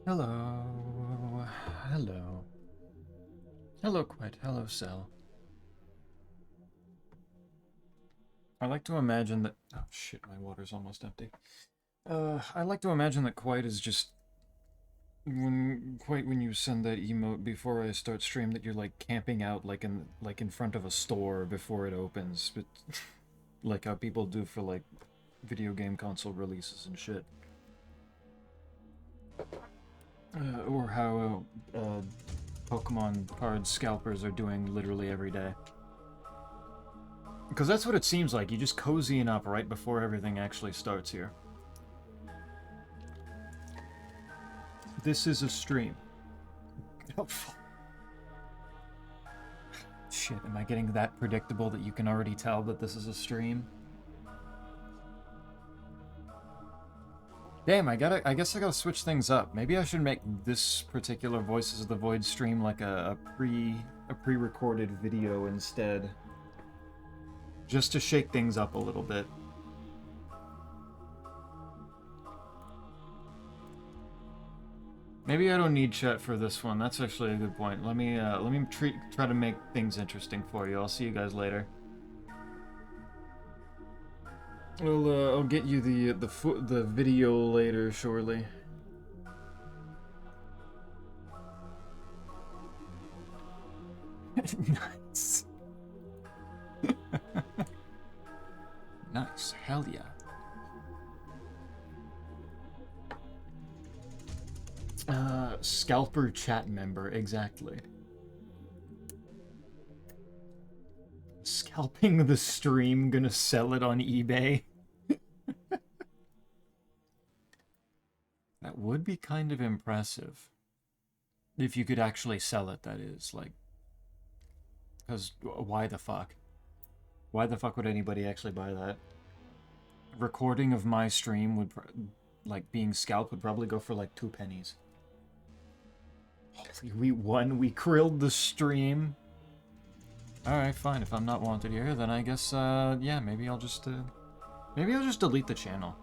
Hello. Hello. Hello, Quite. Hello, Cell. I like to imagine that... Oh, shit, my water's almost empty. I like to imagine that Quite is just... when you send that emote before I start stream, that you're, like, camping out, like in front of a store before it opens. But, like how people do for, like, video game console releases and shit. Or how, Pokemon card scalpers are doing literally every day. Because that's what it seems like. You just cozying up right before everything actually starts here. This is a stream. Oh, shit, am I getting that predictable that you can already tell that this is a stream? Damn, I guess I gotta switch things up. Maybe I should make this particular Voices of the Void stream like a pre-recorded video instead. Just to shake things up a little bit. Maybe I don't need chat for this one. That's actually a good point. Let me try to make things interesting for you. I'll see you guys later. I'll get you the video later shortly. Nice. Nice. Hell yeah. Scalper chat member, exactly. Scalping the stream, gonna sell it on eBay. That would be kind of impressive. If you could actually sell it, that is. Like, because why the fuck? Why the fuck would anybody actually buy that? Recording of my stream would, like, being scalped would probably go for like 2 pennies. Holy, we won. We krilled the stream. Alright, fine. If I'm not wanted here, then I guess, yeah, maybe I'll just delete the channel.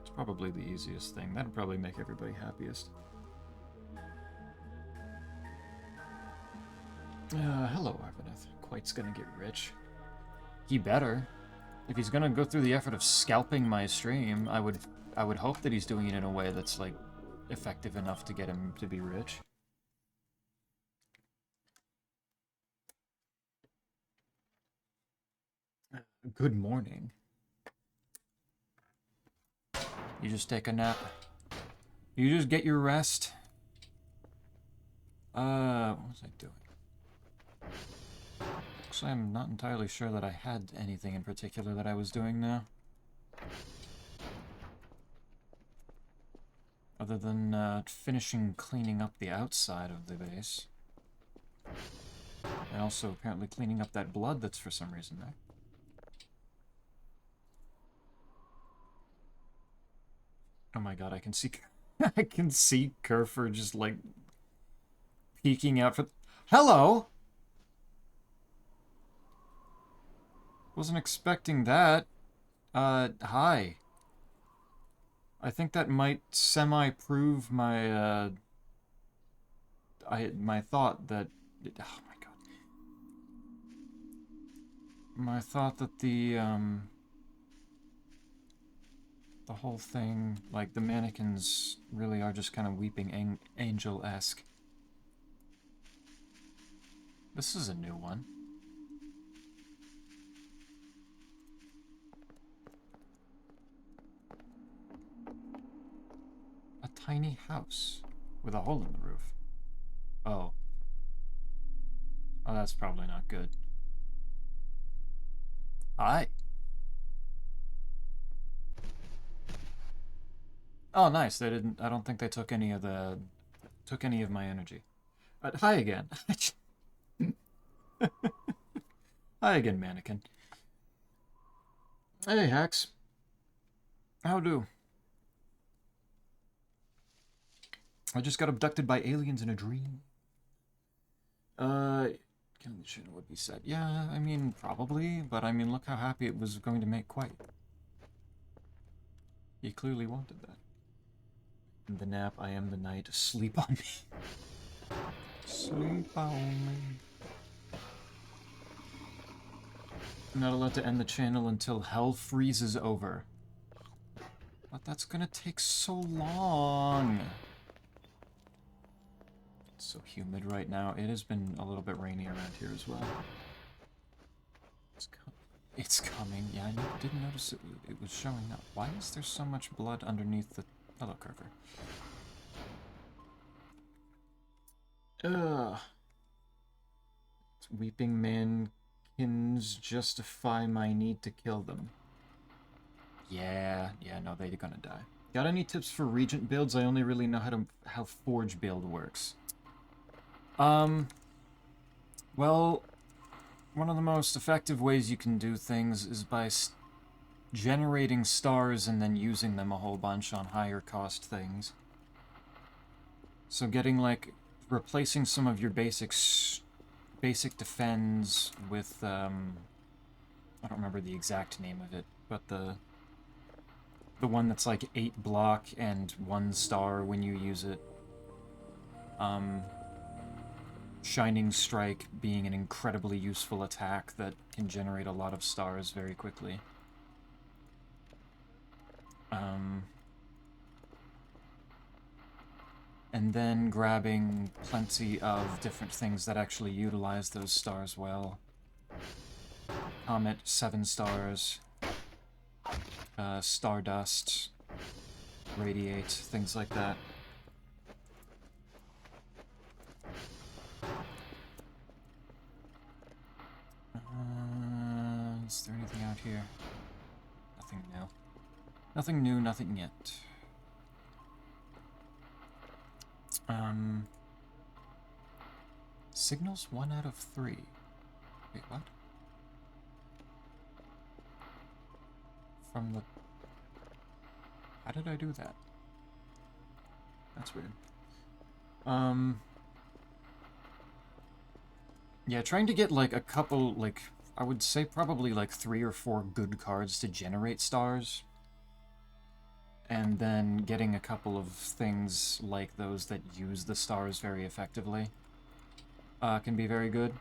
It's probably the easiest thing. That'd probably make everybody happiest. Hello, Arvineth. Quite's gonna get rich. He better. If he's gonna go through the effort of scalping my stream, I would hope that he's doing it in a way that's, like, effective enough to get him to be rich. Good morning. You just take a nap. You just get your rest. What was I doing? Actually, I'm not entirely sure that I had anything in particular that I was doing now. Other than, finishing cleaning up the outside of the base. And also apparently cleaning up that blood that's for some reason there. Oh my god, I can see... I can see Kerfer just, like, peeking out for... Hello! Wasn't expecting that. Hi. I think that might semi-prove my, my thought that... Oh my god. My thought that the whole thing, like, the mannequins really are just kind of weeping angel-esque. This is a new one. A tiny house with a hole in the roof. Oh. Oh, that's probably not good. Hi. Oh, nice. They didn't... I don't think they took any of the... Took any of my energy. Hi again. Hi again, mannequin. Hey, Hax. How do? I just got abducted by aliens in a dream. Killing the channel would be sad. Yeah, I mean, probably, but I mean, look how happy it was going to make Quite. He clearly wanted that. In the nap, I am the night. Sleep on me. Sleep on me. I'm not allowed to end the channel until hell freezes over. But that's gonna take so long. It's so humid right now. It has been a little bit rainy around here as well. It's coming. Yeah, I didn't notice it was showing up. Why is there so much blood underneath the... Hello, Kirker. Ugh. Weeping mankins justify my need to kill them. Yeah, no, they're gonna die. Got any tips for Regent builds? I only really know how Forge build works. Well, one of the most effective ways you can do things is by generating stars and then using them a whole bunch on higher cost things. So getting, like, replacing some of your basic defense with, I don't remember the exact name of it, but the one that's like 8 block and 1 star when you use it. Shining Strike being an incredibly useful attack that can generate a lot of stars very quickly. And then grabbing plenty of different things that actually utilize those stars well. Comet, 7 stars. Stardust. Radiate, things like that. Is there anything out here? Nothing new. Nothing new, nothing yet. Signals 1 out of 3. Wait, what? From the... How did I do that? That's weird. Yeah, trying to get, like, a couple, like, I would say probably, like, 3 or 4 good cards to generate stars. And then getting a couple of things like those that use the stars very effectively can be very good.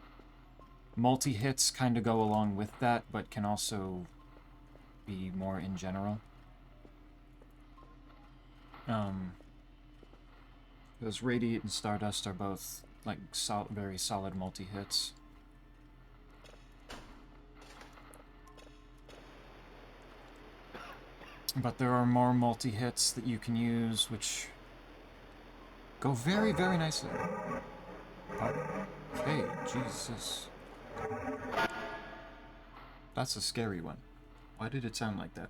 Multi-hits kind of go along with that, but can also be more in general. Those Radiate and Stardust are both, like, very solid multi-hits. But there are more multi-hits that you can use, which go very, very nicely. Okay, Jesus. That's a scary one. Why did it sound like that?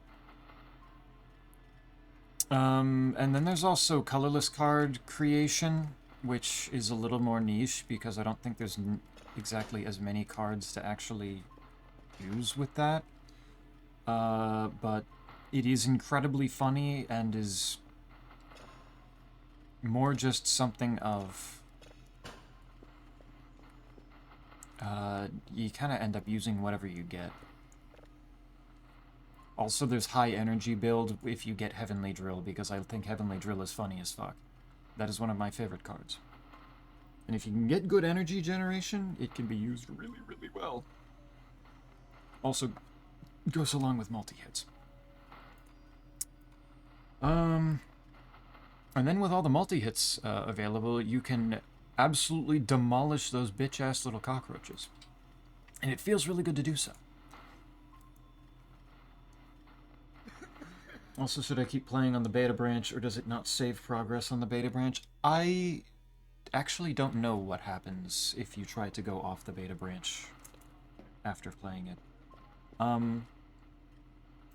And then there's also colorless card creation, which is a little more niche because I don't think there's exactly as many cards to actually use with that. But it is incredibly funny and is more just something of... you kind of end up using whatever you get. Also, there's high energy build if you get Heavenly Drill, because I think Heavenly Drill is funny as fuck. That is one of my favorite cards. And if you can get good energy generation, it can be used really, really well. Also, goes along with multi-hits. And then with all the multi-hits available, you can absolutely demolish those bitch-ass little cockroaches. And it feels really good to do so. Also, should I keep playing on the beta branch, or does it not save progress on the beta branch? I actually don't know what happens if you try to go off the beta branch after playing it.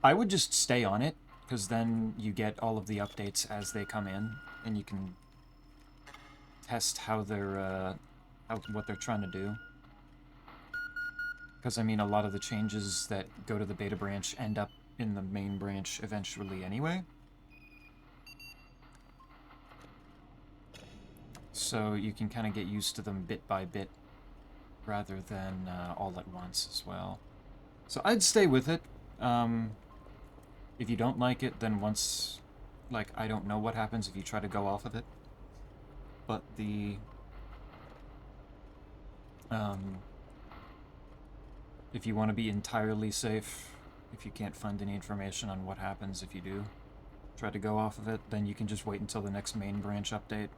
I would just stay on it, because then you get all of the updates as they come in, and you can test how they're, what they're trying to do. Because, I mean, a lot of the changes that go to the beta branch end up in the main branch eventually anyway. So you can kind of get used to them bit by bit rather than all at once as well. So I'd stay with it. If you don't like it, then once like, I don't know what happens if you try to go off of it. But the... if you want to be entirely safe, if you can't find any information on what happens if you do try to go off of it, then you can just wait until the next main branch update.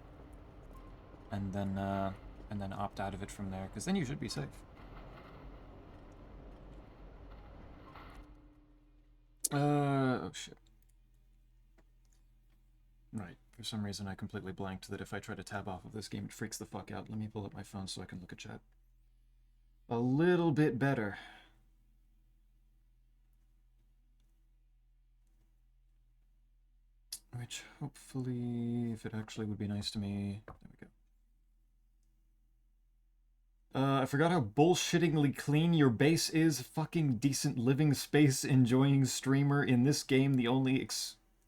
And then opt out of it from there, because then you should be safe. Oh shit. Right, for some reason I completely blanked that if I try to tab off of this game it freaks the fuck out. Let me pull up my phone so I can look at chat. A little bit better. Which, hopefully, if it actually would be nice to me... There we go. I forgot how bullshittingly clean your base is. Fucking decent living space enjoying streamer. In this game, the only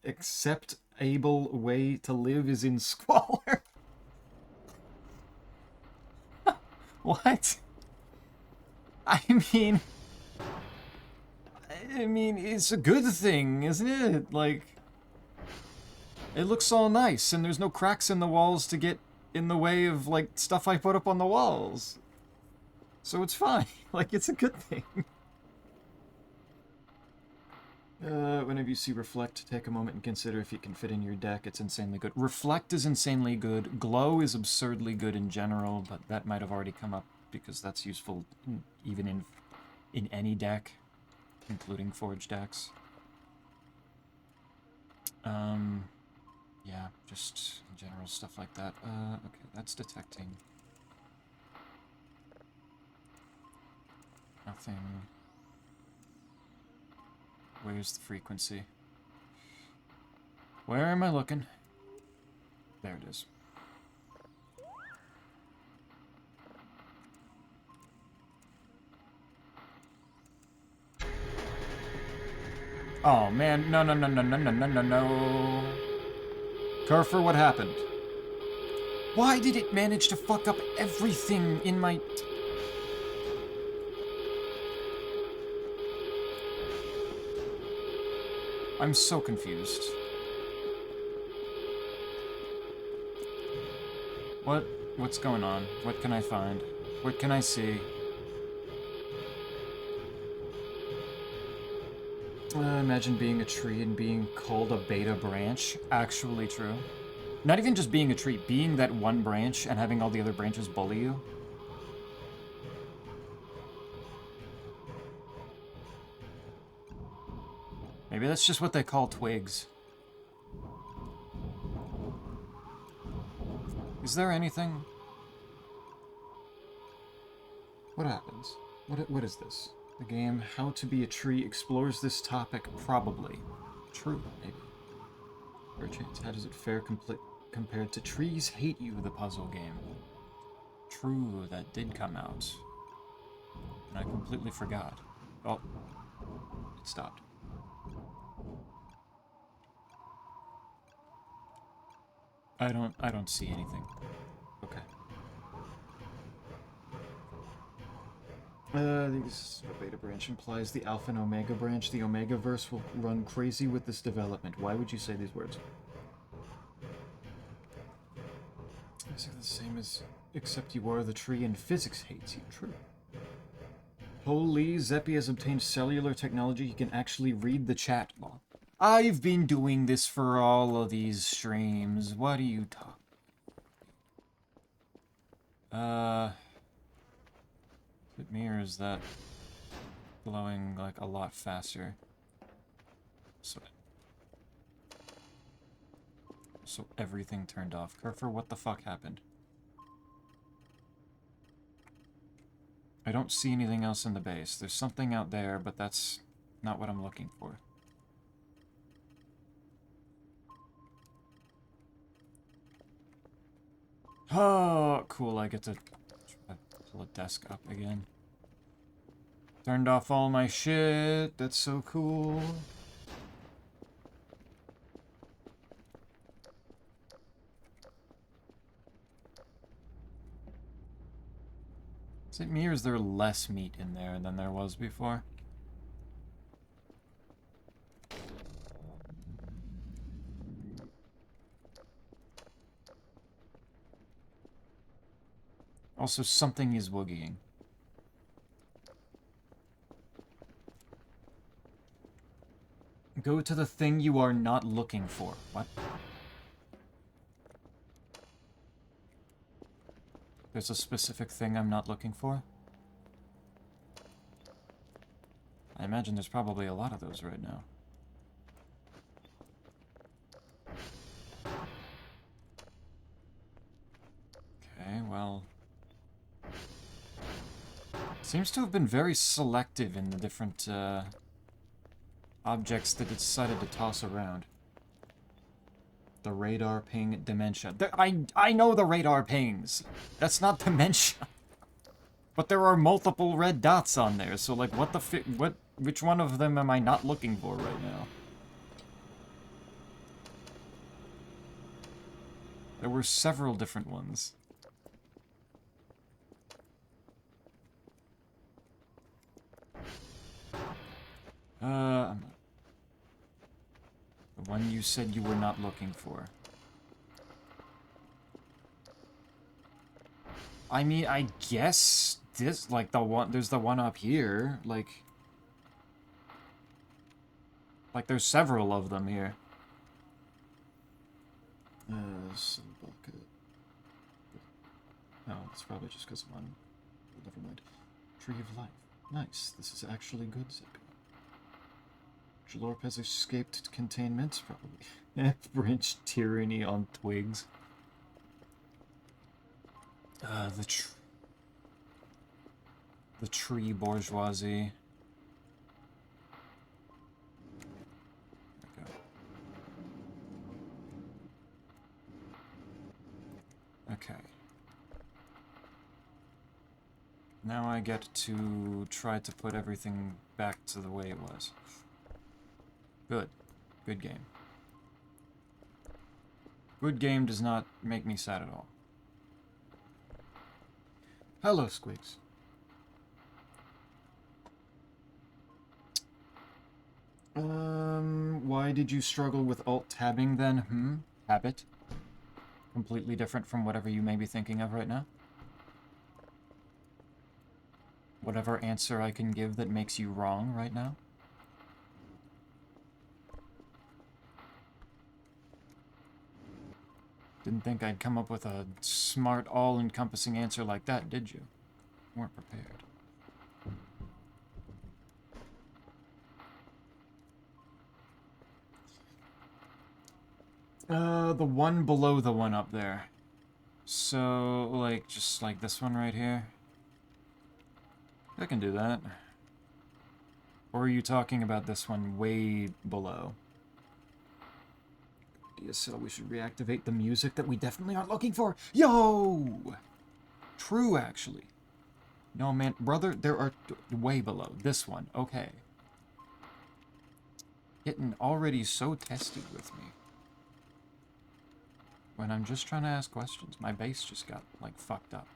acceptable way to live is in squalor. What? I mean, it's a good thing, isn't it? Like... It looks all nice, and there's no cracks in the walls to get in the way of, like, stuff I put up on the walls. So it's fine. Like, it's a good thing. Whenever you see Reflect, take a moment and consider if it can fit in your deck. It's insanely good. Reflect is insanely good. Glow is absurdly good in general, but that might have already come up because that's useful even in any deck, including Forge decks. Yeah, just general stuff like that. Okay, that's detecting. Nothing. Where's the frequency? Where am I looking? There it is. Oh man, no. Kerfer, what happened? Why did it manage to fuck up everything in my... I'm so confused. What's going on? What can I find? What can I see? Imagine being a tree and being called a beta branch. Actually true. Not even just being a tree, being that one branch and having all the other branches bully you. Maybe that's just what they call twigs. Is there anything? What happens? What is this? The game How to Be a Tree explores this topic, probably. True, maybe. For a chance, how does it fare compared to Trees Hate You, the puzzle game? True, that did come out. And I completely forgot. Oh, it stopped. I don't see anything. Okay. The beta branch implies the alpha and omega branch. The omega verse will run crazy with this development. Why would you say these words? Basically the same as, except you are the tree and physics hates you. True. Holy, Zeppy has obtained cellular technology. He can actually read the chat log. I've been doing this for all of these streams. What are you talking? Is it me or is that glowing like a lot faster? So everything turned off. Kerfer, what the fuck happened? I don't see anything else in the base. There's something out there, but that's not what I'm looking for. Oh, cool, I get to pull a desk up again. Turned off all my shit, that's so cool. Is it me or is there less meat in there than there was before? Also, something is woogieing. Go to the thing you are not looking for. What? There's a specific thing I'm not looking for? I imagine there's probably a lot of those right now. Okay, well... Seems to have been very selective in the different, objects that it decided to toss around. The radar ping dementia. I know the radar pings! That's not dementia! But there are multiple red dots on there, so like what the which one of them am I not looking for right now? There were several different ones. The one you said you were not looking for. I mean, I guess this, like, there's the one up here, like, there's several of them here. Bucket. No, it's probably just because I'm on, never mind. Tree of Life. Nice, this is actually good, Zip. Jalorp has escaped containment, probably. Branch tyranny on twigs. The tree bourgeoisie. There we go. Okay. Now I get to try to put everything back to the way it was. Good. Good game. Good game does not make me sad at all. Hello, Squigs. Why did you struggle with alt-tabbing then? Habit? Completely different from whatever you may be thinking of right now? Whatever answer I can give that makes you wrong right now? Didn't think I'd come up with a smart, all-encompassing answer like that, did you? Weren't prepared. The one below the one up there. So, like, just like this one right here. I can do that. Or are you talking about this one way below? DSL, we should reactivate the music that we definitely aren't looking for. Yo! True, actually. No, man, brother, there are way below. This one, okay. Getting already so testy with me. When I'm just trying to ask questions. My base just got, like, fucked up.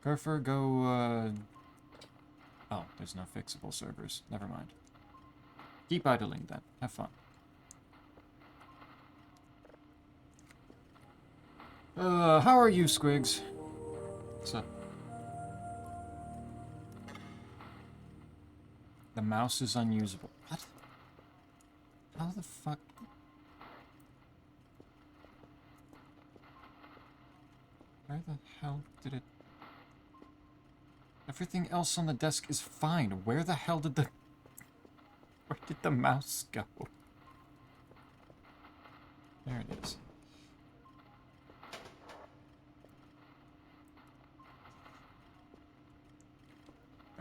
Kerfer, go, Oh, there's no fixable servers. Never mind. Keep idling, then. Have fun. How are you, Squigs? What's up? The mouse is unusable. What? How the fuck? Where the hell did it... Everything else on the desk is fine. Where the hell did the... Where did the mouse go? There it is.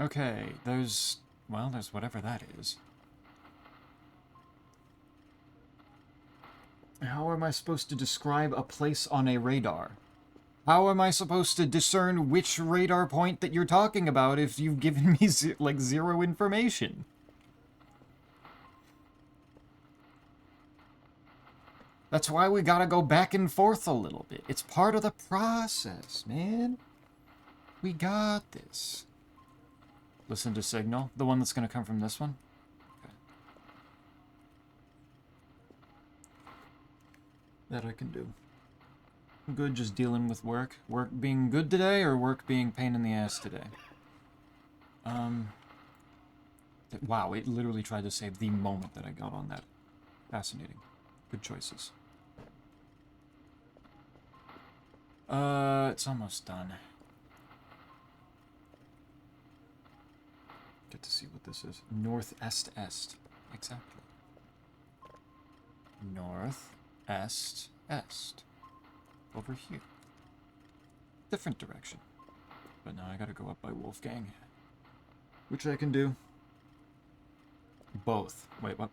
Okay, there's... Well, there's whatever that is. How am I supposed to describe a place on a radar? How am I supposed to discern which radar point that you're talking about if you've given me, like, zero information? That's why we gotta go back and forth a little bit. It's part of the process, man. We got this. Listen to signal. The one that's gonna come from this one? Okay. That I can do. Good, just dealing with work. Work being good today, or work being pain in the ass today? Wow, it literally tried to save the moment that I got on that. Fascinating. Good choices. It's almost done. Get to see what this is. North-est-est. Exactly. North-est-est. Over here. Different direction. But now I gotta go up by Wolfgang. Which I can do. Both. Wait, what?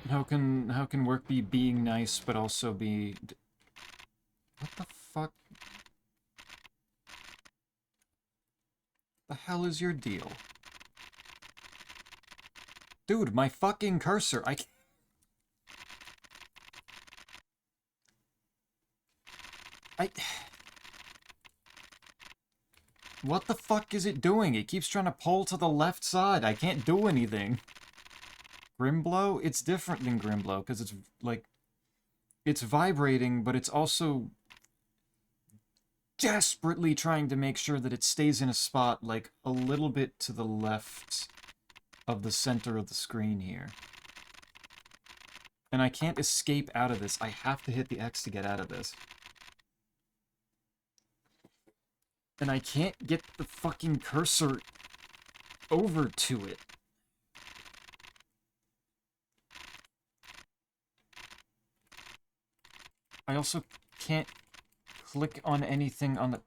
How can work be being nice, but also be... What the fuck? The hell is your deal? Dude, my fucking cursor, I can't... What the fuck is it doing? It keeps trying to pull to the left side. I can't do anything. Grimblow? It's different than Grimblow, because it's, like... It's vibrating, but it's also... desperately trying to make sure that it stays in a spot, like, a little bit to the left of the center of the screen here. And I can't escape out of this. I have to hit the X to get out of this. And I can't get the fucking cursor over to it. I also can't click on anything on the...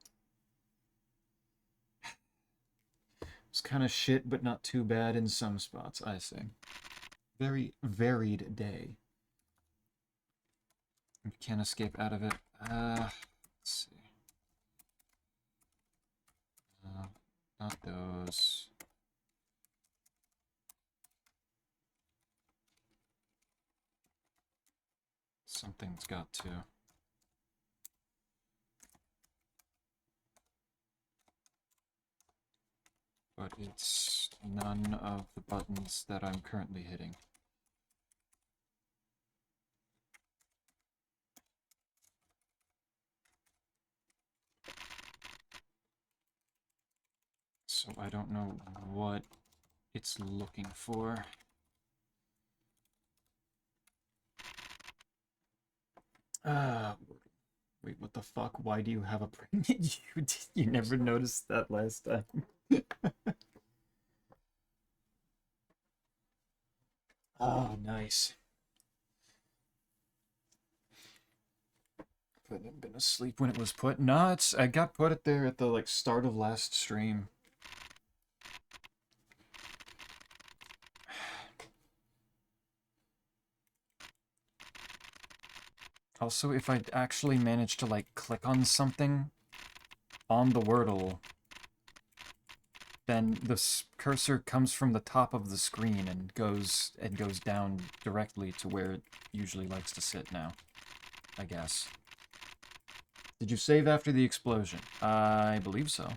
It's kind of shit, but not too bad in some spots, I say. Very varied day. You can't escape out of it. Let's see. Not those. Something's got to. But it's none of the buttons that I'm currently hitting. So I don't know what it's looking for. Wait, what the fuck? Why do you have a pregnant? You never noticed that last time. Oh, nice. Couldn't have been asleep when it was put. No, I got put it there at the like start of last stream. Also, if I actually manage to like click on something on the Wordle, then the cursor comes from the top of the screen and goes down directly to where it usually likes to sit now, I guess. Did you save after the explosion? I believe so.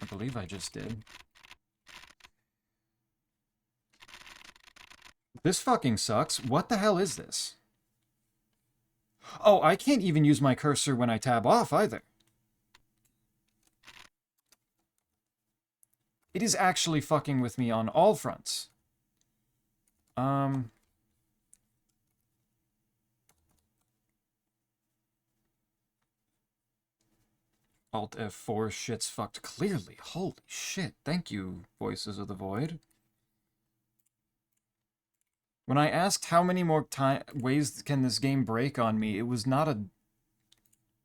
I believe I just did. This fucking sucks. What the hell is this? Oh, I can't even use my cursor when I tab off either. It is actually fucking with me on all fronts. Alt F4, shit's fucked clearly. Holy shit. Thank you, Voices of the Void. When I asked how many more ways can this game break on me, it was not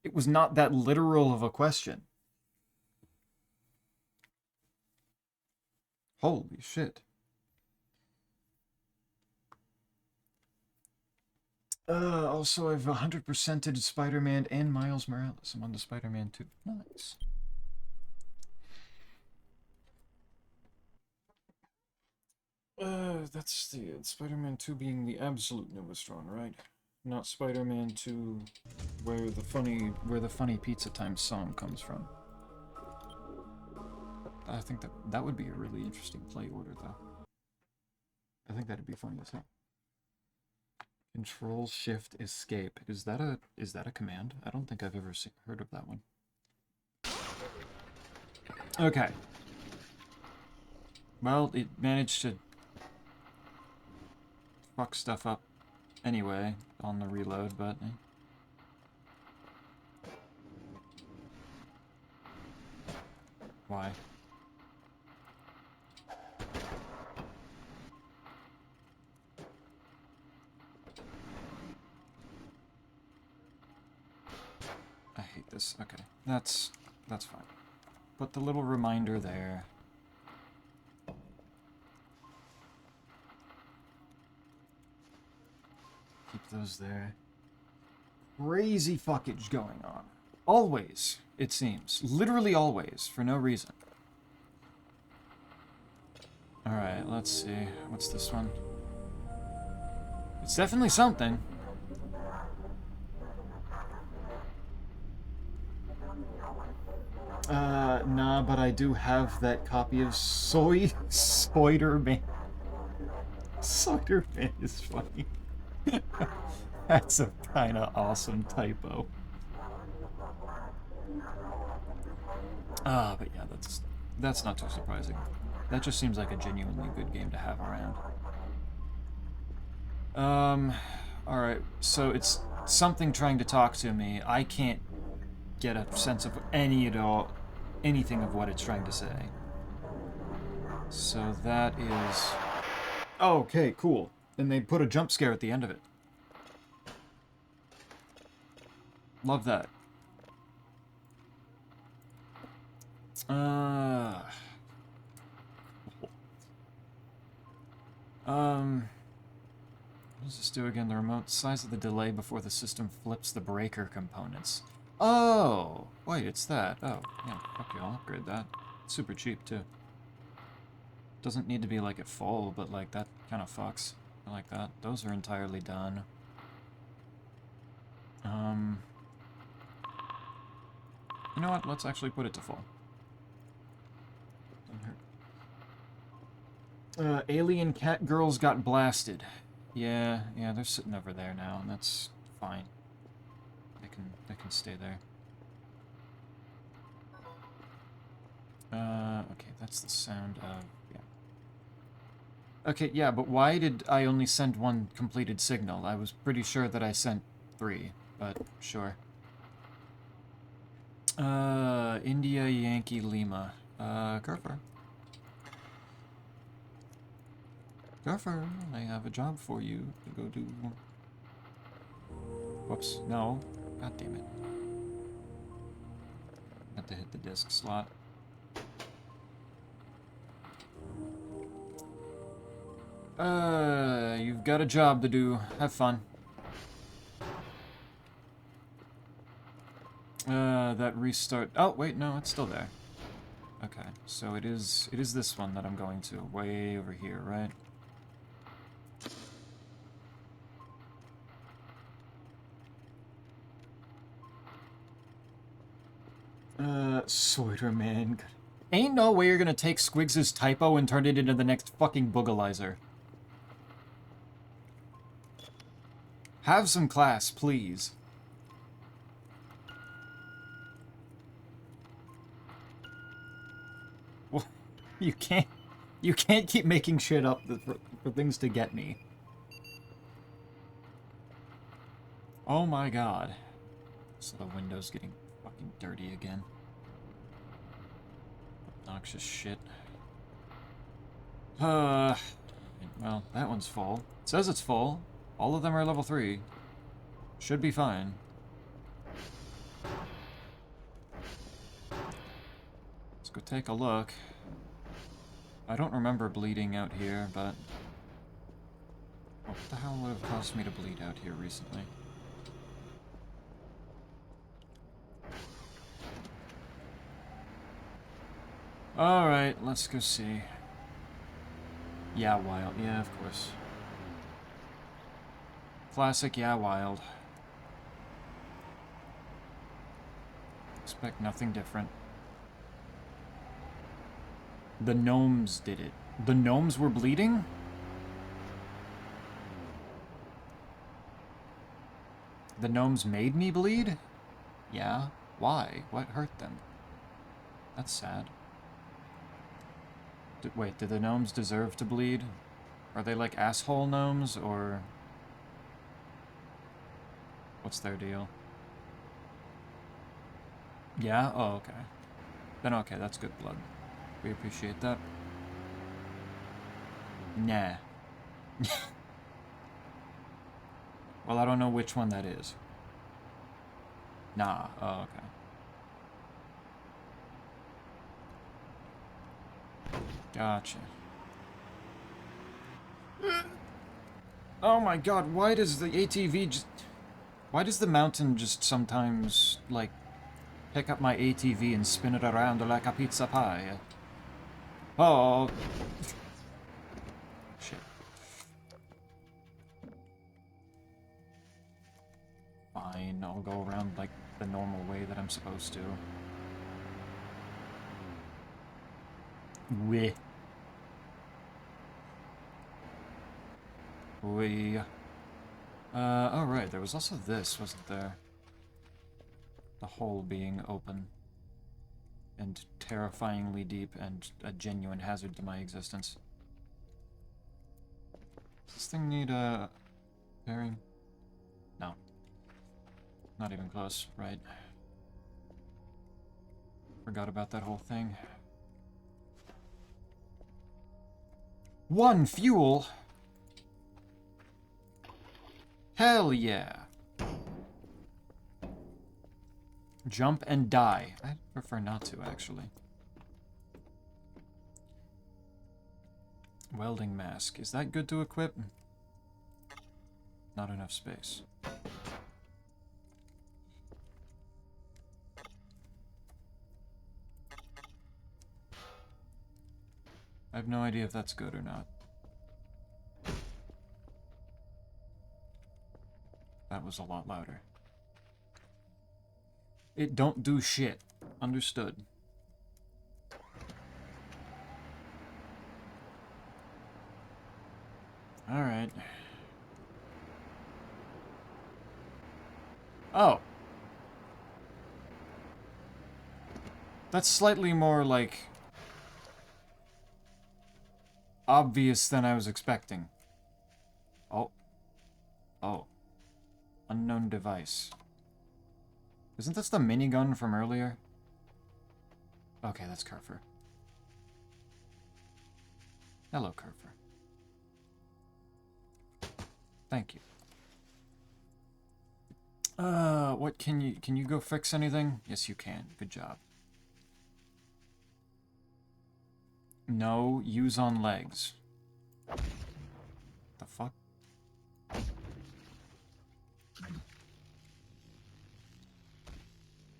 that literal of a question. Holy shit. Also, I've 100%ed Spider-Man and Miles Morales. I'm on the Spider-Man 2. Nice. That's the Spider-Man 2 being the absolute newest one, right? Not Spider-Man 2 where the funny Pizza Time song comes from. I think that would be a really interesting play order, though. I think that'd be funny as hell. Control Shift Escape. Is that a command? I don't think I've ever heard of that one. Okay. Well, it managed to fuck stuff up anyway on the reload, but why? I hate this. Okay, that's fine. Put the little reminder there. Keep those there. Crazy fuckage going on. Always, it seems. Literally always, for no reason. Alright, let's see. What's this one? It's definitely something. Nah, but I do have that copy of Spider-Man. Spider-Man is funny. That's a kind of awesome typo. But yeah, that's not too surprising. That just seems like a genuinely good game to have around. Alright, so it's something trying to talk to me. I can't get a sense of anything of what it's trying to say. So that is... Okay, cool. And they put a jump scare at the end of it. Love that. What does this do again? The remote size of the delay before the system flips the breaker components. Oh! Wait, it's that. Oh, yeah, fuck you, I'll upgrade that. It's super cheap, too. Doesn't need to be, like, at full, but, like, that kind of fucks. I like that. Those are entirely done. You know what? Let's actually put it to full. Alien cat girls got blasted. Yeah, they're sitting over there now, and that's fine. They can stay there. Okay, that's the sound of... yeah. Okay, yeah, but why did I only send one completed signal? I was pretty sure that I sent 3, but sure. India, Yankee, Lima. Gurfer. Gurfer, I have a job for you to go do. Whoops, no. God damn it. Had to hit the disk slot. You've got a job to do. Have fun. That restart... Oh, wait, no, it's still there. Okay, so it is this one that I'm going to. Way over here, right? Soiderman. Ain't no way you're gonna take Squiggs' typo and turn it into the next fucking Boogalizer. Have some class, please. Well, you can't keep making shit up for things to get me. Oh my god. So the window's getting fucking dirty again. Obnoxious shit. Well, that one's full. It says it's full. All of them are level 3. Should be fine. Let's go take a look. I don't remember bleeding out here, but... what the hell would have caused me to bleed out here recently? Alright, let's go see. Yeah, wild. Yeah, of course. Classic, yeah, wild. Expect nothing different. The gnomes did it. The gnomes were bleeding? The gnomes made me bleed? Yeah. Why? What hurt them? That's sad. Wait, do the gnomes deserve to bleed? Are they like asshole gnomes, or... What's their deal? Yeah? Oh, okay. Then okay, that's good blood. We appreciate that. Nah. Well, I don't know which one that is. Nah. Oh, okay. Gotcha. Oh my god, why does the ATV just... Why does the mountain just sometimes, like, pick up my ATV and spin it around like a pizza pie? Oh. Shit. Fine, I'll go around, like, the normal way that I'm supposed to. Weh. Weh. Oh right, there was also this, wasn't there? The hole being open. And terrifyingly deep and a genuine hazard to my existence. Does this thing need, bearing? No. Not even close, right? Forgot about that whole thing. 1 fuel? Hell yeah. Jump and die. I prefer not to, actually. Welding mask. Is that good to equip? Not enough space. I have no idea if that's good or not. That was a lot louder. It don't do shit. Understood. Alright. Oh. That's slightly more, like, obvious than I was expecting. Oh. Oh. Unknown device. Isn't this the minigun from earlier? Okay, that's Kerfer. Hello, Kerfer. Thank you. What can you go fix anything? Yes, you can. Good job. No, use on legs. The fuck?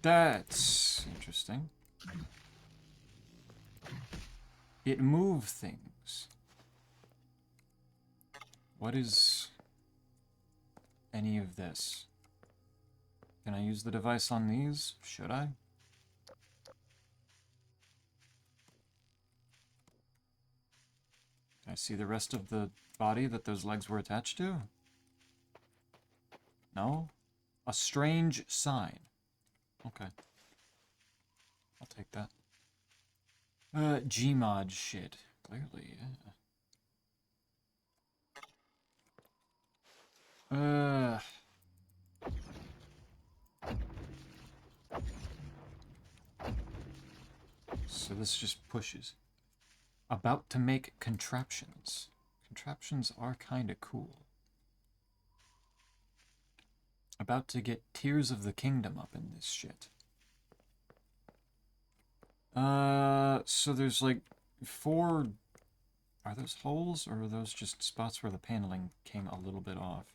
That's interesting. It move things. What is any of this? Can I use the device on these? Should I? Can I see the rest of the body that those legs were attached to? No? A strange sign. Okay. I'll take that. Gmod shit. Clearly, yeah. So this just pushes. About to make contraptions. Contraptions are kinda cool. About to get Tears of the Kingdom up in this shit. So there's like 4... Are those holes, or are those just spots where the paneling came a little bit off?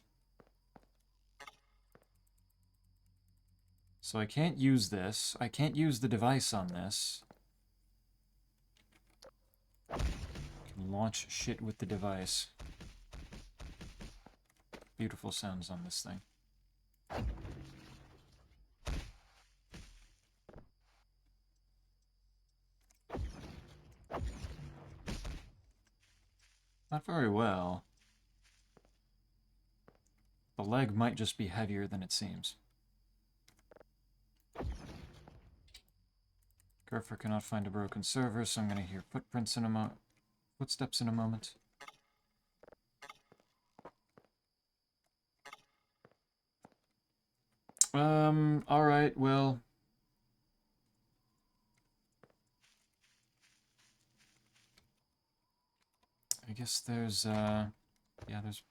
So I can't use this. I can't use the device on this. I can launch shit with the device. Beautiful sounds on this thing. Not very well. The leg might just be heavier than it seems. Gurfer cannot find a broken server, so I'm going to hear footsteps in a moment. Alright, well... I guess there's, yeah, there's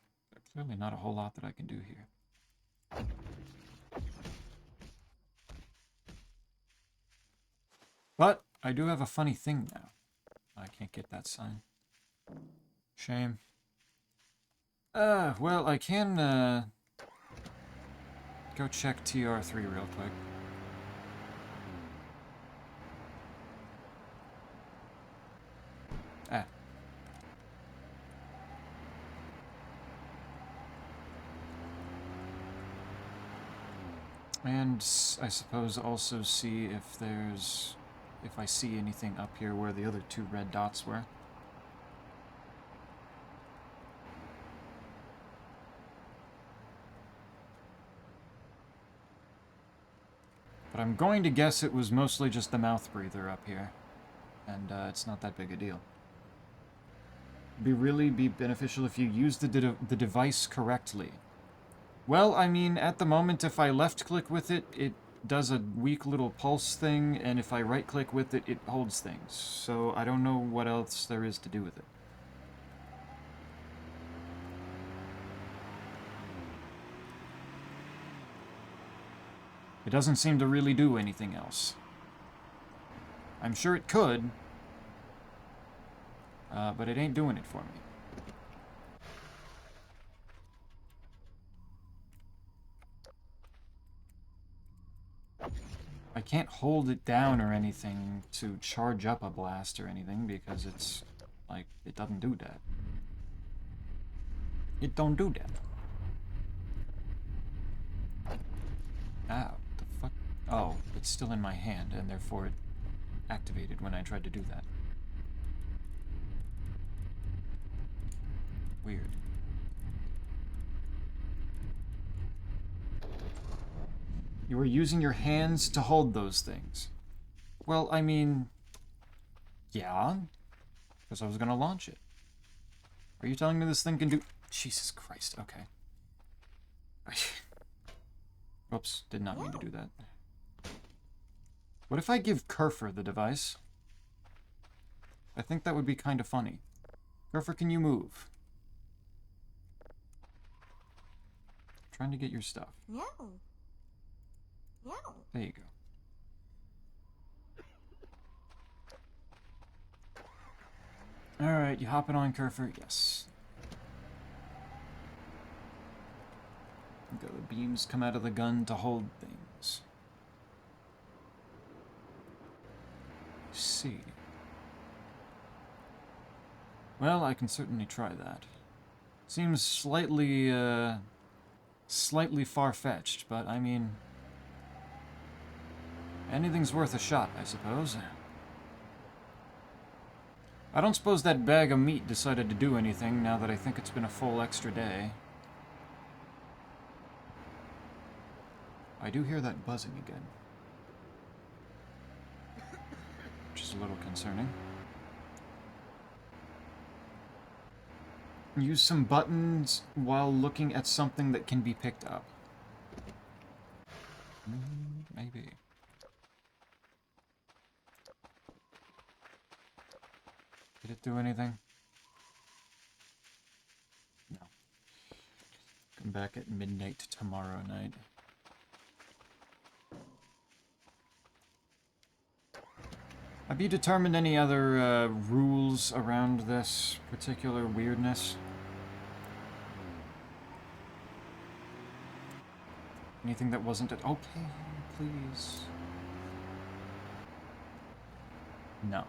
clearly not a whole lot that I can do here. But I do have a funny thing now. I can't get that sign. Shame. Well, I can, go check TR3 real quick. Ah. And I suppose also see if there's... if I see anything up here where the other two red dots were. But I'm going to guess it was mostly just the mouth breather up here. And it's not that big a deal. It'd really be beneficial if you used the device correctly. Well, I mean, at the moment, if I left-click with it, it does a weak little pulse thing, and if I right-click with it, it holds things. So I don't know what else there is to do with it. It doesn't seem to really do anything else. I'm sure it could, but it ain't doing it for me. I can't hold it down or anything to charge up a blast or anything because it's, like, it doesn't do that. It don't do that. Ow, the fuck? Oh, it's still in my hand and therefore it activated when I tried to do that. Weird. You were using your hands to hold those things. Well, I mean... yeah, because I was going to launch it. Are you telling me this thing can do... Jesus Christ, okay. Whoops, did not mean to do that. What if I give Kerfer the device? I think that would be kind of funny. Kerfer, can you move? I'm trying to get your stuff. Yeah. Yeah. There you go. Alright, you hopping on, Kerfer? Yes. The beams come out of the gun to hold things. Let's see. Well, I can certainly try that. Seems slightly far-fetched, but I mean... anything's worth a shot, I suppose. I don't suppose that bag of meat decided to do anything now that I think it's been a full extra day. I do hear that buzzing again. Which is a little concerning. Use some buttons while looking at something that can be picked up. Maybe. Did it do anything? No. Come back at midnight tomorrow night. Have you determined any other rules around this particular weirdness? Anything that wasn't it? Okay, please. No.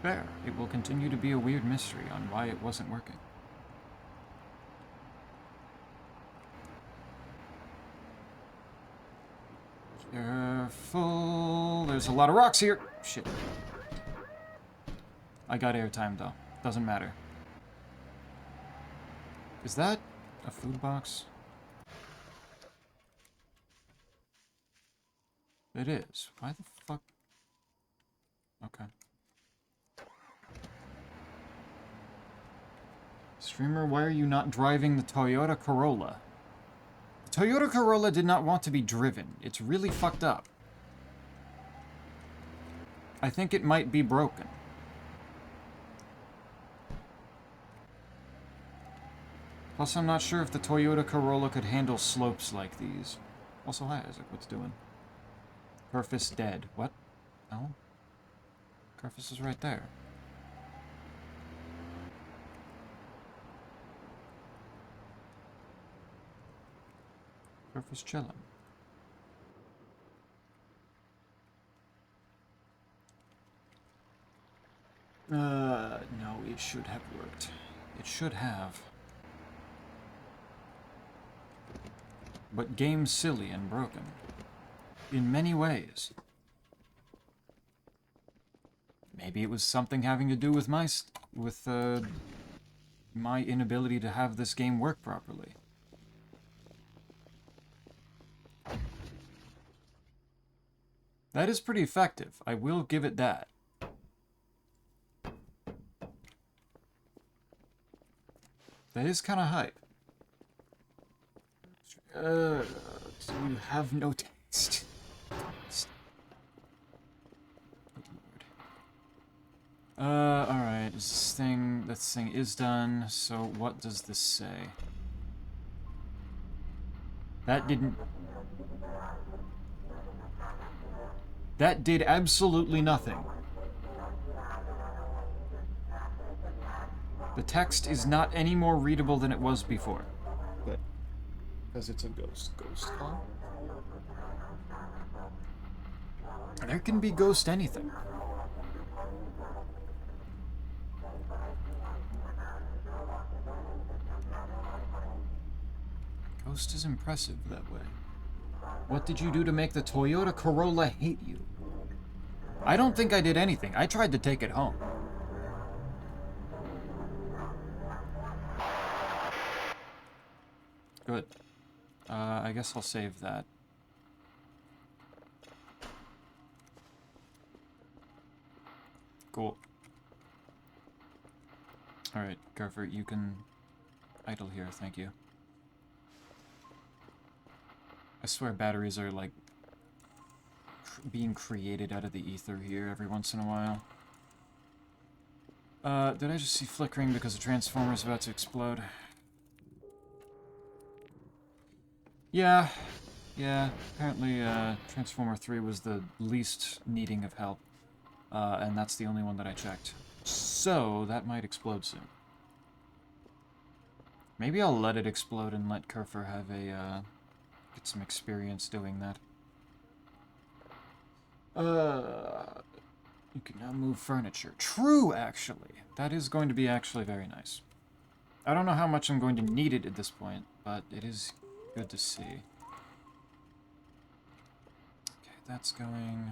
Fair. It will continue to be a weird mystery on why it wasn't working. Careful. There's a lot of rocks here. Shit. I got airtime, though. Doesn't matter. Is that a food box? It is. Why the fuck? Okay. Streamer, why are you not driving the Toyota Corolla? The Toyota Corolla did not want to be driven. It's really fucked up. I think it might be broken. Plus, I'm not sure if the Toyota Corolla could handle slopes like these. Also, hi, Isaac. What's doing? Purpose dead. What? No? Purpose is right there. Purpose chillin'. No, it should have worked. It should have. But game's silly and broken. In many ways. Maybe it was something having to do with my inability to have this game work properly. That is pretty effective. I will give it that. That is kind of hype. You have no taste. Alright, this thing is done, so what does this say? That did absolutely nothing. The text is not any more readable than it was before. But, because it's a ghost call? There can be ghost anything. Ghost is impressive that way. What did you do to make the Toyota Corolla hate you? I don't think I did anything. I tried to take it home. Good. I guess I'll save that. Cool. Alright, Garfer, you can idle here, thank you. I swear batteries are, like, being created out of the ether here every once in a while. Did I just see flickering because the transformer's about to explode? Yeah. Apparently, Transformer 3 was the least needing of help. And that's the only one that I checked. So, that might explode soon. Maybe I'll let it explode and let Kerfer have a, get some experience doing that. You can now move furniture. True, actually. That is going to be actually very nice. I don't know how much I'm going to need it at this point, but it is good to see. Okay, that's going...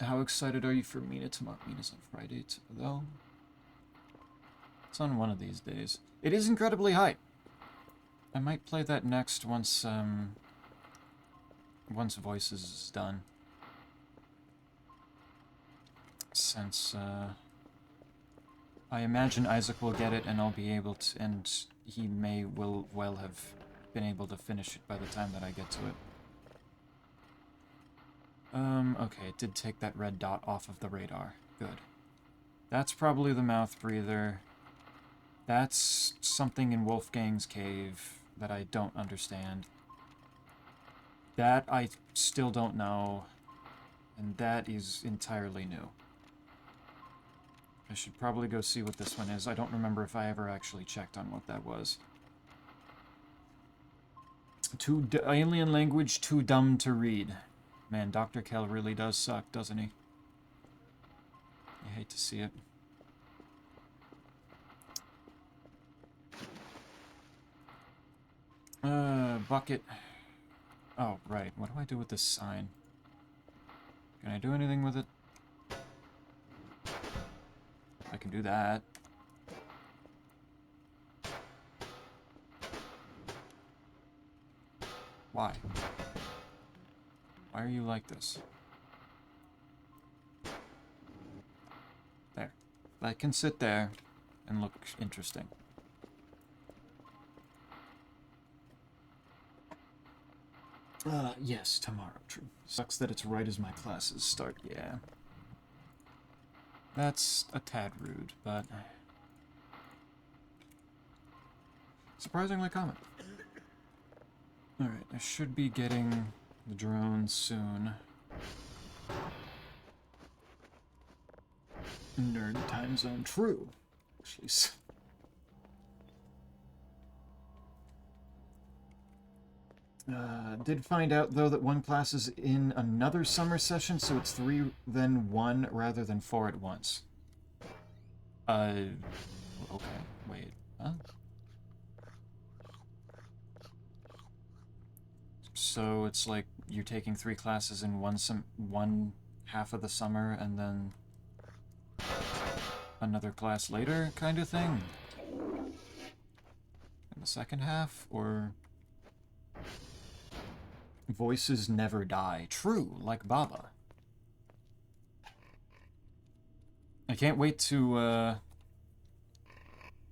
How excited are you for Mina tomorrow? Mina's on Friday, though. It's on one of these days. It is incredibly hype. I might play that next once Voices is done. Since, I imagine Isaac will get it and I'll be able to, and he will have been able to finish it by the time that I get to it. Okay, it did take that red dot off of the radar. Good. That's probably the mouth breather. That's something in Wolfgang's cave that I don't understand. That I still don't know. And that is entirely new. I should probably go see what this one is. I don't remember if I ever actually checked on what that was. Alien language too dumb to read. Man, Dr. Kell really does suck, doesn't he? I hate to see it. Bucket. Oh, right. What do I do with this sign? Can I do anything with it? I can do that. Why? Why are you like this? There. I can sit there and look interesting. Yes, tomorrow, true. Sucks that it's right as my classes start, yeah. That's a tad rude, but... surprisingly common. Alright, I should be getting the drone soon. Nerd time zone, true. Actually, did find out, though, that one class is in another summer session, so it's 3 then 1 rather than 4 at once. Okay, wait, huh? So it's like you're taking 3 classes in one half of the summer and then another class later, kind of thing? In the second half, or... Voices never die. True, like Baba. I can't wait to,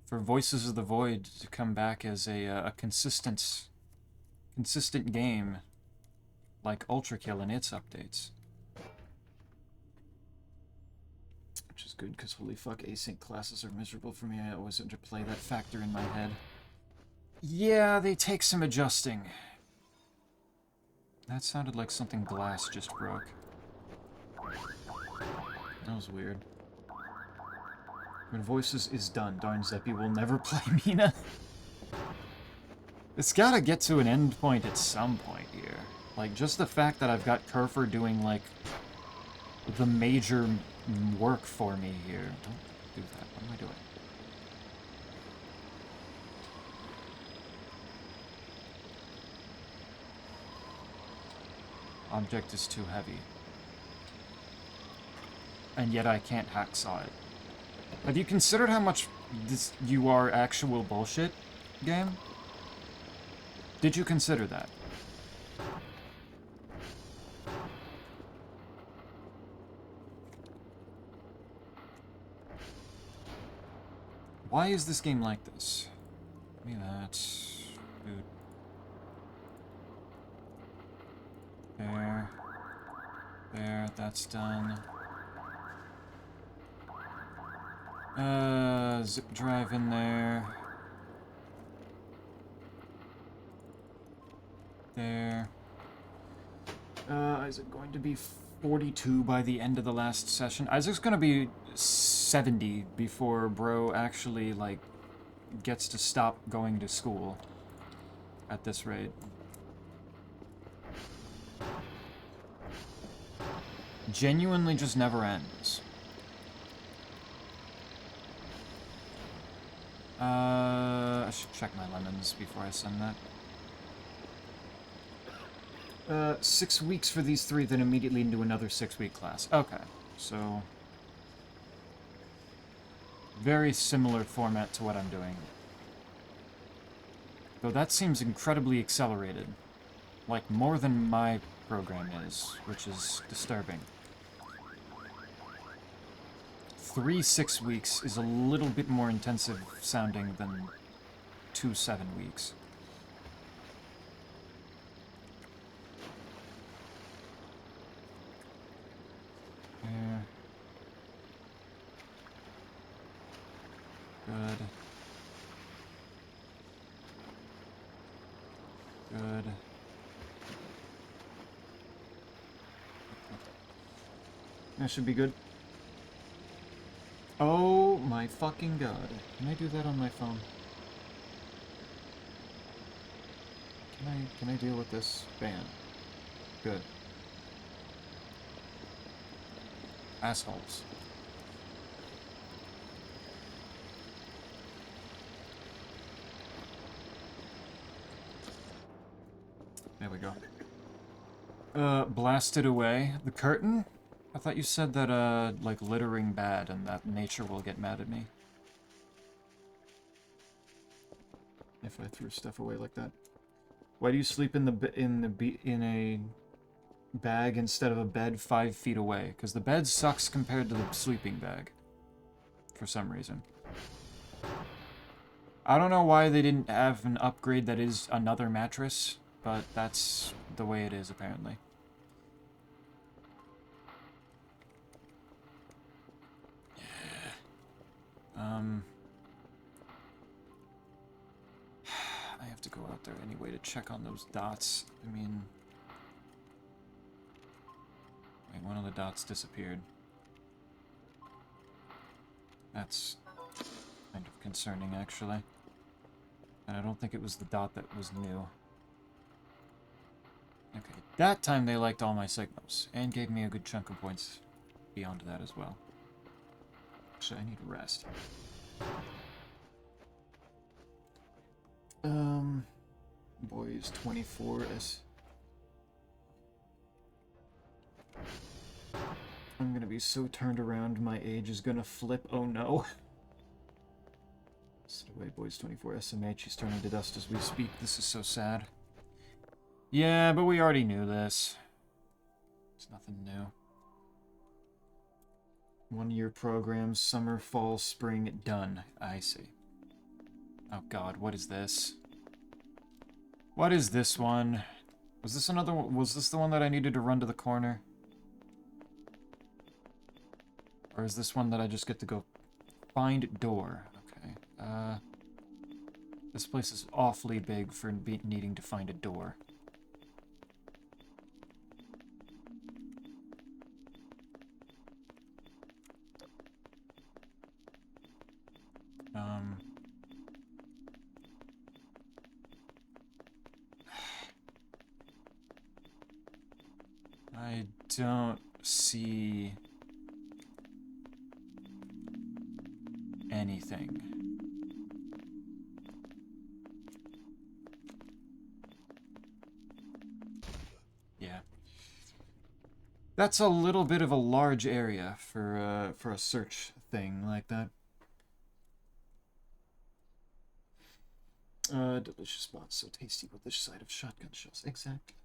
for Voices of the Void to come back as a consistent game, like Ultra Kill and its updates. Which is good, because holy fuck, async classes are miserable for me. I always interplay that factor in my head. Yeah, they take some adjusting. That sounded like something glass just broke. That was weird. When Voices is done, darn Zeppy will never play Mina. It's gotta get to an end point at some point here. Like, just the fact that I've got Kerfer doing, like, the major work for me here. Don't do that. What am I doing? Object is too heavy. And yet I can't hacksaw it. Have you considered how much you are actual bullshit, game? Did you consider that? Why is this game like this? Give me that. Dude. There. There, that's done. Zip drive in there. There. Isaac going to be 42 by the end of the last session. Isaac's gonna be 70 before bro actually, like, gets to stop going to school at this rate. Genuinely just never ends. I should check my lemons before I send that. 6 weeks for these 3, then immediately into another 6-week class. Okay, so... very similar format to what I'm doing. Though that seems incredibly accelerated. Like, more than my program is, which is disturbing. 3 6 weeks is a little bit more intensive sounding than 2 7 weeks. There. Good. Good. That should be good. Oh my fucking god. Can I do that on my phone? Can I deal with this ban? Good. Assholes. There we go. Blasted away. The curtain? I thought you said that, like, littering bad and that nature will get mad at me. If I threw stuff away like that. Why do you sleep in a bag instead of a bed 5 feet away? Because the bed sucks compared to the sleeping bag. For some reason. I don't know why they didn't have an upgrade that is another mattress, but that's the way it is, apparently. I have to go out there anyway to check on those dots. I mean... Wait, one of the dots disappeared. That's kind of concerning, actually. And I don't think it was the dot that was new. Okay, that time they liked all my signals, and gave me a good chunk of points beyond that as well. Actually, I need a rest. Boys 24S. I'm gonna be so turned around, my age is gonna flip. Oh no. Sit away, boys 24 SMH. He's turning to dust as we speak. This is so sad. Yeah, but we already knew this. It's nothing new. 1 year program, summer, fall, spring, done. I see. Oh god, what is this? What is this one? Was this another one? Was this the one that I needed to run to the corner? Or is this one that I just get to go find door? Okay. This place is awfully big for needing to find a door. I don't see anything. Yeah. That's a little bit of a large area for a search thing like that. Delicious spots, so tasty with this side of shotgun shells. Exactly.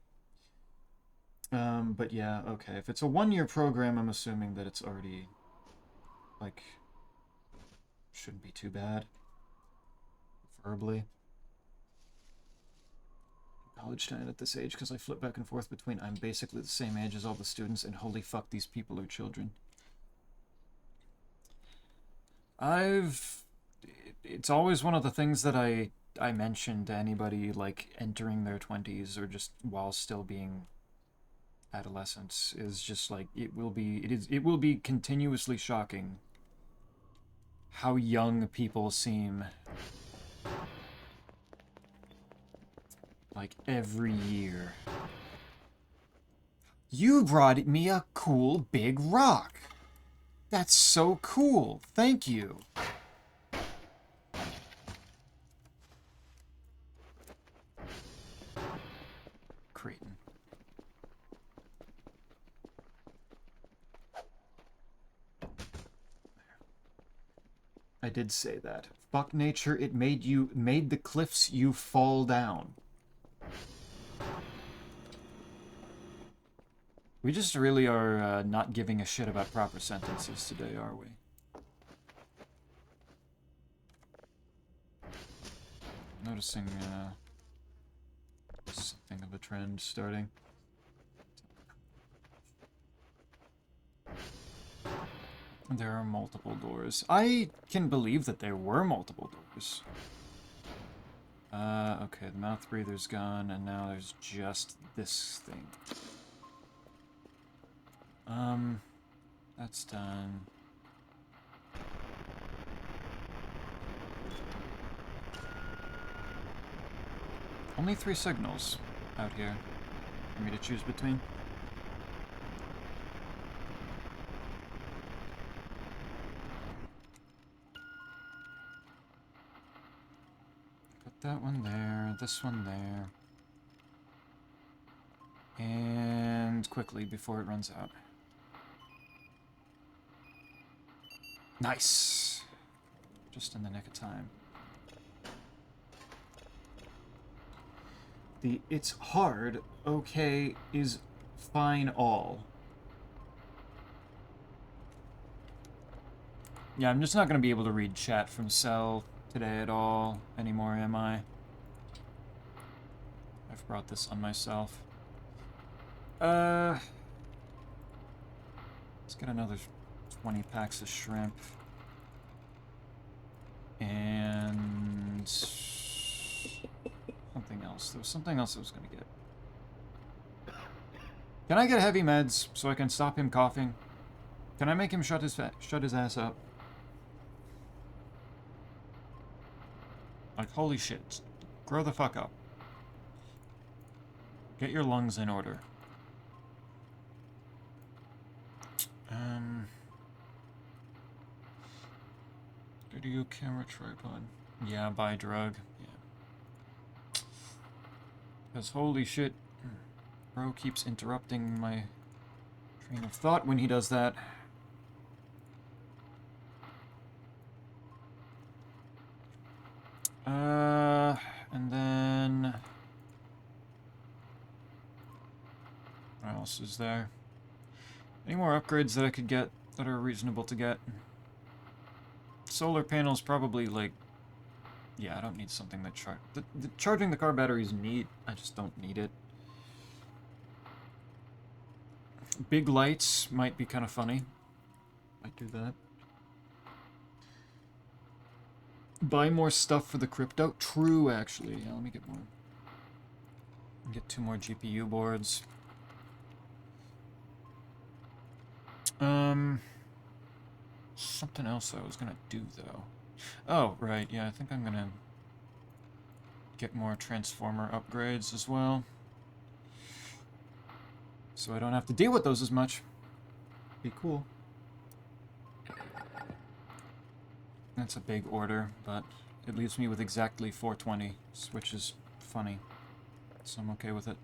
But yeah, okay. If it's a 1 year program, I'm assuming that it's already, like, shouldn't be too bad. Preferably. College time at this age, because I flip back and forth between I'm basically the same age as all the students and holy fuck, these people are children. It's always one of the things that I mention to anybody, like, entering their 20s or just while still being adolescents, is just like, it will be continuously shocking how young people seem. Like, every year. You brought me a cool big rock. That's so cool. Thank you. Creighton. I did say that. Fuck nature, it made the cliffs you fall down. We just really are not giving a shit about proper sentences today, are we? Noticing something of a trend starting. There are multiple doors. I can believe that there were multiple doors. Okay, the mouth breather's gone, and now there's just this thing. That's done. Only 3 signals out here for me to choose between. Put that one there, this one there. And quickly before it runs out. Nice. Just in the nick of time. The it's hard, okay, is fine all. Yeah, I'm just not going to be able to read chat from Cell today at all anymore, am I? I've brought this on myself. Let's get another 20 packs of shrimp. And something else. There was something else I was going to get. Can I get heavy meds so I can stop him coughing? Can I make him shut his ass up? Like, holy shit. Grow the fuck up. Get your lungs in order. Video camera tripod. Yeah, buy drug. Yeah. Because holy shit. Bro keeps interrupting my train of thought when he does that. And then... what else is there? Any more upgrades that I could get that are reasonable to get? Solar panels probably, like... yeah, I don't need something that charging the car battery is neat. I just don't need it. Big lights might be kind of funny. Might do that. Buy more stuff for the crypto? True, actually. Yeah, let me get more. Get 2 more GPU boards. Something else I was gonna do, though. Oh, right, yeah, I think I'm gonna get more transformer upgrades as well. So I don't have to deal with those as much. Be cool. That's a big order, but it leaves me with exactly 420, which is funny. So I'm okay with it.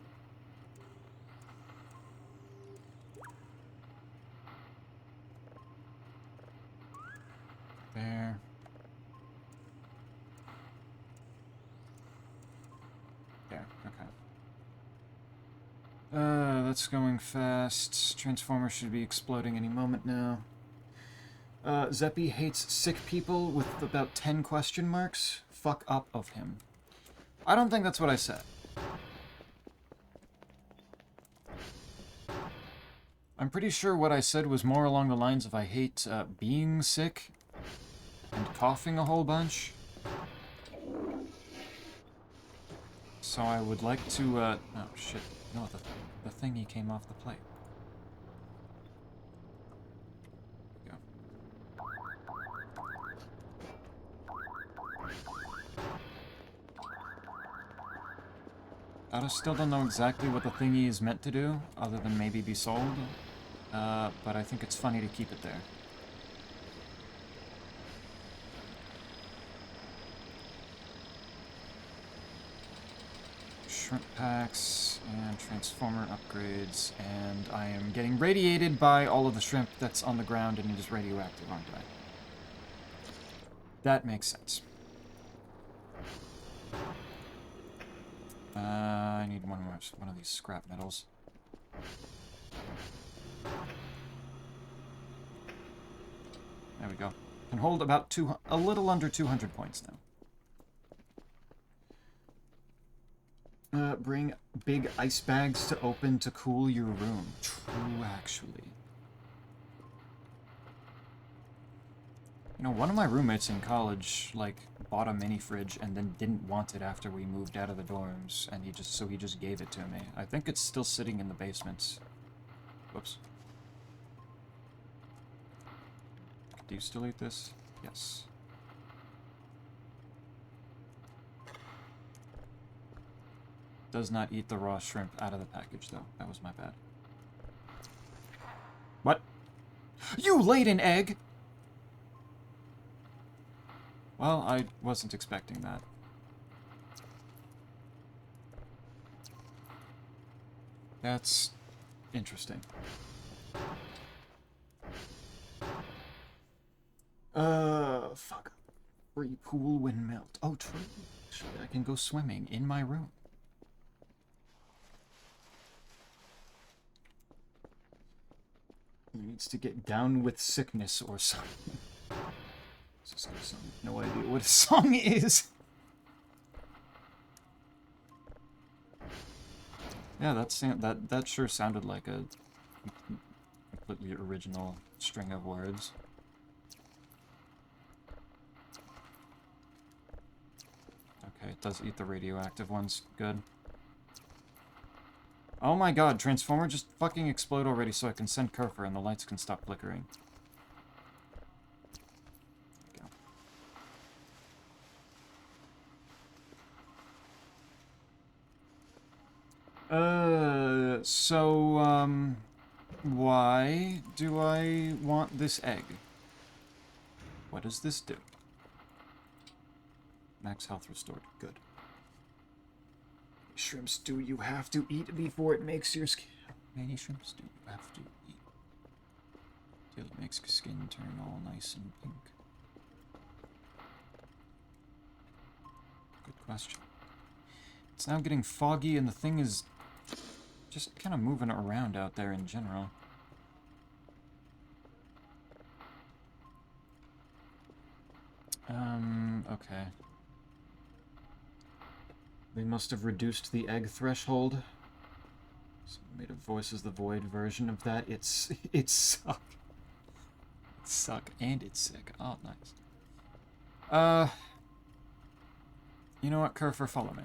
There. There, okay. That's going fast. Transformer should be exploding any moment now. Zeppy hates sick people with about 10 question marks. Fuck up of him. I don't think that's what I said. I'm pretty sure what I said was more along the lines of I hate being sick and coughing a whole bunch. So I would like to, oh shit, no, the thingy came off the plate. Go. I still don't know exactly what the thingy is meant to do, other than maybe be sold. But I think it's funny to keep it there. Shrimp packs and transformer upgrades, and I am getting radiated by all of the shrimp that's on the ground and it is radioactive, aren't I? That makes sense. I need one of these scrap metals. There we go. Can hold about a little under 200 points now. Bring big ice bags to open to cool your room. True, actually. You know, one of my roommates in college, like, bought a mini fridge and then didn't want it after we moved out of the dorms, and he just gave it to me. I think it's still sitting in the basement. Whoops. Do you still eat this? Yes. Does not eat the raw shrimp out of the package, though. That was my bad. What? You laid an egg?! Well, I wasn't expecting that. That's interesting. Fuck. Free pool when melt. Oh, true. Actually, I can go swimming in my room. He needs to get down with sickness or something. What's this guy's song? No idea what his song is. Yeah, that sure sounded like a completely original string of words. Okay, it does eat the radioactive ones. Good. Oh my god, Transformer, just fucking explode already so I can send Kerfer and the lights can stop flickering. Why do I want this egg? What does this do? Max health restored. Good. Shrimps do you have to eat before it makes your skin... How many shrimps do you have to eat till it makes your skin turn all nice and pink? Good question. It's now getting foggy and the thing is just kind of moving around out there in general. Okay. They must have reduced the egg threshold. Someone made a Voices the Void version of that. It suck. It suck and it's sick. Oh, nice. You know what, Kerfer, follow me.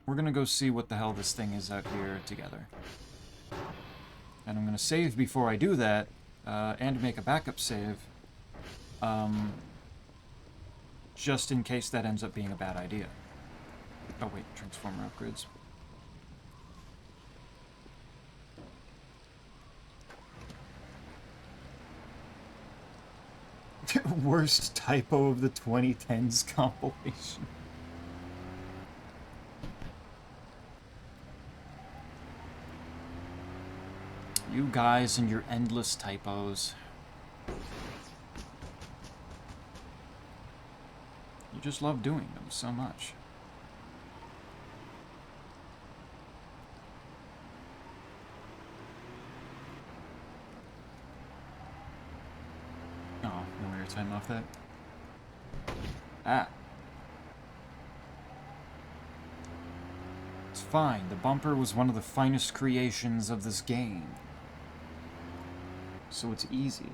We're gonna go see what the hell this thing is out here together. And I'm gonna save before I do that, and make a backup save. Just in case that ends up being a bad idea. Oh wait, Transformer upgrades. Worst typo of the 2010s compilation. You guys and your endless typos. You just love doing them so much. Oh, no way to time off that. Ah. It's fine. The bumper was one of the finest creations of this game. So it's easy.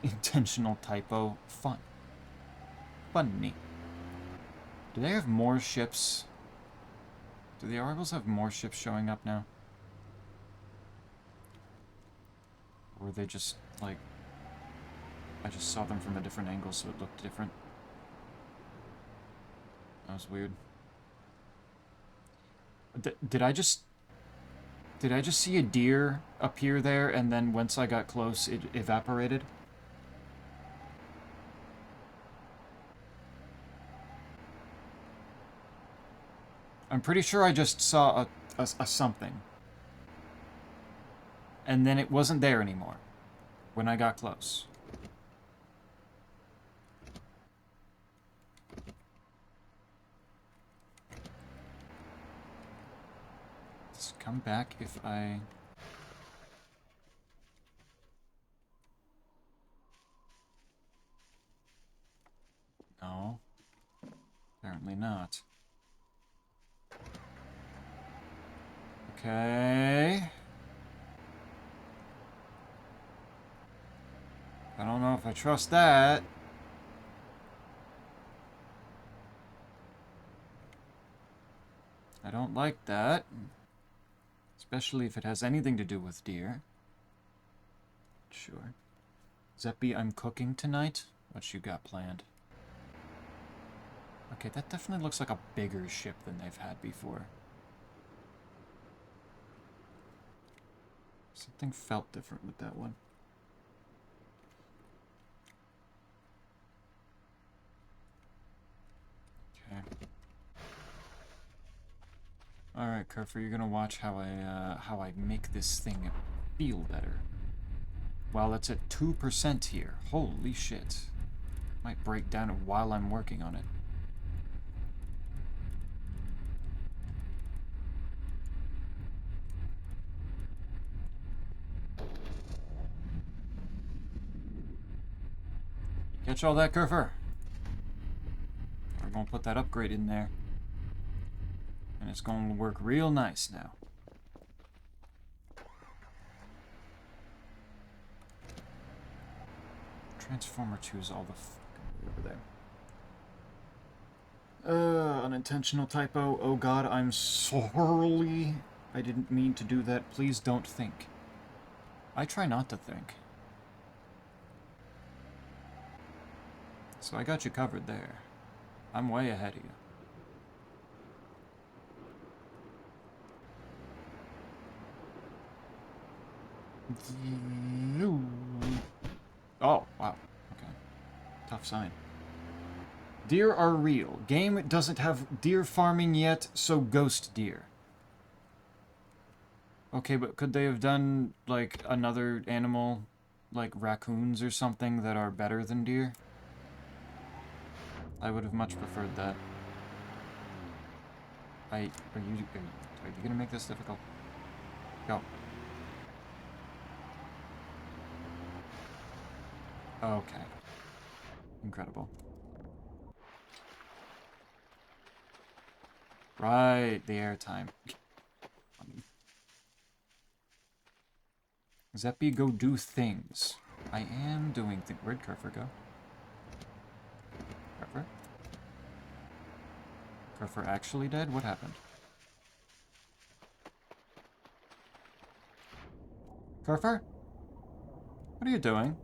Intentional typo. Fun. Funny. Do they have more ships? Do the Argos have more ships showing up now? Or were they just, like... I just saw them from a different angle, so it looked different. That was weird. Did I just see a deer appear there, and then once I got close, it evaporated? I'm pretty sure I just saw a something. And then it wasn't there anymore when I got close. Let's come back if I... No. Apparently not. Okay. I don't know if I trust that. I don't like that. Especially if it has anything to do with deer. Sure. Zeppy, I'm cooking tonight. What you got planned? Okay, that definitely looks like a bigger ship than they've had before. Something felt different with that one. Okay. Alright, Kerfer, you're gonna watch how I make this thing feel better. Well, it's at 2% here. Holy shit. Might break down while I'm working on it. Catch all that, Kerfer? We're gonna put that upgrade in there. And it's gonna work real nice now. Transformer 2 is all the fucking way over there. Unintentional typo. Oh god, I'm sorry. I didn't mean to do that. Please don't think. I try not to think. So I got you covered there. I'm way ahead of you. Oh, wow. Okay. Tough sign. Deer are real. Game doesn't have deer farming yet, so ghost deer. Okay, but could they have done, like, another animal, like raccoons or something, that are better than deer? I would have much preferred that. Are you gonna make this difficult? Go. Okay. Incredible. Right, the airtime. Zeppy, go do things. I am doing things. Where'd Kerfer go? Kerfer? Kerfer actually dead? What happened? Kerfer? What are you doing?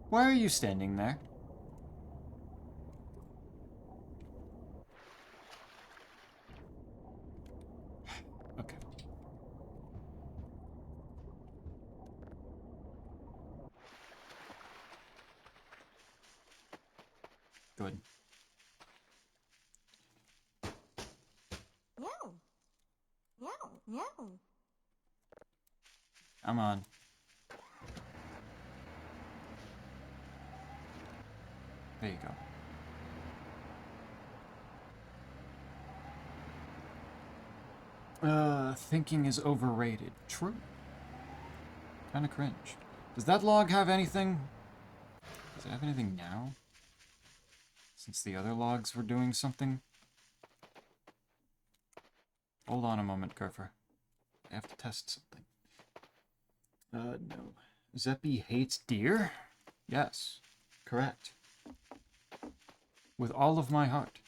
Why are you standing there? Okay. Good. Meow. Meow. Meow. Come on. There you go. Thinking is overrated. True. Kinda cringe. Does that log have anything? Does it have anything now? Since the other logs were doing something? Hold on a moment, Kerfer. I have to test something. No. Zeppy hates deer? Yes. Correct. With all of my heart.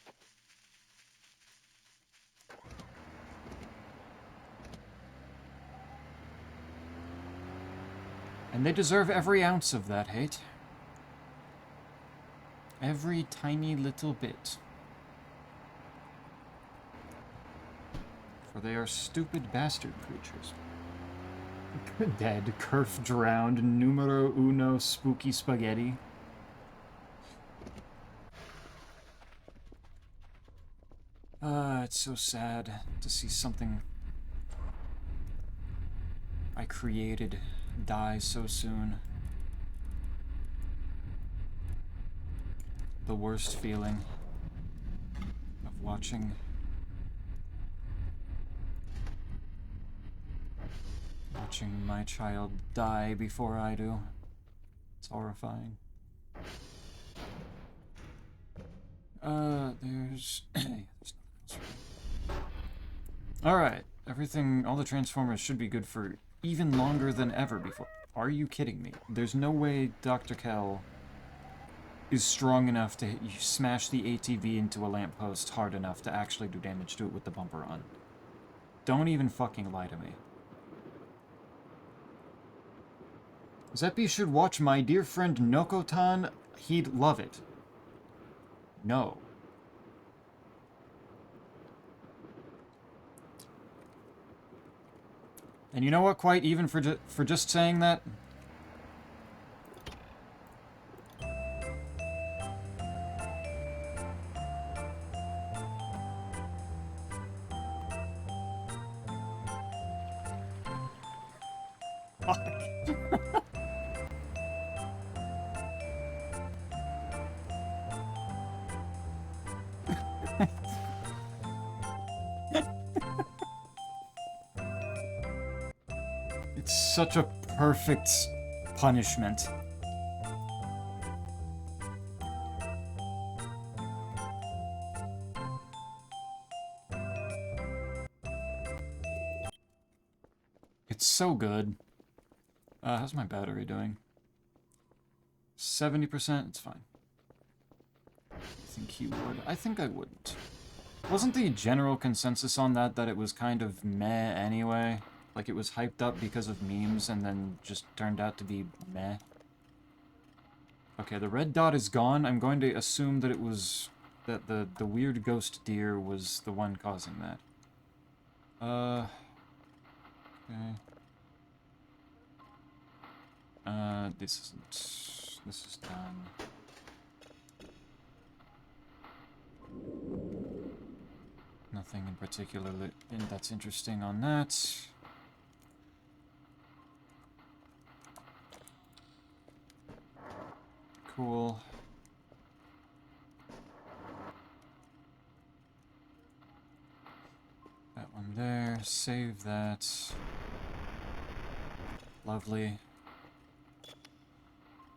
And they deserve every ounce of that hate. Every tiny little bit. For they are stupid bastard creatures. Dead, Kerf drowned, numero uno spooky spaghetti. It's so sad to see something I created die so soon. The worst feeling of watching my child die before I do. It's horrifying. There's nothing else. Alright, everything, all the Transformers should be good for even longer than ever before. Are you kidding me? There's no way Dr. Kell is strong enough to smash the ATV into a lamppost hard enough to actually do damage to it with the bumper on. Don't even fucking lie to me. Zeppy should watch My Dear Friend Nokotan. He'd love it. No. And you know what, quite even for just saying that? It's such a perfect punishment. It's so good. How's my battery doing? 70%? It's fine. I think he would. I think I wouldn't. Wasn't the general consensus on that it was kind of meh anyway? Like it was hyped up because of memes and then just turned out to be meh? Okay, the red dot is gone. I'm going to assume that it was... that the weird ghost deer was the one causing that. Okay. This isn't... this is done. Nothing in particular that's interesting on that. Cool. That one there. Save that. Lovely.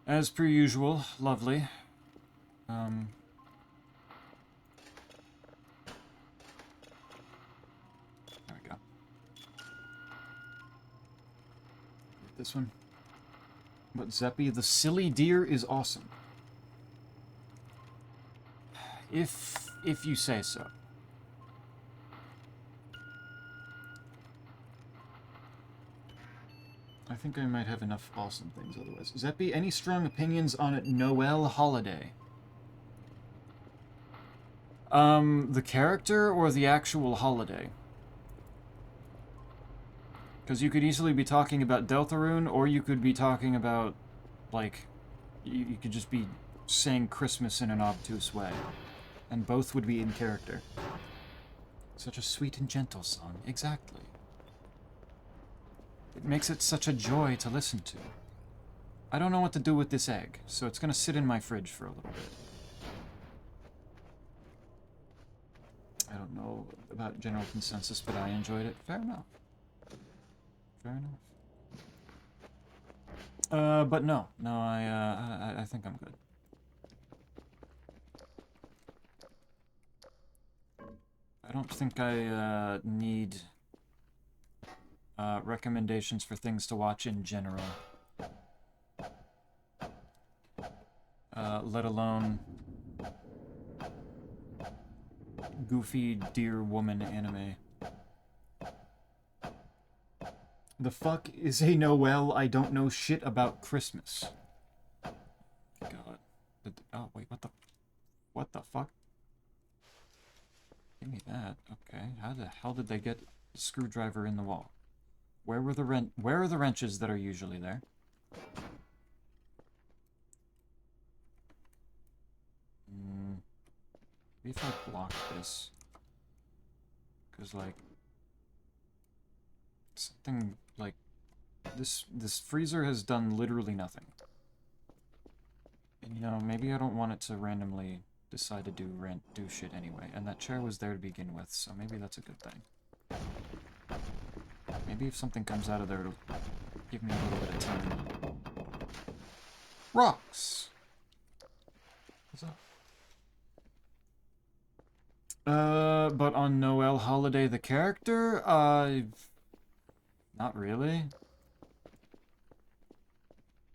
As per usual, lovely. There we go. This one. But Zeppy, the silly deer is awesome. If you say so. I think I might have enough awesome things otherwise. Zeppy, any strong opinions on Noel Holiday? The character or the actual holiday? Because you could easily be talking about Deltarune, or you could be talking about, like, you could just be saying Christmas in an obtuse way. And both would be in character. Such a sweet and gentle song. Exactly. It makes it such a joy to listen to. I don't know what to do with this egg, so it's gonna sit in my fridge for a little bit. I don't know about general consensus, but I enjoyed it. Fair enough. Fair enough. But no. No, I think I'm good. I don't think I, need... recommendations for things to watch in general. Let alone... goofy deer woman anime. The fuck is a Noel? I don't know shit about Christmas. God. Oh, wait, what the... what the fuck? Give me that. Okay. How the hell did they get the screwdriver in the wall? Where are the wrenches that are usually there? Maybe if I block this. Because, like... something, like... This freezer has done literally nothing. And, you know, maybe I don't want it to randomly decide to do shit anyway. And that chair was there to begin with, so maybe that's a good thing. Maybe if something comes out of there, it'll give me a little bit of time. Rocks! What's up? But on Noel Holiday, the character, not really.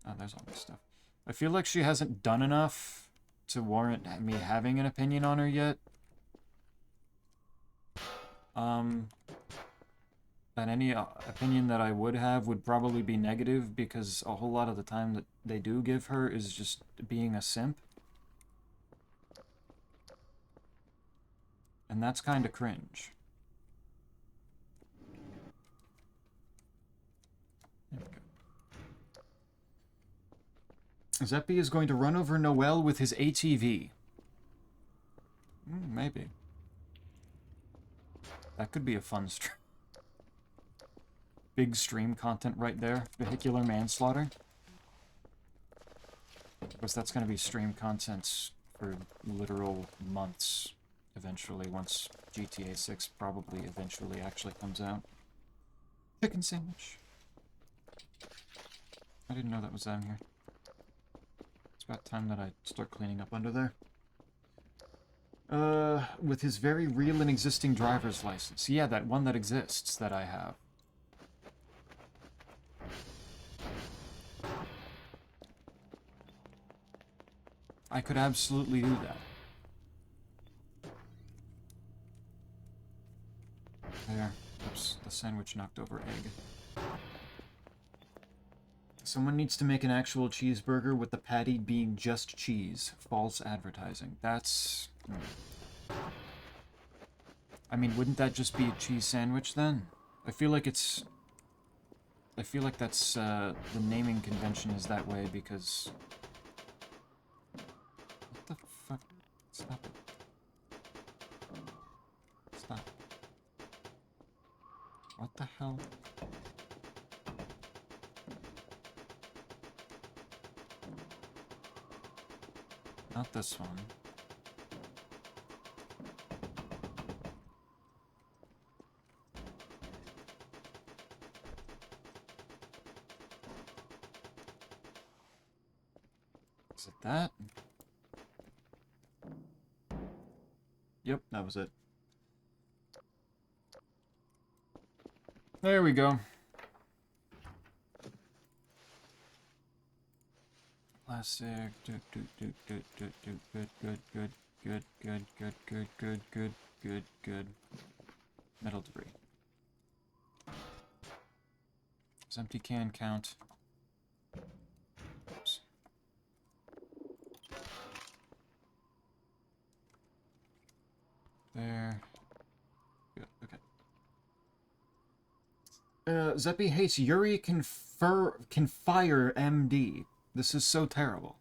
Oh, there's all this stuff. I feel like she hasn't done enough to warrant me having an opinion on her yet. And any opinion that I would have would probably be negative, because a whole lot of the time that they do give her is just being a simp. And that's kind of cringe. There we go. Zeppy is going to run over Noel with his ATV. Maybe. That could be a fun stream. big stream content right there. Vehicular manslaughter. Of course, that's going to be stream content for literal months, eventually, once GTA 6 probably eventually actually comes out. Chicken sandwich. I didn't know that was down here. It's about time that I start cleaning up under there. With his very real and existing driver's license. Yeah, that one that exists that I have. I could absolutely do that. There. Oops, the sandwich knocked over egg. Someone needs to make an actual cheeseburger with the patty being just cheese. False advertising. That's... I mean, wouldn't that just be a cheese sandwich then? I feel like it's... I feel like that's, the naming convention is that way because... What the fuck? Stop it. Stop. What the hell? Not this one. Is it that? Yep, that was it. There we go. Plastic. Good. Metal debris. Does empty can count? Oops. There. Good, okay. Zeppy hates Yuri can fire MD. This is so terrible.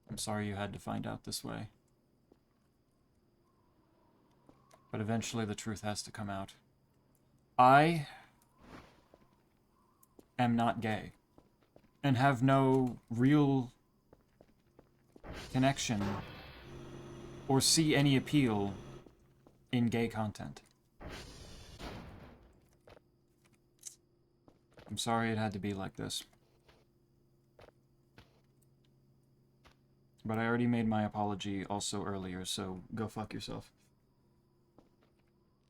I'm sorry you had to find out this way. But eventually the truth has to come out. I am not gay. And have no real connection or see any appeal in gay content. I'm sorry it had to be like this. But I already made my apology also earlier, so go fuck yourself.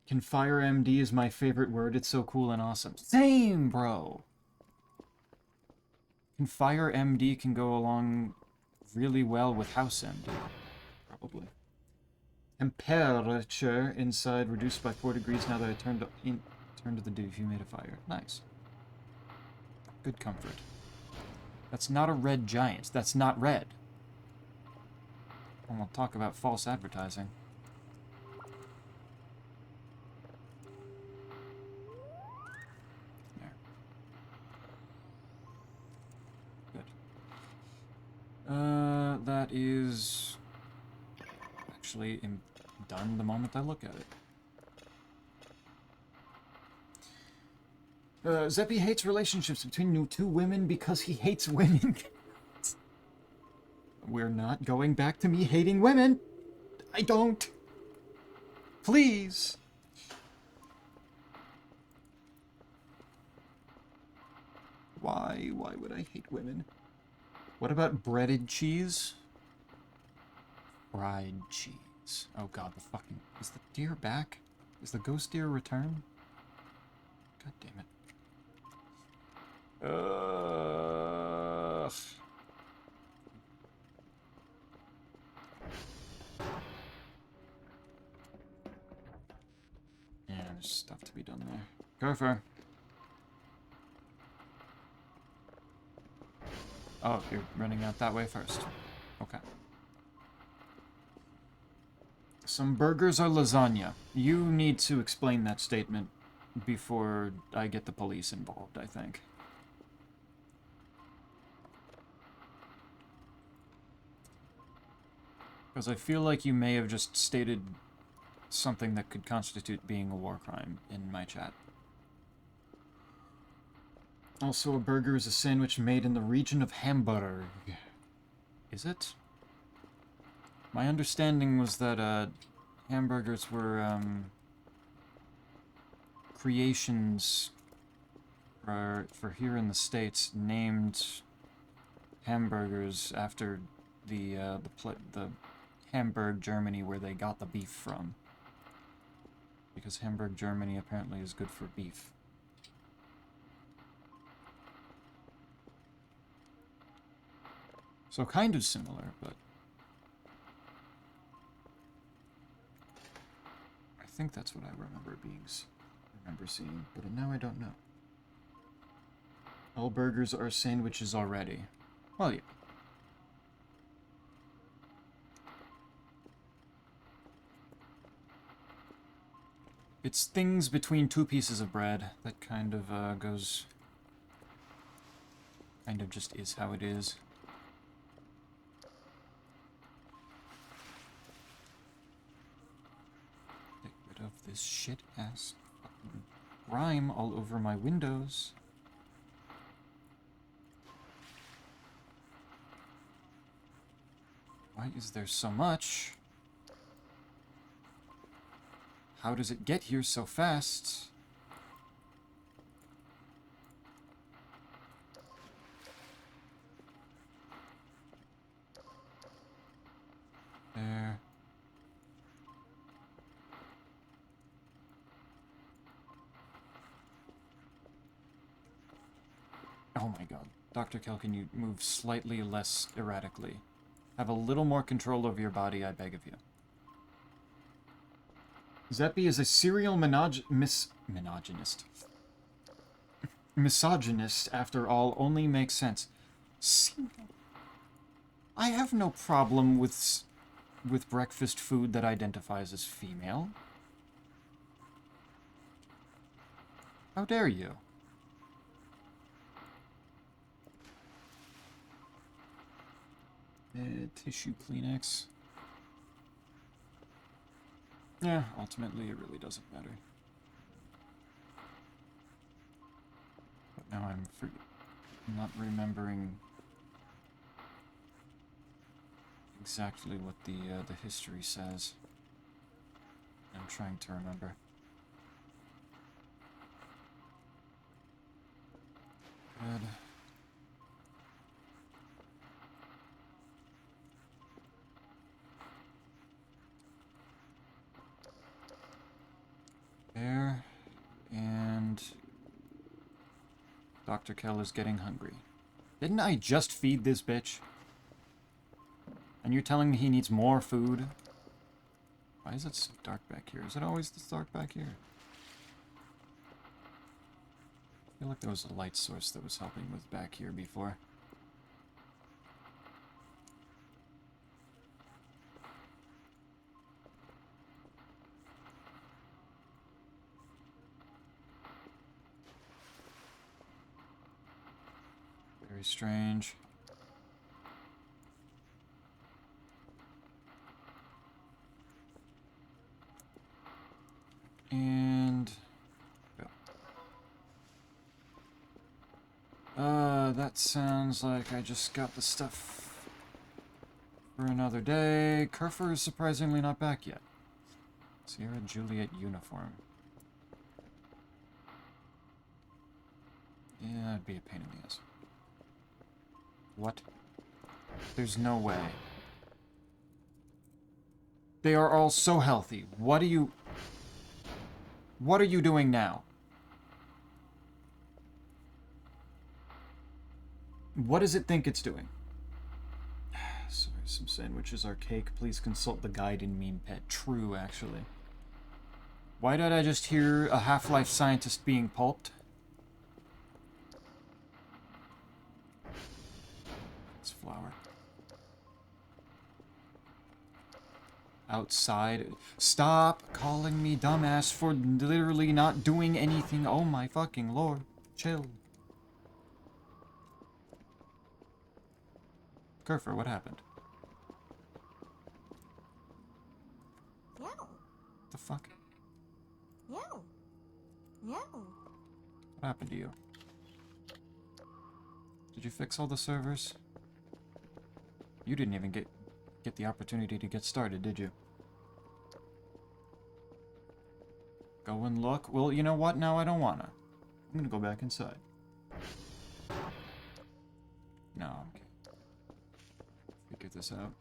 Can fire MD is my favorite word. It's so cool and awesome. Same, bro! Can fire MD can go along really well with house MD. Probably. Temperature inside reduced by 4 degrees now that I turned the dehumidifier. Nice. Good comfort. That's not a red giant. That's not red. And we'll talk about false advertising. There. Good. That is actually done the moment I look at it. Zeppy hates relationships between two women because he hates women. We're not going back to me hating women. I don't. Please. Why? Why would I hate women? What about breaded cheese? Fried cheese. Oh god, the fucking... Is the deer back? Is the ghost deer returned? God damn it. Ugh. Yeah, there's stuff to be done there. Gopher. Oh, you're running out that way first. Okay. Some burgers are lasagna. You need to explain that statement before I get the police involved, I think. Because I feel like you may have just stated something that could constitute being a war crime in my chat. Also, a burger is a sandwich made in the region of Hamburg. Is it? My understanding was that, hamburgers were, creations for here in the States, named hamburgers after the Hamburg, Germany, where they got the beef from. Because Hamburg, Germany apparently is good for beef. So kind of similar, but I think that's what I remember seeing, but now I don't know. All burgers are sandwiches already. Well, yeah. It's things between two pieces of bread that kind of goes... kind of just is how it is. Get rid of this shit-ass fucking grime all over my windows. Why is there so much? How does it get here so fast? There. Oh my god. Dr. Kell, can you move slightly less erratically? Have a little more control over your body, I beg of you. Zeppy is a serial misogynist. Misogynist, after all, only makes sense. I have no problem with breakfast food that identifies as female. How dare you? Tissue Kleenex. Yeah, ultimately it really doesn't matter. But now I'm not remembering exactly what the history says. I'm trying to remember. Good. There, and Dr. Kell is getting hungry. Didn't I just feed this bitch? And you're telling me he needs more food? Why is it so dark back here? Is it always this dark back here? I feel like there was a light source that was helping with back here before. Very strange. And... that sounds like I just got the stuff for another day. Kerfer is surprisingly not back yet. Sierra Juliet uniform. Yeah, it'd be a pain in the ass. What? There's no way. They are all so healthy. What are you doing now? What does it think it's doing? Sorry, some sandwiches are cake. Please consult the guide in Meme Pet. True, actually. Why did I just hear a Half-Life scientist being pulped? It's flour. Outside. Stop calling me dumbass for literally not doing anything. Oh my fucking lord. Chill. Kerfer, what happened? Yeah. The fuck? Yo. Yo. What happened to you? Did you fix all the servers? You didn't even get the opportunity to get started, did you? Go and look. Well, you know what? Now I don't wanna. I'm gonna go back inside. No, okay. Figure this out.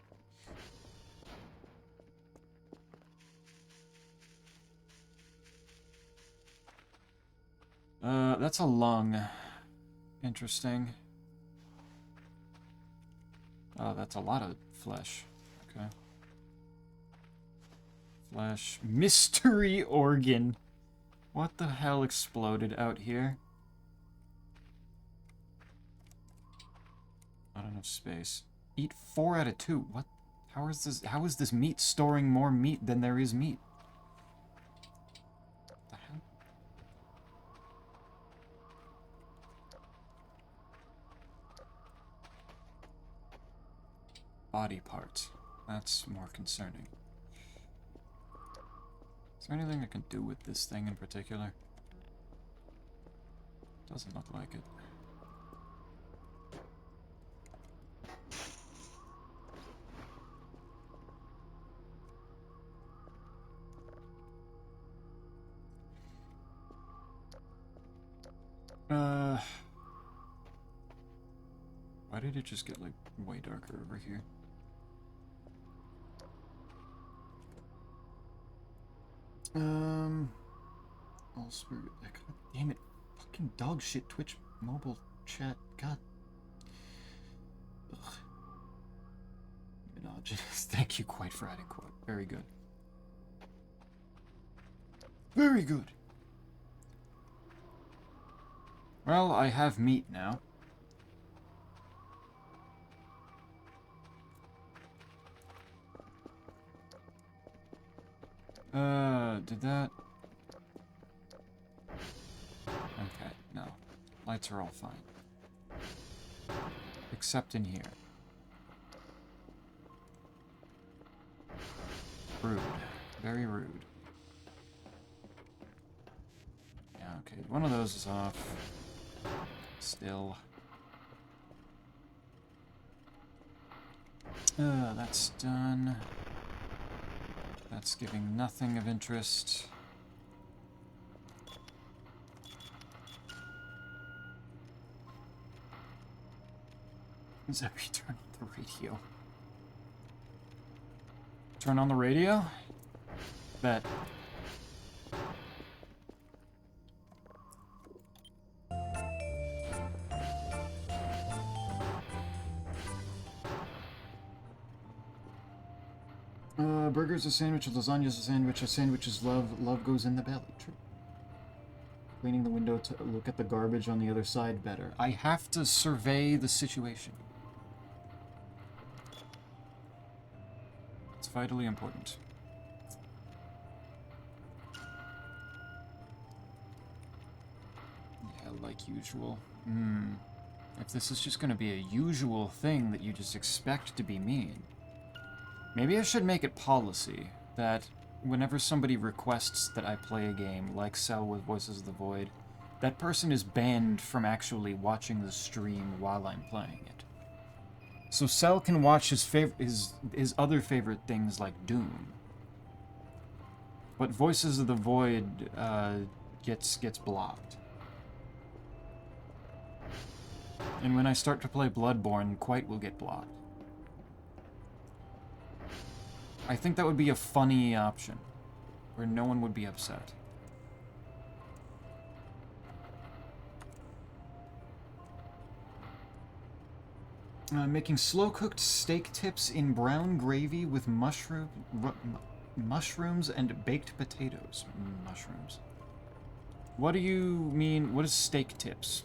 That's a lung. Interesting. Oh, that's a lot of flesh. Okay. Flesh. Mystery organ. What the hell exploded out here? Not enough space. Eat 4 out of 2. What? How is this meat storing more meat than there is meat? What the hell? Body parts. That's more concerning. Is there anything I can do with this thing in particular? Doesn't look like it. Why did it just get, like, way darker over here? All spirit. God damn it. Fucking dog shit Twitch mobile chat. God. Ugh. Misogynist. Thank you quite for adding quote. Very good. Very good. Well, I have meat now. Did that... Okay, no. Lights are all fine. Except in here. Rude. Very rude. Yeah, okay. One of those is off. Still. That's done. That's giving nothing of interest. Is that we turn on the radio? Turn on the radio? Bet. Burger's a sandwich, a lasagna's a sandwich is love, love goes in the belly. True. Cleaning the window to look at the garbage on the other side better. I have to survey the situation. It's vitally important. Yeah, like usual. If this is just gonna be a usual thing that you just expect to be mean, maybe I should make it policy that whenever somebody requests that I play a game like Cell with Voices of the Void, that person is banned from actually watching the stream while I'm playing it. So Cell can watch his other favorite things like Doom, but Voices of the Void gets blocked. And when I start to play Bloodborne, Quite will get blocked. I think that would be a funny option, where no one would be upset. Making slow-cooked steak tips in brown gravy with mushrooms and baked potatoes. Mushrooms. What do you mean? What is steak tips?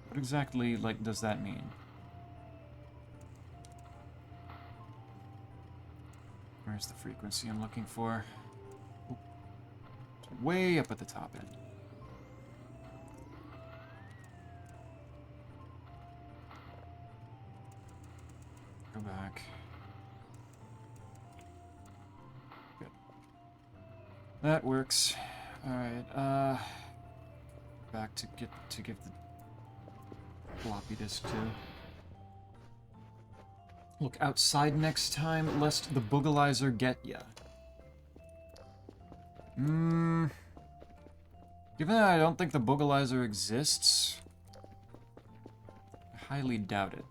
What exactly, like, does that mean? Where's the frequency I'm looking for? Oop. It's way up at the top end. We're back. Good. That works. Alright, back to give the floppy disk to. Look outside next time, lest the boogalizer get ya. Given that I don't think the boogalizer exists, I highly doubt it.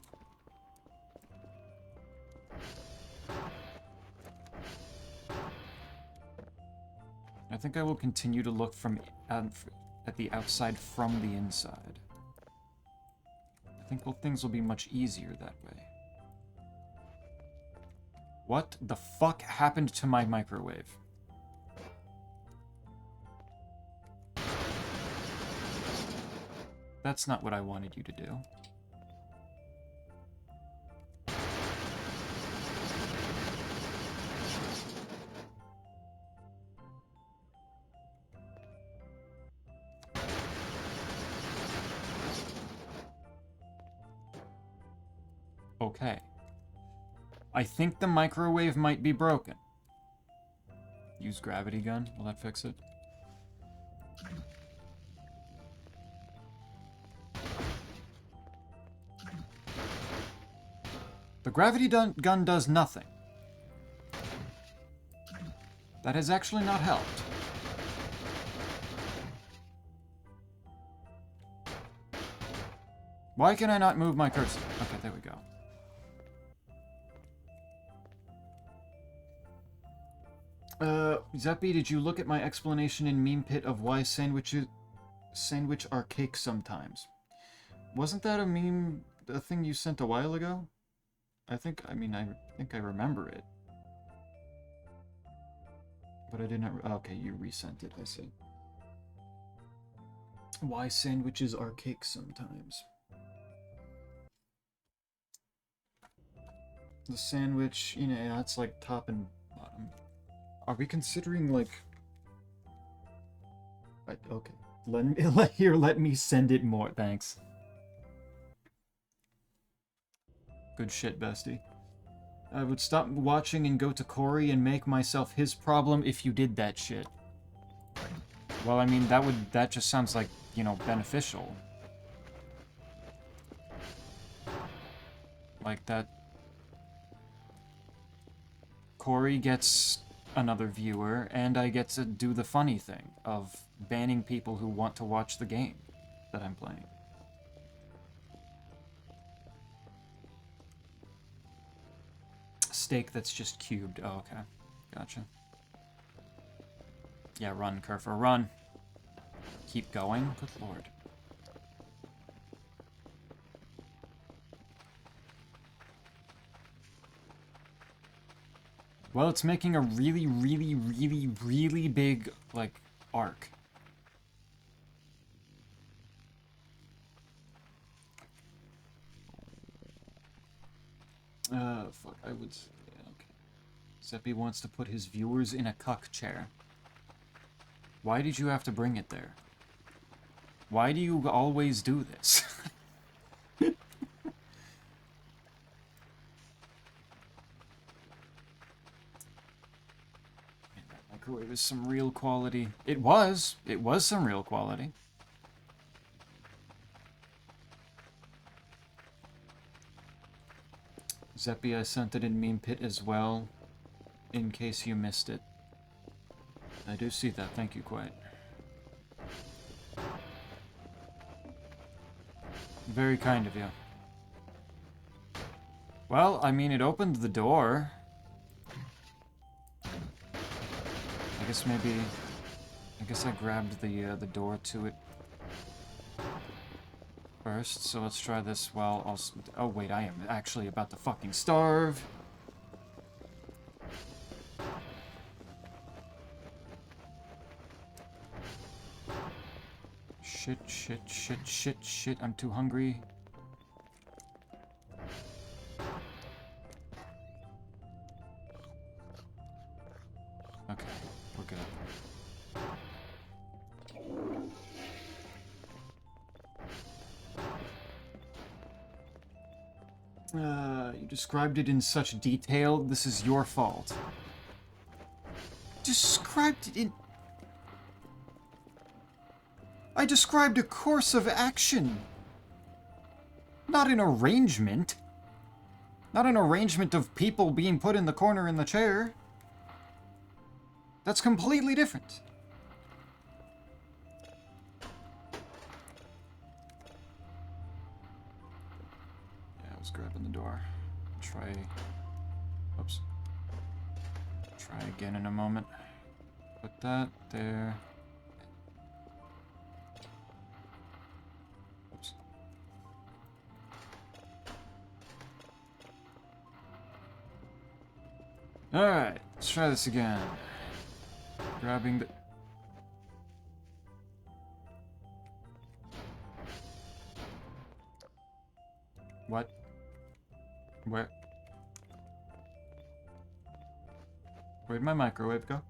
I think I will continue to look from at the outside from the inside. I think things will be much easier that way. What the fuck happened to my microwave? That's not what I wanted you to do. Okay. I think the microwave might be broken. Use gravity gun. Will that fix it? The gravity gun does nothing. That has actually not helped. Why can I not move my cursor? Okay, there we go. Zeppy, did you look at my explanation in Meme Pit of why sandwich are cake sometimes? Wasn't that a thing you sent a while ago? I think I remember it. But I didn't, okay, you resent it, I see. Why sandwiches are cake sometimes. The sandwich, you know, it's like top and bottom. Are we considering, like... okay. Let me send it more, thanks. Good shit, bestie. I would stop watching and go to Corey and make myself his problem if you did that shit. Well, I mean, that just sounds like, you know, beneficial. Like that... Corey gets another viewer, and I get to do the funny thing of banning people who want to watch the game that I'm playing. Steak that's just cubed. Oh, okay. Gotcha. Yeah, run, Kerfer, run. Keep going. Good lord. Well, it's making a really, really, really, really big, like, arc. Fuck, I would... yeah, okay. Zeppy wants to put his viewers in a cuck chair. Why did you have to bring it there? Why do you always do this? Microwave is some real quality. It was some real quality. Zeppy, I sent it in Meme Pit as well, in case you missed it. I do see that, thank you quite. Very kind of you. Well, I mean, it opened the door. I guess I grabbed the door to it first, so let's try this while also... oh wait, I am actually about to fucking starve. Shit, I'm too hungry. Okay, we're good. You described it in such detail. This is your fault. Described it in... I described a course of action. Not an arrangement. Not an arrangement of people being put in the corner in the chair. That's completely different. Yeah, I was grabbing the door. Try... Oops. Try again in a moment. Put that there. Oops. Alright, let's try this again. Grabbing the... What? Where? Where'd my microwave go?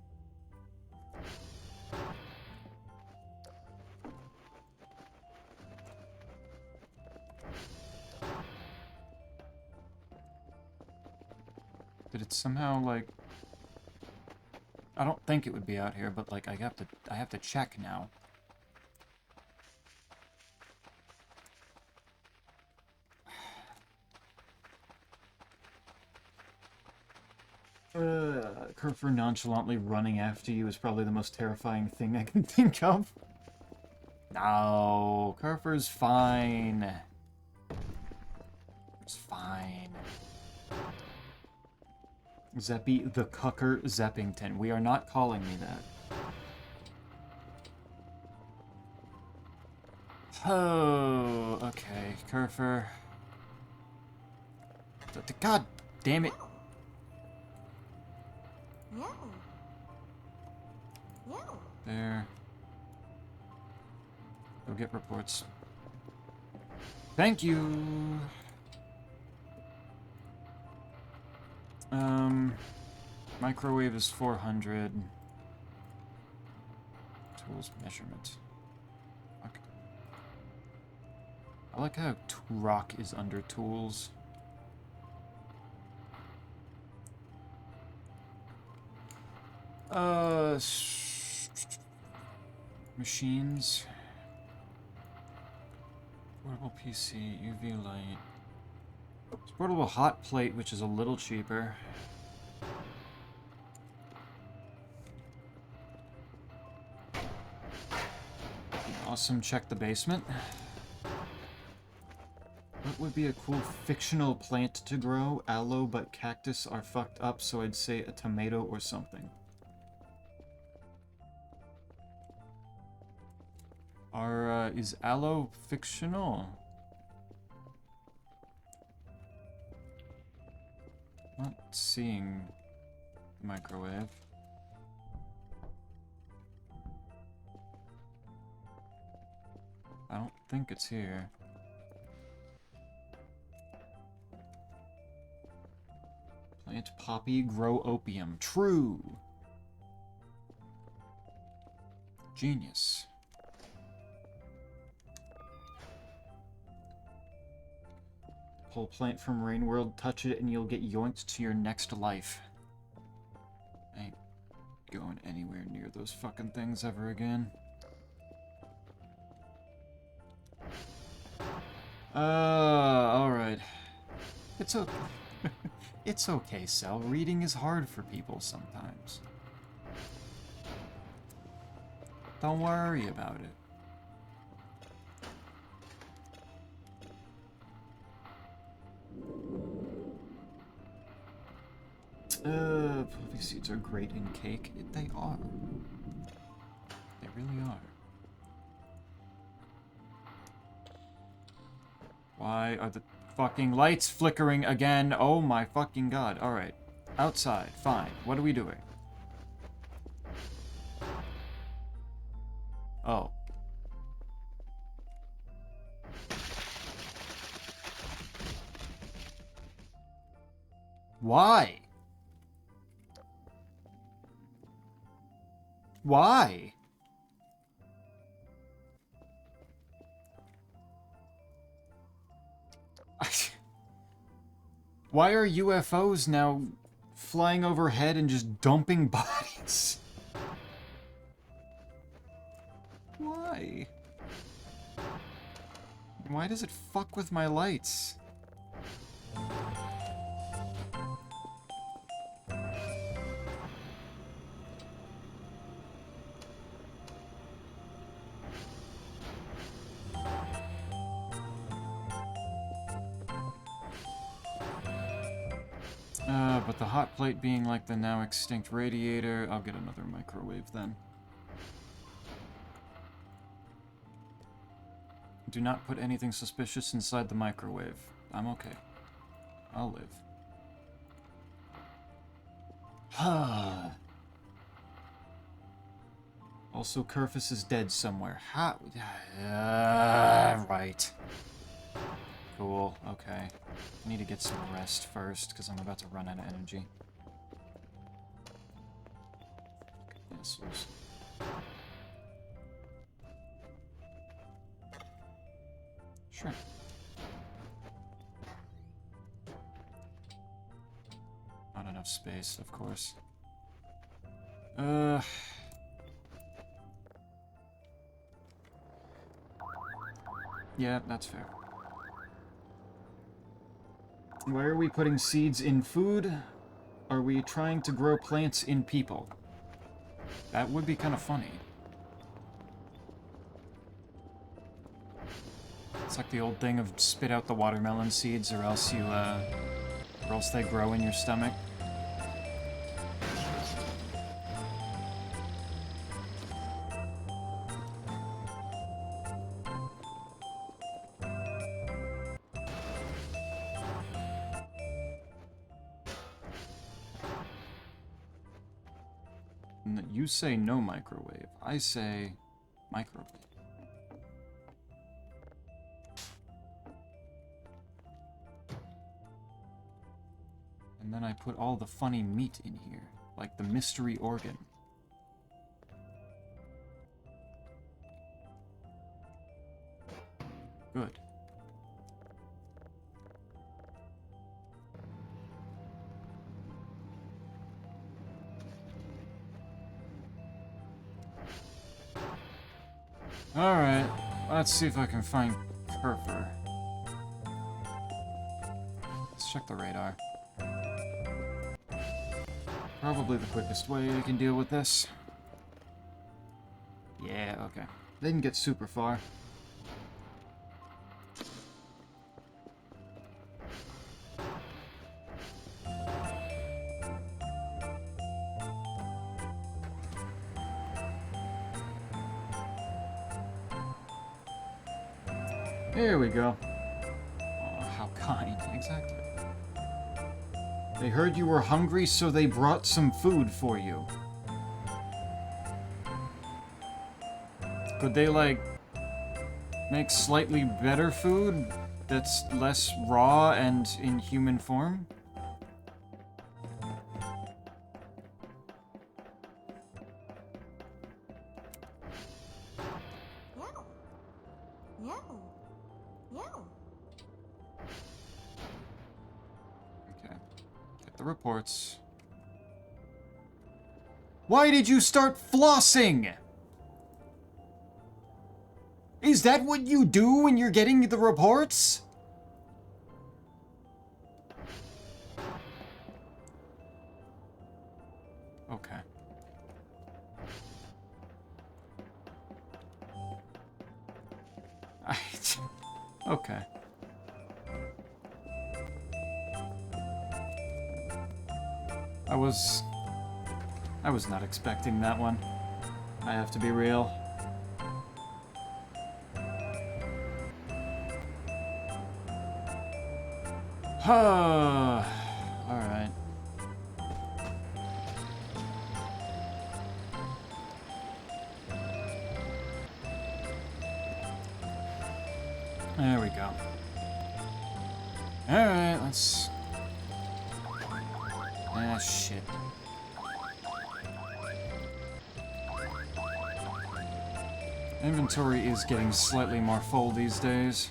Did it somehow, like... I don't think it would be out here, but, like, I have to check now. Kerfer nonchalantly running after you is probably the most terrifying thing I can think of. No, Kerfer's fine. It's fine. Zeppy the Cucker Zeppington. We are not calling me that. Oh, okay, Kerfer. God damn it. Yeah. Yeah. There. Go get reports. Thank you. Microwave is 400. Tools measurement. Fuck. I like how rock is under tools. Machines. Portable PC, UV light. Portable hot plate, which is a little cheaper. Awesome, check the basement. What would be a cool fictional plant to grow? Aloe, but cactus are fucked up, so I'd say a tomato or something. Is aloe fictional? Not seeing the microwave. I don't think it's here. Plant poppy, grow opium. True! Genius. Pull plant from Rain World, touch it, and you'll get yoinked to your next life. I ain't going anywhere near those fucking things ever again. Alright. It's okay. It's okay, Sel. Reading is hard for people sometimes. Don't worry about it. Poppy seeds are great in cake. They are. They really are. Why are the fucking lights flickering again? Oh my fucking god. Alright. Outside. Fine. What are we doing? Oh. Why? Why? Why are UFOs now flying overhead and just dumping bodies? Why? Why does it fuck with my lights? But the hot plate being like the now extinct radiator, I'll get another microwave then. Do not put anything suspicious inside the microwave. I'm okay. I'll live. Also, Kerfus is dead somewhere. How? Right. Cool, okay. I need to get some rest first, because I'm about to run out of energy. Missiles. Sure. Not enough space, of course. Yeah, that's fair. Why are we putting seeds in food? Are we trying to grow plants in people? That would be kind of funny. It's like the old thing of spit out the watermelon seeds or else you, or else they grow in your stomach. You say no microwave. I say microwave. And then I put all the funny meat in here, like the mystery organ. Good. Alright, let's see if I can find Kerfer. Let's check the radar. Probably the quickest way I can deal with this. Yeah, okay. They didn't get super far. There we go. Oh, how kind. Exactly. They heard you were hungry, so they brought some food for you. Could they, like, make slightly better food that's less raw and in human form? Reports. Why did you start flossing? Is that what you do when you're getting the reports? Okay. Okay. I was not expecting that one. I have to be real. Alright. There we go. Alright, let's... Ah, shit. Inventory is getting slightly more full these days.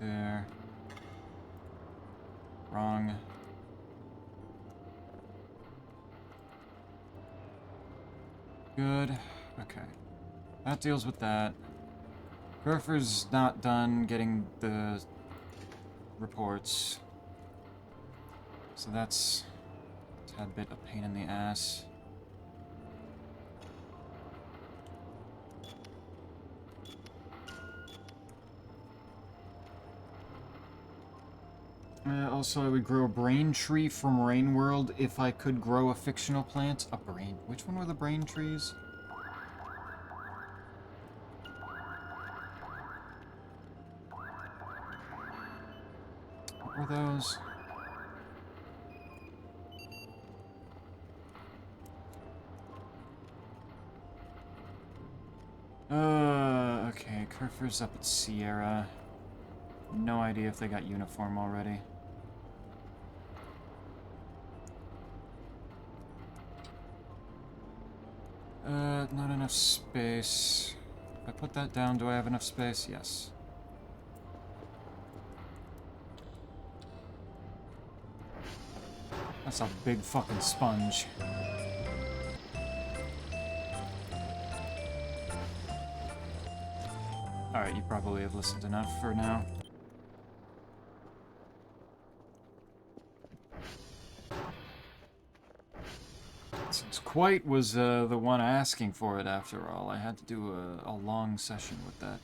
There. Wrong. Good. Okay. That deals with that. Kerfer's not done getting the reports. So that's a tad bit a pain in the ass. Also, I would grow a brain tree from Rain World if I could grow a fictional plant. A brain. Which one were the brain trees? What were those? Okay, Kerfer's up at Sierra. No idea if they got uniform already. Not enough space. If I put that down, do I have enough space? Yes. That's a big fucking sponge. Alright, you probably have listened enough for now. Since Quite was the one asking for it after all, I had to do a long session with that.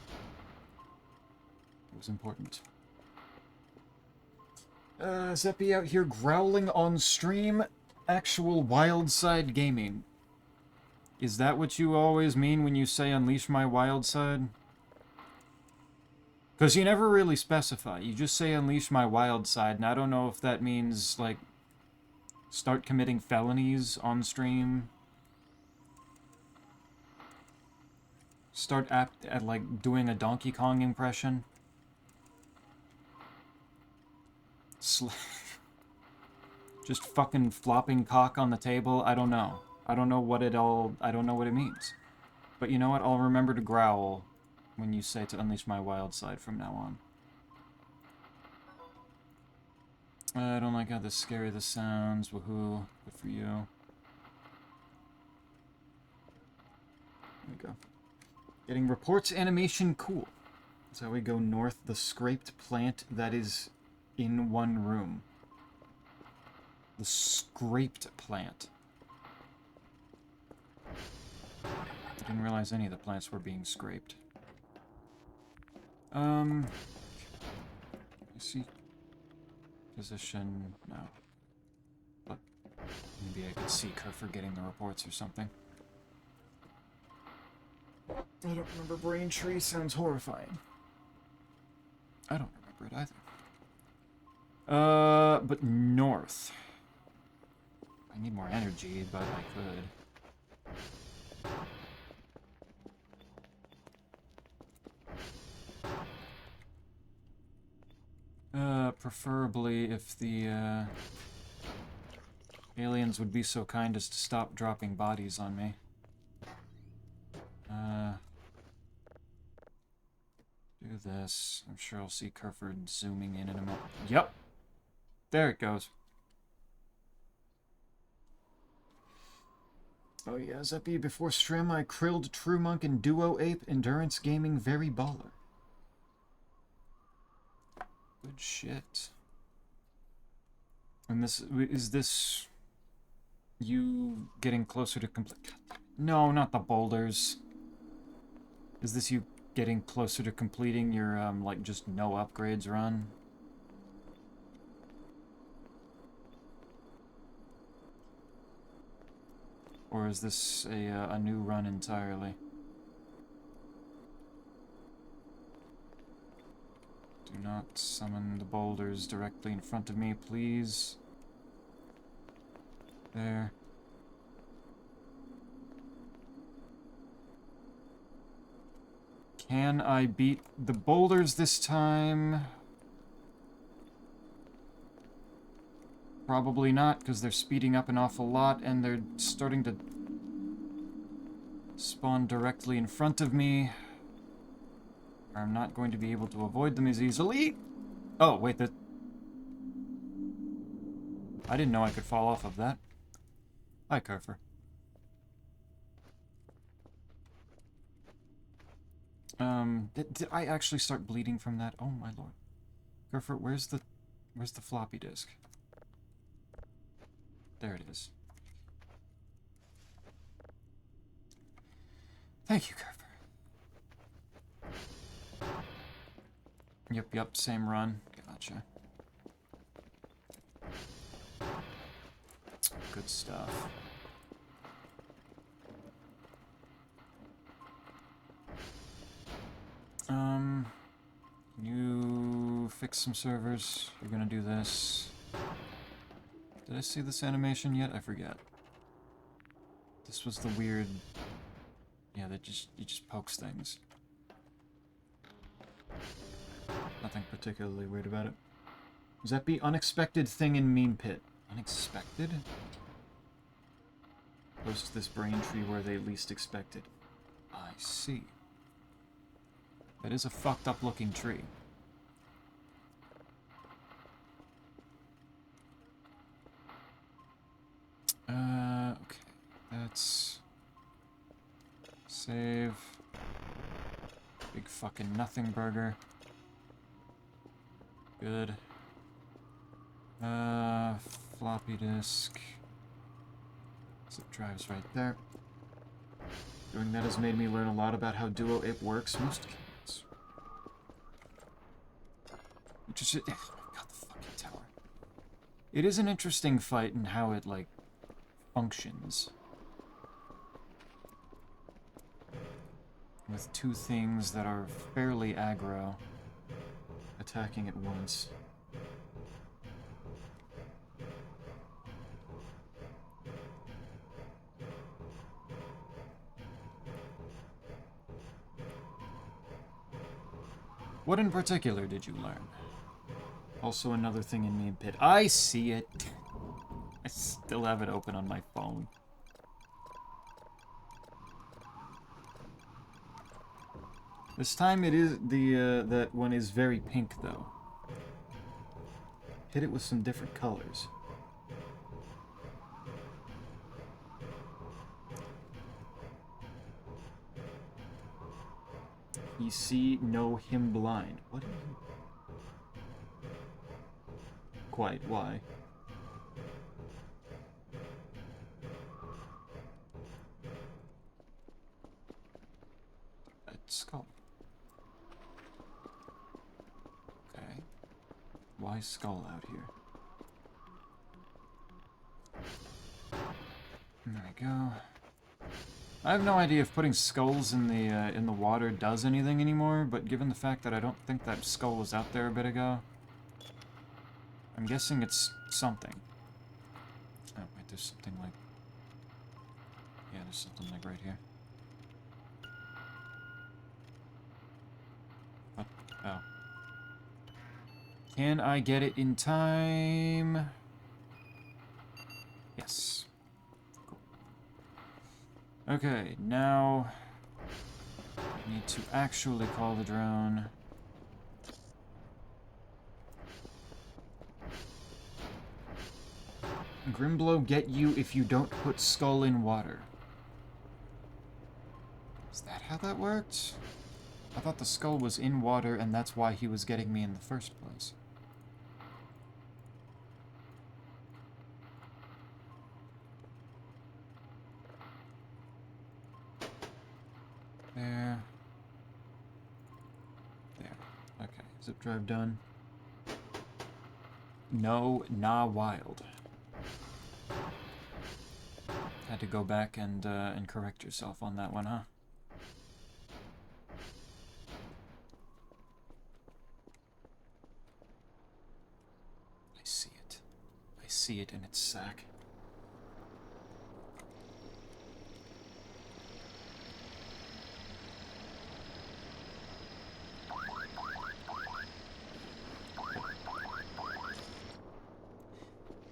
It was important. Zeppy out here growling on stream. Actual wild side gaming. Is that what you always mean when you say unleash my wild side? Because you never really specify. You just say unleash my wild side, and I don't know if that means, like, start committing felonies on stream. Start at like, doing a Donkey Kong impression. Just fucking flopping cock on the table. I don't know. I don't know what it means. But you know what? I'll remember to growl when you say to unleash my wild side from now on. I don't like how scary this sounds. Woohoo. Good for you. There we go. Getting reports animation cool. That's how we go north. The scraped plant that is in one room. The scraped plant. I didn't realize any of the plants were being scraped. I see. Position, no. But maybe I could see Kerfer getting the reports or something. I don't remember Braintree, sounds horrifying. I don't remember it either. But north. I need more energy, but I could. Preferably if the, aliens would be so kind as to stop dropping bodies on me. Do this. I'm sure I'll see Kerford zooming in a moment. Yep! There it goes. Oh yeah, Zeppy, before stream I krilled True Monk and Duo Ape, Endurance Gaming very baller. Good shit. And is this you getting closer to complete? No, not the boulders. Is this you getting closer to completing your, like, just no upgrades run? Or is this a new run entirely? Do not summon the boulders directly in front of me, please. There. Can I beat the boulders this time? Probably not, because they're speeding up an awful lot, and they're starting to spawn directly in front of me. I'm not going to be able to avoid them as easily. Oh, wait, that... I didn't know I could fall off of that. Hi, Kerfer. Did I actually start bleeding from that? Oh my lord. Kerfer, where's the floppy disk? There it is. Thank you, Kerfer. Yep, same run. Gotcha. Good stuff. You fix some servers. You're gonna do this. Did I see this animation yet? I forget. This was the weird... Yeah, that he just pokes things. Nothing particularly weird about it. Does that be unexpected thing in meme pit? Unexpected? Close to this brain tree where they least expected. I see. That is a fucked up looking tree. Okay. That's... Save. Big fucking nothing burger. Good. Floppy disk. Zip drive's right there. Doing that has made me learn a lot about how Duo Ip works most games. Which is... Oh my god, the fucking tower. It is an interesting fight in how it, like, functions. With two things that are fairly aggro attacking at once. What in particular did you learn? Also another thing in meme pit. I see it. I still have it open on my phone. This time it is that one is very pink though. Hit it with some different colors. You see, no him blind. What are you? Quite, why? That skull. Okay. Why skull out here? There we go. I have no idea if putting skulls in the water does anything anymore, but given the fact that I don't think that skull was out there a bit ago, I'm guessing it's something. Oh wait, there's something like... Yeah, there's something like right here. What? Oh. Can I get it in time? Yes. Okay, now I need to actually call the drone. Grimblow get you if you don't put skull in water. Is that how that worked? I thought the skull was in water and that's why he was getting me in the first place. There. There. Okay. Zip drive done. No, nah wild. Had to go back and correct yourself on that one, huh? I see it. I see it in its sack.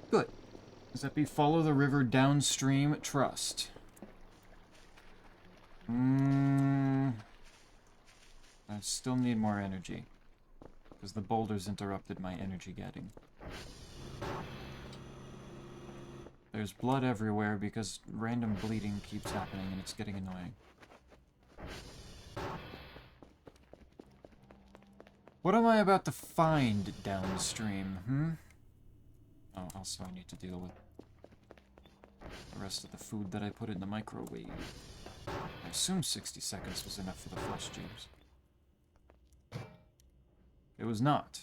Good. Does that be follow the river downstream, trust? That's still need more energy. Because the boulders interrupted my energy getting. There's blood everywhere because random bleeding keeps happening and it's getting annoying. What am I about to find downstream, Oh, also I need to deal with the rest of the food that I put in the microwave. I assume 60 seconds was enough for the flesh tubes. It was not.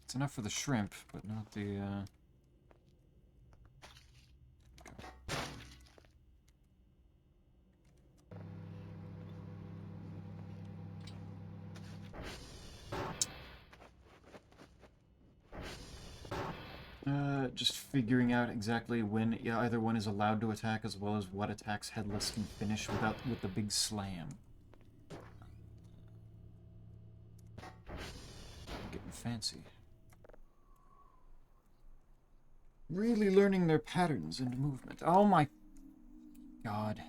It's enough for the shrimp, but not the, just figuring out exactly when either one is allowed to attack, as well as what attacks Headless can finish with the big slam. Getting fancy. Really learning their patterns and movement. Oh my god.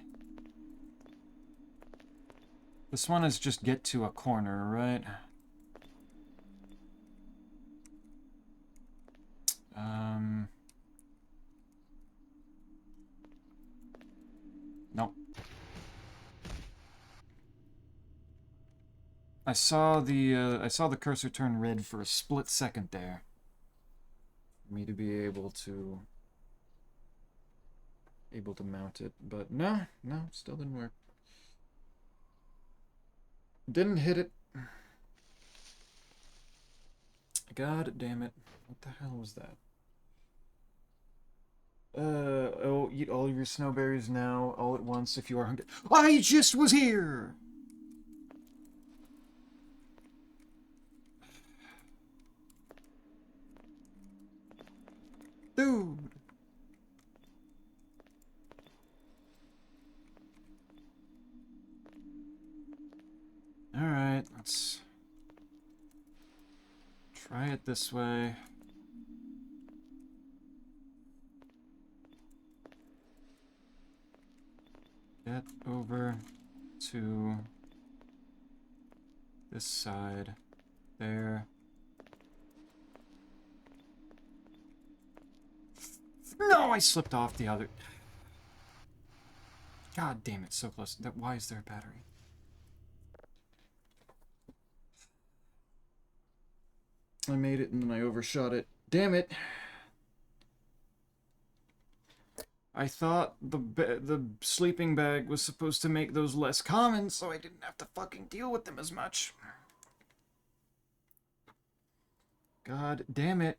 This one is just get to a corner, right? Nope. I saw the cursor turn red for a split second there. For me to be able to mount it, but no, still didn't work. Didn't hit it. God damn it. What the hell was that? Oh, eat all your snowberries now, all at once, if you are hungry. I just was here! Dude! Alright, let's try it this way. Get over to this side. There. No, I slipped off the other. God damn it, so close. Why is there a battery? I made it and then I overshot it. Damn it. I thought the sleeping bag was supposed to make those less common, so I didn't have to fucking deal with them as much. God damn it.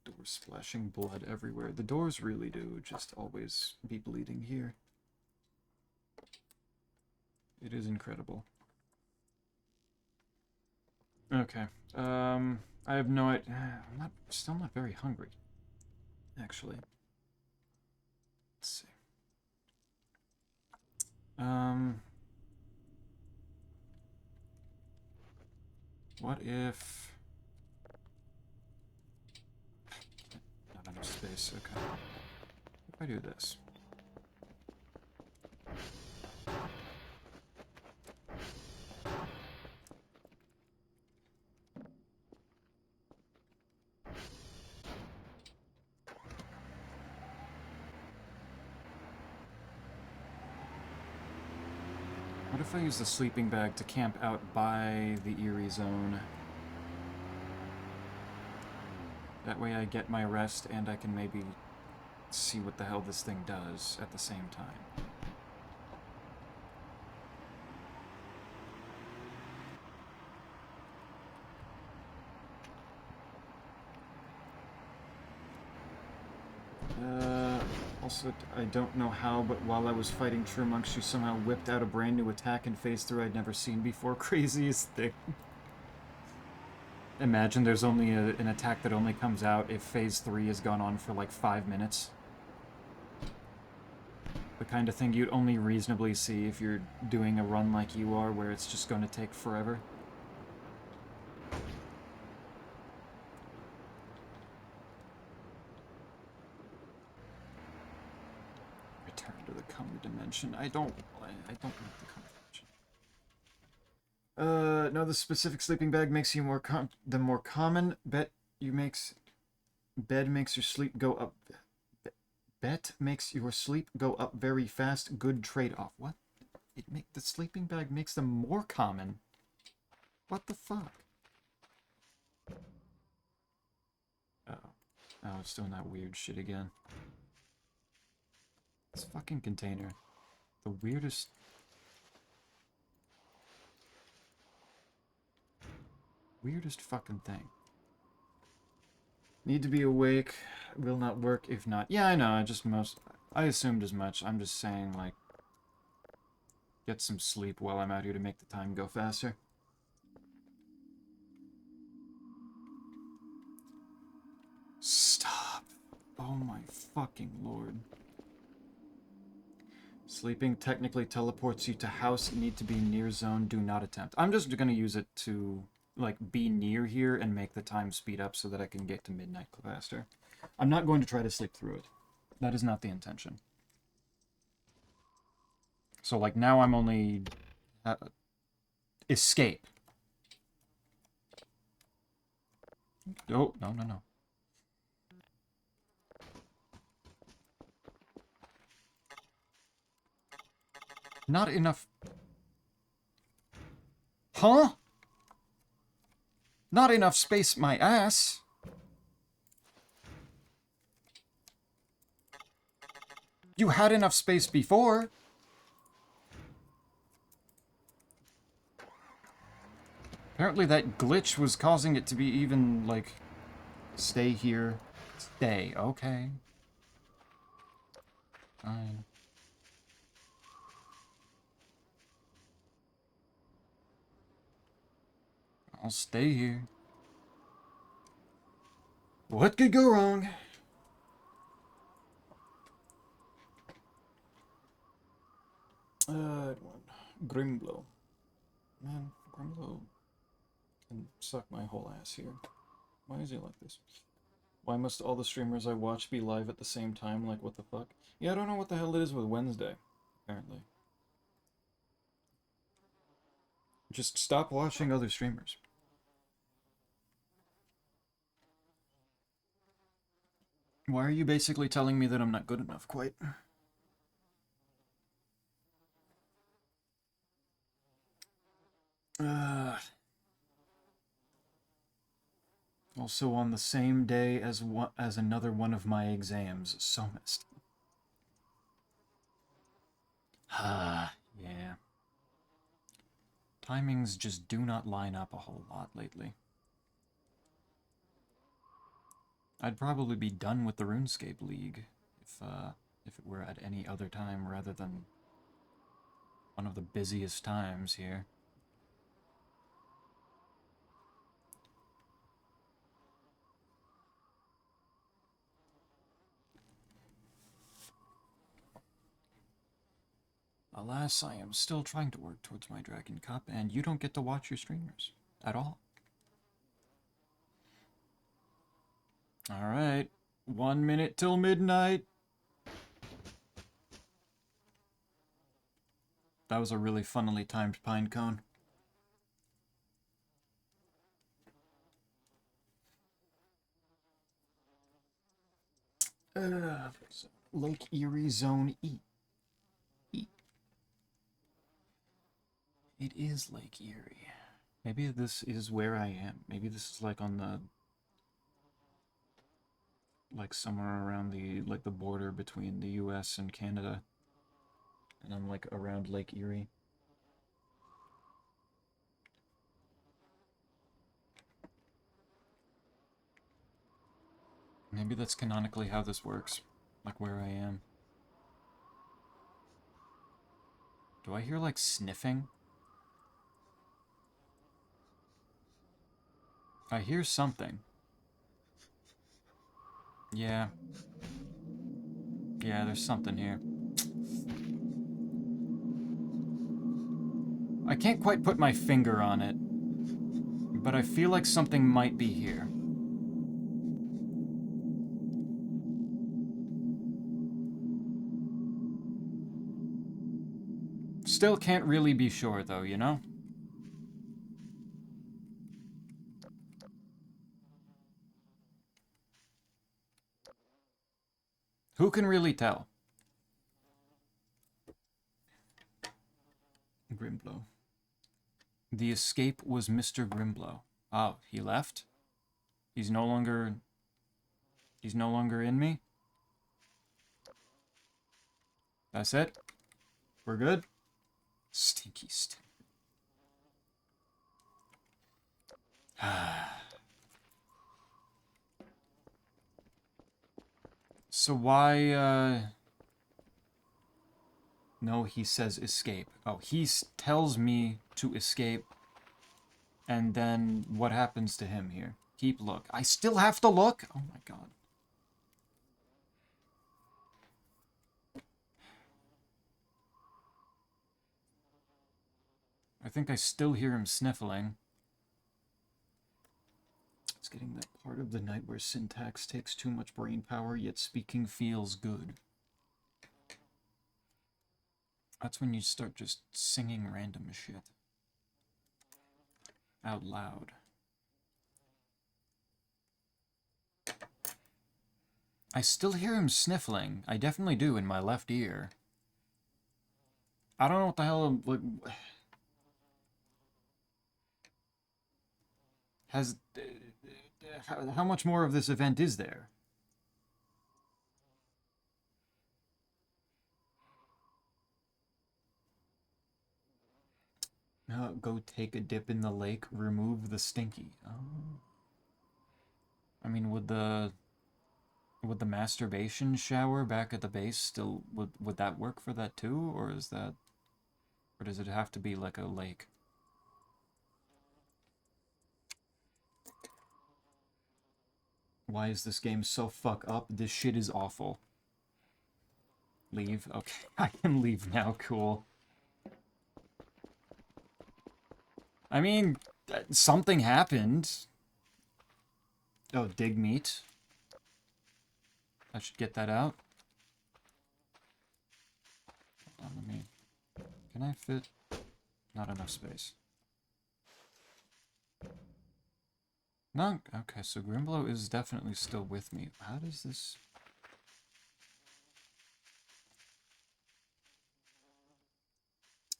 Doors splashing blood everywhere. The doors really do just always be bleeding here. It is incredible. Okay. I have no idea. I'm still not very hungry, actually. Let's see. What if... Not enough space, okay. If I do this. What if I use the sleeping bag to camp out by the Eerie Zone? That way I get my rest and I can maybe see what the hell this thing does at the same time. Also, I don't know how, but while I was fighting True Monk, she somehow whipped out a brand new attack in Phase 3 I'd never seen before. Craziest thing. Imagine there's only an attack that only comes out if Phase 3 has gone on for like 5 minutes. The kind of thing you'd only reasonably see if you're doing a run like you are, where it's just going to take forever. Return to the Kama dimension. I don't want the Kama. No, the specific sleeping bag makes you more the more common bet you makes bed makes your sleep go up. Bet makes your sleep go up very fast. Good trade-off. What? The sleeping bag makes them more common. What the fuck? Oh. Oh, it's doing that weird shit again. This fucking container. The weirdest... Weirdest fucking thing. Need to be awake. Will not work if not. Yeah, I know. I assumed as much. I'm just saying, like... Get some sleep while I'm out here to make the time go faster. Stop. Oh my fucking lord. Sleeping technically teleports you to house. Need to be near zone. Do not attempt. I'm just gonna use it to, like, be near here and make the time speed up so that I can get to midnight faster. I'm not going to try to sleep through it. That is not the intention. So, like, now I'm only... escape. Oh, no, no, no. Not enough... Huh? Not enough space, my ass. You had enough space before. Apparently that glitch was causing it to be even, like... Stay here. Stay, okay. Fine. I'll stay here. What could go wrong? Grimblow. Man, Grimblow can suck my whole ass here. Why is he like this? Why must all the streamers I watch be live at the same time? Like, what the fuck? Yeah, I don't know what the hell it is with Wednesday, apparently. Just stop watching other streamers. Why are you basically telling me that I'm not good enough, quite? Also on the same day as another one of my exams, so missed. Yeah. Timings just do not line up a whole lot lately. I'd probably be done with the RuneScape League if it were at any other time rather than one of the busiest times here. Alas, I am still trying to work towards my Dragon Cup, and you don't get to watch your streamers at all. Alright, 1 minute till midnight. That was a really funnily timed pine cone. Lake Erie Zone E. It is Lake Erie. Maybe this is where I am. Maybe this is like on the... like somewhere around the, like the border between the US and Canada. And I'm like around Lake Erie. Maybe that's canonically how this works. Like where I am. Do I hear like sniffing? I hear something. Yeah. Yeah, there's something here. I can't quite put my finger on it, but I feel like something might be here. Still can't really be sure, though, you know? Who can really tell? Grimblow. The escape was Mr. Grimblow. Oh, he left? He's no longer in me? That's it? We're good? Stinky stink. So why, No, he says escape. Oh, he tells me to escape. And then what happens to him here? Keep look. I still have to look? Oh my god. I think I still hear him sniffling. It's getting that part of the night where syntax takes too much brain power, yet speaking feels good. That's when you start just singing random shit. Out loud. I still hear him sniffling. I definitely do in my left ear. I don't know what the hell... Like, has... How much more of this event is there? Go take a dip in the lake, remove the stinky. Oh. I mean, would the masturbation shower back at the base still... Would that work for that too? Or is that... Or does it have to be like a lake? Why is this game so fuck up? This shit is awful. Leave? Okay, I can leave now, cool. I mean, something happened. Oh, dig meat. I should get that out. Hold on, let me... Can I fit? Not enough space. No, okay, so Grimblow is definitely still with me. How does this...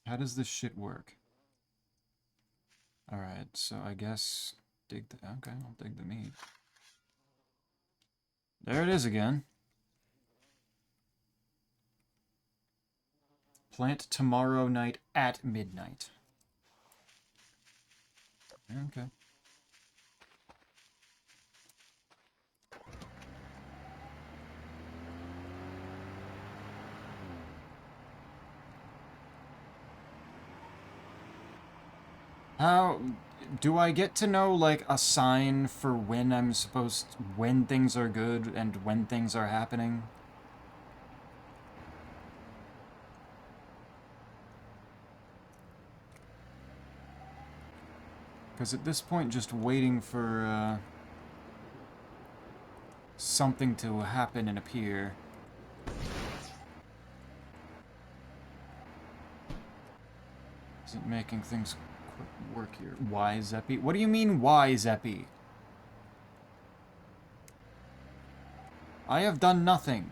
How does this shit work? Alright, so I guess... Dig the... Okay, I'll dig the meat. There it is again. Plant tomorrow night at midnight. Okay. How... Do I get to know, like, a sign for when I'm supposed... When things are good and when things are happening? Because at this point, just waiting for, something to happen and appear. Isn't making things work here. Why, Zeppy? What do you mean, why, Zeppy? I have done nothing.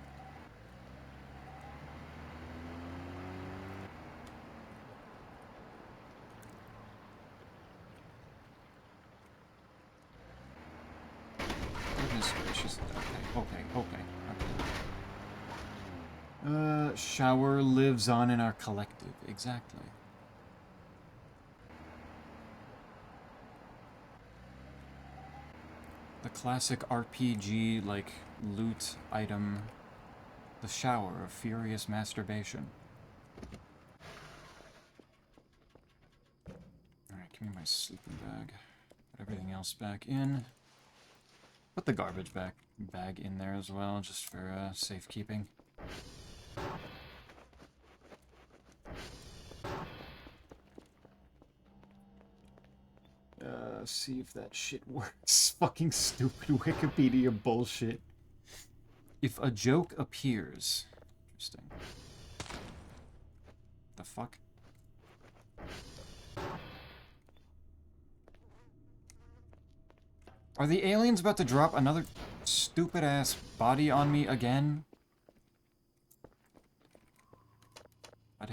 Goodness gracious. Okay. Shower lives on in our collective. Exactly. The classic RPG, like, loot item. The shower of furious masturbation. Alright, give me my sleeping bag. Put everything else back in. Put the garbage bag in there as well, just for safekeeping. See if that shit works. Fucking stupid Wikipedia bullshit. If a joke appears... Interesting. The fuck? Are the aliens about to drop another stupid-ass body on me again?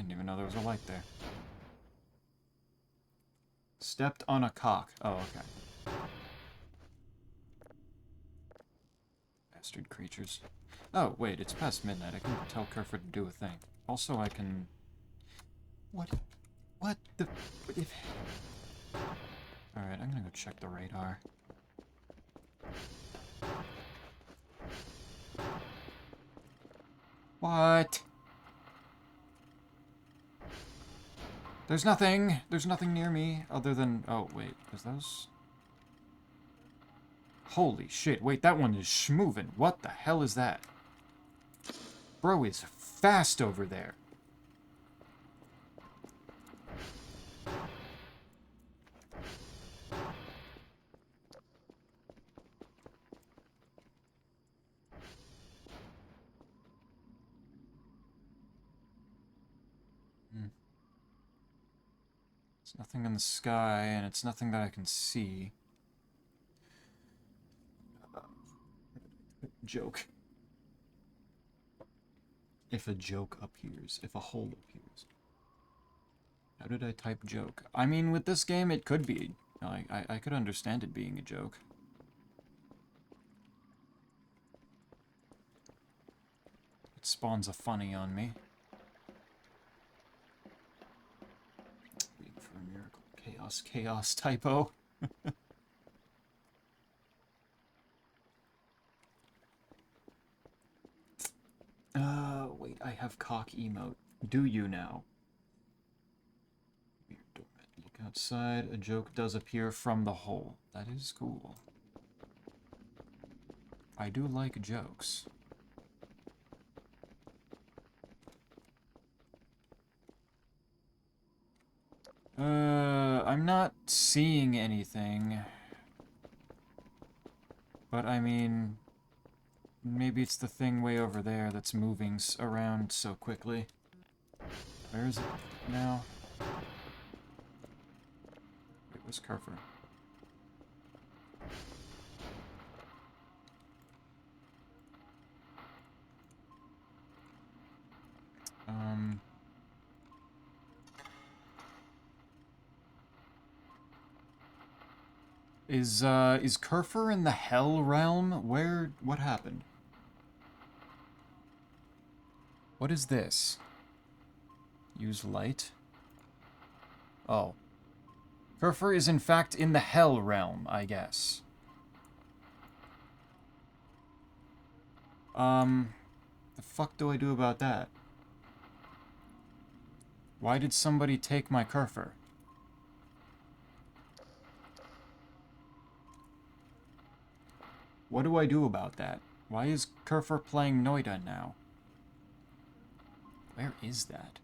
Didn't even know there was a light there. Stepped on a cock. Oh, okay. Bastard creatures. Oh, wait, it's past midnight. I can tell Kerfur to do a thing. Also, I can... What? What the... If... Alright, I'm gonna go check the radar. What? There's nothing! There's nothing near me other than... Oh, wait. Is those... Holy shit. Wait, that one is schmovin'. What the hell is that? Bro is fast over there. It's nothing in the sky, and it's nothing that I can see. Joke. If a joke appears. If a hole appears. How did I type joke? I mean, with this game, it could be. I could understand it being a joke. It spawns a funny on me. Waiting for a miracle. Chaos, chaos typo. Wait, I have cock emote. Do you now? Weird doormat. Look outside. A joke does appear from the hole. That is cool. I do like jokes. I'm not seeing anything. But I mean... Maybe it's the thing way over there that's moving around so quickly. Where is it now? It was Kerfur. Is Kerfur in the Hell Realm? What happened? What is this? Use light? Oh. Kerfur is in fact in the Hell Realm, I guess. The fuck do I do about that? Why did somebody take my Kerfur? What do I do about that? Why is Kerfur playing Noida now? Where is that?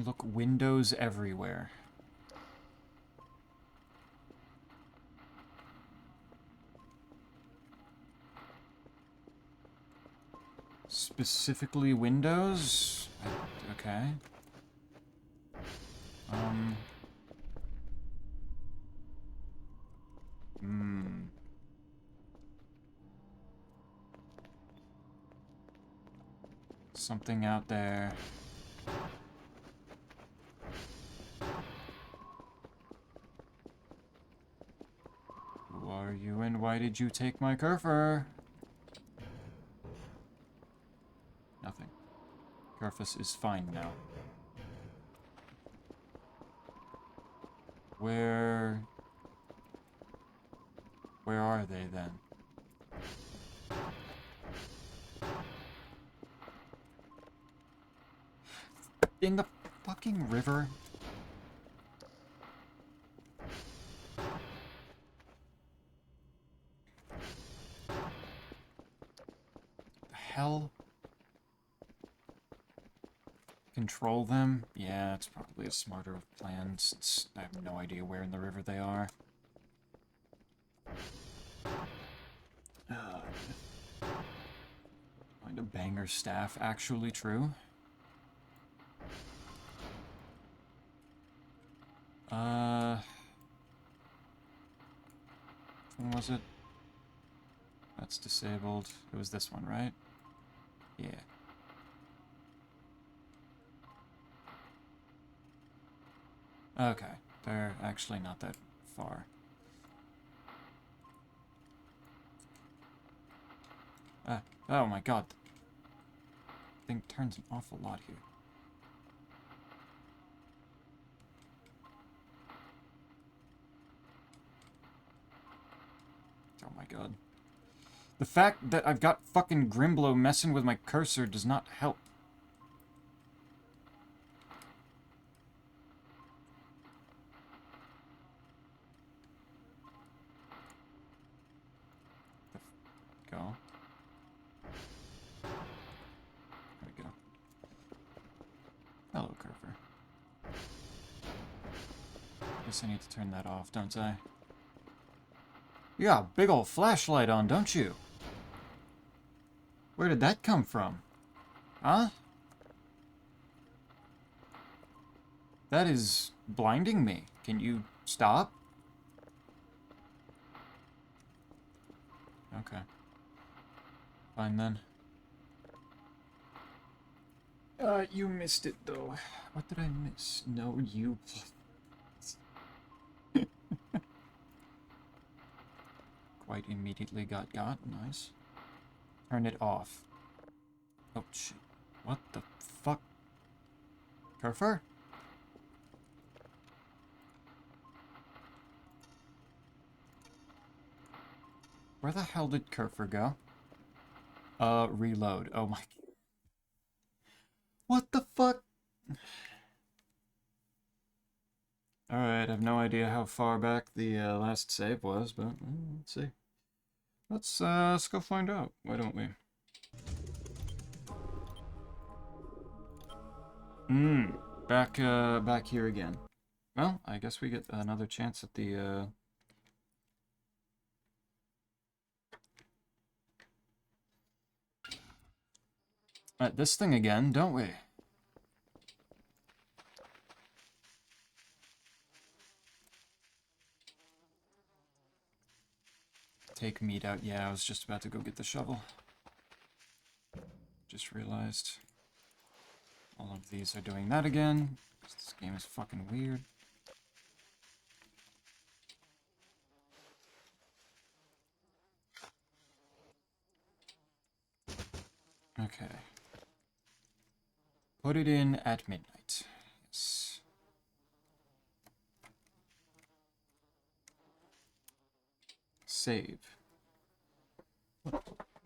Look, windows everywhere. Specifically windows? Okay. Something out there. Who are you and why did you take my Kerfur? Nothing. Kerfus is fine now. Where are they then? In the fucking river? The hell? Control them? Yeah, it's probably a smarter plan since I have no idea where in the river they are. Find a banger staff actually true? When was it? That's disabled. It was this one, right? Yeah. Okay, they're actually not that far. Oh my god. Thing turns an awful lot here. Oh my god. The fact that I've got fucking Grimblow messing with my cursor does not help. Go. There we go. Hello, Curver. Guess I need to turn that off, don't I? You got a big old flashlight on, don't you? Where did that come from? Huh? That is blinding me. Can you stop? Okay. Fine then. You missed it though. What did I miss? No, you. Quite immediately got. Nice. Turn it off. Oh shit. What the fuck? Kerfer? Where the hell did Kerfer go? Reload. Oh my. What the fuck? Alright, I have no idea how far back the last save was, but let's see. Let's go find out. Why don't we? Back here again. Well, I guess we get another chance at the at this thing again, don't we? Take meat out. Yeah, I was just about to go get the shovel. Just realized all of these are doing that again. This game is fucking weird. Okay. Put it in at midnight. Yes. Save.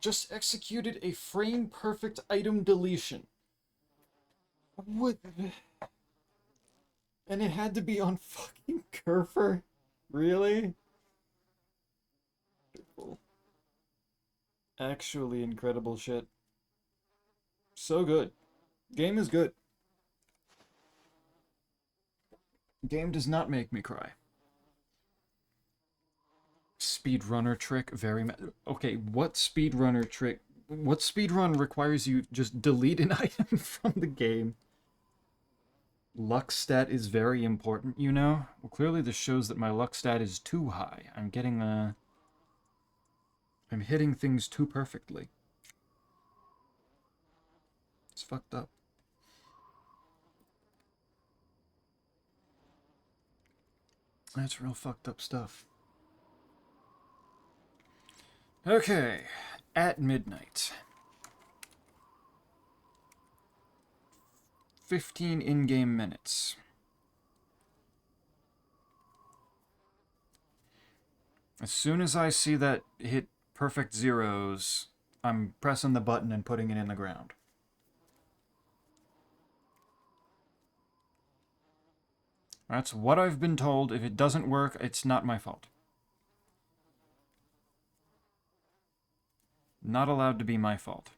Just executed a frame-perfect item deletion. What? And it had to be on fucking Kerfer? Really? Actually incredible shit. So good. Game is good. Game does not make me cry. Speedrunner trick, very okay, what speedrunner trick? What speedrun requires you just delete an item from the game? Luck stat is very important, you know? Well, clearly this shows that my luck stat is too high. I'm getting, I'm hitting things too perfectly. It's fucked up. That's real fucked up stuff. Okay, at midnight. 15 in-game minutes. As soon as I see that hit perfect zeros, I'm pressing the button and putting it in the ground. That's what I've been told. If it doesn't work, it's not my fault. Not allowed to be my fault.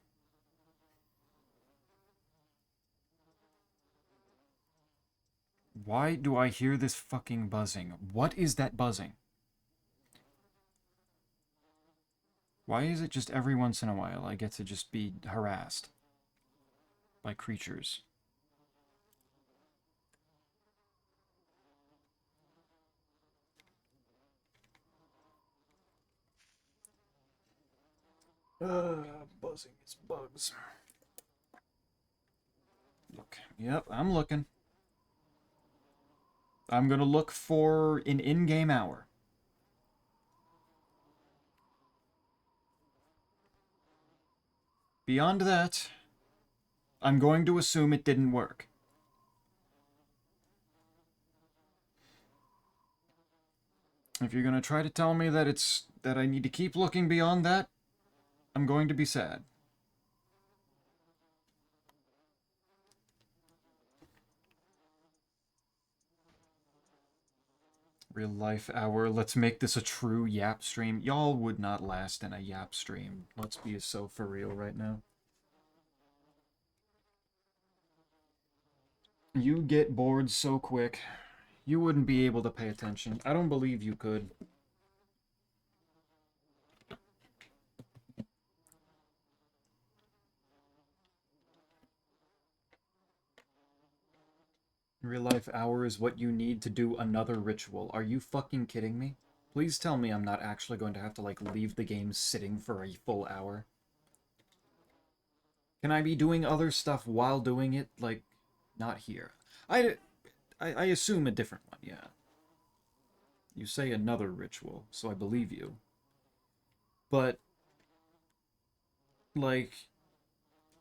Why do I hear this fucking buzzing? What is that buzzing? Why is it just every once in a while I get to just be harassed by creatures? Buzzing is bugs. Look. Yep, I'm looking. I'm gonna look for an in-game hour. Beyond that, I'm going to assume it didn't work. If you're gonna try to tell me that I need to keep looking beyond that, I'm going to be sad. Real life hour. Let's make this a true Yap stream. Y'all would not last in a Yap stream. Let's be so for real right now. You get bored so quick. You wouldn't be able to pay attention. I don't believe you could. Real life hour is what you need to do another ritual. Are you fucking kidding me? Please tell me I'm not actually going to have to, like, leave the game sitting for a full hour. Can I be doing other stuff while doing it? Like, not here. I assume a different one, yeah. You say another ritual, so I believe you. But, like,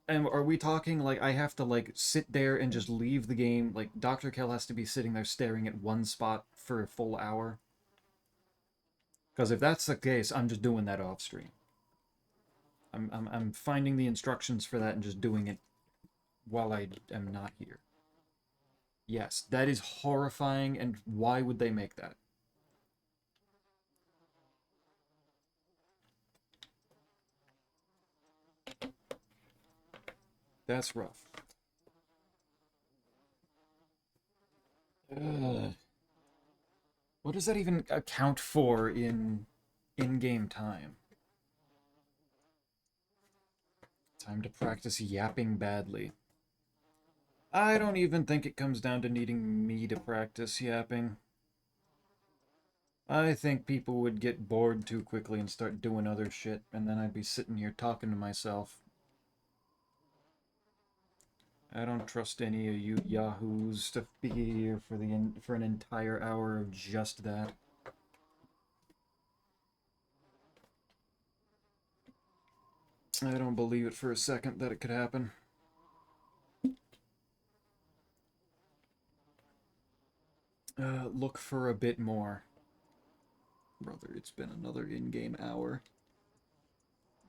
and are we talking, like, I have to, like, sit there and just leave the game? Like, Dr. Kell has to be sitting there staring at one spot for a full hour? Because if that's the case, I'm just doing that off stream. I'm finding the instructions for that and just doing it while I am not here. Yes, that is horrifying, and why would they make that? That's rough. What does that even account for in-game time? Time to practice yapping badly. I don't even think it comes down to needing me to practice yapping. I think people would get bored too quickly and start doing other shit, and then I'd be sitting here talking to myself. I don't trust any of you yahoos to be here for an entire hour of just that. I don't believe it for a second that it could happen. Look for a bit more. Brother, it's been another in-game hour.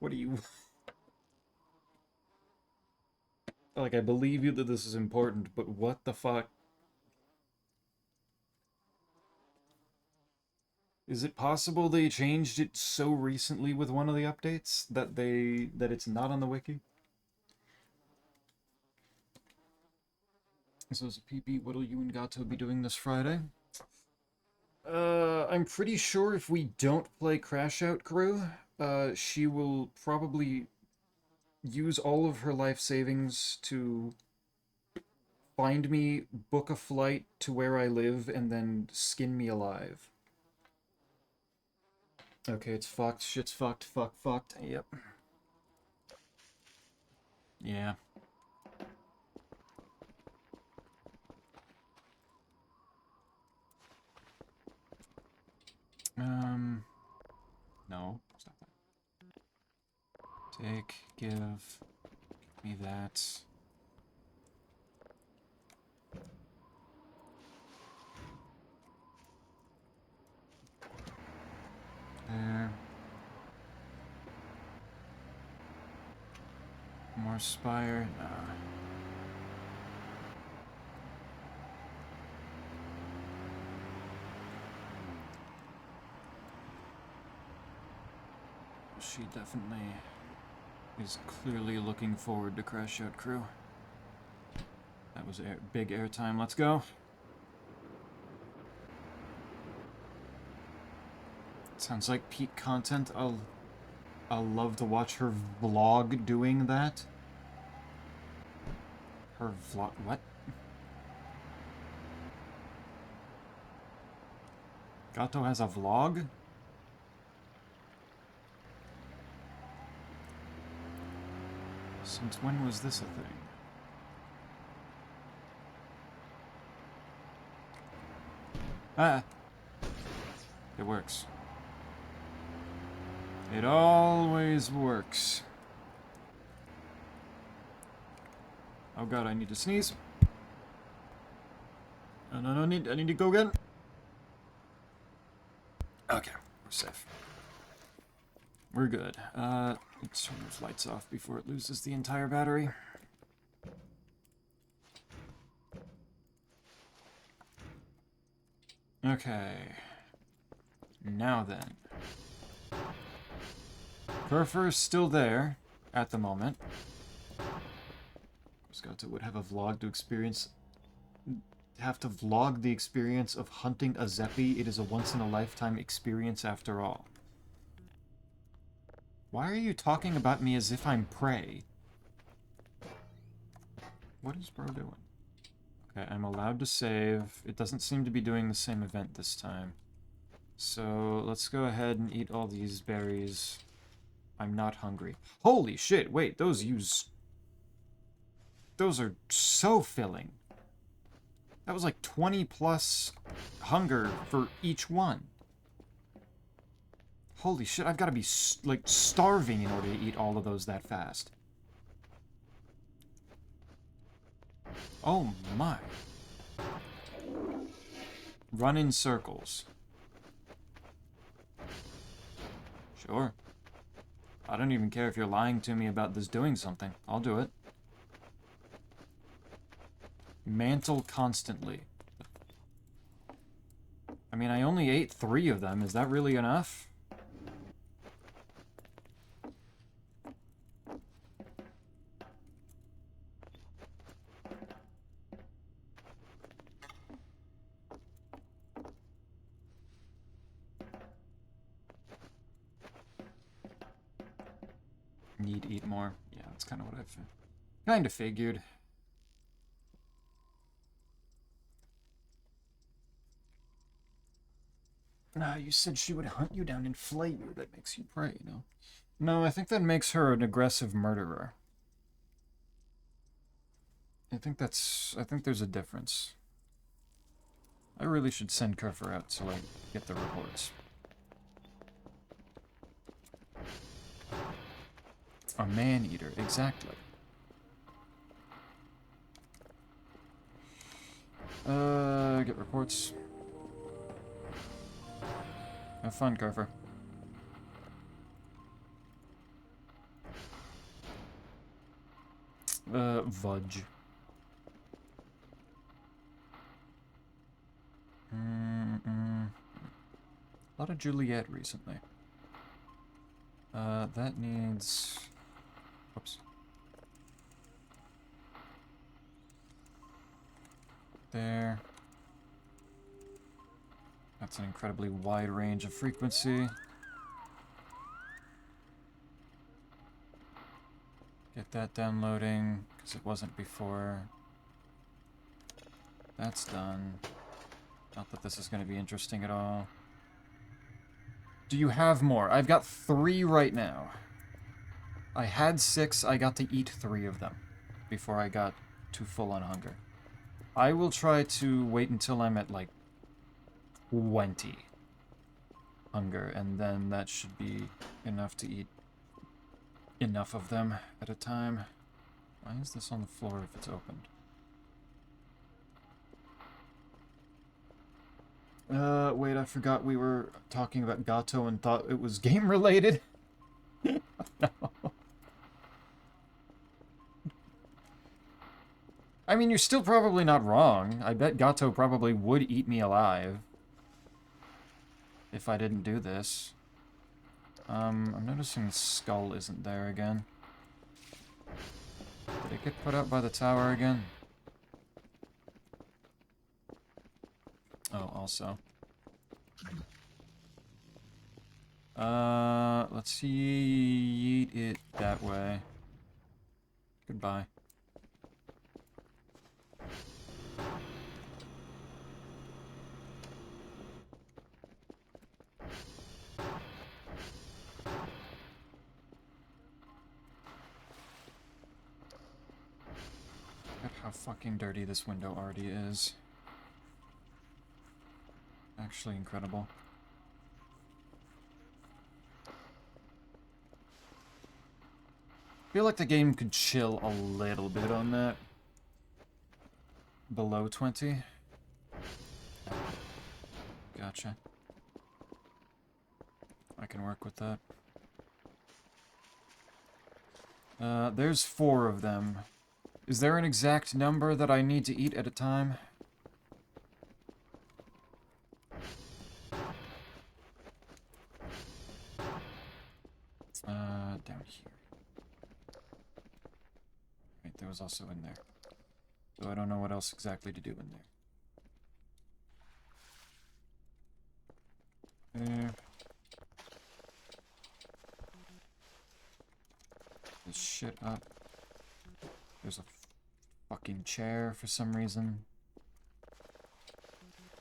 What do you... Like, I believe you that this is important, but what the fuck? Is it possible they changed it so recently with one of the updates that it's not on the wiki? So as a PP, what'll you and Gato be doing this Friday? I'm pretty sure if we don't play Crash Out Crew, she will probably use all of her life savings to find me, book a flight to where I live, and then skin me alive. Okay, it's fucked. Shit's fucked. Fucked. Yep. Yeah. No. Stop that. Take, give me that. There. More Spire. Nah. She definitely is clearly looking forward to Crash Out Crew. That was big airtime. Let's go. Sounds like peak content. I'll love to watch her vlog doing that. Her vlog... What? Gato has a vlog? Since when was this a thing? Ah! It works. It always works. Oh god, I need to sneeze. No, I need to go again. Okay, we're safe. We're good. Let's turn those lights off before it loses the entire battery. Okay. Now then. Furfur's still there at the moment. Scott would have a vlog to experience. Have to vlog the experience of hunting a Zeppy. It is a once-in-a-lifetime experience after all. Why are you talking about me as if I'm prey? What is bro doing? Okay, I'm allowed to save. It doesn't seem to be doing the same event this time. So, let's go ahead and eat all these berries. I'm not hungry. Holy shit, wait, those are so filling. That was like 20 plus hunger for each one. Holy shit, I've got to be, like, starving in order to eat all of those that fast. Oh my. Run in circles. Sure. I don't even care if you're lying to me about this doing something. I'll do it. Mantle constantly. I mean, I only ate 3 of them. Is that really enough? Need to eat more. Yeah, that's kind of what I've kind of figured. You said she would hunt you down and flay you. That makes you prey, you know? No, I think that makes her an aggressive murderer. I think there's a difference. I really should send Kerfer out to, like, get the reports. A man-eater, exactly. Get reports. Have fun, Kerfer. Vudge. A lot of Juliet recently. That needs... Whoops. There. That's an incredibly wide range of frequency. Get that downloading, because it wasn't before. That's done. Not that this is going to be interesting at all. Do you have more? I've got 3 right now. I had 6, I got to eat 3 of them before I got too full on hunger. I will try to wait until I'm at, like, 20 hunger, and then that should be enough to eat enough of them at a time. Why is this on the floor if it's opened? Wait, I forgot we were talking about Gato and thought it was game-related. No. I mean, you're still probably not wrong. I bet Gato probably would eat me alive if I didn't do this. I'm noticing the skull isn't there again. Did it get put out by the tower again? Oh, also. Let's eat it that way. Goodbye. Look at how fucking dirty this window already is. Actually incredible. I feel like the game could chill a little bit on that. Below 20. Gotcha. I can work with that. There's 4 of them. Is there an exact number that I need to eat at a time? Down here. Right, there was also in there. So I don't know what else exactly to do in there. There. This shit up. There's a fucking chair for some reason.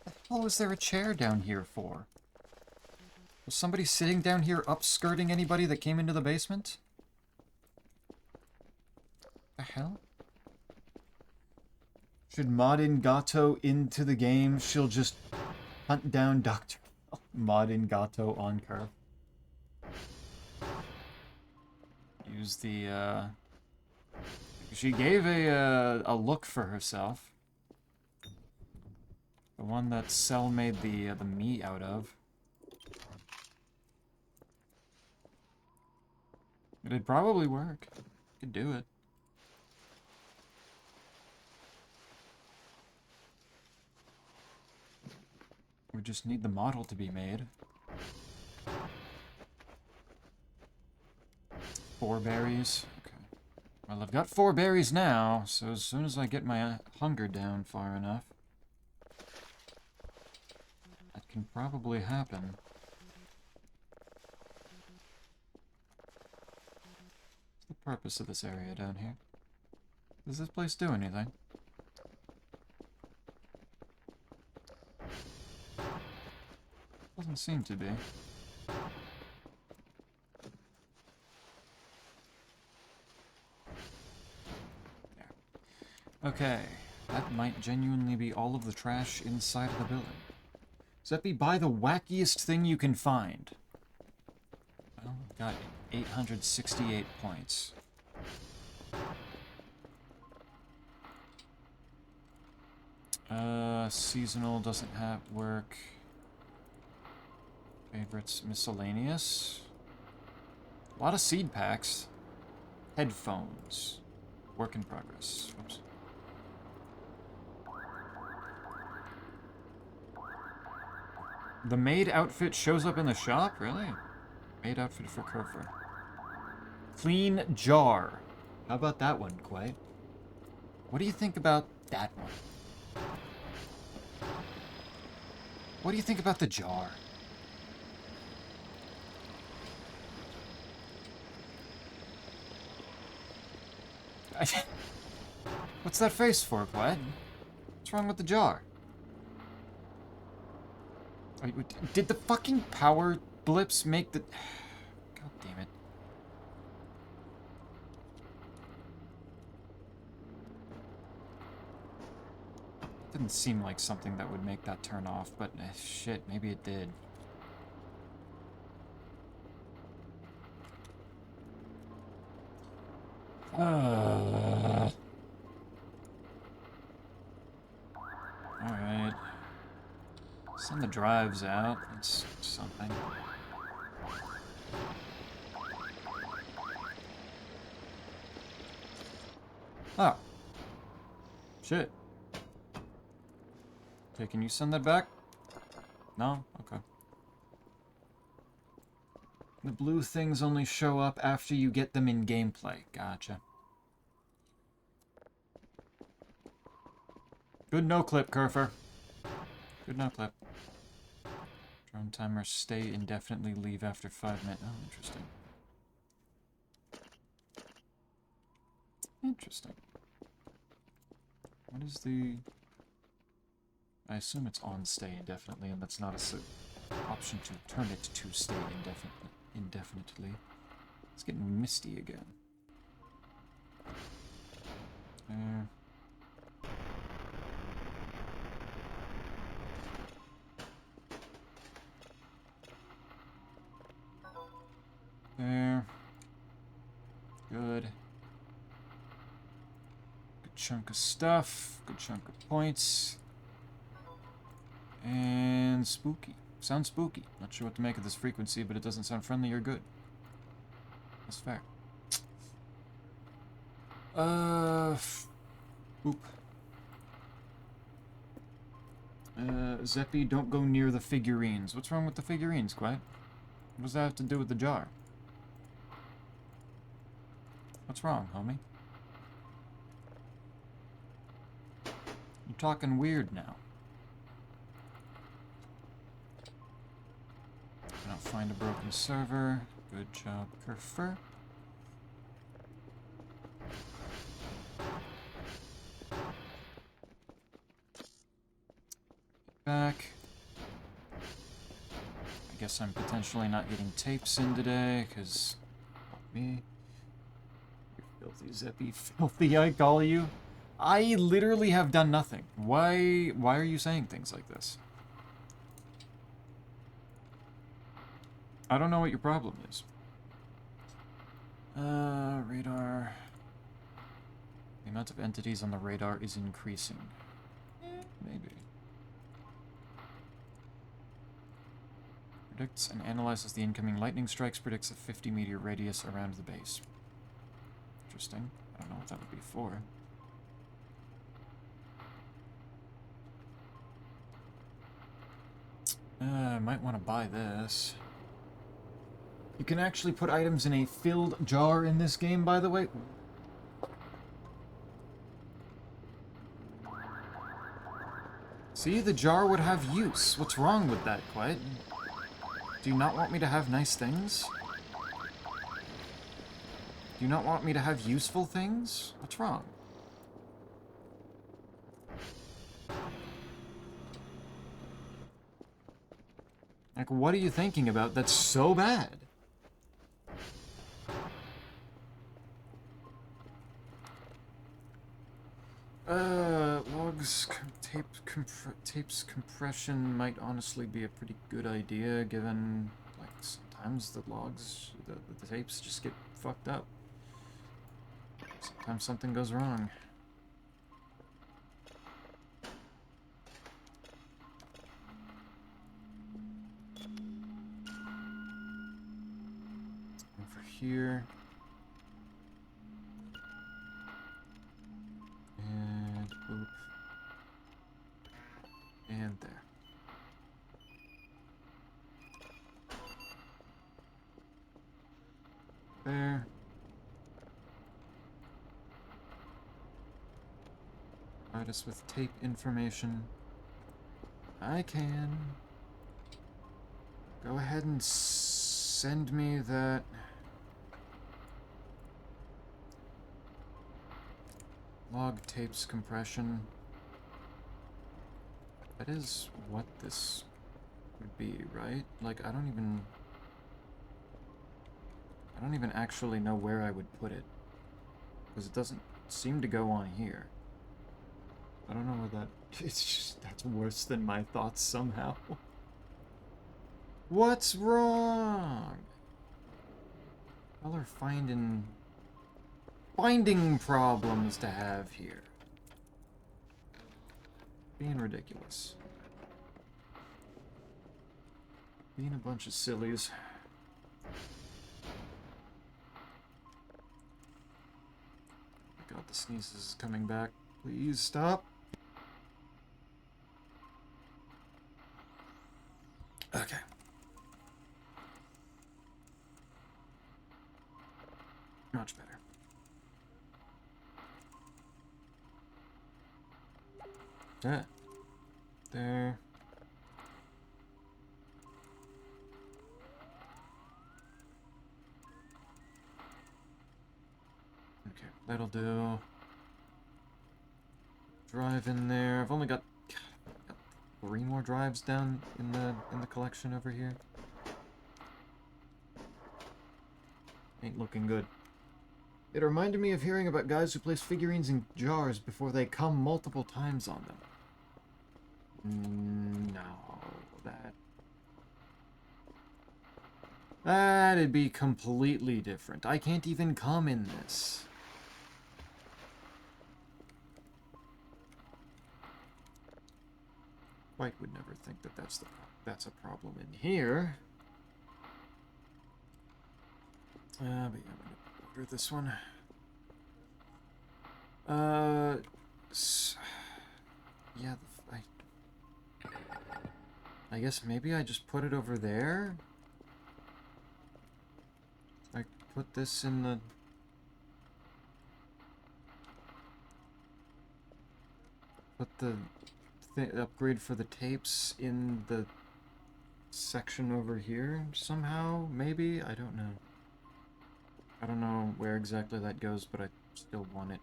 What the hell is there a chair down here for? Was somebody sitting down here upskirting anybody that came into the basement? The hell? Should Modin Gato into the game? She'll just hunt down Dr. Modin Gato on curve. Use the, She gave a look for herself. The one that Cell made the meat out of. It'd probably work. Could do it. We just need the model to be made. 4 berries. Okay. Well, I've got 4 berries now, so as soon as I get my hunger down far enough, that can probably happen. What's the purpose of this area down here? Does this place do anything? Doesn't seem to be. Okay, that might genuinely be all of the trash inside of the building. So that be buy the wackiest thing you can find. Well, we've got 868 points. Seasonal doesn't have work. Favorites, miscellaneous. A lot of seed packs. Headphones. Work in progress. Oops. The maid outfit shows up in the shop? Really? Maid outfit for Kerfer. Clean jar. How about that one, Quay? What do you think about that one? What do you think about the jar? What's that face for, Quay? What's wrong with the jar? Did the fucking power blips make the... God damn it. Didn't seem like something that would make that turn off, but shit, maybe it did. Alright. Send the drives out. That's something. Oh. Shit. Okay, can you send that back? No? Okay. The blue things only show up after you get them in gameplay. Gotcha. Good no-clip, Kerfer. Good no-clip. Drone timer, stay indefinitely, leave after 5 minutes. Oh, interesting. Interesting. What is the... I assume it's on stay indefinitely, and that's not a option to turn it to stay indefinitely. It's getting misty again. There. chunk of stuff, good chunk of points. And spooky. Sounds spooky. Not sure what to make of this frequency, but it doesn't sound friendly or good. That's fair. Oop. Zeppi, don't go near the figurines. What's wrong with the figurines, Quiet? What does that have to do with the jar? What's wrong, homie? You're talking weird now. Cannot find a broken server. Good job, Kerfer. Back. I guess I'm potentially not getting tapes in today, because... me. You filthy Zeppi. Filthy, I call you. I literally have done nothing. Why are you saying things like this? I don't know what your problem is. Radar. The amount of entities on the radar is increasing. Maybe. Predicts and analyzes the incoming lightning strikes, predicts a 50-meter radius around the base. Interesting. I don't know what that would be for. I might want to buy this. You can actually put items in a filled jar in this game, by the way. See, the jar would have use. What's wrong with that, Quiet? Do you not want me to have nice things? Do you not want me to have useful things? What's wrong? Like, what are you thinking about that's so bad? Logs, tapes compression might honestly be a pretty good idea, given, like, sometimes the logs, the tapes just get fucked up. Sometimes something goes wrong. Over here. And oop. And there. There. Provide us with tape information. I can. Go ahead and send me that. Log tapes compression. That is what this would be, right? Like, I don't even actually know where I would put it. Because it doesn't seem to go on here. I don't know where that... It's just... That's worse than my thoughts somehow. What's wrong? Y'all are finding problems to have here. Being ridiculous. Being a bunch of sillies. Oh my god, the sneezes is coming back. Please stop. Okay. Much better. That. There. Okay, that'll do. Drive in there. I've only got 3 more drives down in the collection over here. Ain't looking good. It reminded me of hearing about guys who place figurines in jars before they come multiple times on them. No, that'd be completely different. I can't even come in this. Quite would never think that that's a problem in here. But yeah, I'm gonna order this one. Yeah, I guess maybe I just put it over there. I put this in the... Put the upgrade for the tapes in the section over here somehow, maybe? I don't know. I don't know where exactly that goes, but I still want it.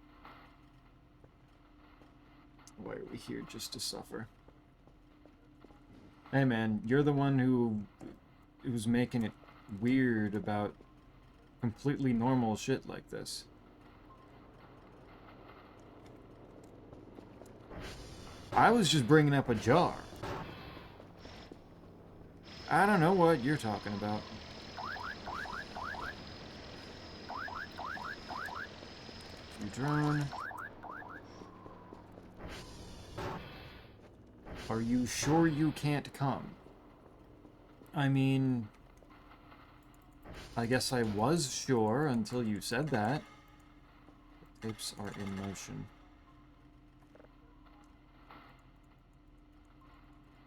Why are we here just to suffer? Hey man, you're the one who's making it weird about completely normal shit like this. I was just bringing up a jar. I don't know what you're talking about. You drone. Are you sure you can't come? I mean... I guess I was sure until you said that. The tapes are in motion.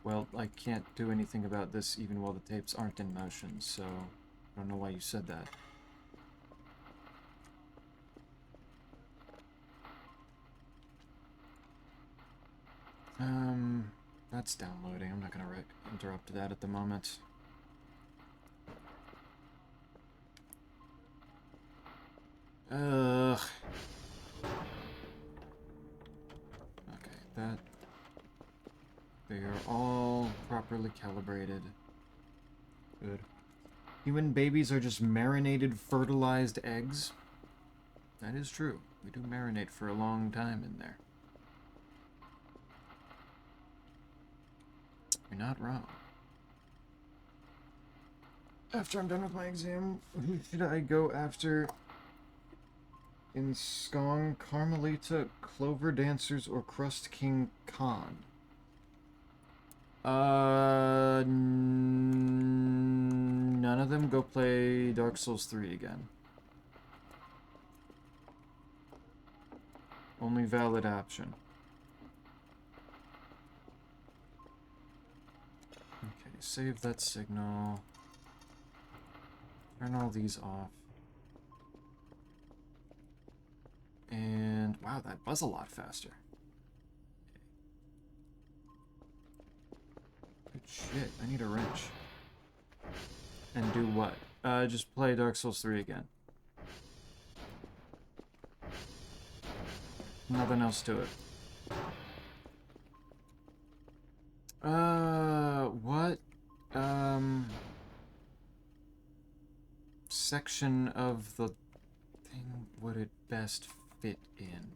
Well, I can't do anything about this even while the tapes aren't in motion, so I don't know why you said that. That's downloading. I'm not gonna interrupt that at the moment. Ugh. Okay, that... They are all properly calibrated. Good. Human babies are just marinated, fertilized eggs. That is true. We do marinate for a long time in there. You're not wrong. After I'm done with my exam, who should I go after? Enscong, Carmelita, Clover Dancers, or Crust King Khan? None of them. Go play Dark Souls 3 again. Only valid option. Okay, save that signal. Turn all these off. And wow, that buzz a lot faster. Good shit, I need a wrench. And do what? Just play Dark Souls 3 again. Nothing else to it. What? Section of the thing would it best fit in?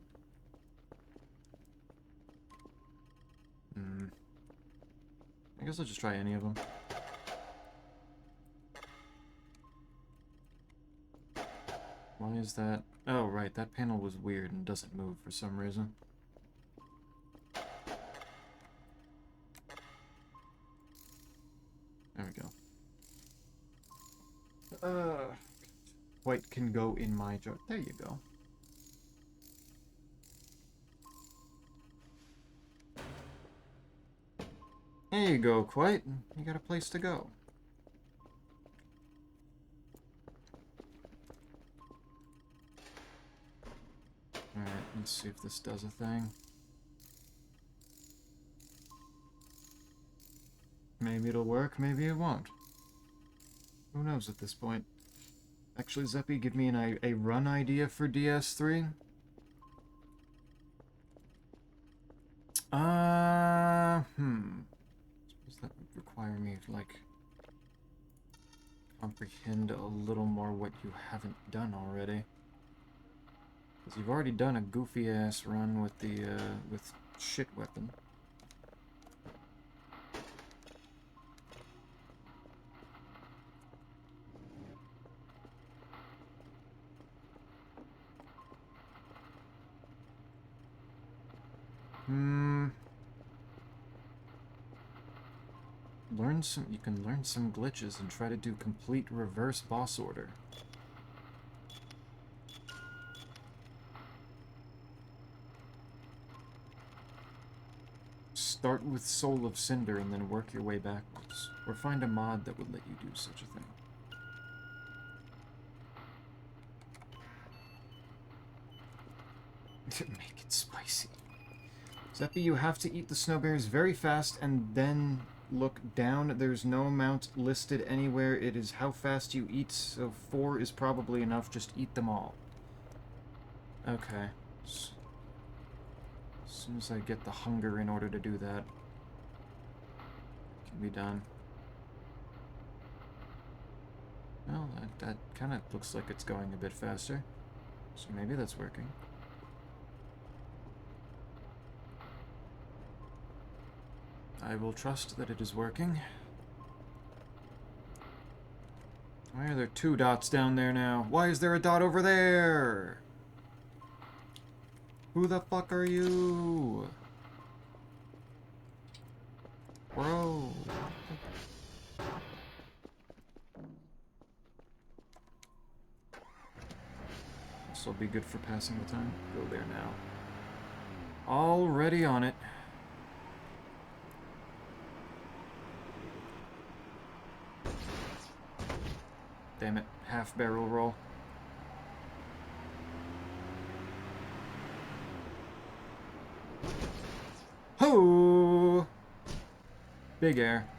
I guess I'll just try any of them. Why is that? Oh, right, that panel was weird and doesn't move for some reason. There we go. White can go in my jar. There you go. There you go, Quite. You got a place to go. Alright, let's see if this does a thing. Maybe it'll work, maybe it won't. Who knows at this point? Actually, Zeppy, give me a run idea for DS3. Suppose that would require me to, like, comprehend a little more what you haven't done already. Because you've already done a goofy-ass run with the, with shit weapon. You can learn some glitches and try to do complete reverse boss order. Start with Soul of Cinder and then work your way backwards. Or find a mod that would let you do such a thing. Make it spicy. Zeppi, you have to eat the snowberries very fast and then look down. There's no amount listed anywhere. It is how fast you eat, so 4 is probably enough. Just eat them all. Okay. As soon as I get the hunger in order to do that, it can be done. Well, that kind of looks like it's going a bit faster. So maybe that's working. I will trust that it is working. Why are there 2 dots down there now? Why is there a dot over there? Who the fuck are you? Bro. This will be good for passing the time. Go there now. Already on it. Damn it. Half barrel roll. Ho! Big air.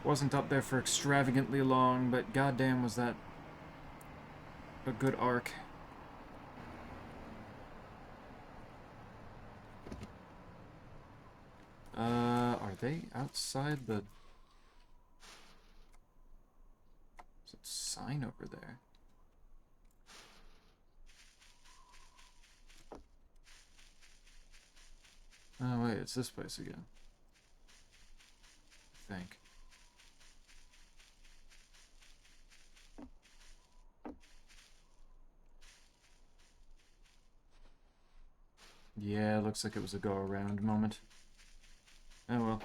Wasn't up there for extravagantly long, but goddamn was that a good arc. Are they outside the... There's a sign over there. Oh wait, it's this place again. I think. Yeah, looks like it was a go-around moment. Oh well.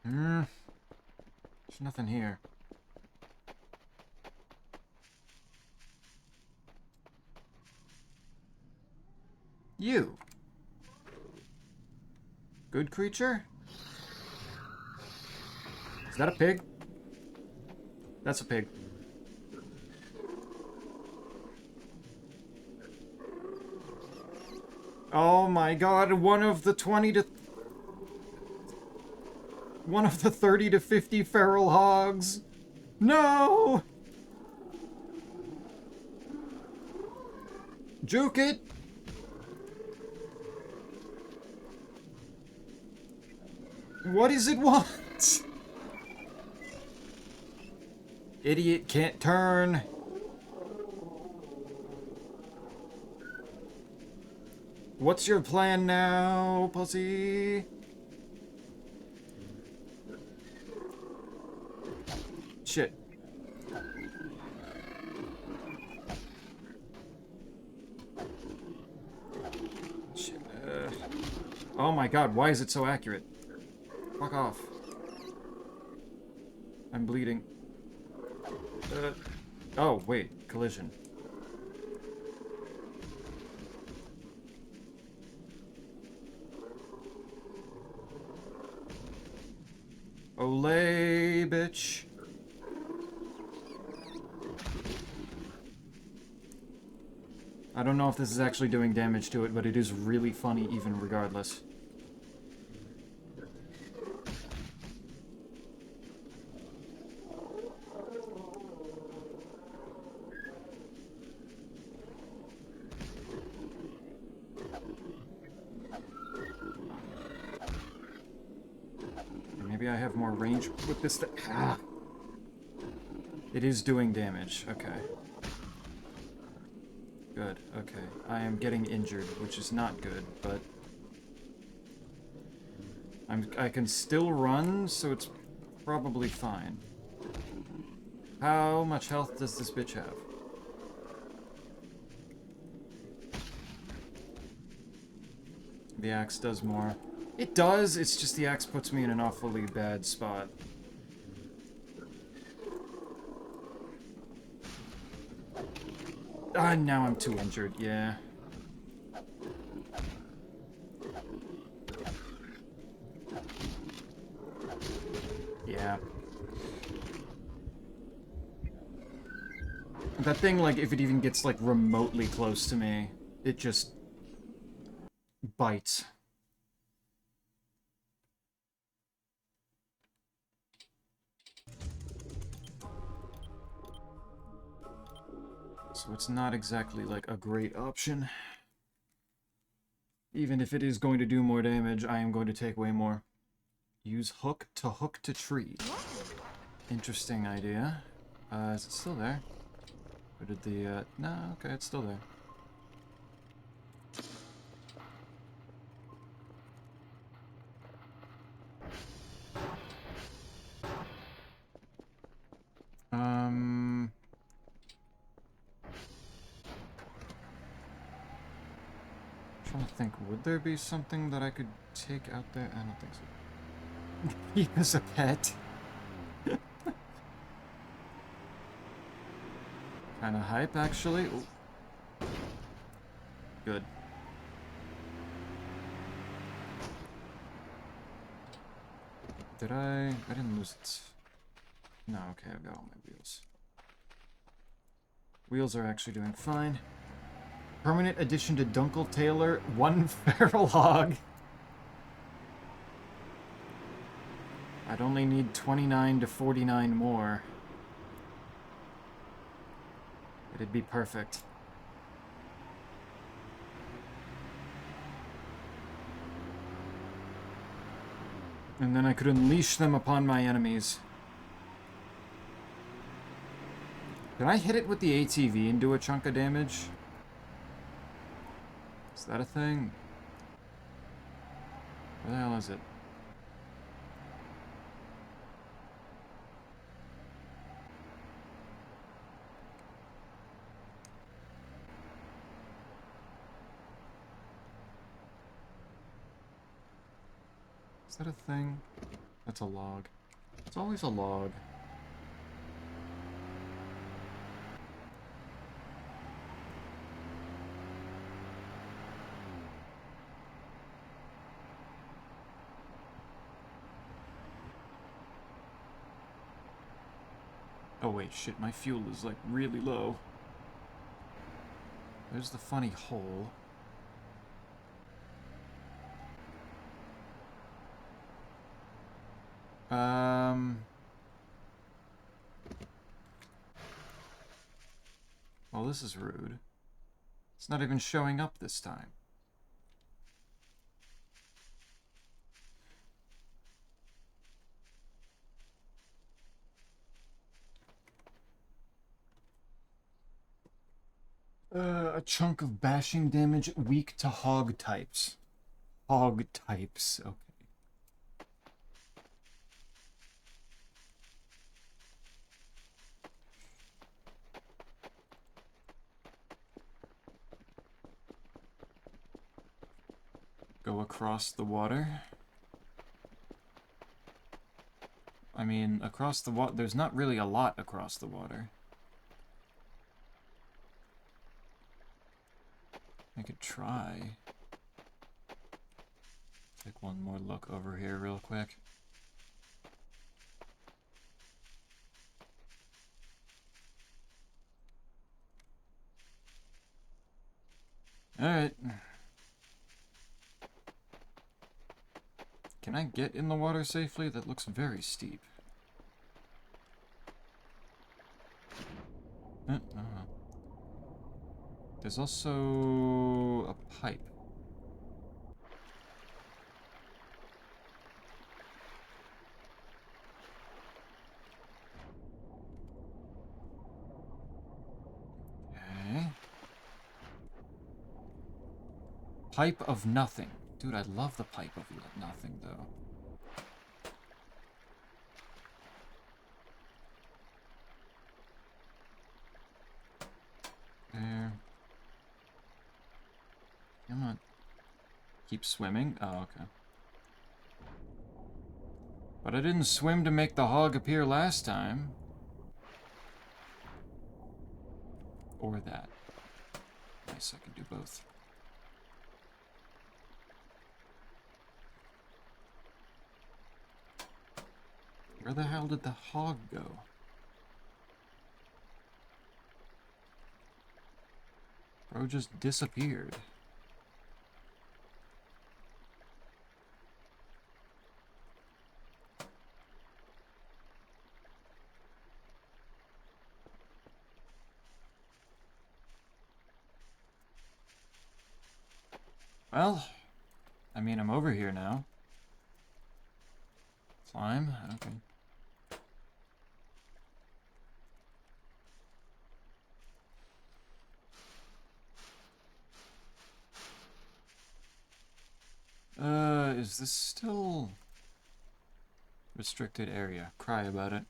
There's nothing here. You! Good creature? Is that a pig? That's a pig. Oh my god, one of the 30 to 50 feral hogs. No! Juke it! What does it want? Idiot can't turn. What's your plan now, pussy? Shit. Shit. Oh my god, why is it so accurate? Fuck off. I'm bleeding. Oh, wait. Collision. Olay, bitch. I don't know if this is actually doing damage to it, but it is really funny even regardless. Maybe I have more range with this thing. Ah. It is doing damage. Okay. Good. Okay. I am getting injured, which is not good, but I can still run, so it's probably fine. How much health does this bitch have? The axe does more. It does, it's just the axe puts me in an awfully bad spot. Ah, now I'm too injured, yeah. Yeah. That thing, like, if it even gets, like, remotely close to me, it just bites. So it's not exactly, like, a great option. Even if it is going to do more damage, I am going to take way more. Use hook to tree. Interesting idea. Is it still there? Or did the, no, okay, it's still there. Trying to think, would there be something that I could take out there? I don't think so. Keep as a pet. Kind of hype, actually. Ooh. Good. Did I didn't lose it. No, okay, I've got all my wheels. Wheels are actually doing fine. Permanent addition to Dunkel Taylor, 1 feral hog. I'd only need 29 to 49 more. It'd be perfect. And then I could unleash them upon my enemies. Did I hit it with the ATV and do a chunk of damage? Is that a thing? Where the hell is it? Is that a thing? That's a log. It's always a log. Oh wait, shit, my fuel is like really low. There's the funny hole. Well, this is rude. It's not even showing up this time. A chunk of bashing damage weak to hog types. Hog types, okay. Go across the water. I mean, across the water, there's not really a lot across the water. I could try. Take one more look over here real quick. Alright. Can I get in the water safely? That looks very steep. No. There's also a pipe. Okay. Pipe of nothing. Dude, I love the pipe of nothing, though. Keep swimming? Oh, okay. But I didn't swim to make the hog appear last time. Or that. Nice, I can do both. Where the hell did the hog go? Bro just disappeared. Well, I mean, I'm over here now. Climb? Okay. Is this still restricted area? Cry about it.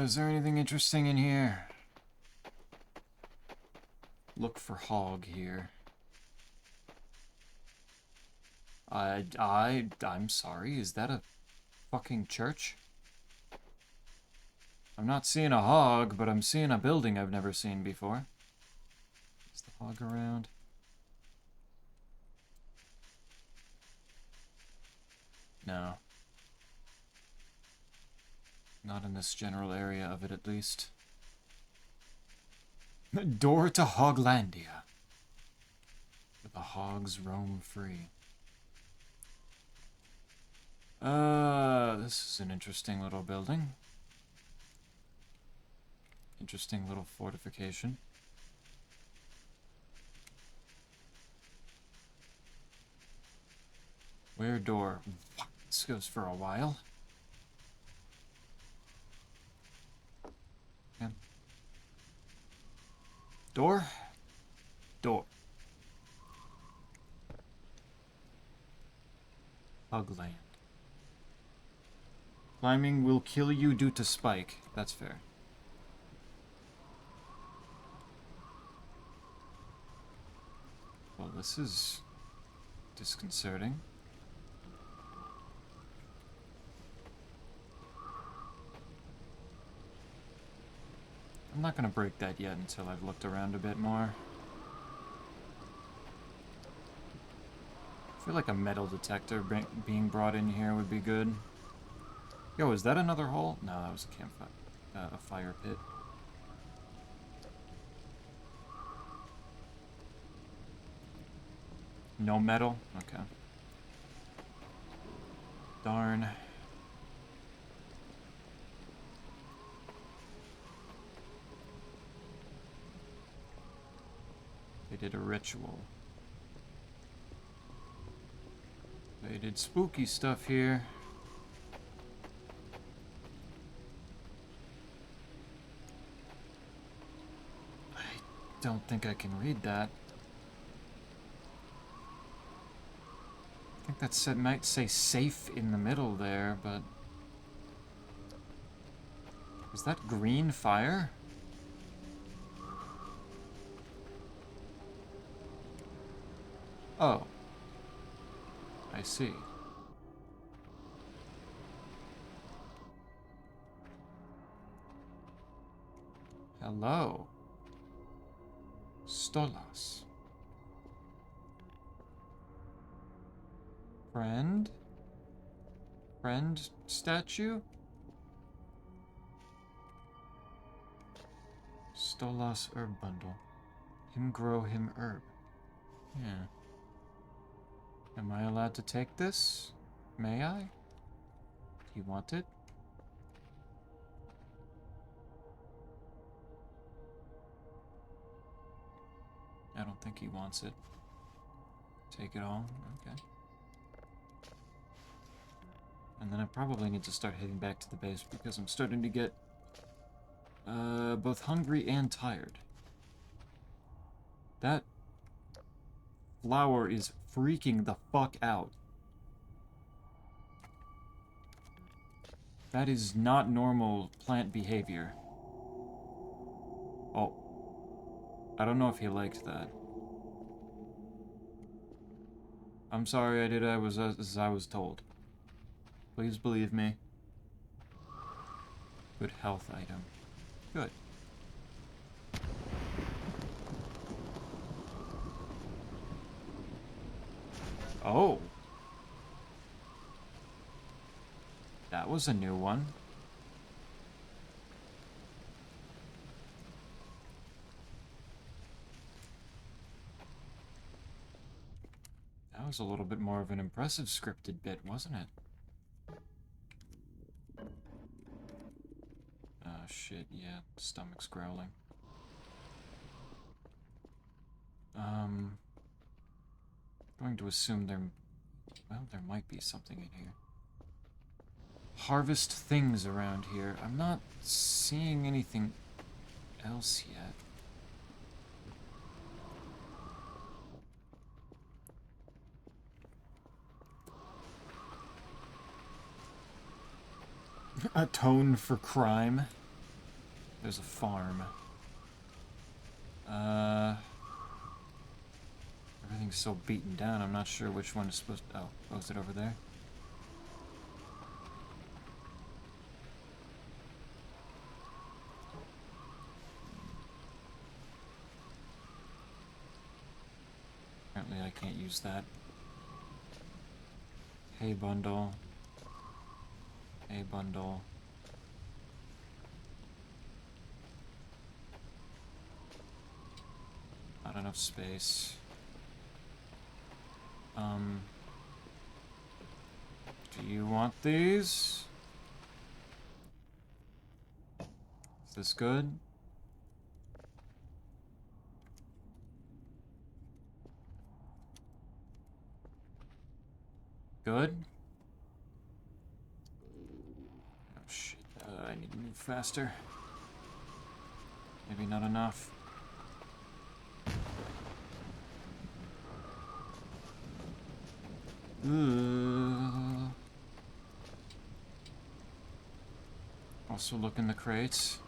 Is there anything interesting in here? Look for hog here. I'm sorry, is that a fucking church? I'm not seeing a hog, but I'm seeing a building I've never seen before. Is the hog around? No. Not in this general area of it, at least. Door to Hoglandia. Where the hogs roam free. This is an interesting little building. Interesting little fortification. Where door? This goes for a while. Yeah. Door? Door. Hogland. Climbing will kill you due to spike. That's fair. Well, this is disconcerting. I'm not gonna break that yet until I've looked around a bit more. I feel like a metal detector being brought in here would be good. Yo, is that another hole? No, that was a campfire. A fire pit. No metal? Okay. Darn. They did a ritual. They did spooky stuff here. I don't think I can read that. I think that said might say safe in the middle there, but... Is that green fire? Oh. I see. Hello. Stolas. Friend? Friend statue? Stolas herb bundle. Him grow him herb. Yeah. Am I allowed to take this? May I? Do you want it? I don't think he wants it. Take it all? Okay. And then I probably need to start heading back to the base because I'm starting to get both hungry and tired. That flower is freaking the fuck out. That is not normal plant behavior. Oh. I don't know if he liked that. I'm sorry, I did as I was told. Please believe me. Good health item. Good. Oh. That was a new one. That was a little bit more of an impressive scripted bit, wasn't it? Oh shit, yeah, stomach's growling. Going to assume well, there might be something in here. Harvest things around here. I'm not seeing anything else yet. Atone for crime. There's a farm. Everything's so beaten down, I'm not sure which one is supposed to... Oh, is it over there? Apparently I can't use that. Hay bundle. Hay bundle. Not enough space. Do you want these? Is this good? Good? Oh shit, I need to move faster. Maybe not enough. Also look in the crates.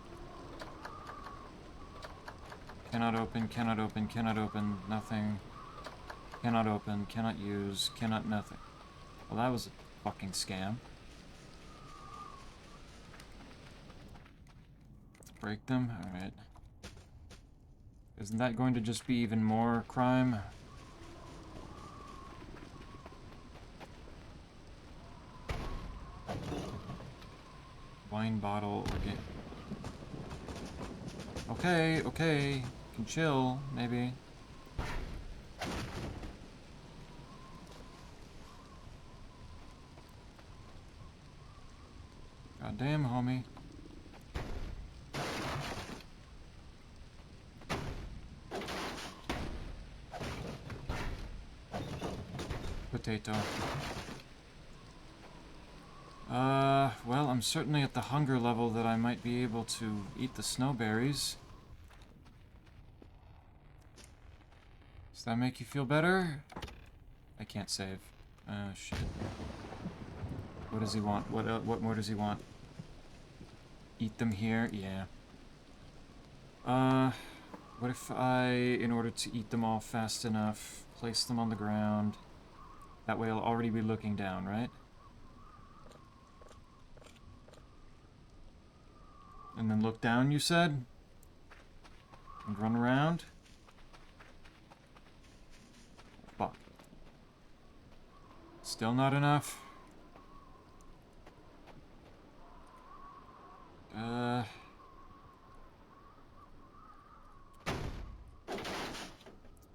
Cannot open, cannot open, cannot open, nothing. Cannot open, cannot use, cannot nothing. Well, that was a fucking scam. Break them? Alright. Isn't that going to just be even more crime? Wine bottle again. Okay, okay. Can chill, maybe. Goddamn, homie. Potato. Well, I'm certainly at the hunger level that I might be able to eat the snowberries. Does that make you feel better? I can't save. Shit. What does he want? What more does he want? Eat them here? Yeah. What if I, in order to eat them all fast enough, place them on the ground? That way I'll already be looking down, right? And then look down, you said? And run around? Fuck. Still not enough?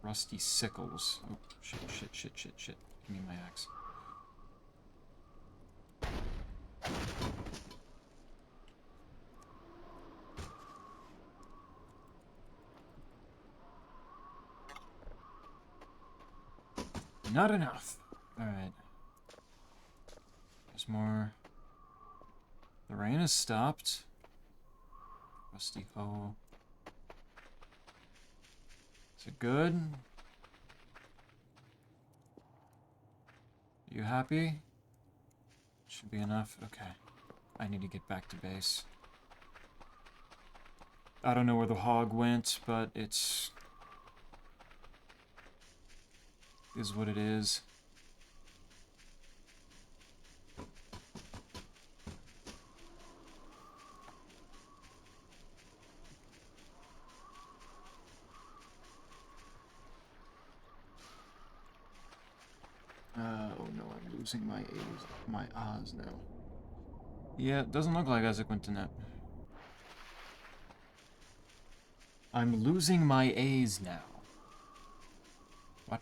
Rusty sickles. Oh, shit, shit, shit, shit, shit. Give me my axe. Not enough. Alright. There's more. The rain has stopped. Rusty hoe. Is it good? You happy? Should be enough. Okay. I need to get back to base. I don't know where the hog went, but it's... is what it is. Oh no, I'm losing my A's, my A's now. Yeah, it doesn't look like Isaac went to net. I'm losing my A's now. What?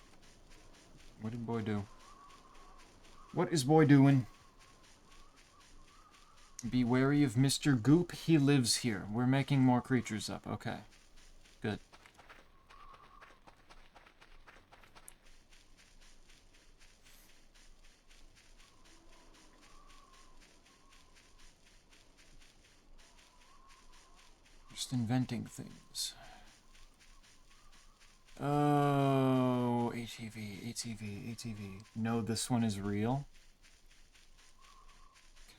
What did boy do? What is boy doing? Be wary of Mr. Goop. He lives here. We're making more creatures up. Okay. Good. Just inventing things. Oh, ATV, ATV, ATV. No, this one is real?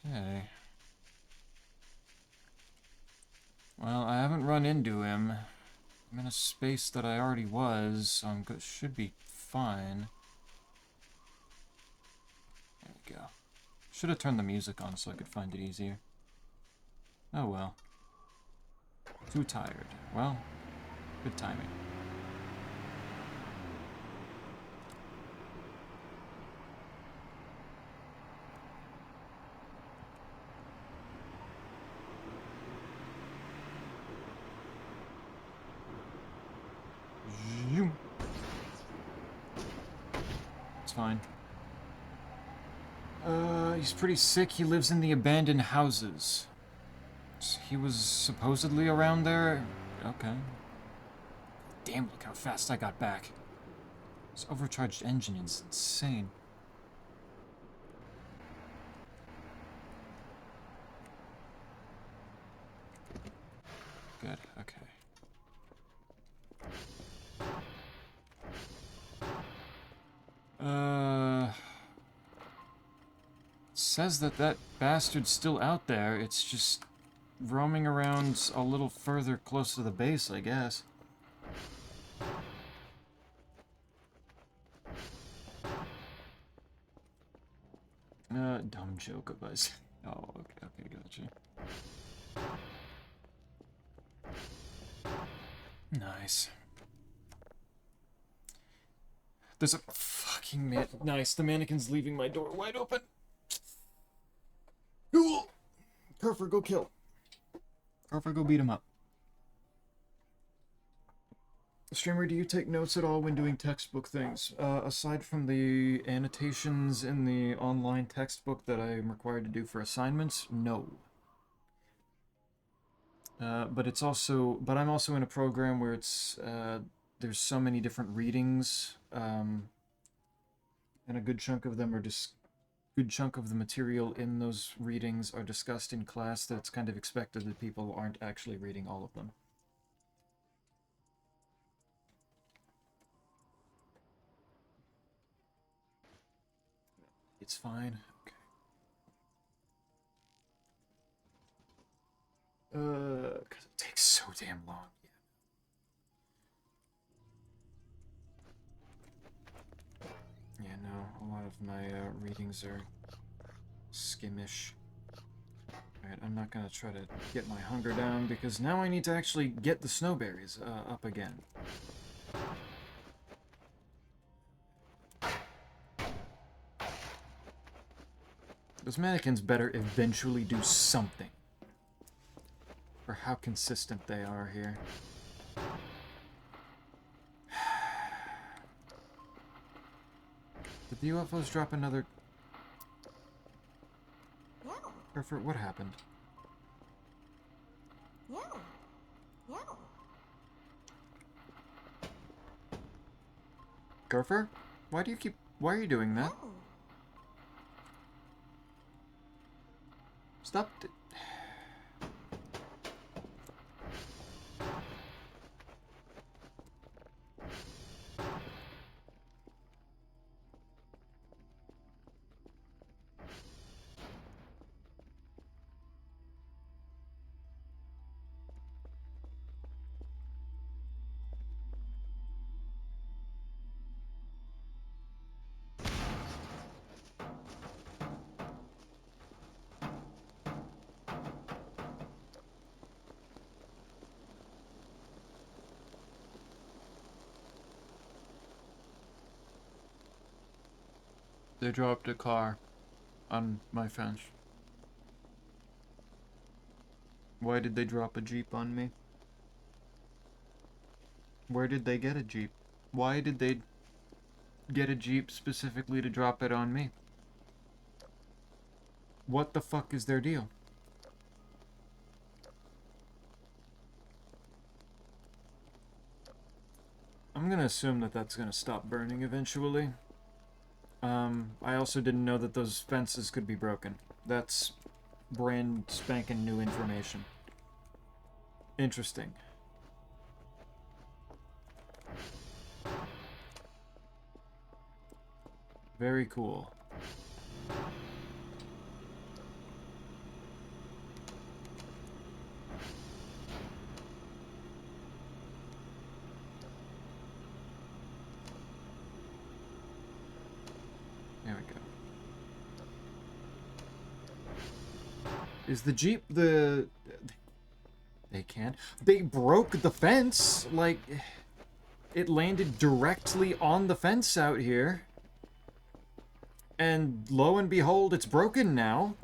Okay. Well, I haven't run into him. I'm in a space that I already was, so I'm good. Should be fine. There we go. Should have turned the music on so I could find it easier. Oh well. Too tired. Well, good timing. Zoom. It's fine. He's pretty sick. He lives in the abandoned houses. He was supposedly around there? Okay. Damn, look how fast I got back. This overcharged engine is insane. Good, okay. It says that that bastard's still out there. It's just roaming around a little further close to the base, I guess. Dumb joke of us. Oh, okay, gotcha. Nice. There's a fucking man. Nice, the mannequin's leaving my door wide open. Cool. Kerfer, go kill. Kerfer, go beat him up. Streamer, do you take notes at all when doing textbook things? Aside from the annotations in the online textbook that I am required to do for assignments, no. But it's also, but I'm also in a program where it's, there's so many different readings, and a good chunk of them are just, good chunk of the material in those readings are discussed in class that it's kind of expected that people aren't actually reading all of them. It's fine. Okay. Because it takes so damn long. Yeah, no, a lot of my readings are skimmish. Alright, I'm not gonna try to get my hunger down because now I need to actually get the snowberries up again. Those mannequins better eventually do something. For how consistent they are here. Did the UFOs drop another... Yeah. Kerfer, what happened? Yeah. Yeah. Kerfer? Why do you keep... Why are you doing that? Yeah. Stop... They dropped a car on my fence. Why did they drop a Jeep on me? Where did they get a Jeep? Why did they get a Jeep specifically to drop it on me? What the fuck is their deal? I'm gonna assume that that's gonna stop burning eventually. I also didn't know that those fences could be broken. That's brand spanking new information. Interesting. Very cool. There we go. Is the Jeep the... They can't. They broke the fence. Like, it landed directly on the fence out here. And lo and behold, it's broken now.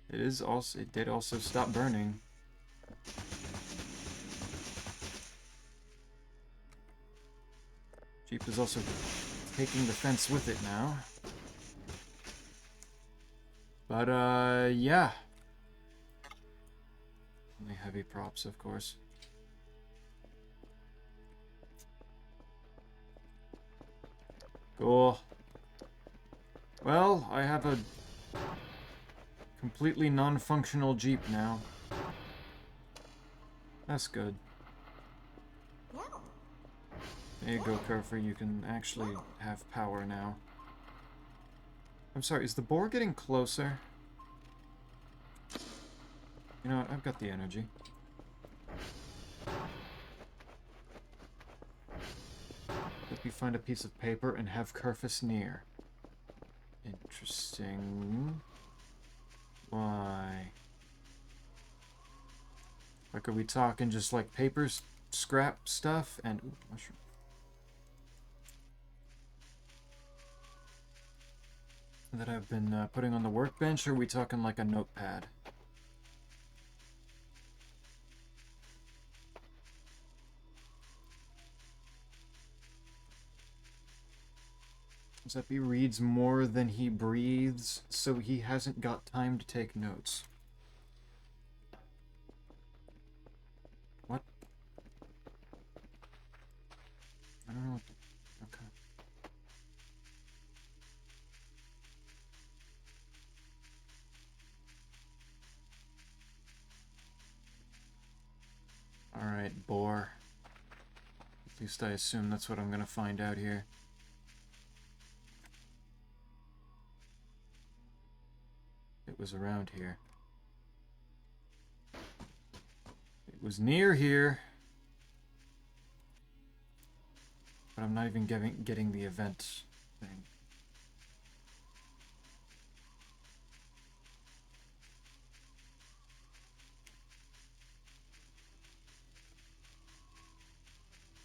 It did also stop burning. Jeep is also taking the fence with it now. But, yeah. Only heavy props, of course. Cool. Well, I have a completely non-functional Jeep now. That's good. Yeah. There you go, Kerfer. You can actually have power now. I'm sorry, is the boar getting closer? You know what? I've got the energy. Let me find a piece of paper and have Kerfus near. Interesting. Why? Like, are we talking just like papers, scrap stuff, and... Ooh, mushroom. That I've been putting on the workbench, or are we talking like a notepad? Giuseppe reads more than he breathes, so he hasn't got time to take notes. What? I don't know what the... Okay. Alright, boar. At least I assume that's what I'm gonna find out here. It was around here. It was near here. But I'm not even getting the event thing.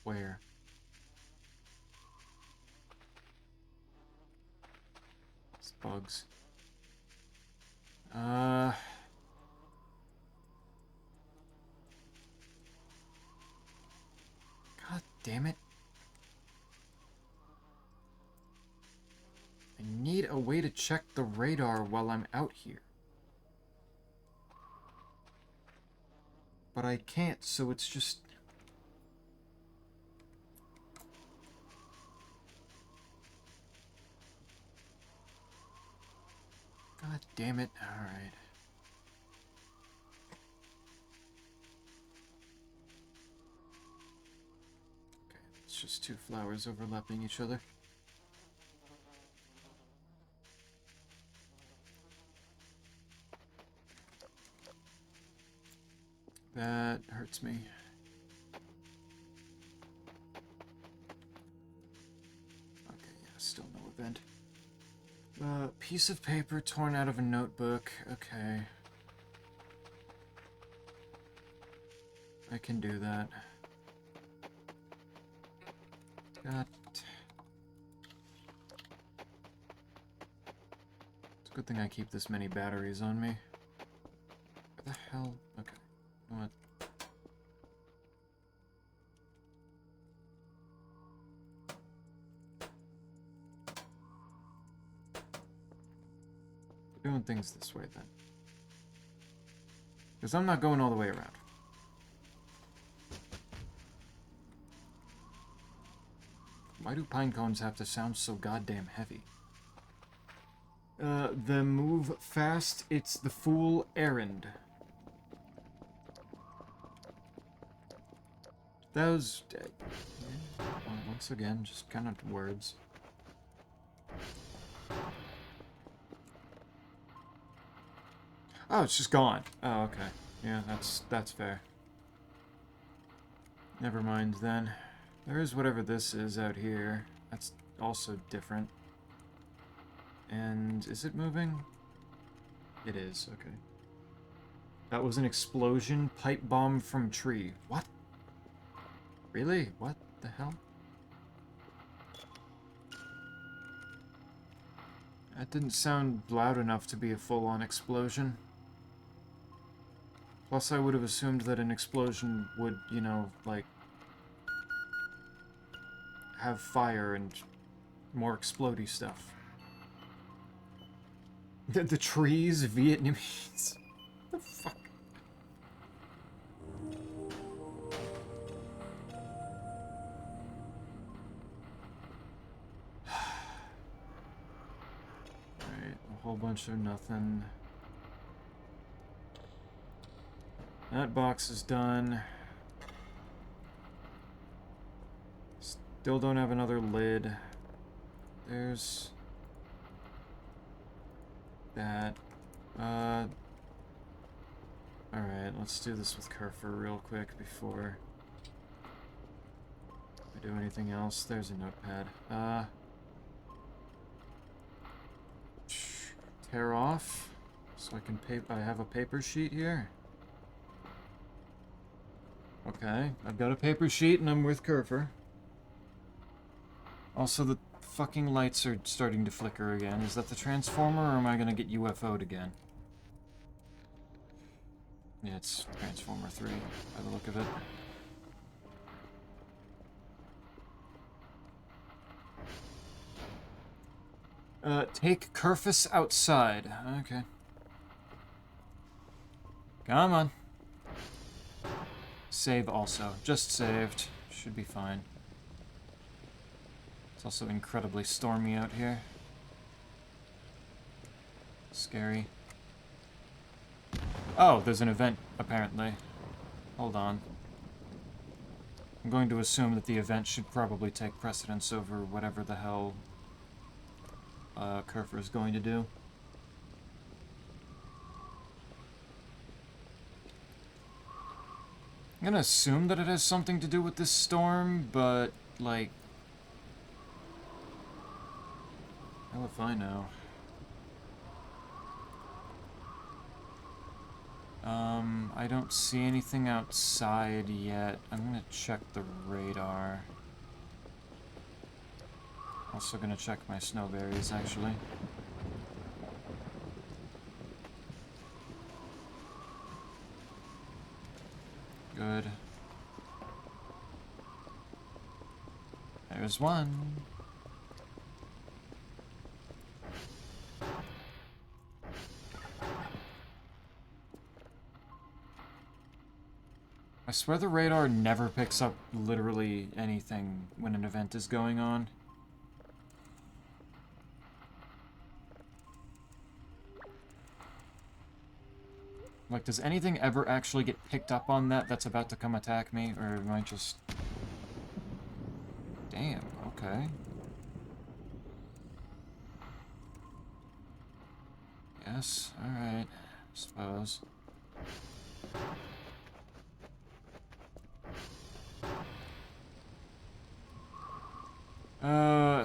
Where? It's bugs. God damn it. I need a way to check the radar while I'm out here. But I can't, so it's just... God damn it. Alright. Okay, it's just two flowers overlapping each other. That hurts me. Okay, yeah, still no event. Piece of paper torn out of a notebook. Okay. I can do that. God. Good thing I keep this many batteries on me. Where the hell? Okay. You know what? We're doing things this way then. Because I'm not going all the way around. Why do pine cones have to sound so goddamn heavy? The move fast, it's the fool errand. That was... once again, just kind of words. Oh, it's just gone. Oh, okay. Yeah, that's fair. Never mind then. There is whatever this is out here. That's also different. And is it moving? It is, okay. That was an explosion. Pipe bomb from tree. What? Really? What the hell? That didn't sound loud enough to be a full-on explosion. Plus, I would have assumed that an explosion would, you know, like, have fire and more explodey stuff. The trees, Vietnamese. What the fuck? Alright, a whole bunch of nothing. That box is done. Still don't have another lid. There's... that. Alright, let's do this with Kerfer real quick before I do anything else. There's a notepad. Tear off, so I can I have a paper sheet here. Okay, I've got a paper sheet and I'm with Kerfer. Also, the fucking lights are starting to flicker again. Is that the transformer, or am I gonna get UFO'd again? Yeah, it's Transformer 3, by the look of it. Take Kerfus outside. Okay. Come on. Save also. Just saved. Should be fine. It's also incredibly stormy out here. Scary. Oh, there's an event, apparently. Hold on. I'm going to assume that the event should probably take precedence over whatever the hell Kerfer is going to do. I'm gonna assume that it has something to do with this storm, but, like... hell if I know. I don't see anything outside yet. I'm gonna check the radar. Also gonna check my snowberries, actually. Good. There's one. I swear the radar never picks up literally anything when an event is going on. Like, does anything ever actually get picked up on that's about to come attack me? Or am I just... damn, okay. Yes, alright. Suppose.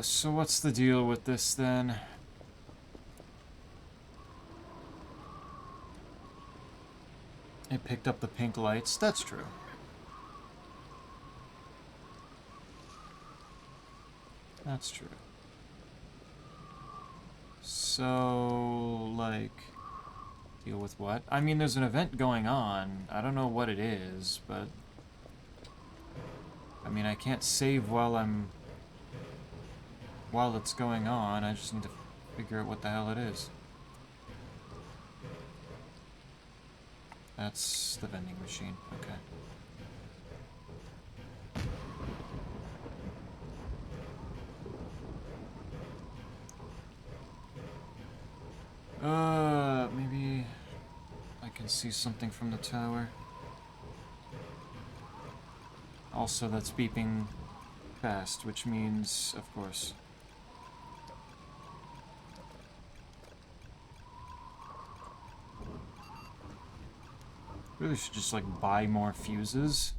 So what's the deal with this then? It picked up the pink lights. That's true. That's true. So, like, deal with what? I mean, there's an event going on. I don't know what it is, but... I mean, I can't save while it's going on. I just need to figure out what the hell it is. That's the vending machine. Okay. Maybe I can see something from the tower. Also, that's beeping fast, which means, of course. Really should just, like, buy more fuses.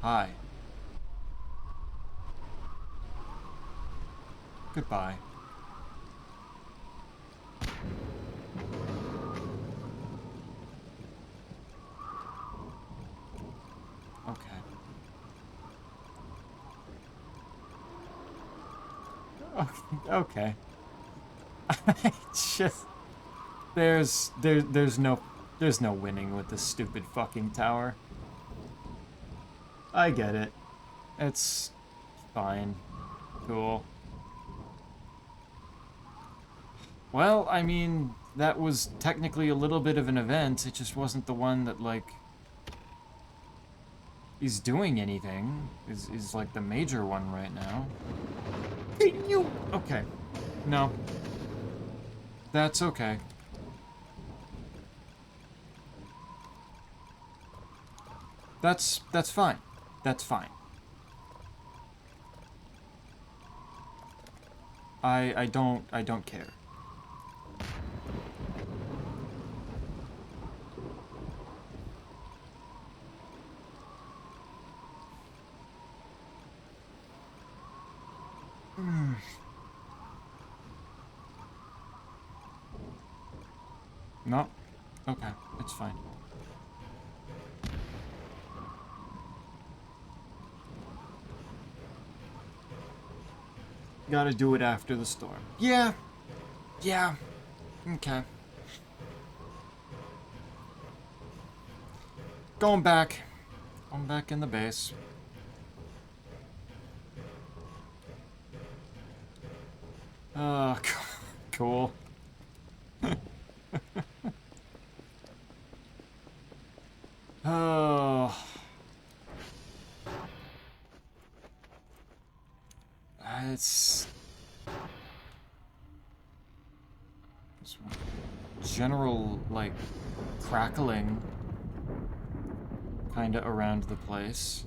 Hi. Goodbye. Okay. Okay. Just there's no winning with this stupid fucking tower. I get it. It's fine. Cool. Well, I mean, that was technically a little bit of an event. It just wasn't the one that, like, is doing anything. Is like the major one right now. Hey, you! Okay. No. That's okay. That's fine. That's fine. I don't care. No. Okay, it's fine. Gotta do it after the storm. Yeah. Yeah. Okay. Going back. Going back in the base. Cool. Oh. It's general, like, crackling kinda around the place.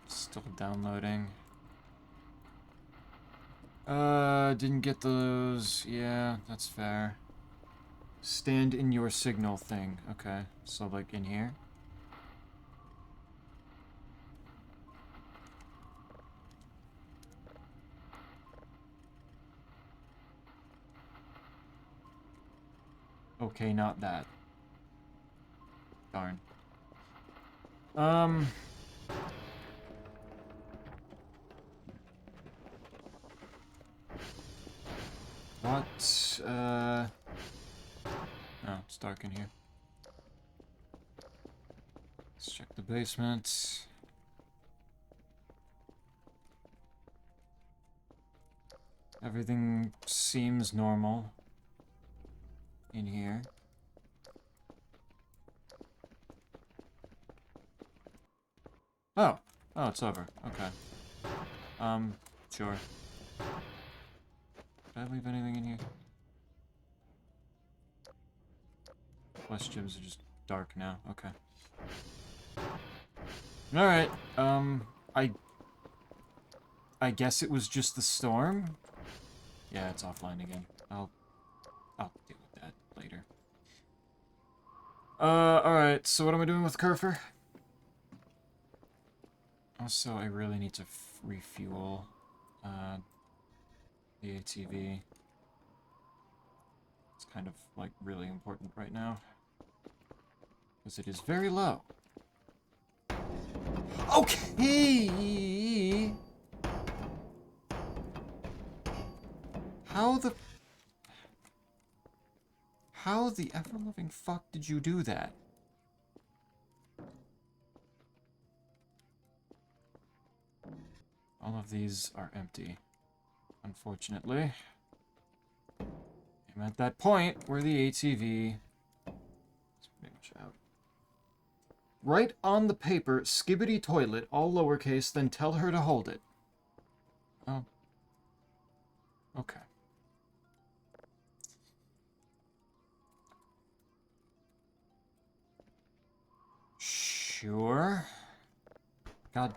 Still downloading. Didn't get those. Yeah, that's fair. Stand in your signal thing. Okay, so, like, in here? Okay, not that. Darn. What, oh, it's dark in here. Let's check the basement. Everything seems normal in here. Oh. Oh, it's over. Okay. Sure. Did I leave anything in here? Questions are just dark now. Okay. Alright. I guess it was just the storm? Yeah, it's offline again. I'll deal with that later. Alright, so what am I doing with Kerfer? Also, I really need to refuel, the ATV. It's kind of, like, really important right now. Because it is very low. Okay! How the... How the ever-loving fuck did you do that? All of these are empty, unfortunately. I'm at that point where the ATV is pretty much out. Write on the paper, Skibbity Toilet, all lowercase, then tell her to hold it. Oh. Okay. Sure. God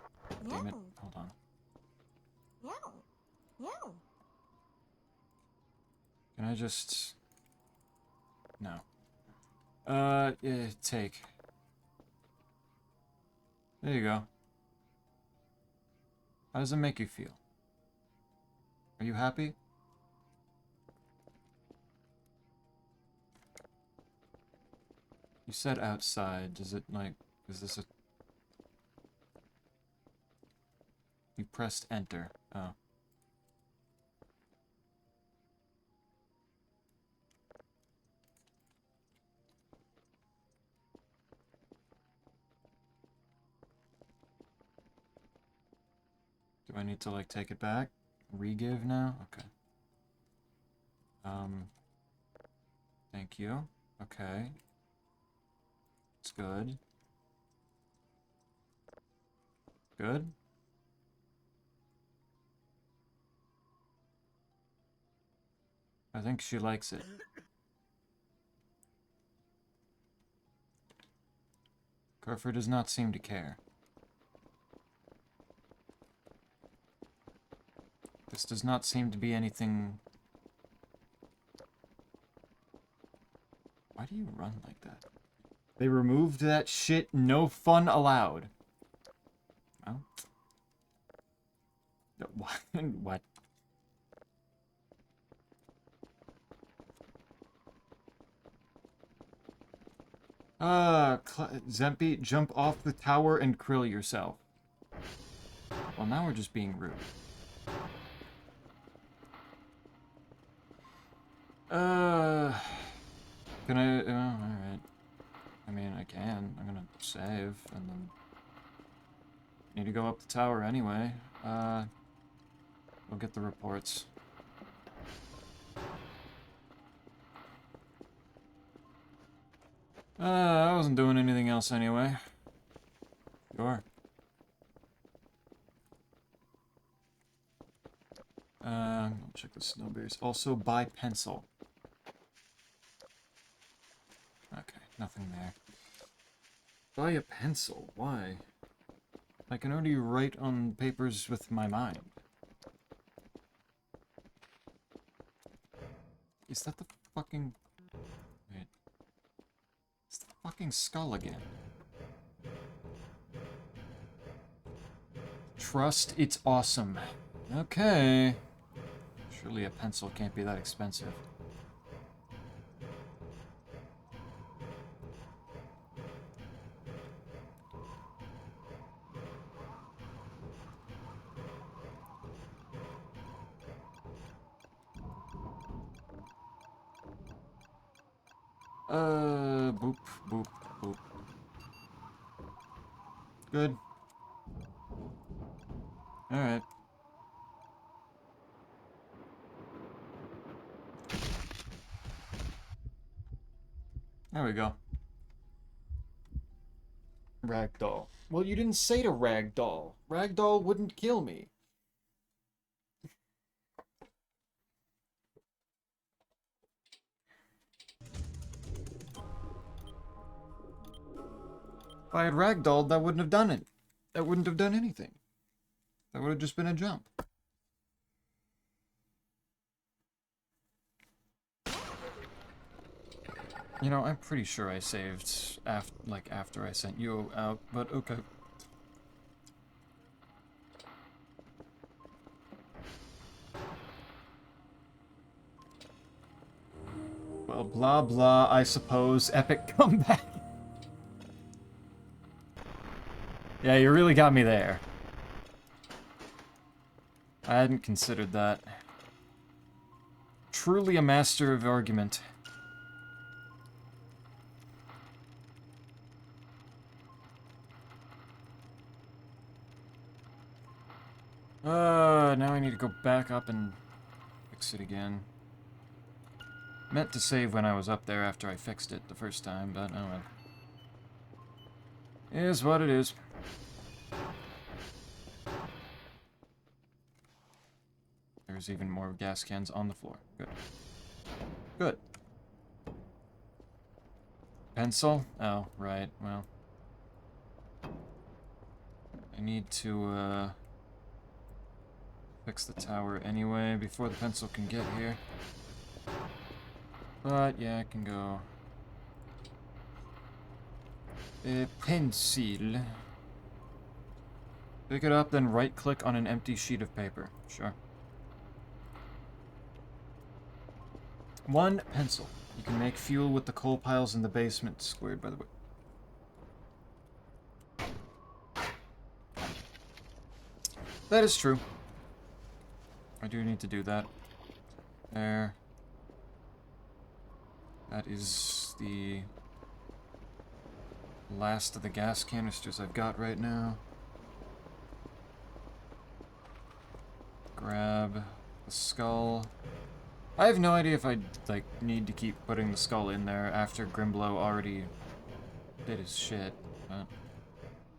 damn it. Hold on. Meow. Meow. Can I just... No. Take. There you go. How does it make you feel? Are you happy? You said outside. Does it, like... Is this a... You pressed enter. Oh. Do I need to, like, take it back? Re-give now? Okay. Thank you. Okay. It's good. Good? I think she likes it. Kerfer does not seem to care. This does not seem to be anything... Why do you run like that? They removed that shit, no fun allowed. Oh. What? What? Zempi, jump off the tower and krill yourself. Well, now we're just being rude. Can I... Oh, alright. I mean, I can. I'm gonna save, and then... Need to go up the tower anyway. We'll get the reports. I wasn't doing anything else anyway. Sure. I'll check the snowberries. Also, buy pencil. Okay, nothing there. Buy a pencil? Why? I can already write on papers with my mind. Is that the fucking... Wait. It's the fucking skull again. Trust, it's awesome. Okay. Surely a pencil can't be that expensive. Boop, boop, boop. Good. Alright. There we go. Ragdoll. Well, you didn't say to Ragdoll. Ragdoll wouldn't kill me. If I had ragdolled, that wouldn't have done it. That wouldn't have done anything. That would have just been a jump. You know, I'm pretty sure I saved after I sent you out, but okay. Well, blah blah, I suppose. Epic comeback. Yeah, you really got me there. I hadn't considered that. Truly a master of argument. Now I need to go back up and fix it again. Meant to save when I was up there after I fixed it the first time, but oh well. It is what it is. There's even more gas cans on the floor. Good. Good. Pencil? Oh, right, well. I need to, fix the tower anyway before the pencil can get here. But, yeah, I can go... pencil. Pick it up, then right-click on an empty sheet of paper. Sure. 1 pencil. You can make fuel with the coal piles in the basement, squared by the way. That is true. I do need to do that. There. That is the last of the gas canisters I've got right now. Grab the skull. I have no idea if I, like, need to keep putting the skull in there after Grimblow already did his shit, but...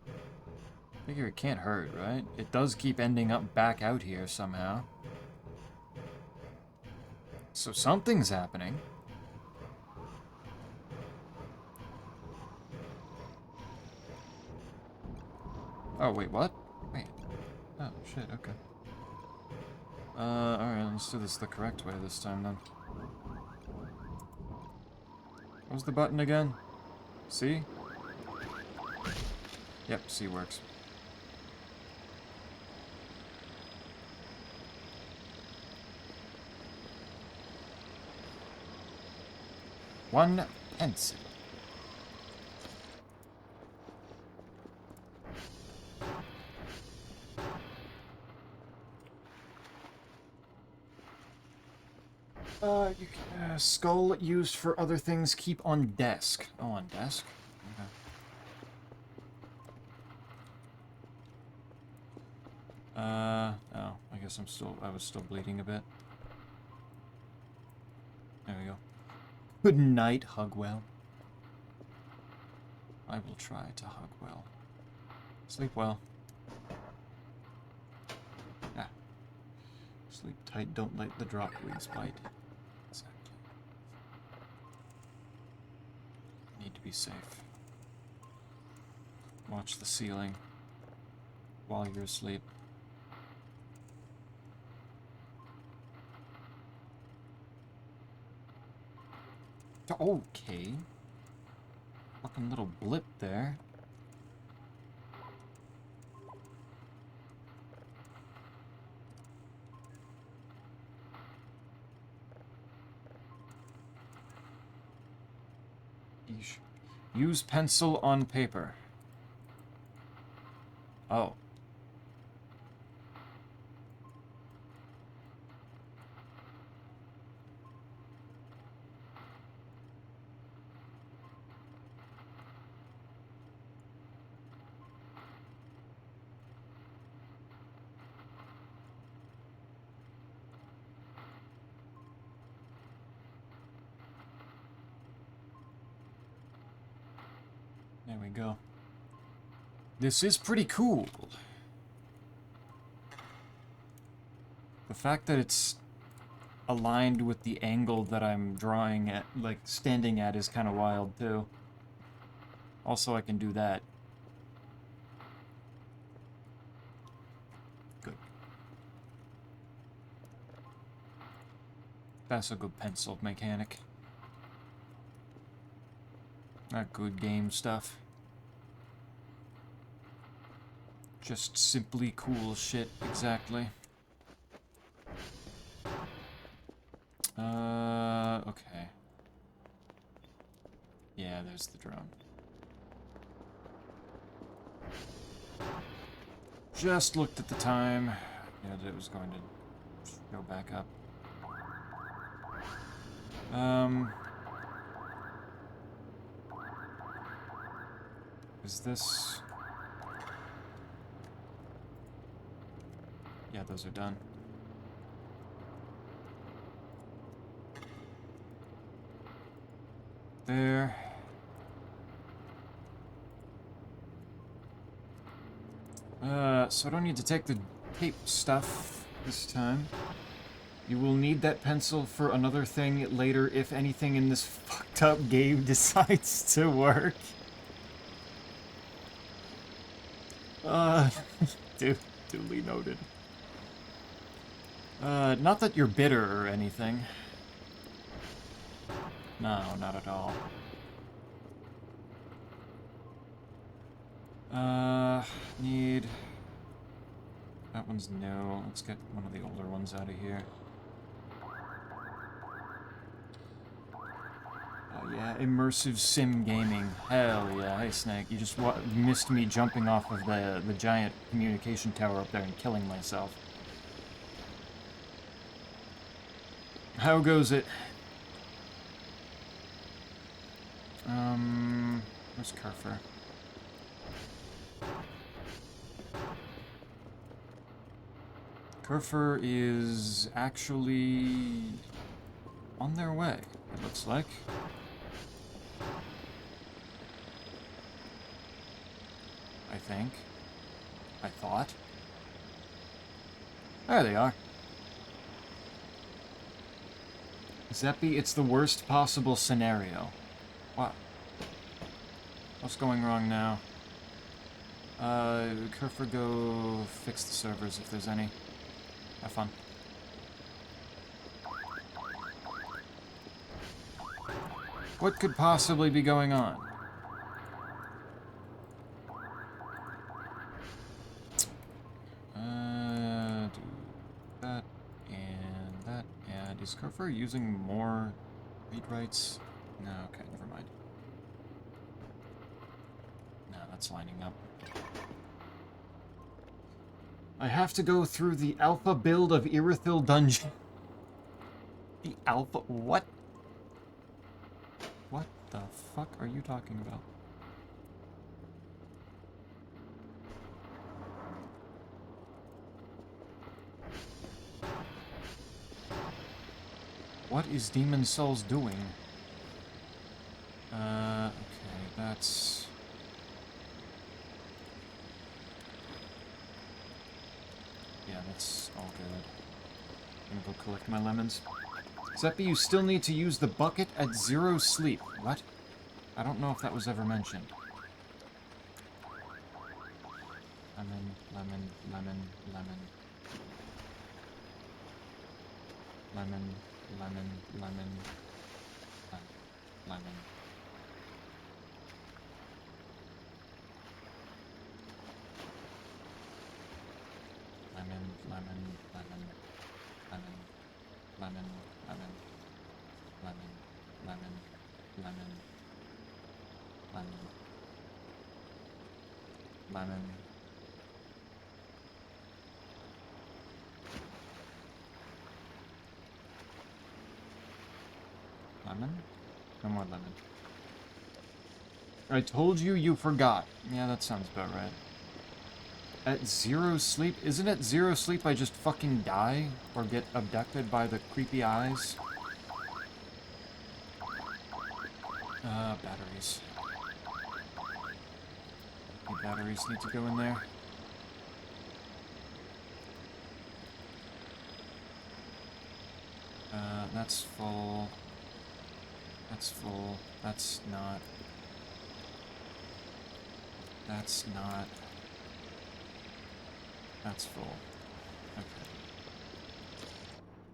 I figure it can't hurt, right? It does keep ending up back out here somehow. So something's happening. Oh, wait, what? Wait. Oh, shit, okay. Alright, let's do this the correct way this time, then. What was the button again? C? Yep, C works. One pencil. Skull used for other things, keep on desk. Oh, on desk? Okay. Oh, I guess I was still bleeding a bit. There we go. Good night, hug well. I will try to hug well. Sleep well. Ah. Sleep tight, don't let the drop leaves bite. Exactly. Need to be safe. Watch the ceiling while you're asleep. Okay. Fucking little blip there. Yeesh. Use pencil on paper. Oh. There we go. This is pretty cool. The fact that it's aligned with the angle that I'm drawing at, like, standing at, is kind of wild, too. Also, I can do that. Good. That's a good pencil mechanic. Not good game stuff. Just simply cool shit, exactly. Okay. Yeah, there's the drone. Just looked at the time. Yeah, that it was going to go back up. Is this... Yeah, those are done. There. So I don't need to take the tape stuff this time. You will need that pencil for another thing later if anything in this fucked up game decides to work. Duly noted. Not that you're bitter or anything. No, not at all. Need... That one's no. Let's get one of the older ones out of here. Oh yeah, immersive sim gaming. Hell yeah. Hey Snake, you just missed me jumping off of the giant communication tower up there and killing myself. How goes it? Where's Kerfer? Kerfer is actually on their way, it looks like. I think. I thought. There they are. Zeppy, it's the worst possible scenario. What? What's going wrong now? Kerfer, go fix the servers if there's any. Have fun. What could possibly be going on? Do that and that. And is Kerfer using more read writes? No, okay, never mind. No, that's lining up. I have to go through the alpha build of Irithil Dungeon. The alpha... What? What the fuck are you talking about? What is Demon Souls doing? Okay, that's... Yeah, that's all good. I'm gonna go collect my lemons. Zeppy, you still need to use the bucket at 0 sleep. What? I don't know if that was ever mentioned. Lemon, lemon, lemon, lemon. Lemon, lemon, lemon, lemon. Lemon, lemon, lemon, lemon, lemon, lemon, lemon, lemon, lemon, lemon, lemon. Lemon? No more lemon. I told you you forgot. Yeah, that sounds about right. At 0 sleep? Isn't it 0 sleep I just fucking die? Or get abducted by the creepy eyes? Batteries. The batteries need to go in there. That's full. That's full. That's not. That's not. That's full. Okay.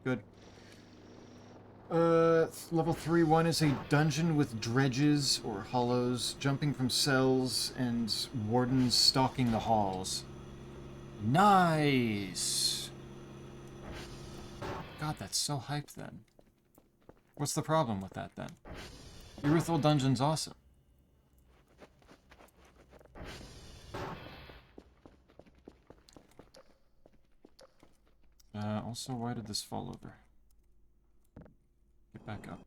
Good. Level 3-1 is a dungeon with dredges, or hollows, jumping from cells, and wardens stalking the halls. Nice! God, that's so hyped then. What's the problem with that then? Irithil Dungeon's awesome. Also, why did this fall over? Get back up.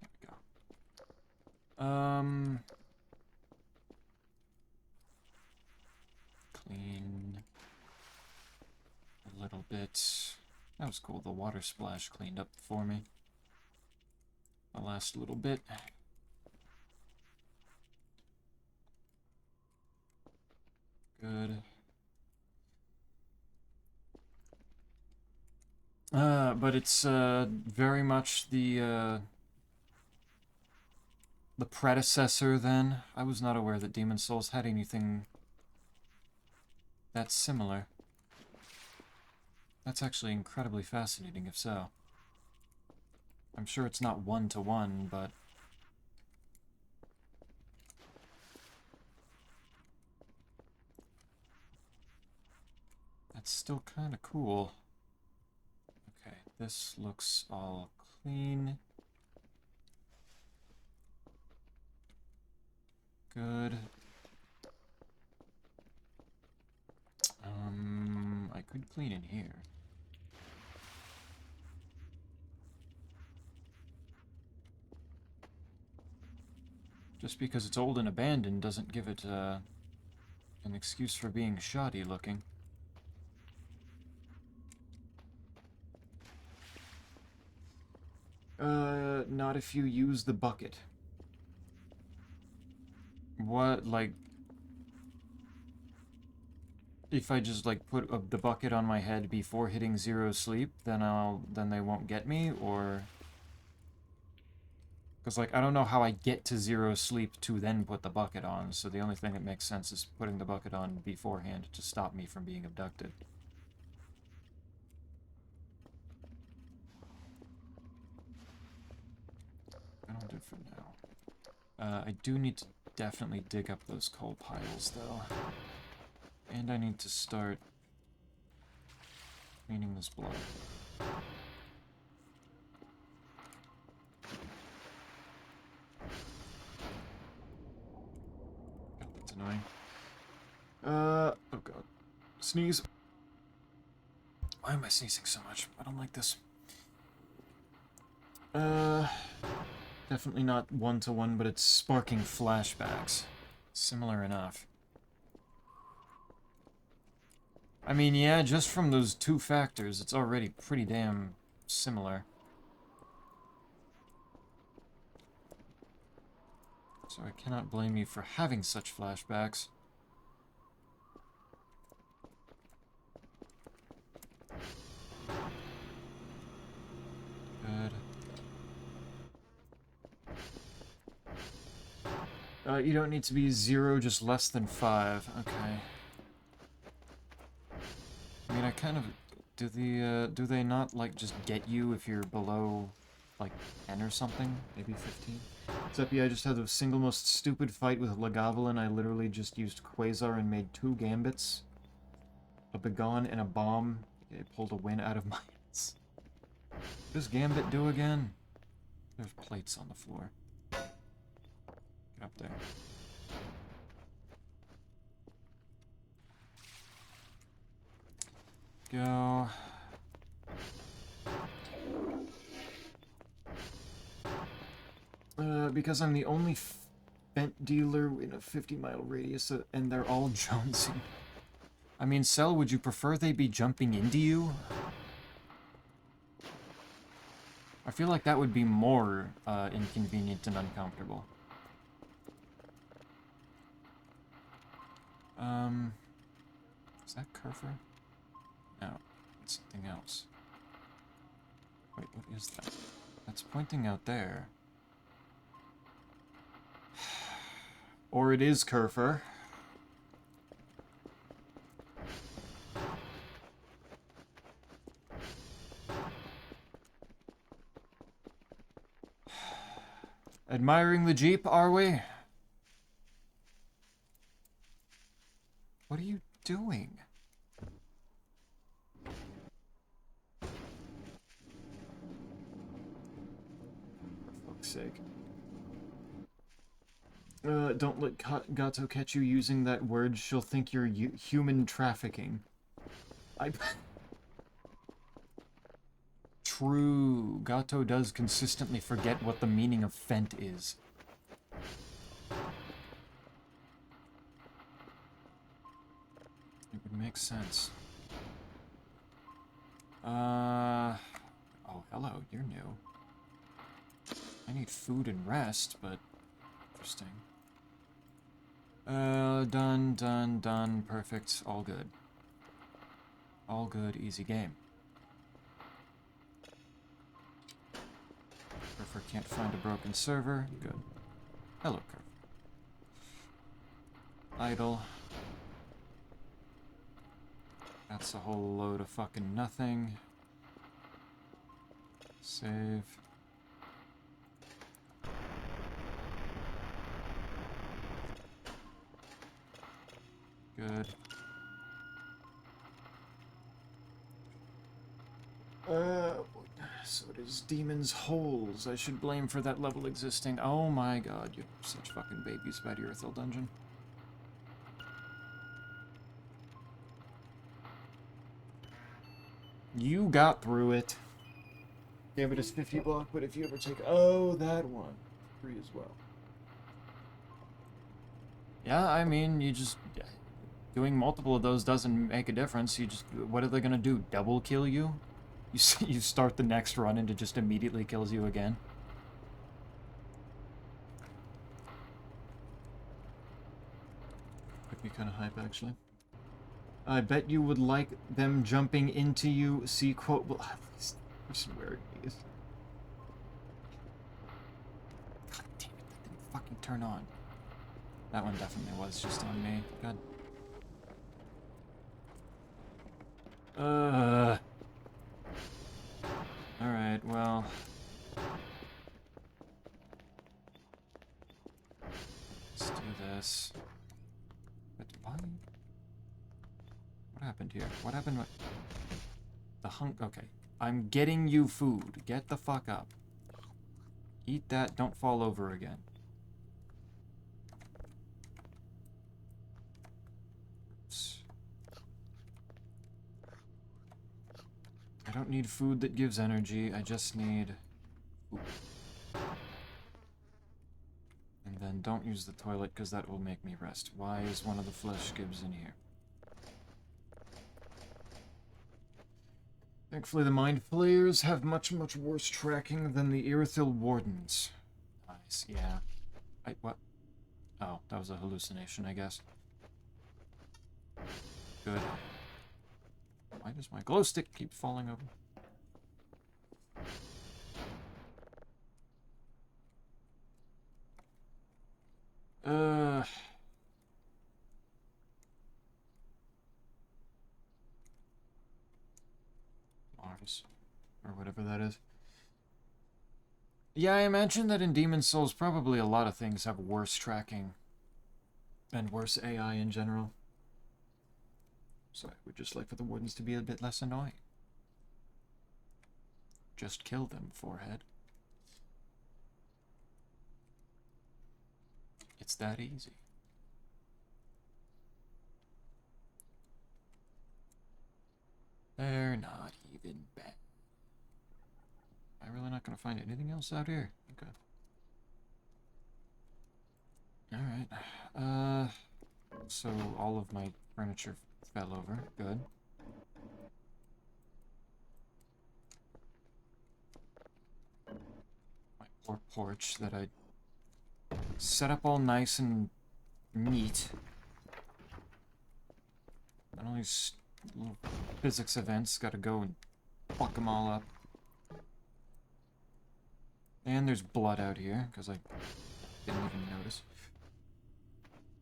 There we go. Clean a little bit. That was cool. The water splash cleaned up for me. The last little bit. Good. But it's very much the predecessor then. I was not aware that Demon Souls had anything that's similar. That's actually incredibly fascinating, if so. I'm sure it's not one-to-one, but... that's still kind of cool. Okay, this looks all clean. Good. I could clean in here. Just because it's old and abandoned doesn't give it an excuse for being shoddy looking. Not if you use the bucket. What, like... if I just, like, put the bucket on my head before hitting zero sleep, then they won't get me, or... because, like, I don't know how I get to zero sleep to then put the bucket on, so the only thing that makes sense is putting the bucket on beforehand to stop me from being abducted. That'll do for now. I do need to definitely dig up those coal piles, though. And I need to start cleaning this blood. God, that's annoying. Oh god. Sneeze. Why am I sneezing so much? I don't like this. Definitely not one-to-one, but it's sparking flashbacks. Similar enough. I mean, yeah, just from those two factors, it's already pretty damn similar. So I cannot blame you for having such flashbacks. Good. You don't need to be 0, just less than 5. Okay. I mean, I kind of... do they not, like, just get you if you're below, like, 10 or something? Maybe 15? Except, yeah, I just had the single most stupid fight with Lagavulin. I literally just used Quasar and made 2 gambits. A Begone and a bomb. It pulled a win out of my hands. What does Gambit do again? There's plates on the floor. Get up there. Go. Because I'm the only vent dealer in a 50-mile radius, and they're all jonesing. I mean, Cell, would you prefer they be jumping into you? I feel like that would be more inconvenient and uncomfortable. Is that Kerfer? No, it's something else. Wait, what is that? That's pointing out there. Or it is Kerfer. Admiring the Jeep, are we? What are you doing? For fuck's sake. Don't let Gato catch you using that word. She'll think you're human trafficking. I... True. Gato does consistently forget what the meaning of Fent is. It would make sense. Oh, hello, you're new. I need food and rest, but... Interesting. Done, perfect, all good. All good, easy game. Kerfer can't find a broken server, good. Hello, Kerfer. Idle. That's a whole load of fucking nothing. Save. Good. So it is Demon's Holes. I should blame for that level existing. Oh my god, you're such fucking babies about your Earthil dungeon. You got through it. Damn it, it's 50 block, but if you ever take... Oh, that one. 3 as well. Yeah, I mean, you just... Doing multiple of those doesn't make a difference. You just... What are they gonna do? Double kill you? You start the next run and it just immediately kills you again. Could be kind of hype, actually. I bet you would like them jumping into you. See quote... Well, I swear these. God damn it, that didn't fucking turn on. That one definitely was just on me. God. Alright, well... Let's do this. But why? What happened here? What happened? The okay. I'm getting you food. Get the fuck up. Eat that. Don't fall over again. Oops. I don't need food that gives energy. I just need food. And then don't use the toilet because that will make me rest. Why is one of the flesh gibbs in here? Thankfully, the Mind Flayers have much worse tracking than the Irithyll Wardens. Nice, yeah. What? Oh, that was a hallucination, I guess. Good. Why does my glow stick keep falling over? Mars. Or whatever that is. Yeah, I imagine that in Demon's Souls, probably a lot of things have worse tracking. And worse AI in general. So I would just like for the Wardens to be a bit less annoying. Just kill them, forehead. It's that easy. They're not even bad. Am I really not going to find anything else out here? Okay. Alright. So all of my furniture fell over. Good. My poor porch that I set up all nice and neat. And all these little physics events, gotta go and fuck them all up. And there's blood out here, because I didn't even notice.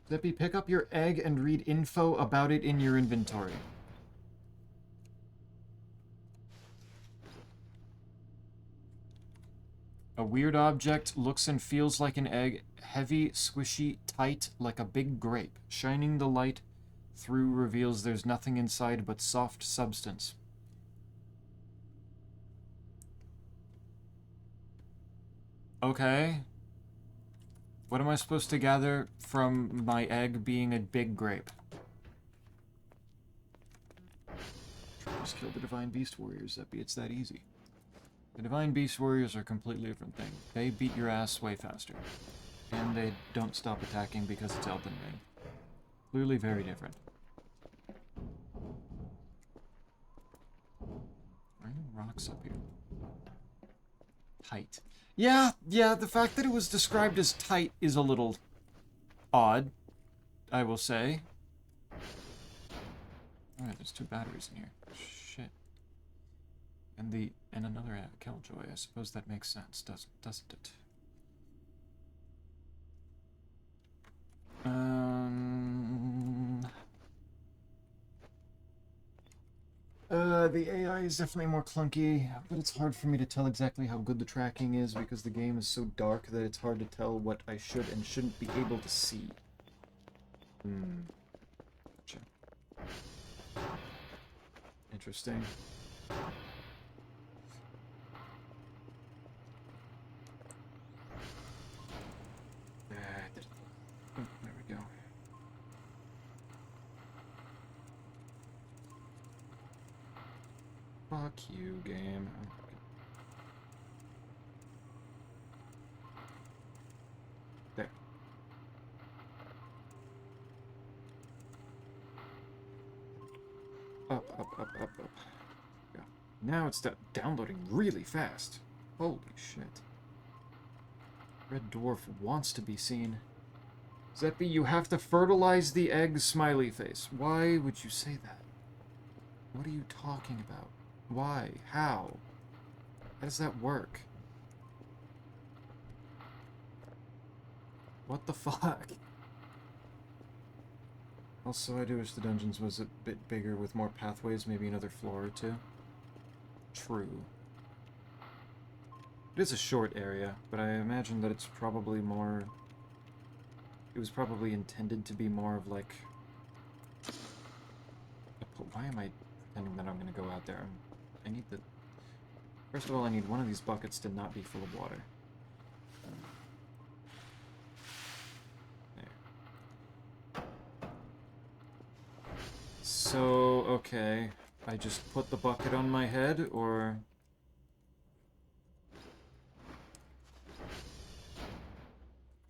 Zippy, pick up your egg and read info about it in your inventory. A weird object looks and feels like an egg, heavy, squishy, tight, like a big grape. Shining the light through reveals there's nothing inside but soft substance. Okay. What am I supposed to gather from my egg being a big grape? just kill the Divine Beast Warriors. It's that easy. The Divine Beast Warriors are a completely different thing. They beat your ass way faster. And they don't stop attacking because it's Elden Ring. Clearly very different. Are any rocks up here? Tight. Yeah, the fact that it was described as tight is a little odd, I will say. Alright, there's 2 batteries in here. Shit. And another Killjoy. I suppose that makes sense, doesn't it? The AI is definitely more clunky, but it's hard for me to tell exactly how good the tracking is because the game is so dark that it's hard to tell what I should and shouldn't be able to see. Gotcha. Interesting. Oh, there we go. Fuck you, game. There. Up. Yeah. Now it's downloading really fast. Holy shit. Red dwarf wants to be seen. Zeppy, you have to fertilize the egg, smiley face. Why would you say that? What are you talking about? Why? How? How does that work? What the fuck? Also, I do wish the dungeons was a bit bigger with more pathways, maybe another floor or 2. True. It is a short area, but I imagine that it's probably more... It was probably intended to be more of like... Why am I pretending that I'm going to go out there? I need the... First of all, I need one of these buckets to not be full of water. There. So, okay. I just put the bucket on my head, or...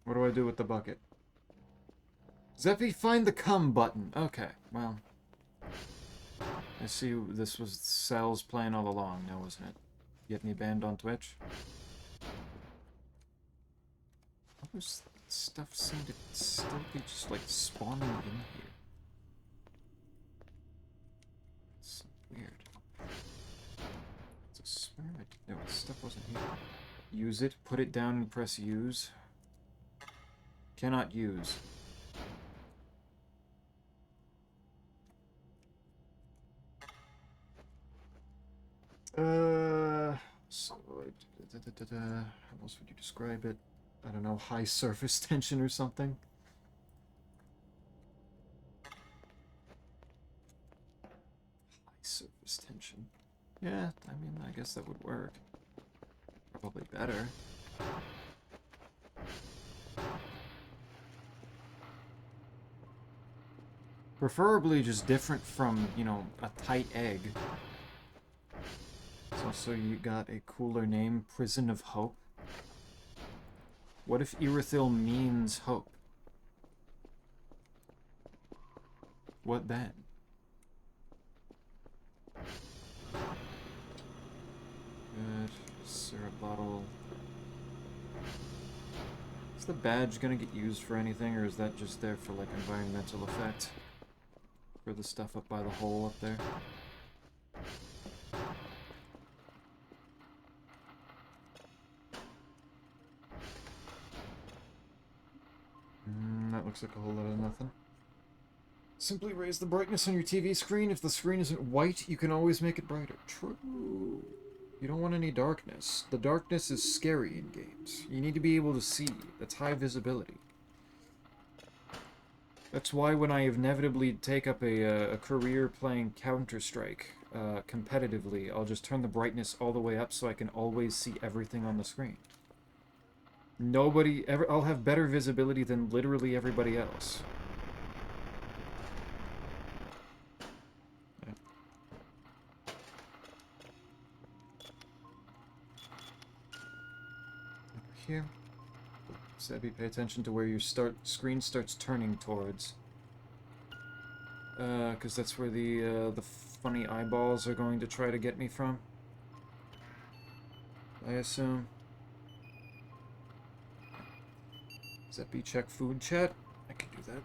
What do I do with the bucket? Zeppy, find the come button. Okay, well... I see this was Sal's plan all along, now wasn't it? Get me banned on Twitch? Other stuff seemed to still be just like spawning in here. It's weird. It's a swear no, stuff wasn't here. Use it, put it down and press use. Cannot use. So, how else would you describe it? I don't know, high surface tension or something? High surface tension. Yeah, I mean, I guess that would work. Probably better. Preferably just different from, you know, a tight egg. So you got a cooler name, Prison of Hope. What if Irithyll means hope? What then? Good. Syrup bottle. Is the badge gonna get used for anything, or is that just there for, like, environmental effect? For the stuff up by the hole up there? That looks like a whole lot of nothing. Simply raise the brightness on your TV screen. If the screen isn't white, you can always make it brighter. True. You don't want any darkness. The darkness is scary in games. You need to be able to see. That's high visibility. That's why when I inevitably take up a career playing Counter-Strike competitively, I'll just turn the brightness all the way up so I can always see everything on the screen. Nobody ever... I'll have better visibility than literally everybody else. Yeah. here. Sebby, pay attention to where your screen starts turning towards. Because that's where the funny eyeballs are going to try to get me from. I assume. Sebby, check food chat. I can do that.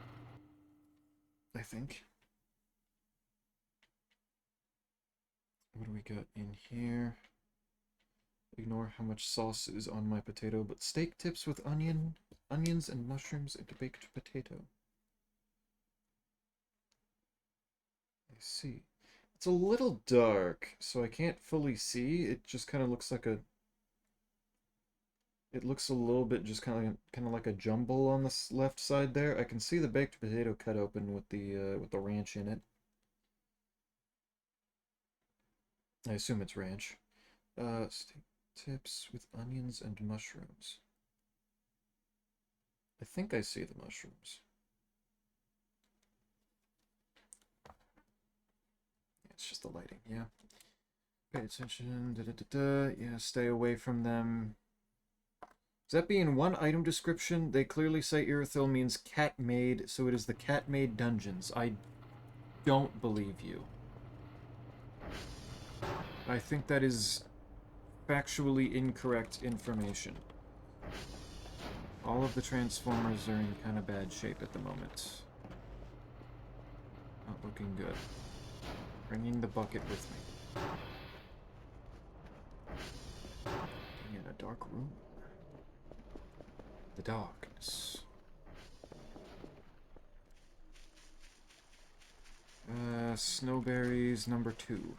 I think. What do we got in here? Ignore how much sauce is on my potato, but steak tips with onions and mushrooms into baked potato. I see. It's a little dark, so I can't fully see. It just kind of looks like a... It looks a little bit just kind of like a jumble on the left side there. I can see the baked potato cut open with the ranch in it. I assume it's ranch. Steak tips with onions and mushrooms. I think I see the mushrooms. It's just the lighting, yeah. Pay attention, yeah, stay away from them. Does that be in one item description? They clearly say Irithyll means cat-made, so it is the cat-made dungeons. I don't believe you. I think that is factually incorrect information. All of the Transformers are in kind of bad shape at the moment. Not looking good. Bringing the bucket with me. Being in a dark room. The darkness. Snowberries number 2.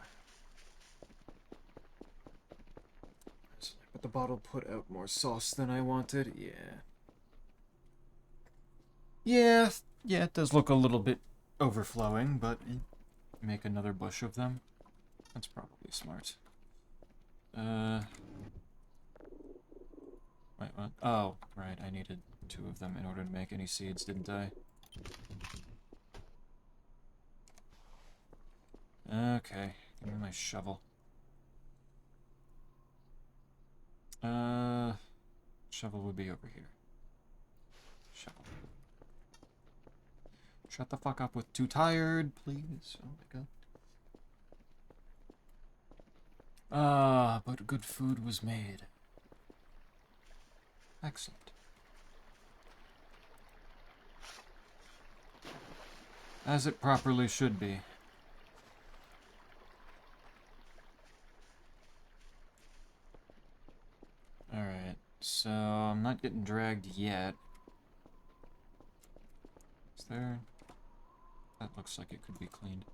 But the bottle put out more sauce than I wanted. Yeah, it does look a little bit overflowing, but make another bush of them. That's probably smart. Wait, what? Oh, right, I needed 2 of them in order to make any seeds, didn't I? Okay, give me my shovel. Shovel would be over here. Shovel. Shut the fuck up with too tired, please. Oh my god. But good food was made. Excellent. As it properly should be. Alright, so I'm not getting dragged yet. Is there... That looks like it could be cleaned.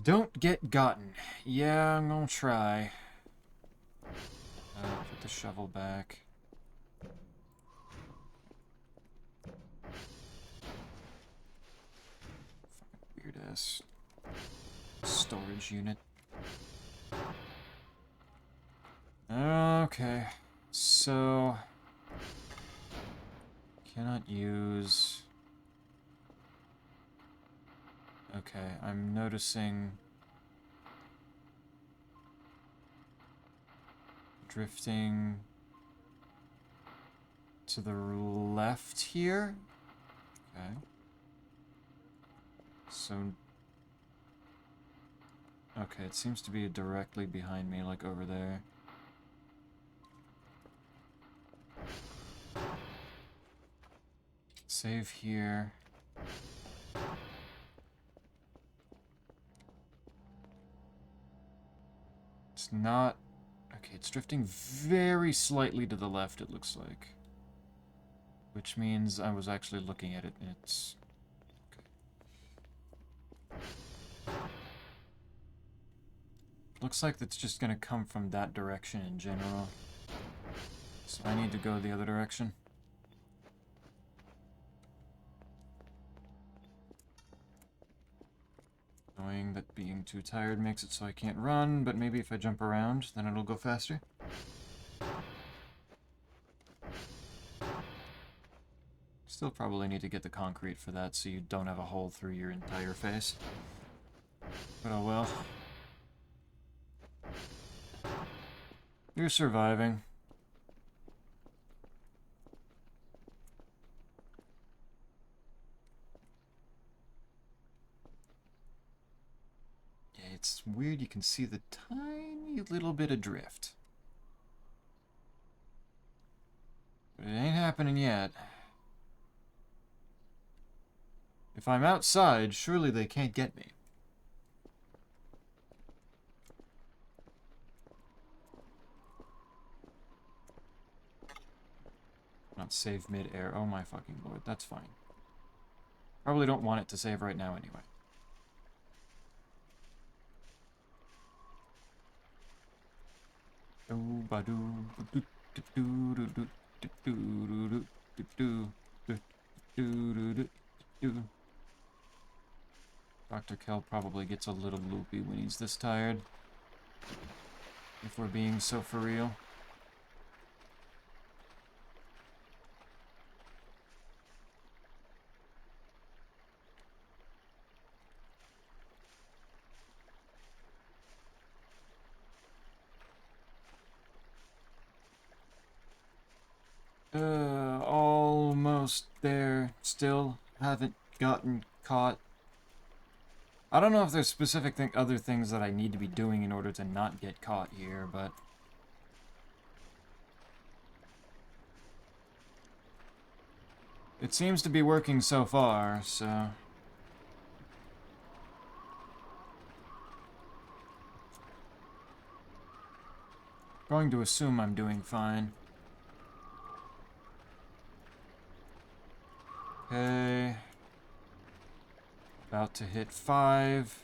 Don't get gotten. Yeah, I'm gonna try. Put the shovel back. Fucking weird-ass storage unit. Okay, so... Cannot use... Okay, I'm noticing... Drifting... to the left here? Okay. So... Okay, it seems to be directly behind me, like over there. Save here. It's not... Okay, it's drifting very slightly to the left, it looks like. Which means I was actually looking at it, and it's... Okay. Looks like it's just gonna come from that direction in general. So I need to go the other direction. Annoying that being too tired makes it so I can't run, but maybe if I jump around, then it'll go faster. Still probably need to get the concrete for that so you don't have a hole through your entire face. But oh well. You're surviving. It's weird, you can see the tiny little bit of drift. But it ain't happening yet. If I'm outside, surely they can't get me. Not save mid-air. Oh my fucking lord, that's fine. Probably don't want it to save right now anyway. Dr. Kell probably gets a little loopy when he's this tired. If we're being so for real. Almost there. Still haven't gotten caught. I don't know if there's specific other things that I need to be doing in order to not get caught here, but... it seems to be working so far, so... going to assume I'm doing fine. Okay. About to hit 5.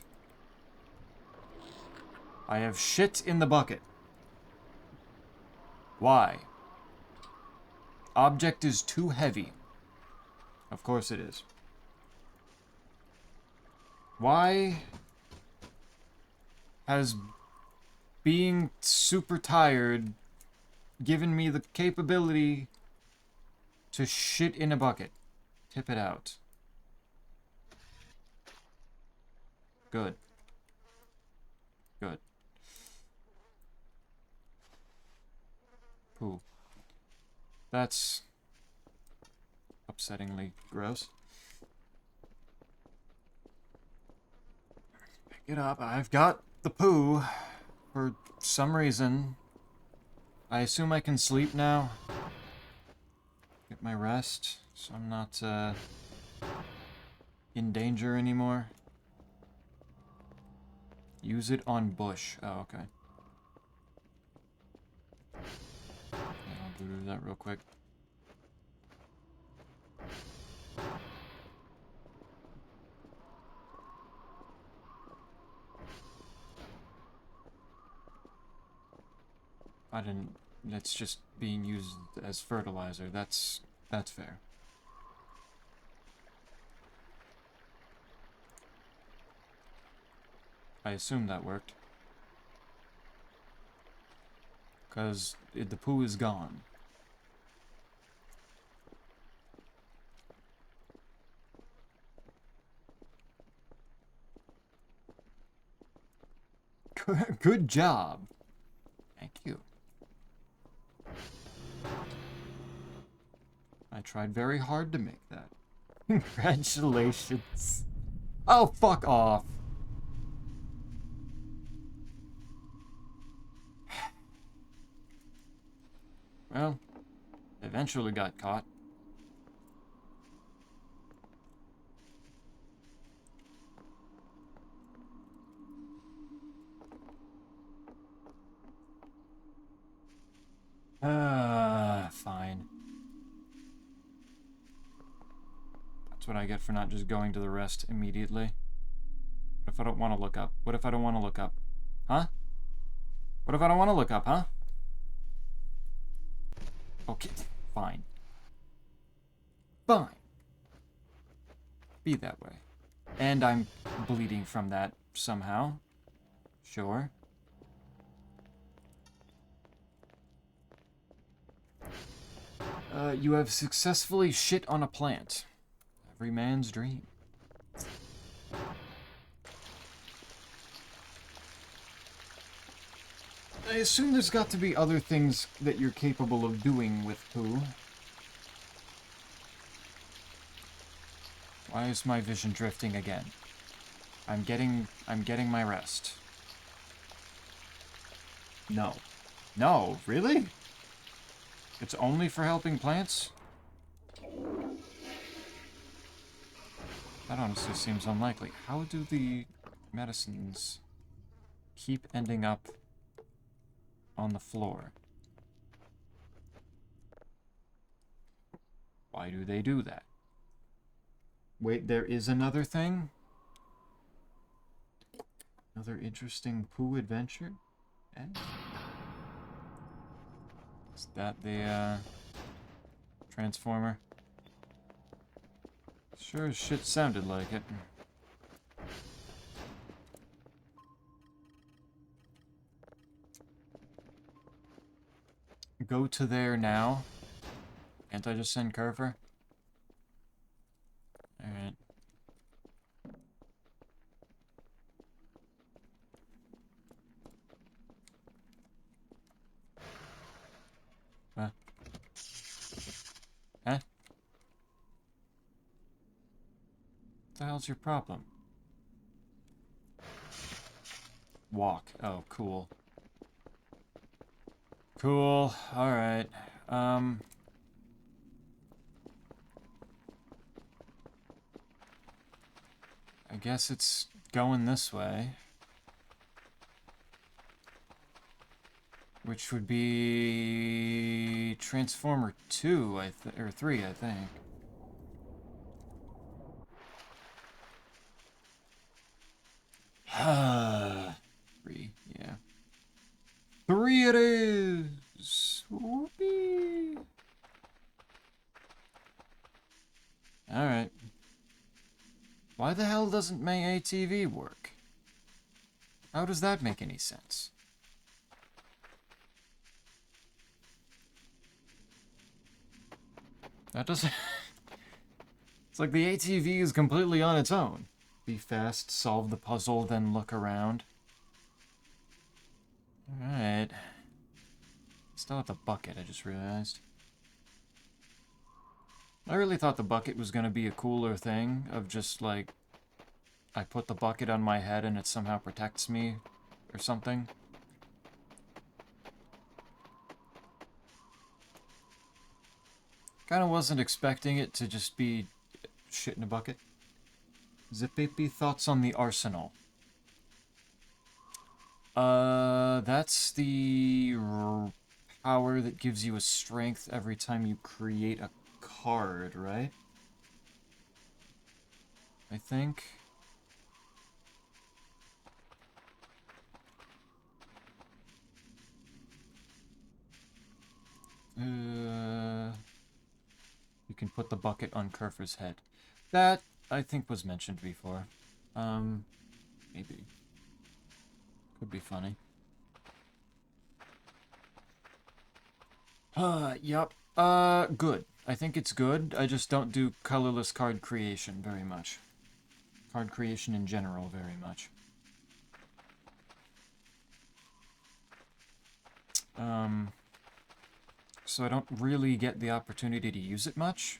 I have shit in the bucket. Why? Object is too heavy. Of course it is. Why has being super tired given me the capability to shit in a bucket? Tip it out. Good. Good. Poo. That's upsettingly gross. Pick it up. I've got the poo for some reason. I assume I can sleep now. Get my rest, so I'm not in danger anymore. Use it on bush. Oh, okay. Yeah, I'll do that real quick. I didn't... it's just being used as fertilizer. That's fair. I assume that worked. Because the poo is gone. Good job. Thank you. I tried very hard to make that. Congratulations. Oh, fuck off. Well, eventually got caught. Fine. That's what I get for not just going to the rest immediately. What if I don't want to look up? What if I don't want to look up? Huh? What if I don't want to look up, huh? Okay, fine. Fine. Be that way. And I'm bleeding from that somehow. Sure. You have successfully shit on a plant. Every man's dream. I assume there's got to be other things that you're capable of doing with poo. Why is my vision drifting again? I'm getting my rest. No. No, really? It's only for helping plants? That honestly seems unlikely. How do the medicines keep ending up on the floor? Why do they do that? Wait, there is another thing? Another interesting poo adventure? Eh? Is that the, transformer? Sure as shit sounded like it. Go to there now. Can't I just send Curver? Alright. Huh? What the hell's your problem? Walk. Oh, cool. Cool. Alright. I guess it's going this way. Which would be Transformer 2, or 3, I think. Three, yeah. 3 it is! Whoopee! Alright. Why the hell doesn't my ATV work? How does that make any sense? That doesn't... It's like the ATV is completely on its own. Be fast, solve the puzzle, then look around. Alright. Still have the bucket, I just realized. I really thought the bucket was gonna be a cooler thing, of just like... I put the bucket on my head and it somehow protects me, or something. Kinda wasn't expecting it to just be shit in a bucket. Zippy, thoughts on the arsenal? That's the power that gives you a strength every time you create a card, right? I think. You can put the bucket on Kerfer's head. That, I think, was mentioned before. Maybe. Could be funny. Yup. Good. I think it's good. I just don't do colorless card creation very much. Card creation in general very much. So I don't really get the opportunity to use it much.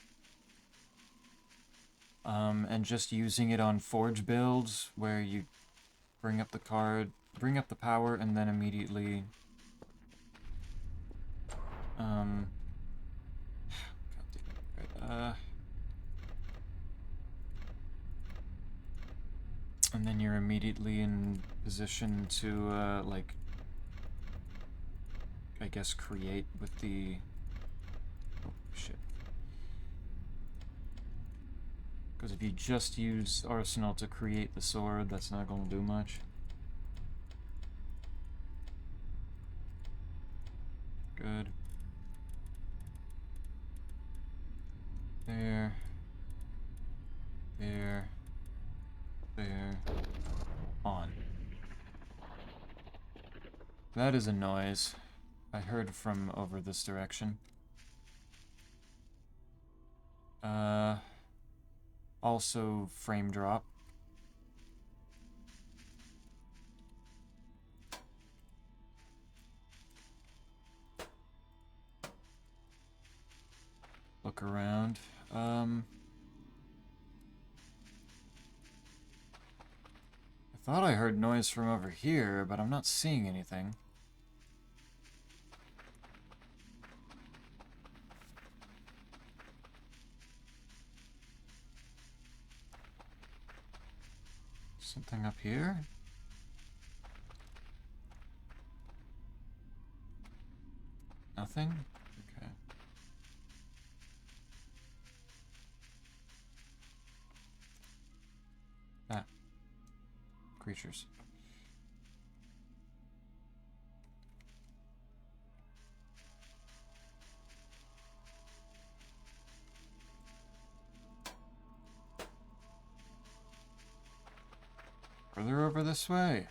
And just using it on Forge builds, where you bring up the card, bring up the power, and then immediately... and then you're immediately in position to, like... I guess create with the... Oh, shit. Because if you just use Arsenal to create the sword, that's not going to do much. Good. There. There. There. On. That is a noise I heard from over this direction. Also frame drop. Look around. I thought I heard noise from over here, but I'm not seeing anything. Something up here? Nothing? Okay. Ah. Creatures. Further over this way.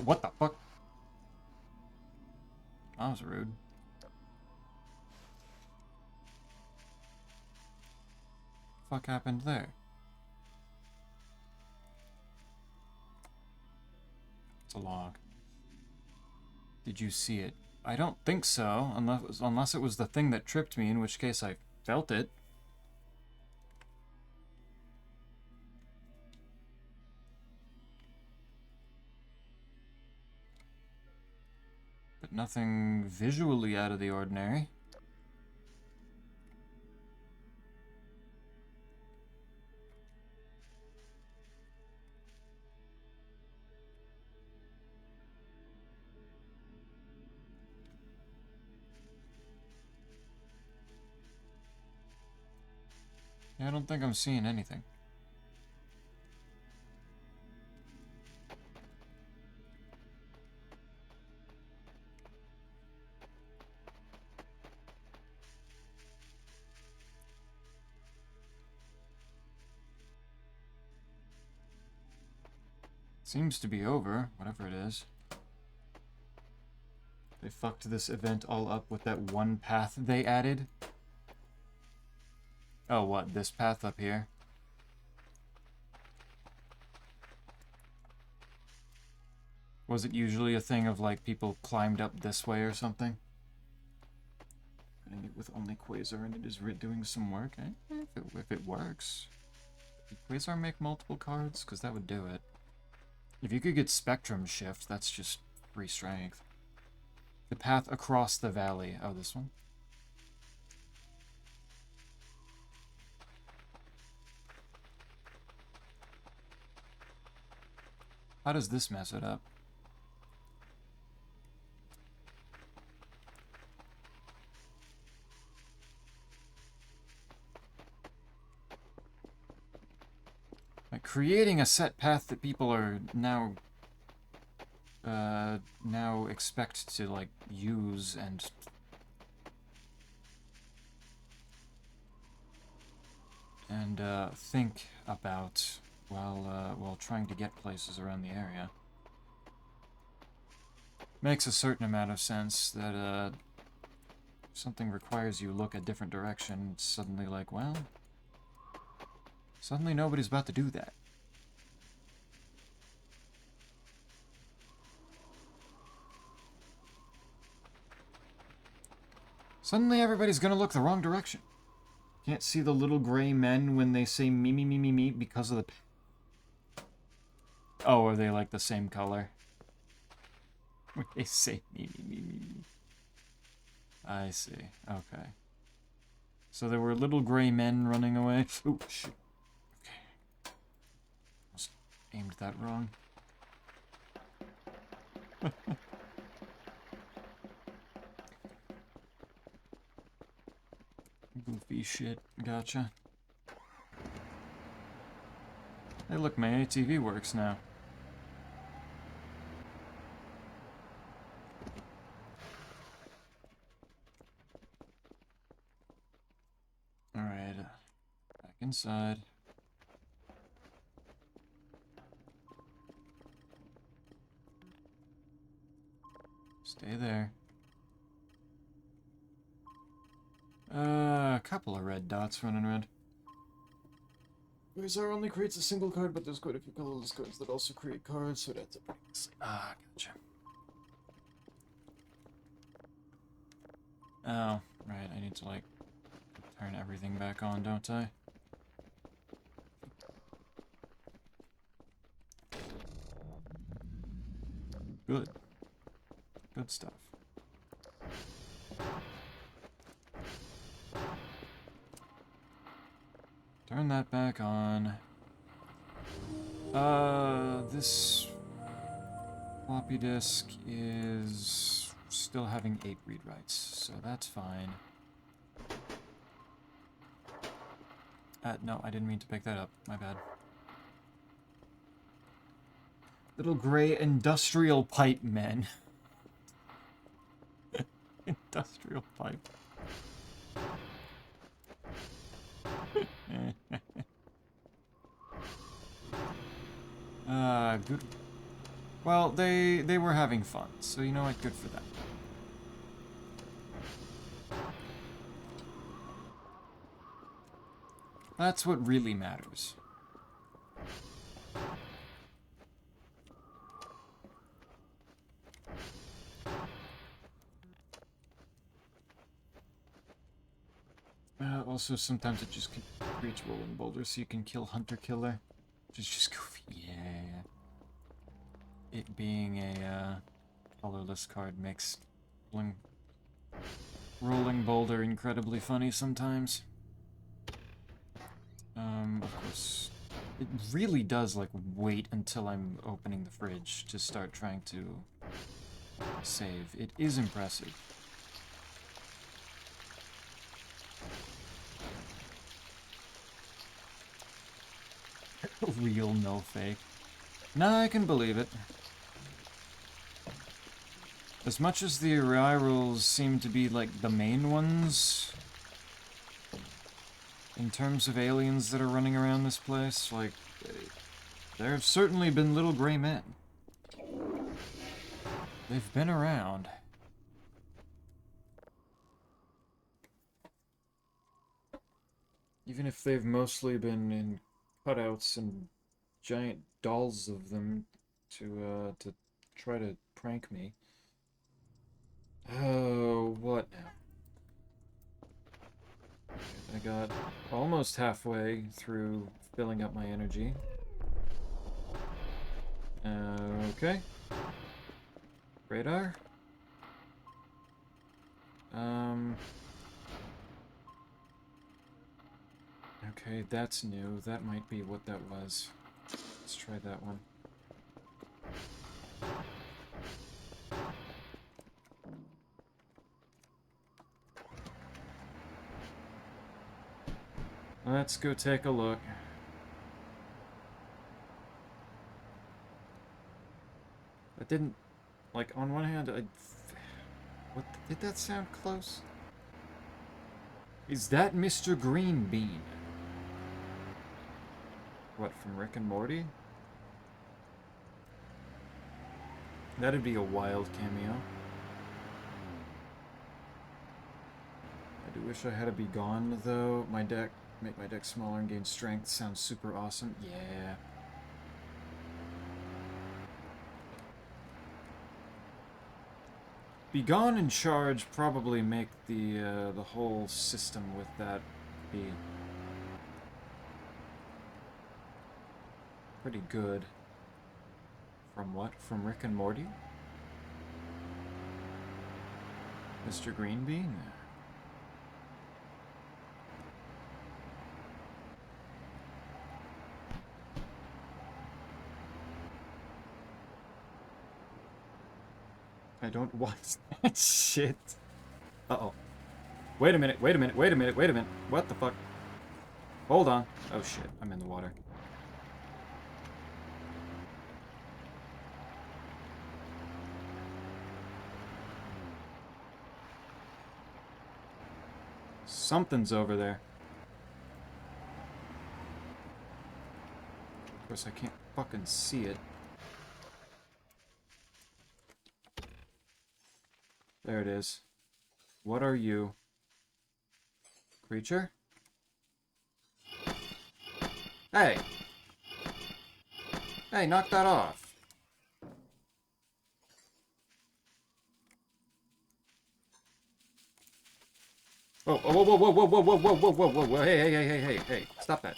What the fuck? That was rude. Fuck happened there? It's a log. Did you see it? I don't think so, unless it was the thing that tripped me, in which case I felt it. But nothing visually out of the ordinary. Yeah, I don't think I'm seeing anything. Seems to be over, whatever it is. They fucked this event all up with that one path they added. Oh, what? This path up here? Was it usually a thing of, like, people climbed up this way or something? Running it with only Quasar and it is doing some work, eh? If it works. Did Quasar make multiple cards? Because that would do it. If you could get Spectrum Shift, that's just free strength. The path across the valley. Oh, this one? How does this mess it up? Like, creating a set path that people are now expect to, like, use and think about while trying to get places around the area. Makes a certain amount of sense that if something requires you look a different direction, it's suddenly like, well, suddenly nobody's about to do that. Suddenly everybody's gonna look the wrong direction. Can't see the little gray men when they say me, me, me, me, me because of the... Oh, are they like the same color? When they say me, me, me, me, me. I see. Okay. So there were little gray men running away. Oh, shit. Okay. Almost aimed that wrong. Goofy shit. Gotcha. Hey, look, my ATV works now. Alright. Back inside. Stay there. A couple of red dots running red. Quasar only creates a single card, but there's quite a few colorless cards that also create cards, so that's a pretty messy. Ah, gotcha. Oh, right, I need to, like, turn everything back on, don't I? Good. Good stuff. Turn that back on. This floppy disk is still having 8 read writes, so that's fine. No, I didn't mean to pick that up. My bad. Little gray industrial pipe men. Industrial pipe. Good. Well, they were having fun, so you know what? Good for them. That's what really matters. Also, sometimes it just creates rolling boulders so you can kill Hunter Killer. Which is just goofy. Yeah. It being a colorless card makes rolling boulder incredibly funny sometimes. Of course, it really does, like, wait until I'm opening the fridge to start trying to save. It is impressive. Real, no fake. Nah, I can believe it. As much as the AI rules seem to be, like, the main ones, in terms of aliens that are running around this place, like, there have certainly been little gray men. They've been around. Even if they've mostly been in cutouts and giant dolls of them to try to prank me. Oh, what now? I got almost halfway through filling up my energy. Okay. Radar. Okay, that's new. That might be what that was. Let's try that one. Let's go take a look. That didn't... Like, on one hand, what? Did that sound close? Is that Mr. Green Bean? What, from Rick and Morty? That'd be a wild cameo. I do wish I had a Be Gone, though. Make my deck smaller and gain strength sounds super awesome. Yeah. Be Gone and Charge probably make the whole system with that be pretty good. From what? From Rick and Morty? Mr. Green Bean? I don't want that shit. Uh-oh. Wait a minute, wait a minute, wait a minute, wait a minute. What the fuck? Hold on. Oh shit, I'm in the water. Something's over there. Of course, I can't fucking see it. There it is. What are you? Creature? Hey! Hey, knock that off. Oh, whoa, whoa, whoa, whoa, whoa, whoa, whoa, whoa, whoa, whoa, hey, hey, hey, hey, hey, hey, stop that.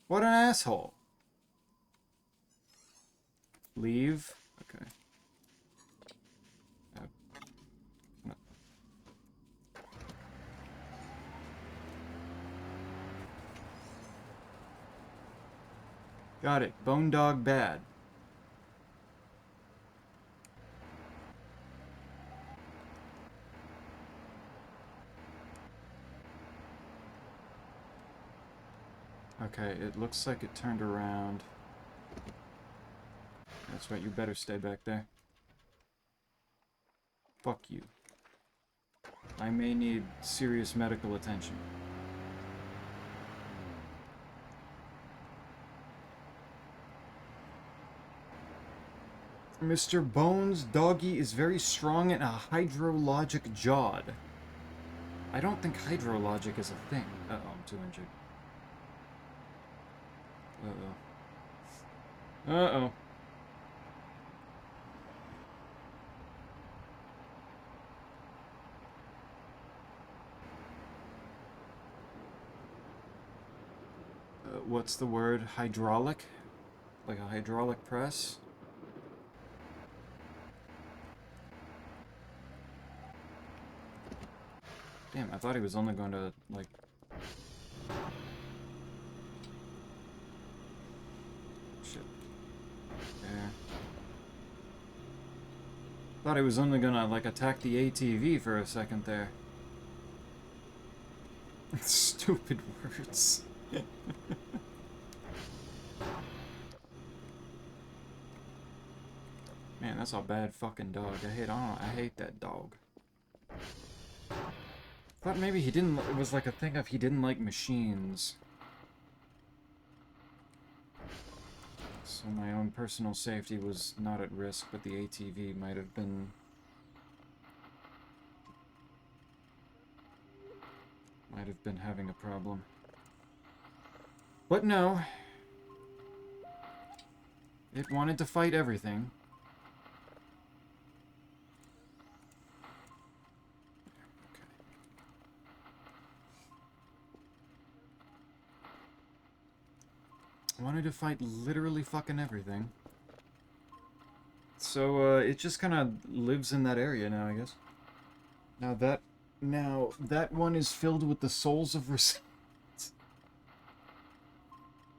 What an asshole. Leave. Okay. No. Got it. Bone dog bad. Okay, it looks like it turned around. That's right, you better stay back there. Fuck you. I may need serious medical attention. Mr. Bones' doggy is very strong and a hydrologic jawed. I don't think hydrologic is a thing. Uh-oh, I'm too injured. Uh-oh. Uh-oh. What's the word? Hydraulic? Like a hydraulic press? Damn, I thought he was only going to, like... Shit. There. Thought he was only gonna, like, attack the ATV for a second there. Stupid words. Man, that's a bad fucking dog. I hate that dog. Thought maybe he didn't, it was like a thing of he didn't like machines. So my own personal safety was not at risk, but the ATV might have been... might have been having a problem. But no. It wanted to fight everything. Wanted to fight literally fucking everything. So, it just kind of lives in that area now, I guess. Now that one is filled with the souls of resentment.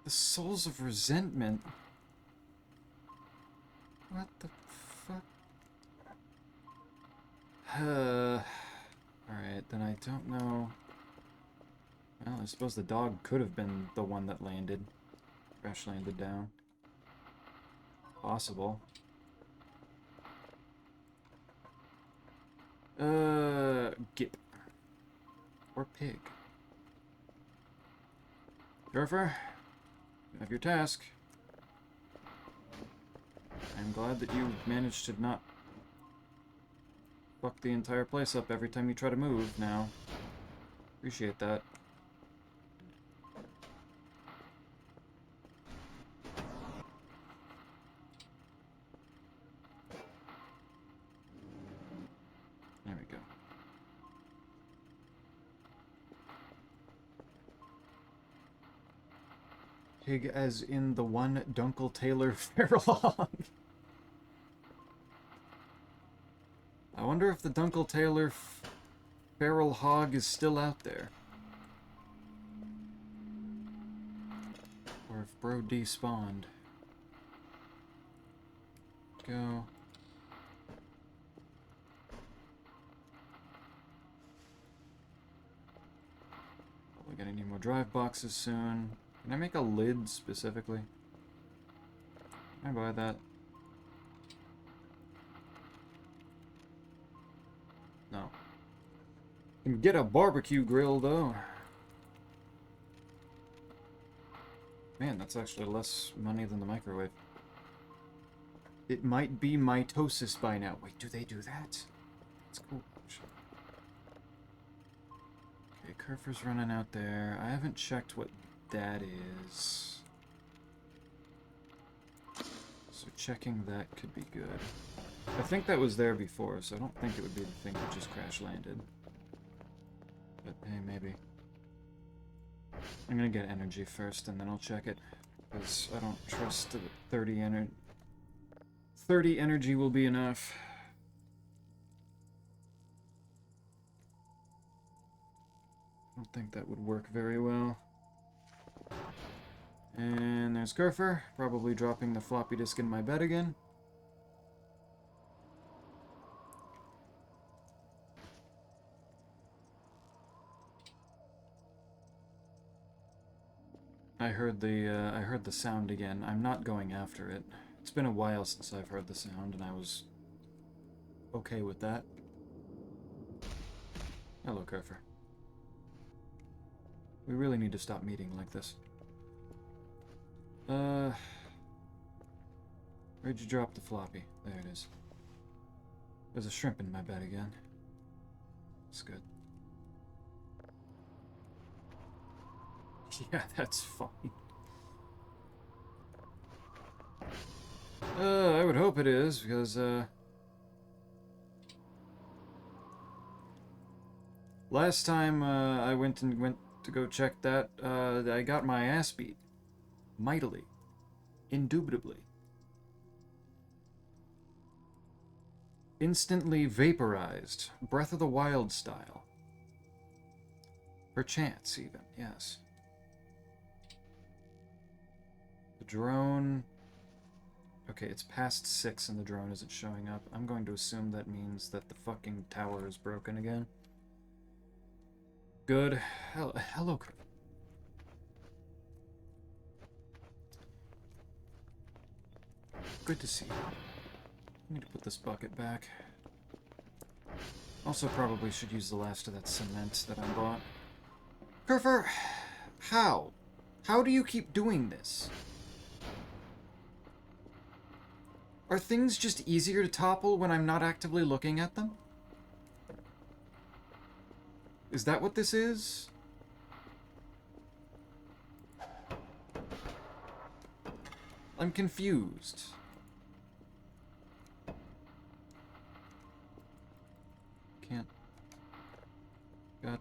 The souls of resentment? What the fuck? Alright, then I don't know. Well, I suppose the dog could have been the one that landed. Crash landed down. Possible. Gip. Or pig. Surfer, you have your task. I'm glad that you managed to not fuck the entire place up every time you try to move now. Appreciate that. There we go. Pig as in the one Dunkel Taylor feral hog. I wonder if the Dunkel Taylor feral hog is still out there. Or if bro despawned. Go. Probably gonna need more drive boxes soon. Can I make a lid specifically? Can I buy that? No. Can get a barbecue grill though. Man, that's actually less money than the microwave. It might be mitosis by now. Wait, do they do that? That's cool. Okay, Kerfer's running out there. I haven't checked what that is. So checking that could be good. I think that was there before, so I don't think it would be the thing that just crash landed. But hey, maybe. I'm gonna get energy first, and then I'll check it. Because I don't trust that 30 energy. 30 energy will be enough. I don't think that would work very well. And there's Gurfer, probably dropping the floppy disk in my bed again. I heard the sound again. I'm not going after it. It's been a while since I've heard the sound, and I was okay with that. Hello, Gurfer. We really need to stop meeting like this. Where'd you drop the floppy? There it is. There's a shrimp in my bed again. It's good. Yeah, that's fine. I would hope it is, because, last time, I went to go check that, I got my ass beat. Mightily. Indubitably. Instantly vaporized. Breath of the Wild style. Perchance, even, yes. The drone... Okay, it's past 6 and the drone isn't showing up. I'm going to assume that means that the fucking tower is broken again. Good. Hello, good to see you. I need to put this bucket back. Also probably should use the last of that cement that I bought. Kerfer, how? How do you keep doing this? Are things just easier to topple when I'm not actively looking at them? Is that what this is? I'm confused. Can't... Got...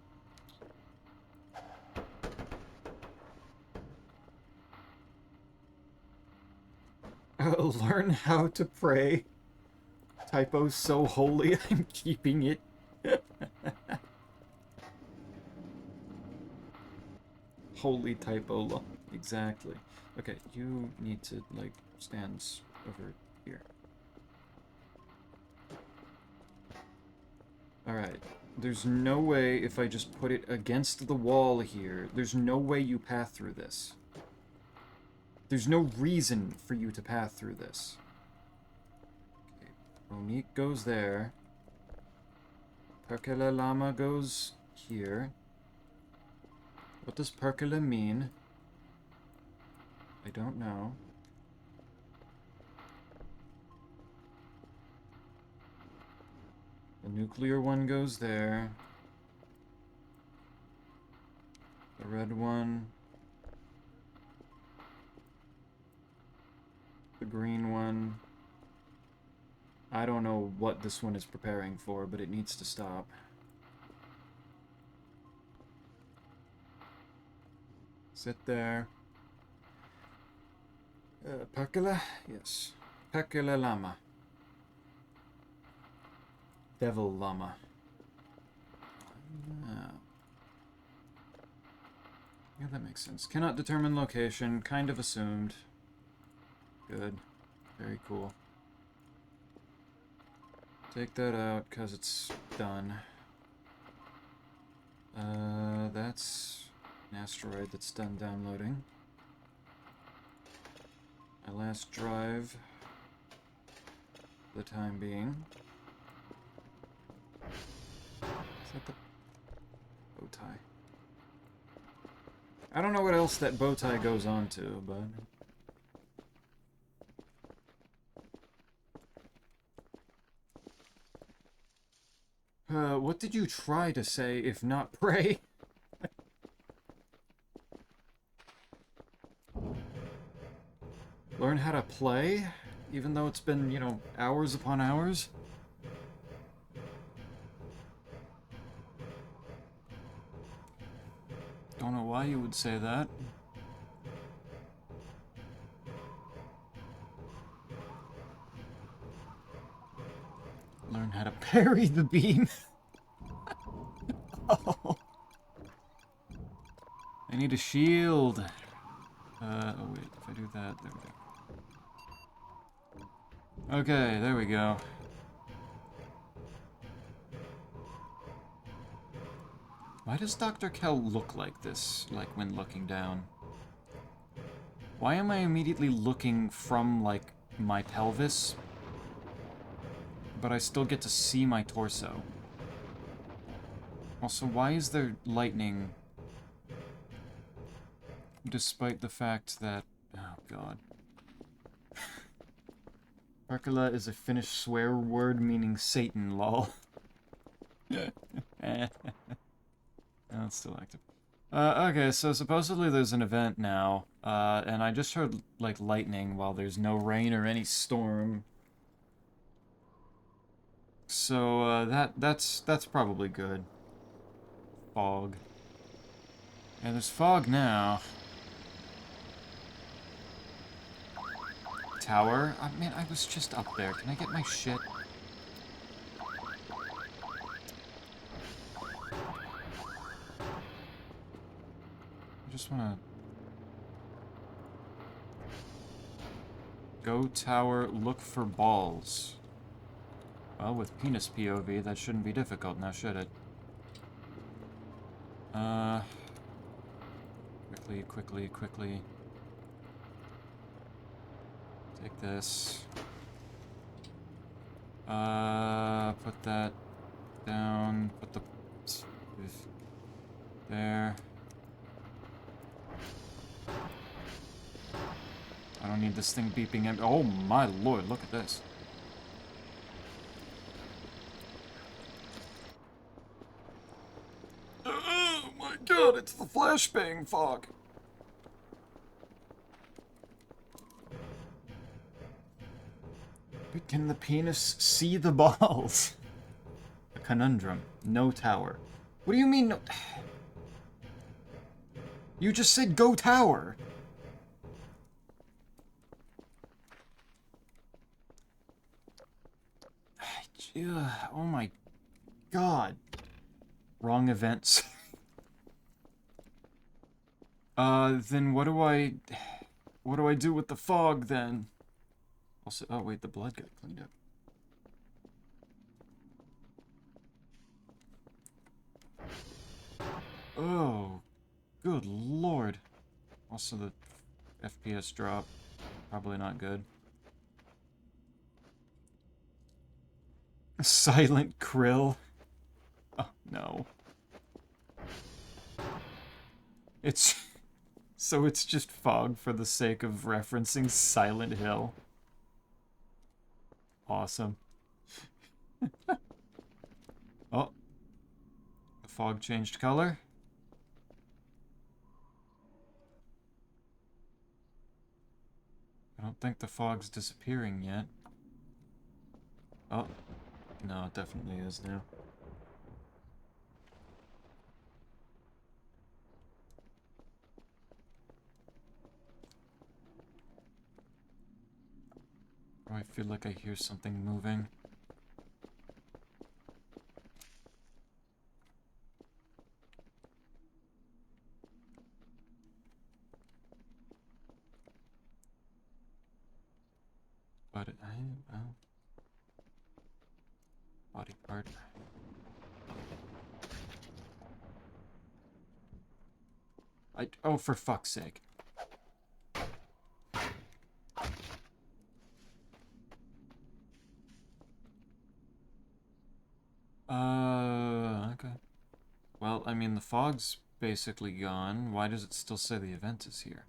Learn how to pray. Typo so holy, I'm keeping it. Holy typo. Exactly. Okay, you need to, like, stand over here. Alright. There's no way, if I just put it against the wall here, there's no way you path through this. There's no reason for you to path through this. Okay, Monique goes there. Perkele Lama goes here. What does Perkele mean? I don't know. The nuclear one goes there. The red one. The green one. I don't know what this one is preparing for, but it needs to stop. Sit there. Perkele? Yes. Perkele Lama. Devil Llama. Yeah, that makes sense. Cannot determine location. Kind of assumed. Good. Very cool. Take that out, because it's done. That's an asteroid that's done downloading. My last drive, for the time being. Is that the bow tie? I don't know what else that bow tie goes on to, but... what did you try to say, if not pray? Learn how to play? Even though it's been, you know, hours upon hours? Don't know why you would say that. Learn how to parry the beam. Oh. I need a shield. Oh wait, if I do that, there we go. Okay, there we go. Why does Dr. Kell look like this, like when looking down? Why am I immediately looking from, like, my pelvis, but I still get to see my torso? Also, why is there lightning, despite the fact that... Oh, God. Perkala is a Finnish swear word meaning Satan, lol. Oh, it's still active. Okay, so supposedly there's an event now, and I just heard, like, lightning while there's no rain or any storm. So, that's probably good. Fog. Yeah, there's fog now. Tower? Man, I was just up there. Can I get my shit? I just wanna... Go tower, look for balls. Well, with penis POV, that shouldn't be difficult now, should it? Quickly. Take this. Put that down. Put the... There. I don't need this thing beeping. Oh my lord, look at this. Oh my god, it's the flashbang fog. But can the penis see the balls? A conundrum. No tower. What do you mean no... You just said go tower. Oh my god. Wrong events. Then what do I do with the fog then? Also, oh wait, the blood got cleaned up. Oh, good lord. Also the FPS drop, probably not good. Silent Krill. Oh no. It's... So it's just fog for the sake of referencing Silent Hill. Awesome. Oh. The fog changed color. I don't think the fog's disappearing yet. Oh. No, it definitely is now. Oh, I feel like I hear something moving. But well, body part. Oh, for fuck's sake. Okay. Well, I mean, the fog's basically gone. Why does it still say the event is here?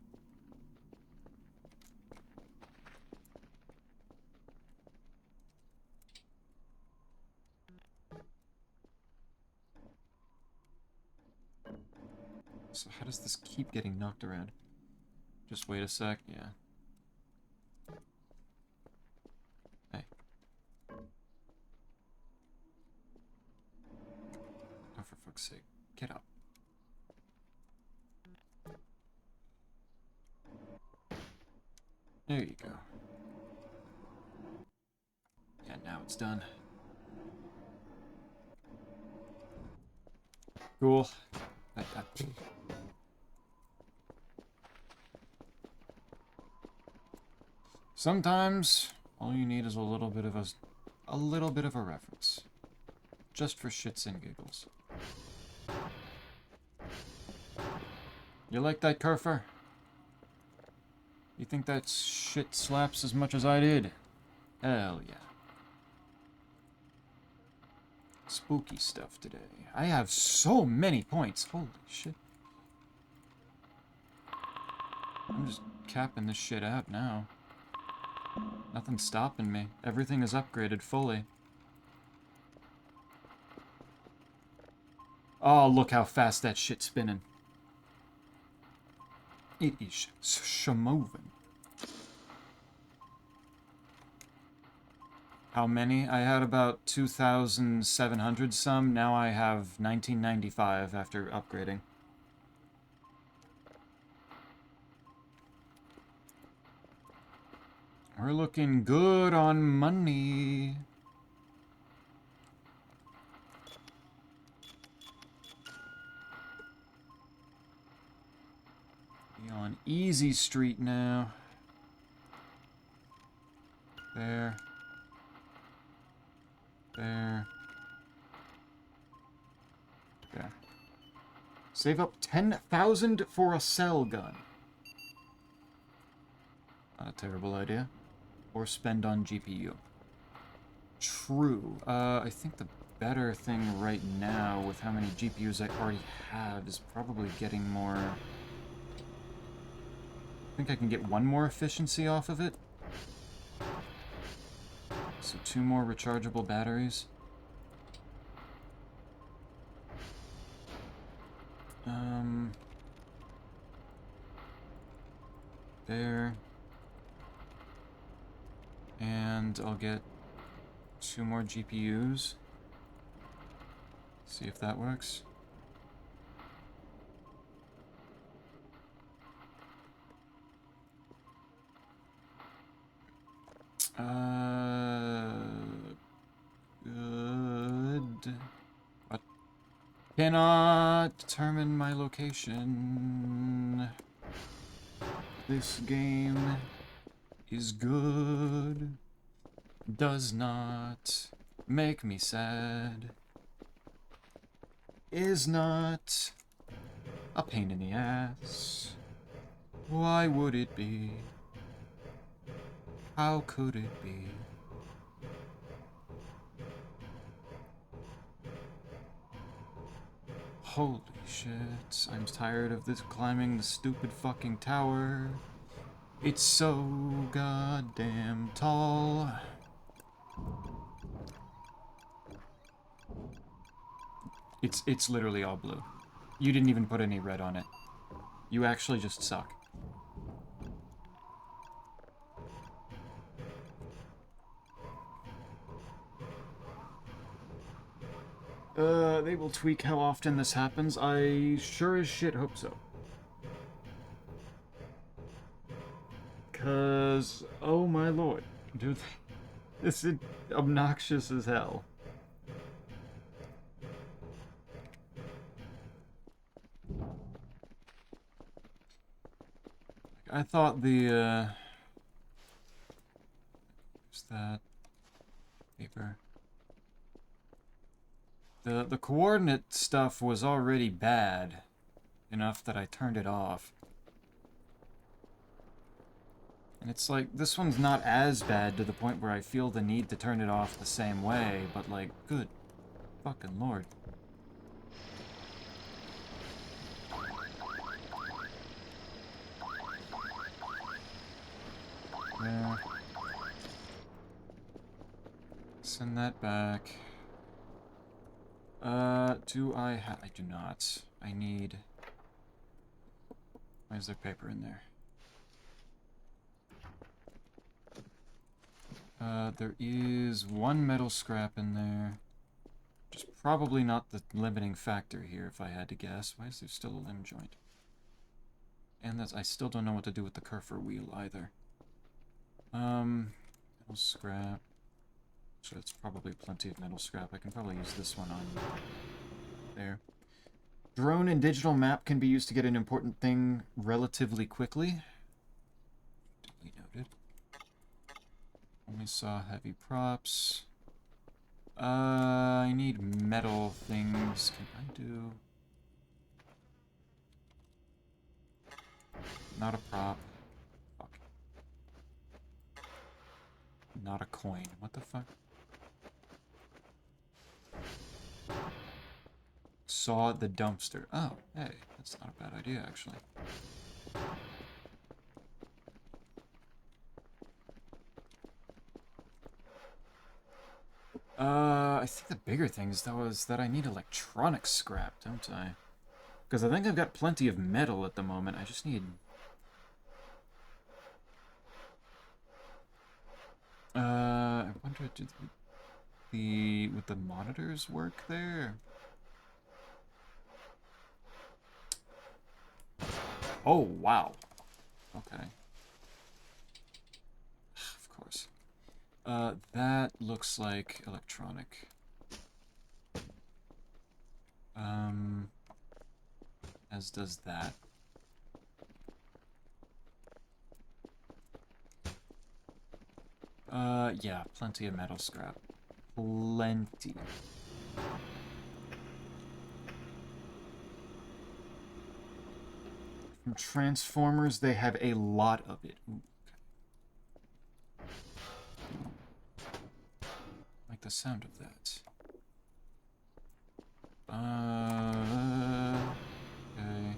So how does this keep getting knocked around? Just wait a sec, yeah. Hey. Oh, for fuck's sake. Get up. There you go. Yeah, now it's done. Cool. Sometimes all you need is a little bit of a reference, just for shits and giggles. You like that, Kerfer? You think that shit slaps as much as I did? Hell yeah. Spooky stuff today. I have so many points. Holy shit. I'm just capping this shit out now. Nothing's stopping me. Everything is upgraded fully. Oh, look how fast that shit's spinning. It is sh-moving. How many? I had about 2,700 some. Now I have 1995 after upgrading. We're looking good on money. Be on easy street now. There. There. Okay. Save up 10,000 for a cell gun. Not a terrible idea. Or spend on GPU. True. I think the better thing right now, with how many GPUs I already have, is probably getting more... I think I can get one more efficiency off of it. So 2 more rechargeable batteries. There. And I'll get 2 more GPUs. See if that works. Good. What? Cannot determine my location. This game is good. Does not make me sad. Is not a pain in the ass. Why would it be? How could it be? Holy shit, I'm tired of this climbing the stupid fucking tower. It's so goddamn tall. It's literally all blue. You didn't even put any red on it. You actually just suck. They will tweak how often this happens. I sure as shit hope so. 'Cause, oh my lord, dude, this is obnoxious as hell. I thought the, what's that? Paper. The coordinate stuff was already bad enough that I turned it off. And it's like, this one's not as bad to the point where I feel the need to turn it off the same way, but like, good fucking lord. Yeah. Send that back. Do I have... I do not. I need... Why is there paper in there? There is 1 metal scrap in there. Which is probably not the limiting factor here, if I had to guess. Why is there still a limb joint? And that's... I still don't know what to do with the Kerfer wheel, either. Metal scrap. So it's probably plenty of metal scrap. I can probably use this one on there. Drone and digital map can be used to get an important thing relatively quickly. Duly noted. Only saw heavy props. I need metal things. Can I do... Not a prop. Fuck. Not a coin. What the fuck? Saw the dumpster. Oh, hey, that's not a bad idea, actually. I think the bigger things, though, is that I need electronic scrap, don't I? Because I think I've got plenty of metal at the moment. I just need... I wonder, did would the monitors work there? Oh, wow. Okay. Of course. That looks like electronic. As does that. Yeah, plenty of metal scrap. Plenty. From Transformers, they have a lot of it. Ooh, okay. Like the sound of that. Okay.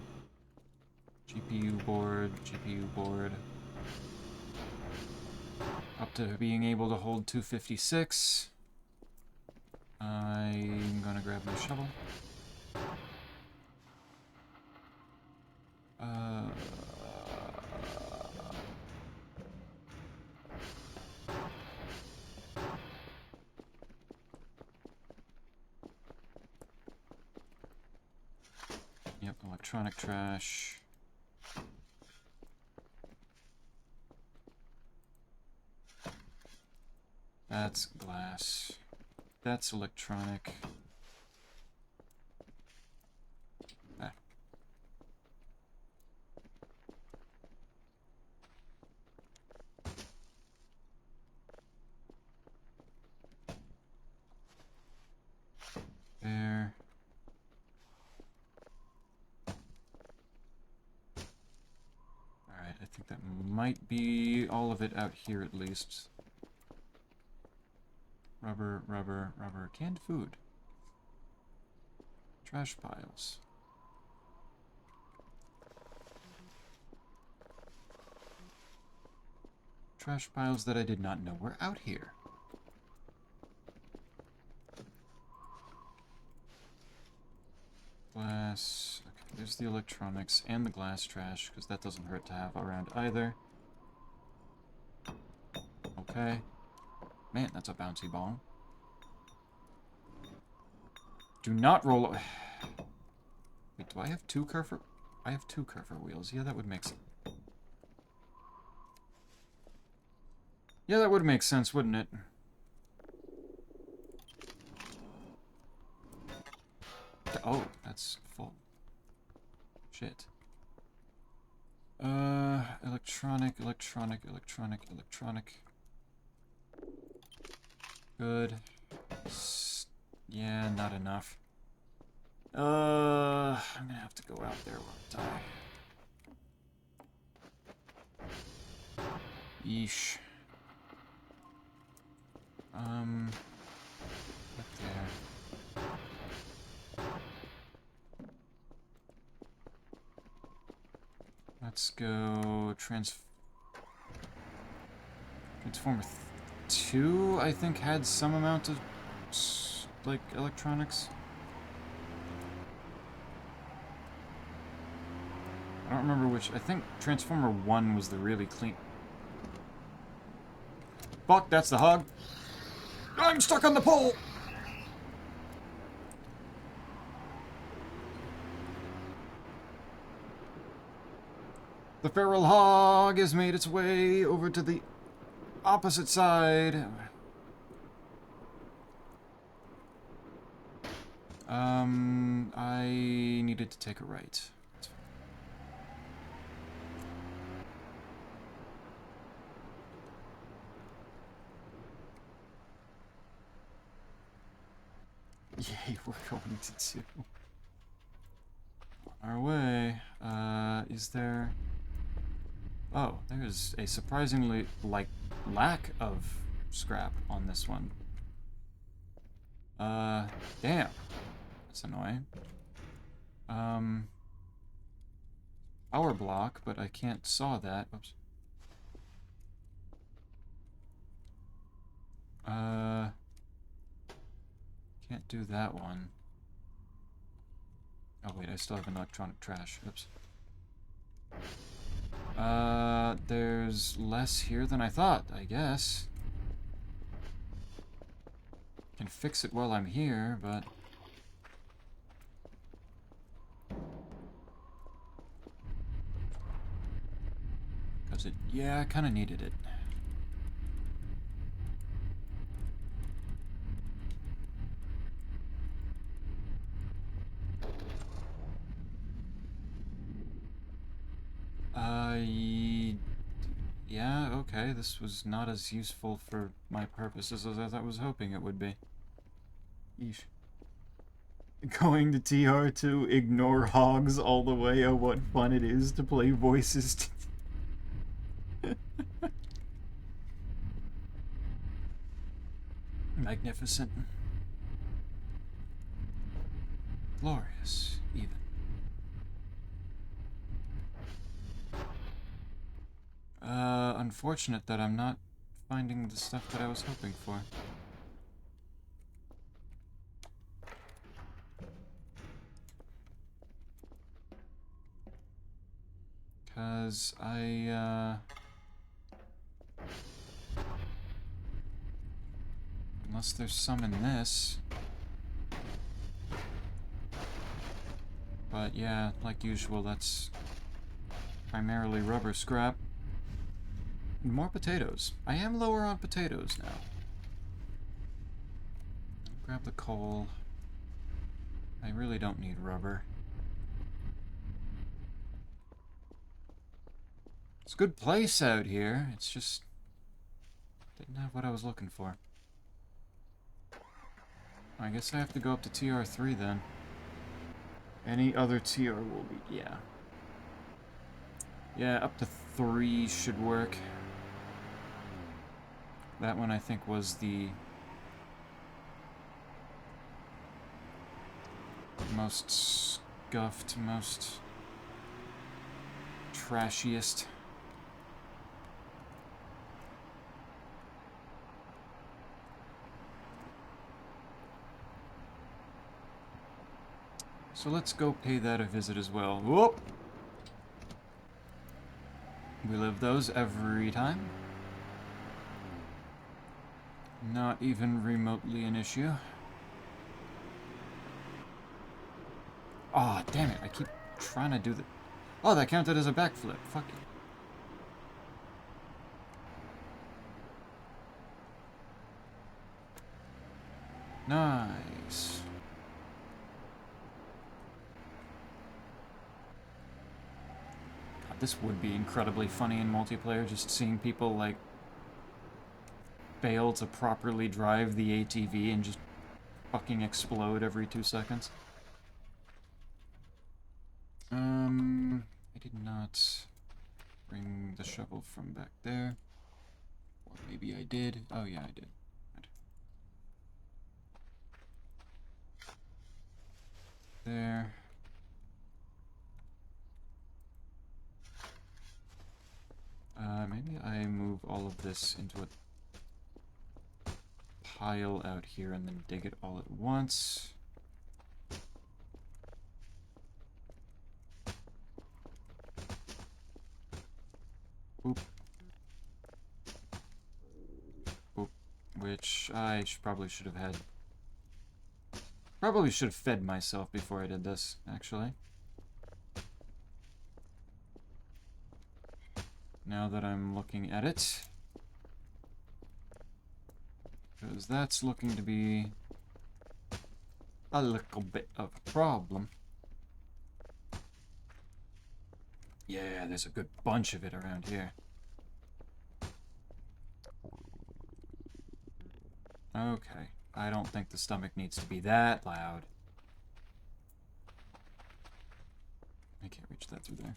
GPU board, GPU board. Up to being able to hold 256. I'm gonna grab my shovel. Yep, electronic trash. That's glass. That's electronic. Ah. There. Alright, I think that might be all of it out here at least. Rubber, rubber, rubber. Canned food. Trash piles. Trash piles that I did not know were out here. Glass. Okay, there's the electronics and the glass trash, because that doesn't hurt to have around either. Okay. Man, that's a bouncy ball. Do not roll... Wait, do I have two Kerfer? I have two Kerfer wheels. Yeah, that would make sense. Yeah, that would make sense, wouldn't it? Oh, that's full. Shit. Electronic, electronic, electronic, electronic. Good. Yeah, not enough. I'm gonna have to go out there or die. Yeesh. Right there. Let's go Transformer 2, I think, had some amount of, like, electronics. I don't remember which. I think Transformer 1 was the really clean... Fuck, that's the hog. I'm stuck on the pole! The feral hog has made its way over to the Opposite side. I needed to take a right. Yay, we're going to do. On our way. Is there... Oh, there's a surprisingly, like, lack of scrap on this one. Damn. That's annoying. Power block, but I can't saw that. Oops. Can't do that one. Oh wait, I still have an electronic trash. Oops. There's less here than I thought, I guess. Can fix it while I'm here, but... Because it... Yeah, I kind of needed it. Yeah, okay, this was not as useful for my purposes as I was hoping it would be. Yeesh. Going to TR to ignore hogs all the way. Oh, what fun it is to play voices. Magnificent. Glorious, even. Unfortunate that I'm not finding the stuff that I was hoping for. Because unless there's some in this. But yeah, like usual, that's primarily rubber scrap. And more potatoes. I am lower on potatoes now. Grab the coal. I really don't need rubber. It's a good place out here. It's just... didn't have what I was looking for. I guess I have to go up to TR3 then. Any other TR will be... yeah. Yeah, up to 3 should work. That one I think was the... most scuffed, most... trashiest. So let's go pay that a visit as well. Whoop! We live those every time. Not even remotely an issue. Aw, oh, damn it, I keep trying to do the... Oh, that counted as a backflip. Fuck you. Nice. God, this would be incredibly funny in multiplayer, just seeing people, like, fail to properly drive the ATV and just fucking explode every 2 seconds. I did not bring the shovel from back there. Or maybe I did. Oh yeah, I did. There. Maybe I move all of this into a pile out here and then dig it all at once. Boop. Boop. Which I probably should have had. Probably should have fed myself before I did this, actually. Now that I'm looking at it. Because that's looking to be a little bit of a problem. Yeah, there's a good bunch of it around here. Okay, I don't think the stomach needs to be that loud. I can't reach that through there.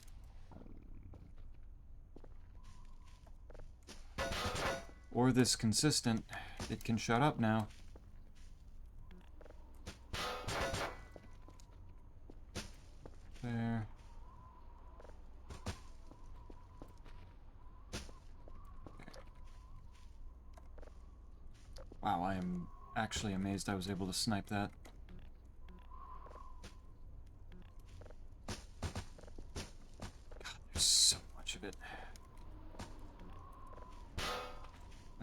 Or this consistent. It can shut up now. There. Wow, I am actually amazed I was able to snipe that. God, there's so much of it.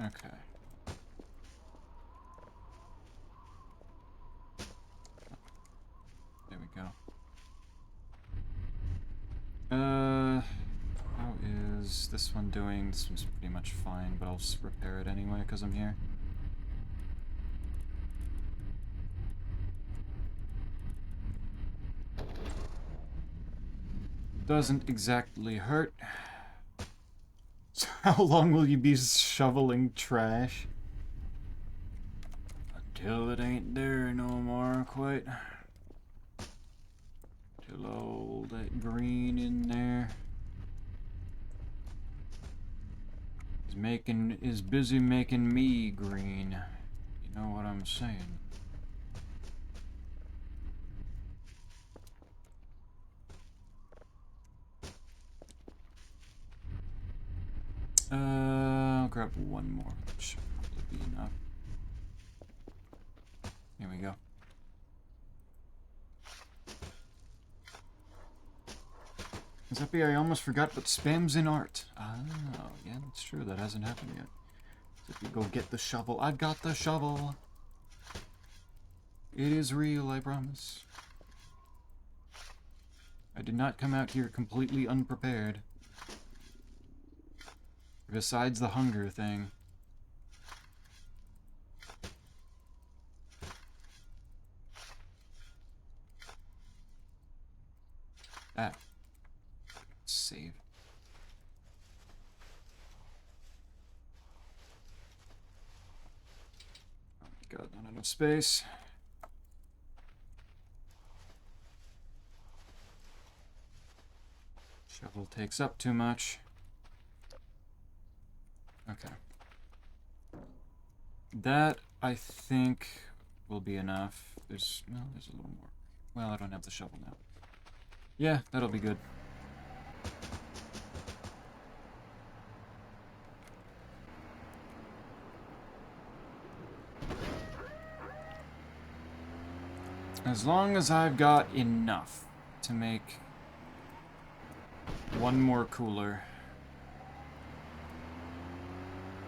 Okay. There we go. How is this one doing? This one's pretty much fine, but I'll just repair it anyway because I'm here. Doesn't exactly hurt. So how long will you be shoveling trash? Until it ain't there no more, quite. Till all that green in there is busy making me green. You know what I'm saying? I'll grab one more. That should probably be enough. Here we go. Zeppy, I almost forgot, but spam's in art. Oh, yeah, that's true. That hasn't happened yet. Zeppy, go get the shovel. I've got the shovel. It is real, I promise. I did not come out here completely unprepared. Besides the hunger thing. Ah. Save. Oh my god, not enough space. Shovel takes up too much. Okay. That, I think, will be enough. There's a little more. Well, I don't have the shovel now. Yeah, that'll be good. As long as I've got enough to make one more cooler.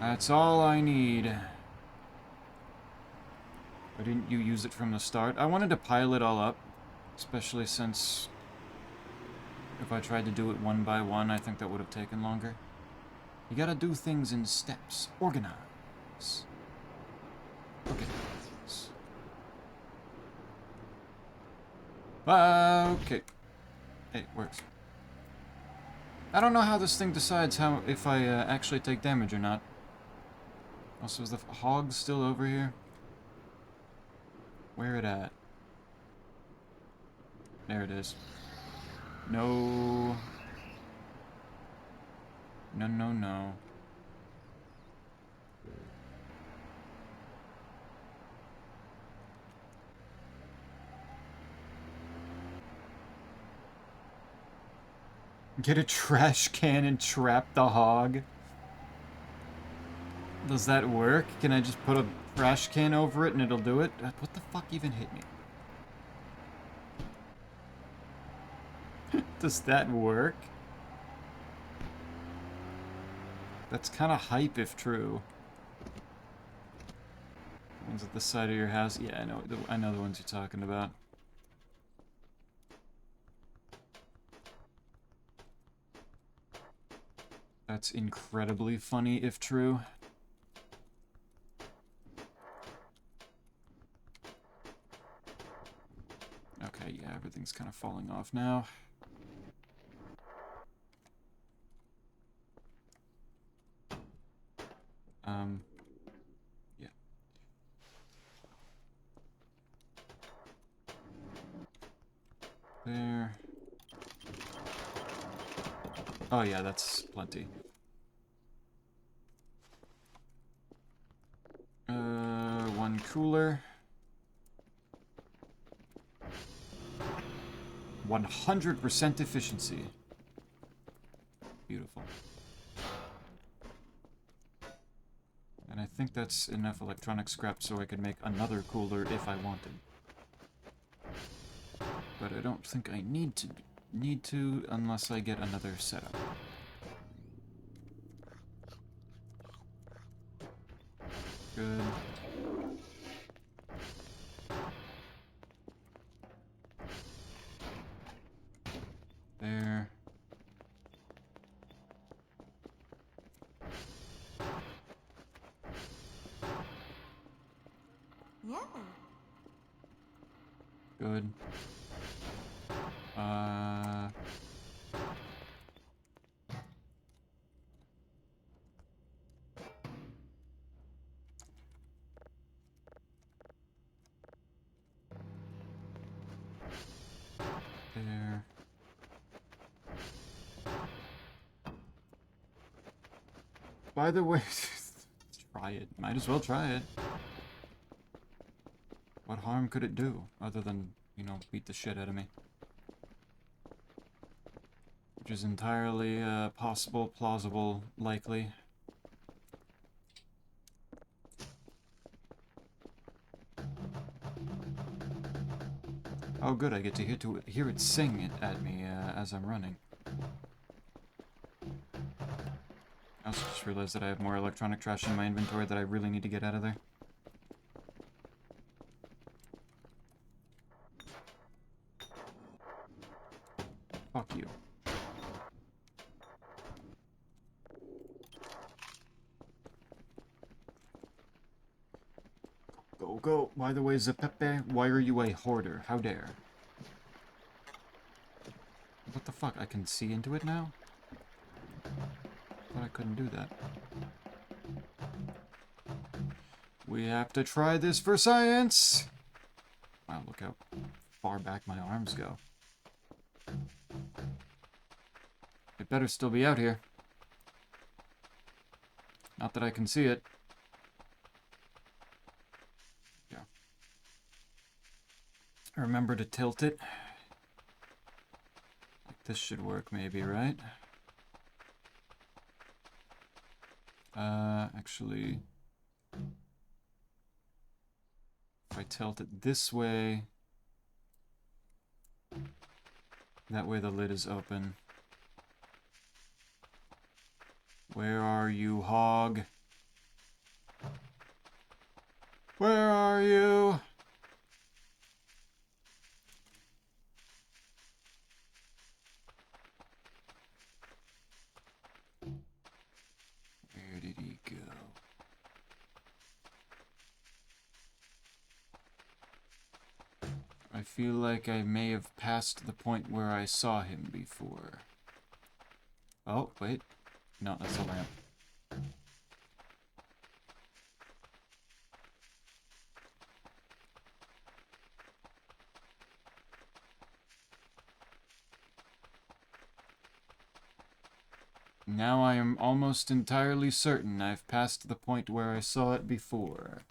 That's all I need. Why didn't you use it from the start? I wanted to pile it all up, especially since if I tried to do it one by one, I think that would have taken longer. You gotta do things in steps. Organize. Organize. Okay. Hey, it works. I don't know how this thing decides if I actually take damage or not. Also, is the hog still over here? Where it at? There it is. No. No, no, no. Get a trash can and trap the hog? Does that work? Can I just put a trash can over it and it'll do it? What the fuck even hit me? Does that work? That's kind of hype if true. Ones at the side of your house? Yeah, I know the ones you're talking about. That's incredibly funny if true. Yeah, everything's kind of falling off now. Yeah. There. Oh yeah, that's plenty. One cooler. 100% efficiency. Beautiful. And I think that's enough electronic scrap so I could make another cooler if I wanted. But I don't think I need to unless I get another setup. Good. There. Yeah. Good. There. By the way, try it. Might as well try it. What harm could it do, other than, you know, beat the shit out of me? Which is entirely possible, plausible, likely. Oh good, I get to hear it sing it at me as I'm running. I also just realized that I have more electronic trash in my inventory that I really need to get out of there. Fuck you. Go, go. By the way, Zepepe, why are you a hoarder? How dare? What the fuck? I can see into it now? Thought I couldn't do that. We have to try this for science! Wow, look how far back my arms go. It better still be out here. Not that I can see it. Yeah. Remember to tilt it. Like this should work maybe, right? Actually... If I tilt it this way... That way the lid is open. Where are you, hog? Where are you? Where did he go? I feel like I may have passed the point where I saw him before. Oh, wait. No, that's a lamp. Now I am almost entirely certain I've passed the point where I saw it before.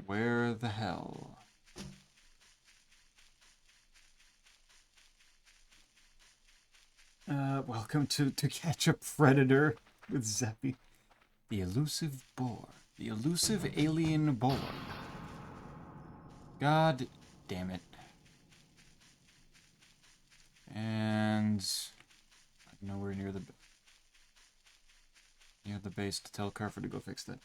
Where the hell? Welcome to Catch a Predator with Zeppy. The elusive boar. The elusive alien boar. God damn it. And... I'm nowhere near the base to tell Carver to go fix that.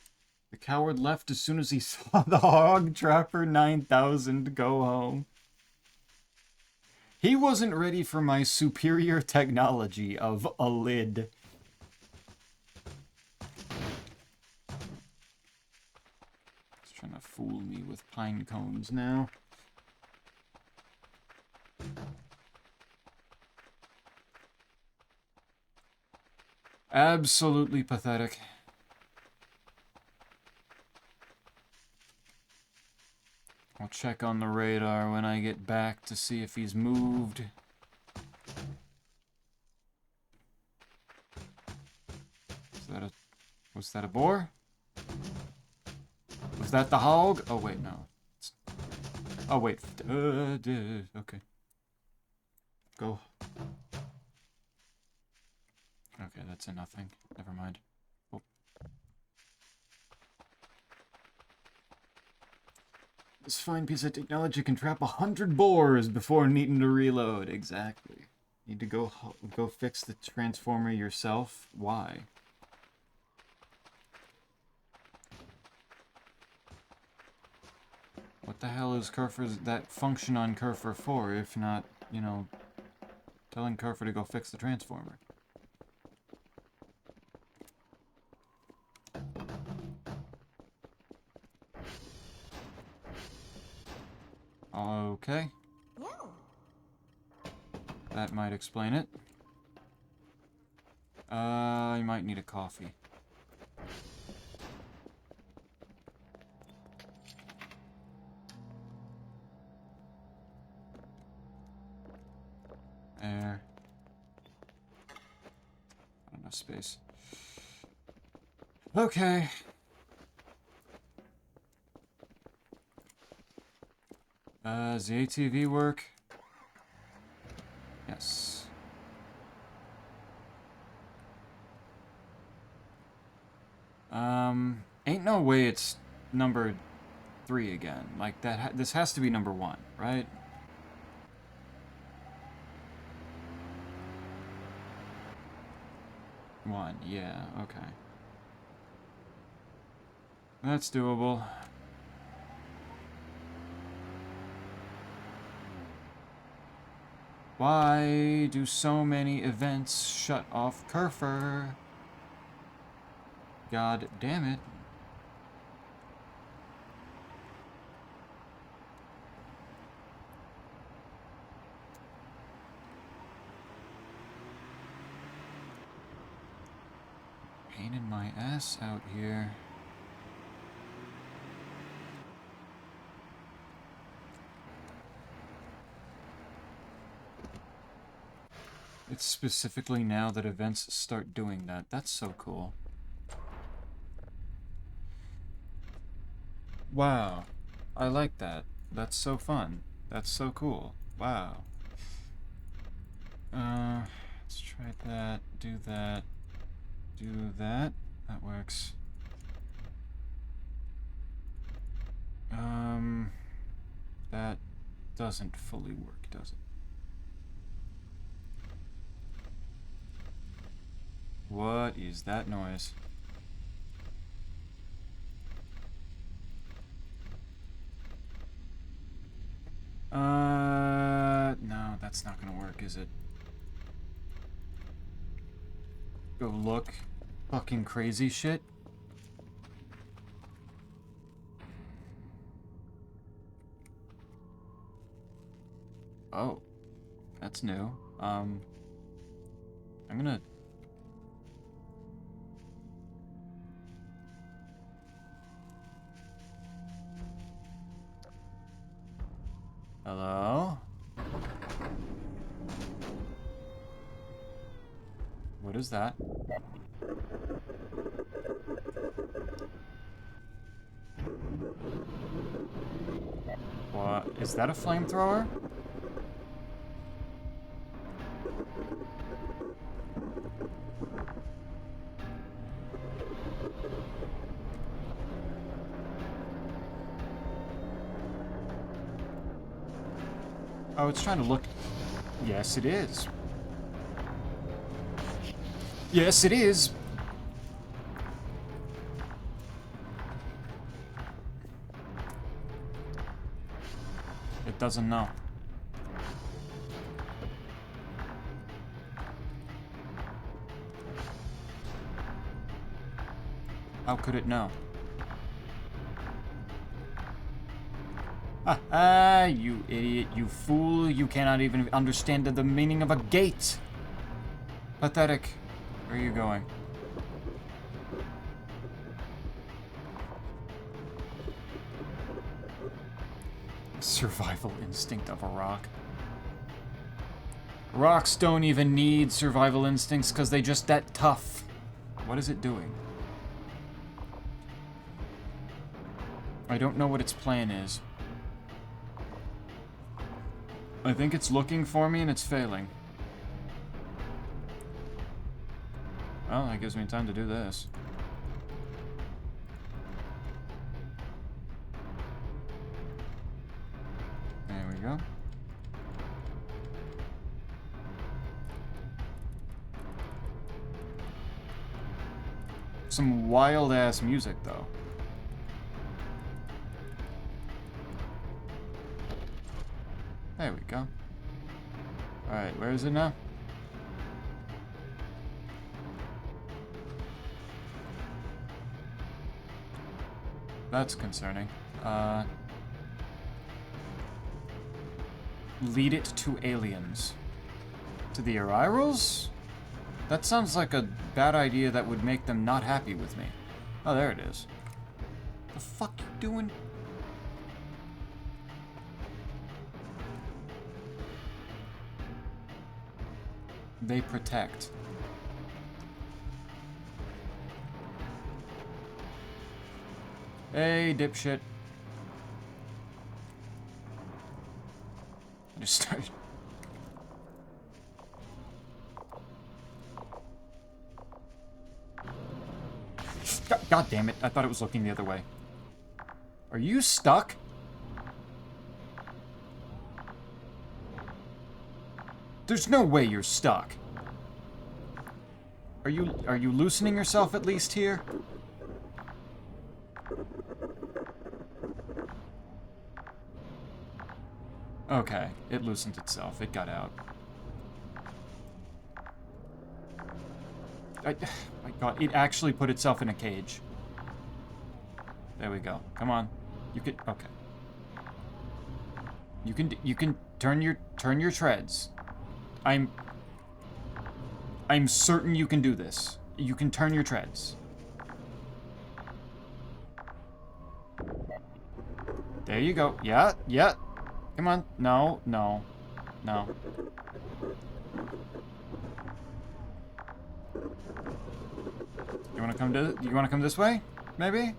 The coward left as soon as he saw the hog trapper 9000 go home. He wasn't ready for my superior technology of a lid. He's trying to fool me with pine cones now. Absolutely pathetic. I'll check on the radar when I get back to see if he's moved. Was that a boar? Was that the hog? Oh wait, no. Oh wait. Okay. Go. Okay, that's a nothing. Never mind. Oh. This fine piece of technology can trap 100 boars before needing to reload. Exactly. Need to go fix the transformer yourself? Why? What the hell is Kerfer's that function on Kerfer for, if not, you know, telling Kerfer to go fix the transformer? Okay. No. That might explain it. You might need a coffee. There. Not enough space. Okay. Does the ATV work? Yes. Ain't no way it's number 3 again. Like, this has to be number 1, right? One, yeah, okay. That's doable. Why do so many events shut off Kerfer? God damn it. Paining my ass out here. It's specifically now that events start doing that. That's so cool. Wow. I like that. That's so fun. That's so cool. Wow. Let's try that. Do that. Do that. That works. That doesn't fully work, does it? What is that noise? No, that's not gonna work, is it? Go look. Fucking crazy shit. Oh. That's new. I'm gonna... Hello? What is that? What? Is that a flamethrower? Oh, it's trying to look... Yes, it is. Yes, it is. It doesn't know. How could it know? Ah, you idiot, you fool. You cannot even understand the meaning of a gate. Pathetic. Where are you going? Survival instinct of a rock. Rocks don't even need survival instincts because they just that tough. What is it doing? I don't know what its plan is. I think it's looking for me and it's failing. Well, that gives me time to do this. There we go. Some wild-ass music, though. There we go. Alright, where is it now? That's concerning. Lead it to aliens. To the Arirals? That sounds like a bad idea that would make them not happy with me. Oh, there it is. The fuck you doing? They protect. Hey, dipshit. I just started. God damn it. I thought it was looking the other way. Are you stuck? There's no way you're stuck. Are you loosening yourself at least here? Okay, it loosened itself. It got out. My God, it actually put itself in a cage. There we go. Come on. You can. Okay. You can turn your treads. I'm certain you can do this. You can turn your treads. There you go. Yeah, yeah. Come on. No, no, no. You wanna come this way? Maybe?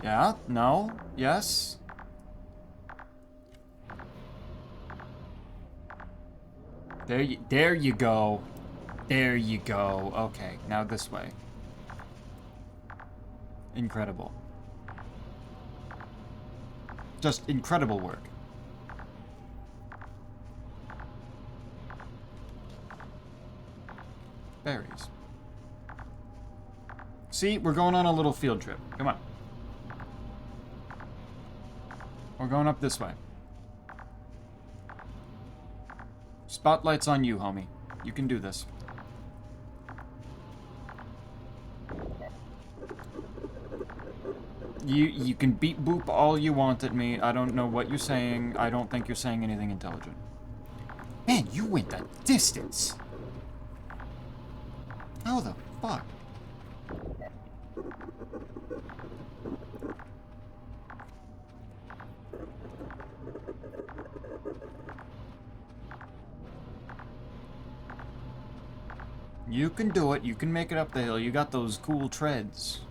Yeah, no, yes. There you go. There you go. Okay, now this way. Incredible. Just incredible work. Berries. See, we're going on a little field trip. Come on. We're going up this way. Spotlight's on you, homie. You can do this. You can beat boop all you want at me. I don't know what you're saying. I don't think you're saying anything intelligent. Man, you went the distance. How the fuck? You can do it. You can make it up the hill. You got those cool treads.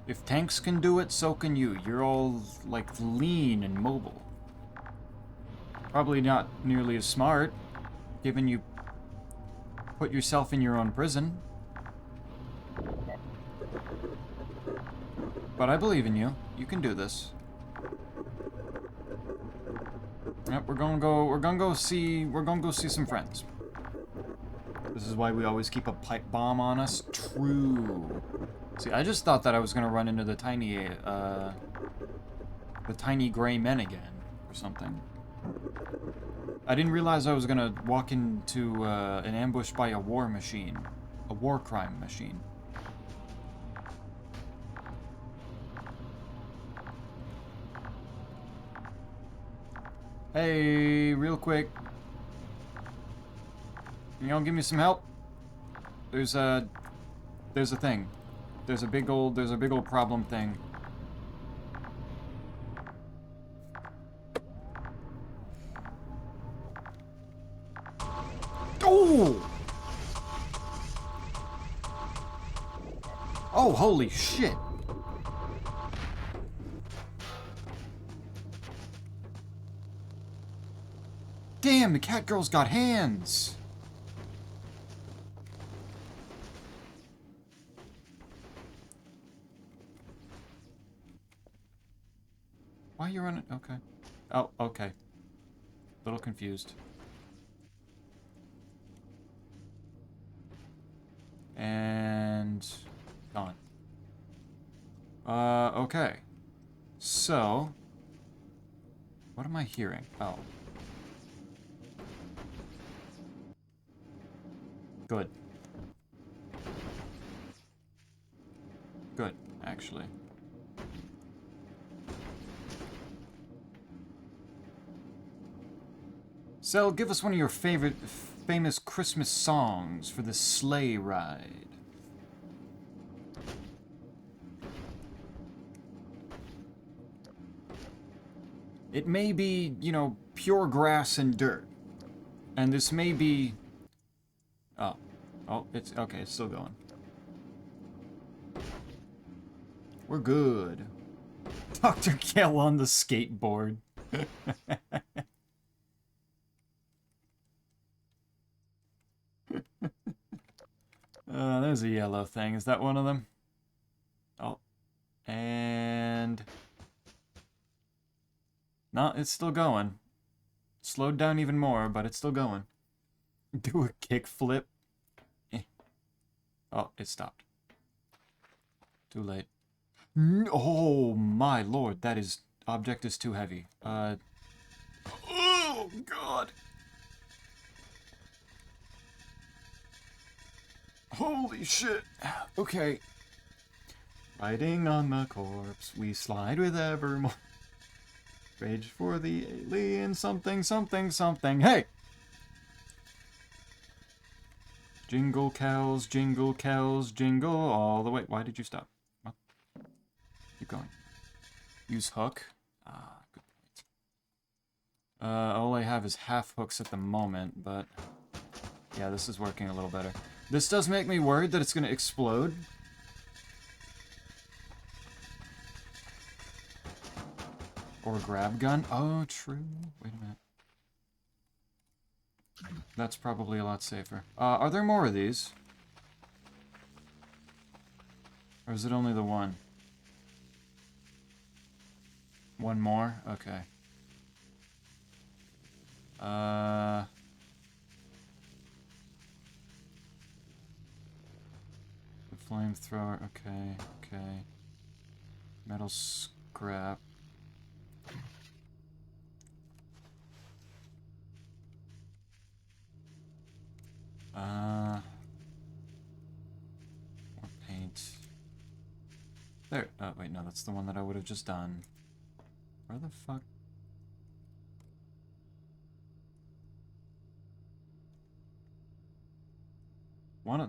If tanks can do it, so can you. You're all, like, lean and mobile. Probably not nearly as smart, given you put yourself in your own prison. But I believe in you. You can do this. Yep, we're gonna go see some friends. This is why we always keep a pipe bomb on us. True. See, I just thought that I was gonna run into the tiny gray men again, or something. I didn't realize I was gonna walk into an ambush by a war machine. A war crime machine. Hey, real quick. Y'all give me some help? There's a thing. There's a big old problem thing. Oh! Oh, holy shit. Damn, the cat girl's got hands. Why are you running? Okay. Oh, okay. Little confused. And gone. Okay. So, what am I hearing? Oh. Good. Good, actually. Cell, give us one of your favorite famous Christmas songs for the sleigh ride. It may be, you know, pure grass and dirt. And this may be... Oh. Oh, it's... Okay, it's still going. We're good. Dr. Kell on the skateboard. There's a yellow thing. Is that one of them? Oh. And... No, it's still going. Slowed down even more, but it's still going. Do a kickflip. Oh, it stopped. Too late. Oh my lord, that is... Object is too heavy. Oh god. Holy shit. Okay. Riding on the corpse, we slide with evermore. Rage for the alien something something something. Hey! Jingle cows, jingle all the way. Why did you stop? Well, keep going. Use hook. Ah, good point. All I have is half hooks at the moment, but... Yeah, this is working a little better. This does make me worried that it's gonna explode. Or grab gun. Oh, true. Wait a minute. That's probably a lot safer. Are there more of these? Or is it only the one? One more? Okay. The flamethrower, okay, okay. Metal scrap. More paint. There. Oh, wait, no, that's the one that I would have just done. Where the fuck?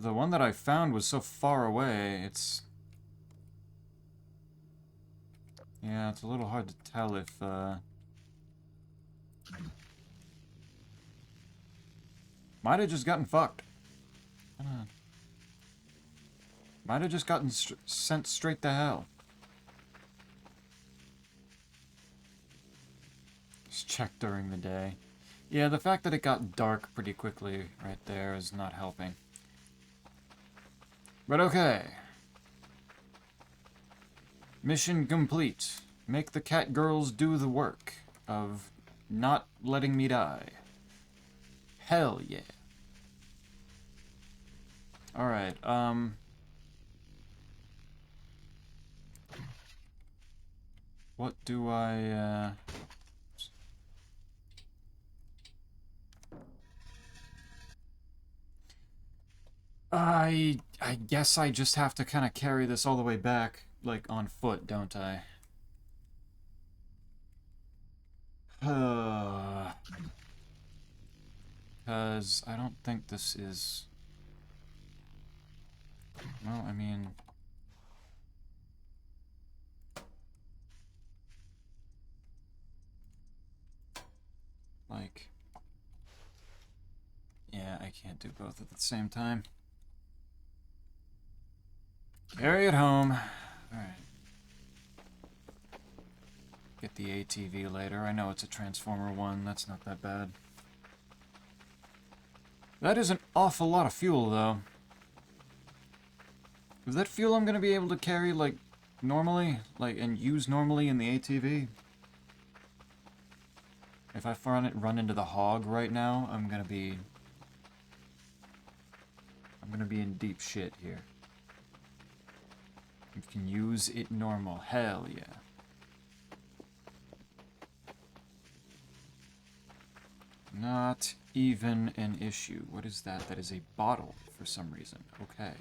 The one that I found was so far away, it's... Yeah, it's a little hard to tell if, Might have just gotten fucked. Come on. Might have just gotten sent straight to hell. Just check during the day. Yeah, the fact that it got dark pretty quickly right there is not helping. But okay. Mission complete. Make the cat girls do the work of not letting me die. Hell yeah. Alright, what do I, I guess I just have to kind of carry this all the way back, like, on foot, don't I? Because I don't think this is... Well, I mean... Like... Yeah, I can't do both at the same time. Carry it home. Alright. Get the ATV later. I know it's a Transformer 1. That's not that bad. That is an awful lot of fuel, though. Is that fuel I'm gonna be able to carry, like, normally? Like, and use normally in the ATV? If I run into the hog right now, I'm gonna be in deep shit here. You can use it normal. Hell yeah. Not even an issue. What is that? That is a bottle for some reason. Okay.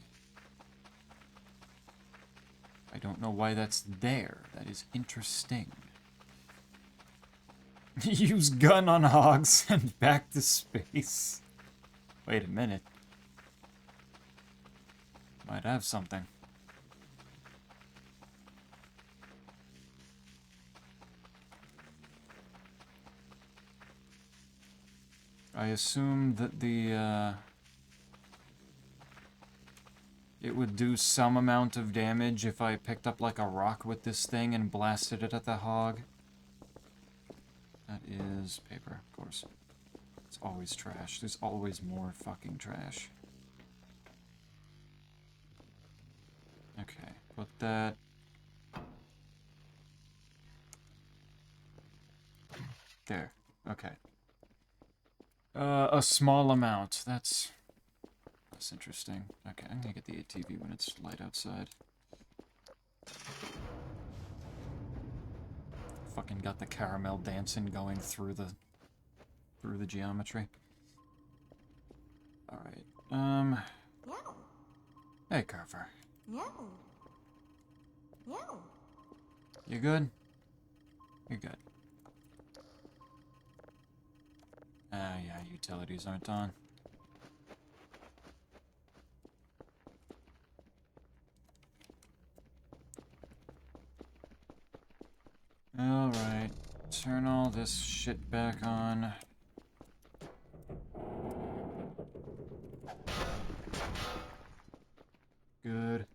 I don't know why that's there. That is interesting. Use gun on hogs and back to space. Wait a minute. Might have something. I assume that the, it would do some amount of damage if I picked up, like, a rock with this thing and blasted it at the hog. That is paper, of course. It's always trash. There's always more fucking trash. Okay, put that... There. Okay. A small amount. That's interesting. Okay, I'm gonna get the ATV when it's light outside. Fucking got the caramel dancing going through the geometry. Alright, No. hey, Carver. No. No. You good? You're good. Yeah, utilities aren't on. Alright, turn all this shit back on. Good.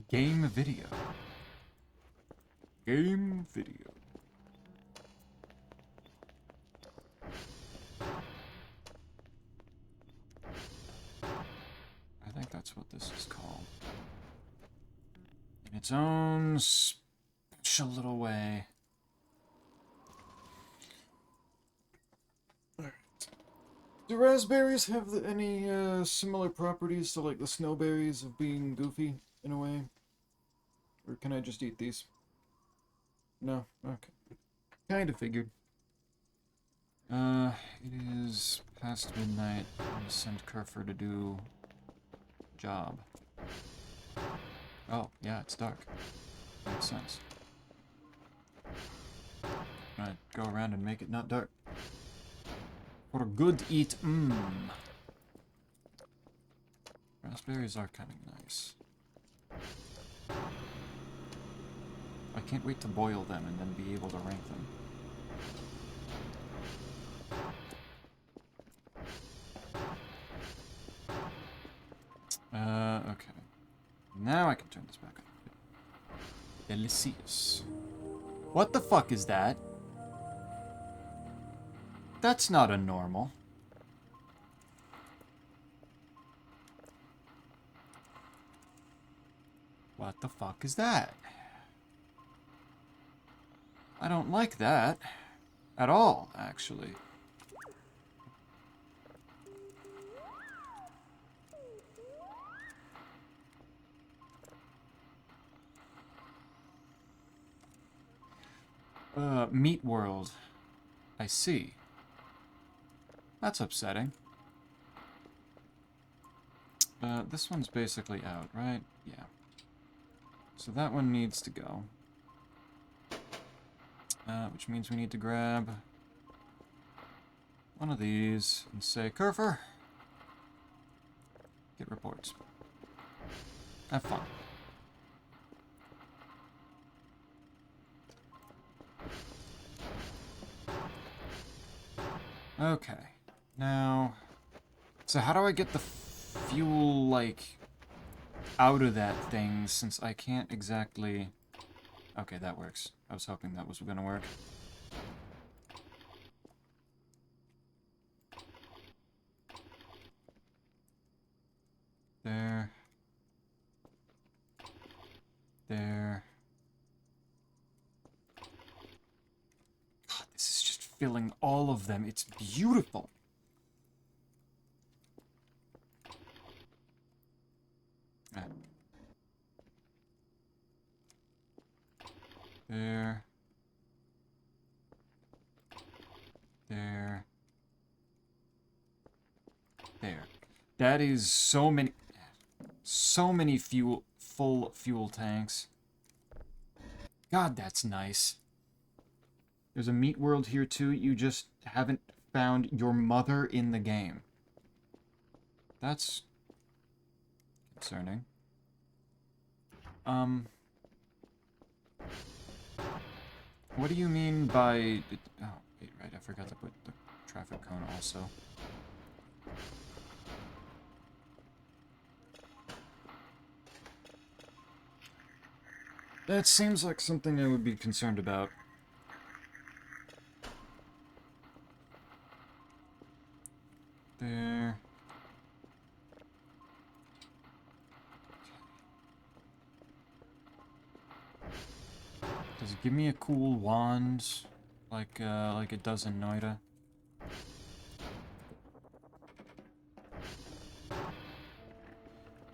Game video. Game video. I think that's what this is called. In its own special little way. Alright. Do raspberries have any similar properties to, like, the snowberries of being goofy, in a way? Or can I just eat these? No? Okay. Kind of figured. It is past midnight. I'm gonna send Kerfer to do job. Oh, yeah, it's dark. Makes sense. Gonna go around and make it not dark. For a good eat, Raspberries are kind of nice. I can't wait to boil them and then be able to rank them. Okay. Now I can turn this back on. Delicious. What the fuck is that? That's not a normal. What the fuck is that? I don't like that. At all, actually. Meat World. I see. That's upsetting. This one's basically out, right? Yeah. So that one needs to go. Which means we need to grab one of these and say, Kerfer, get reports. Have fun. Okay. Now, so how do I get the fuel, like, out of that thing, since I can't exactly... Okay, that works. I was hoping that was gonna work. There. There. God, this is just filling all of them. It's beautiful. Ah. There. There. There. That is so many full fuel tanks. God, that's nice. There's a meat world here too. You just haven't found your mother in the game. That's concerning. What do you mean by... Oh, wait, right, I forgot to put the traffic cone also. That seems like something I would be concerned about. There. Does it give me a cool wand, like it does in Noida?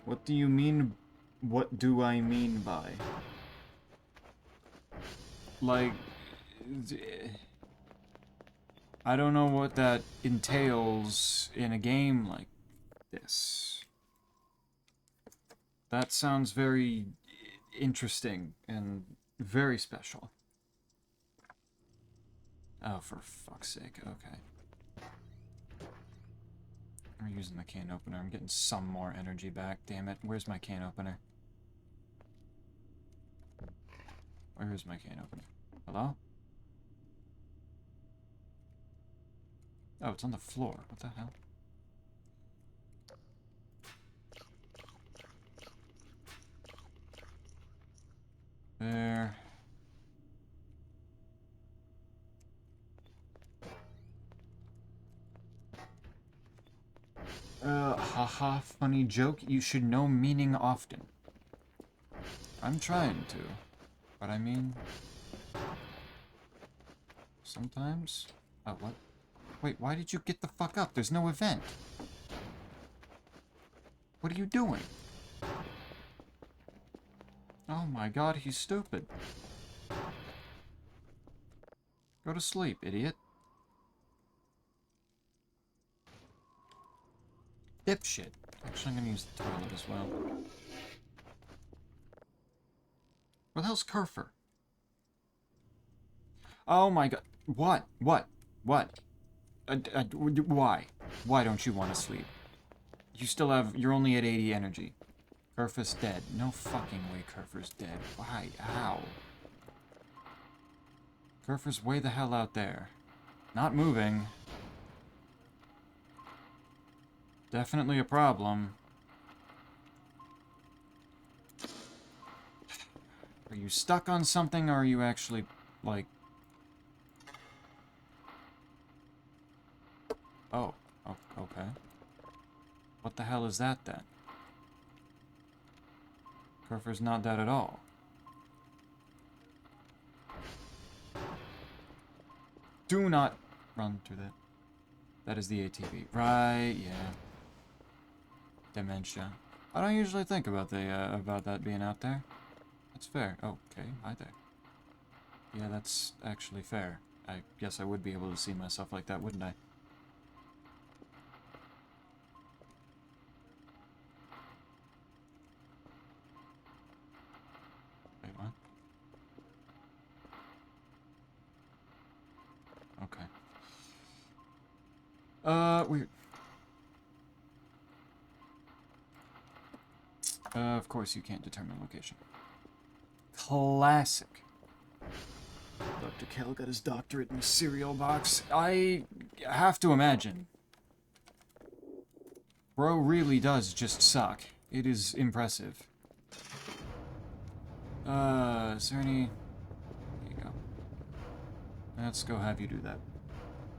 What do you mean? What do I mean by? Like, I don't know what that entails in a game like this. That sounds very interesting and very special. Oh, for fuck's sake, okay. We're using the can opener. I'm getting some more energy back, damn it. Where's my can opener? Where is my can opener? Hello? Oh, it's on the floor. What the hell? There. Haha, funny joke. You should know meaning often. I'm trying to. But I mean... sometimes? Oh, what? Wait, why did you get the fuck up? There's no event. What are you doing? Oh my god, he's stupid. Go to sleep, idiot. Dipshit. Actually, I'm gonna use the toilet as well. Where the hell's Kerfer? Oh my god. What? What? What? Why? Why don't you want to sleep? You still have... You're only at 80 energy. Kerfer's dead. No fucking way Kerfer's dead. Why? How? Kerfer's way the hell out there. Not moving. Definitely a problem. Are you stuck on something, or are you actually, like... Oh, okay. What the hell is that, then? Kerfer's not dead at all. Do not run through that. That is the ATV. Right, yeah. Dementia. I don't usually think about about that being out there. That's fair. Oh, okay. Hi there. Yeah, that's actually fair. I guess I would be able to see myself like that, wouldn't I? Weird. Of course you can't determine location. Classic. Dr. Kell got his doctorate in a cereal box. I have to imagine. Bro really does just suck. It is impressive. Is there any... There you go. Let's go have you do that.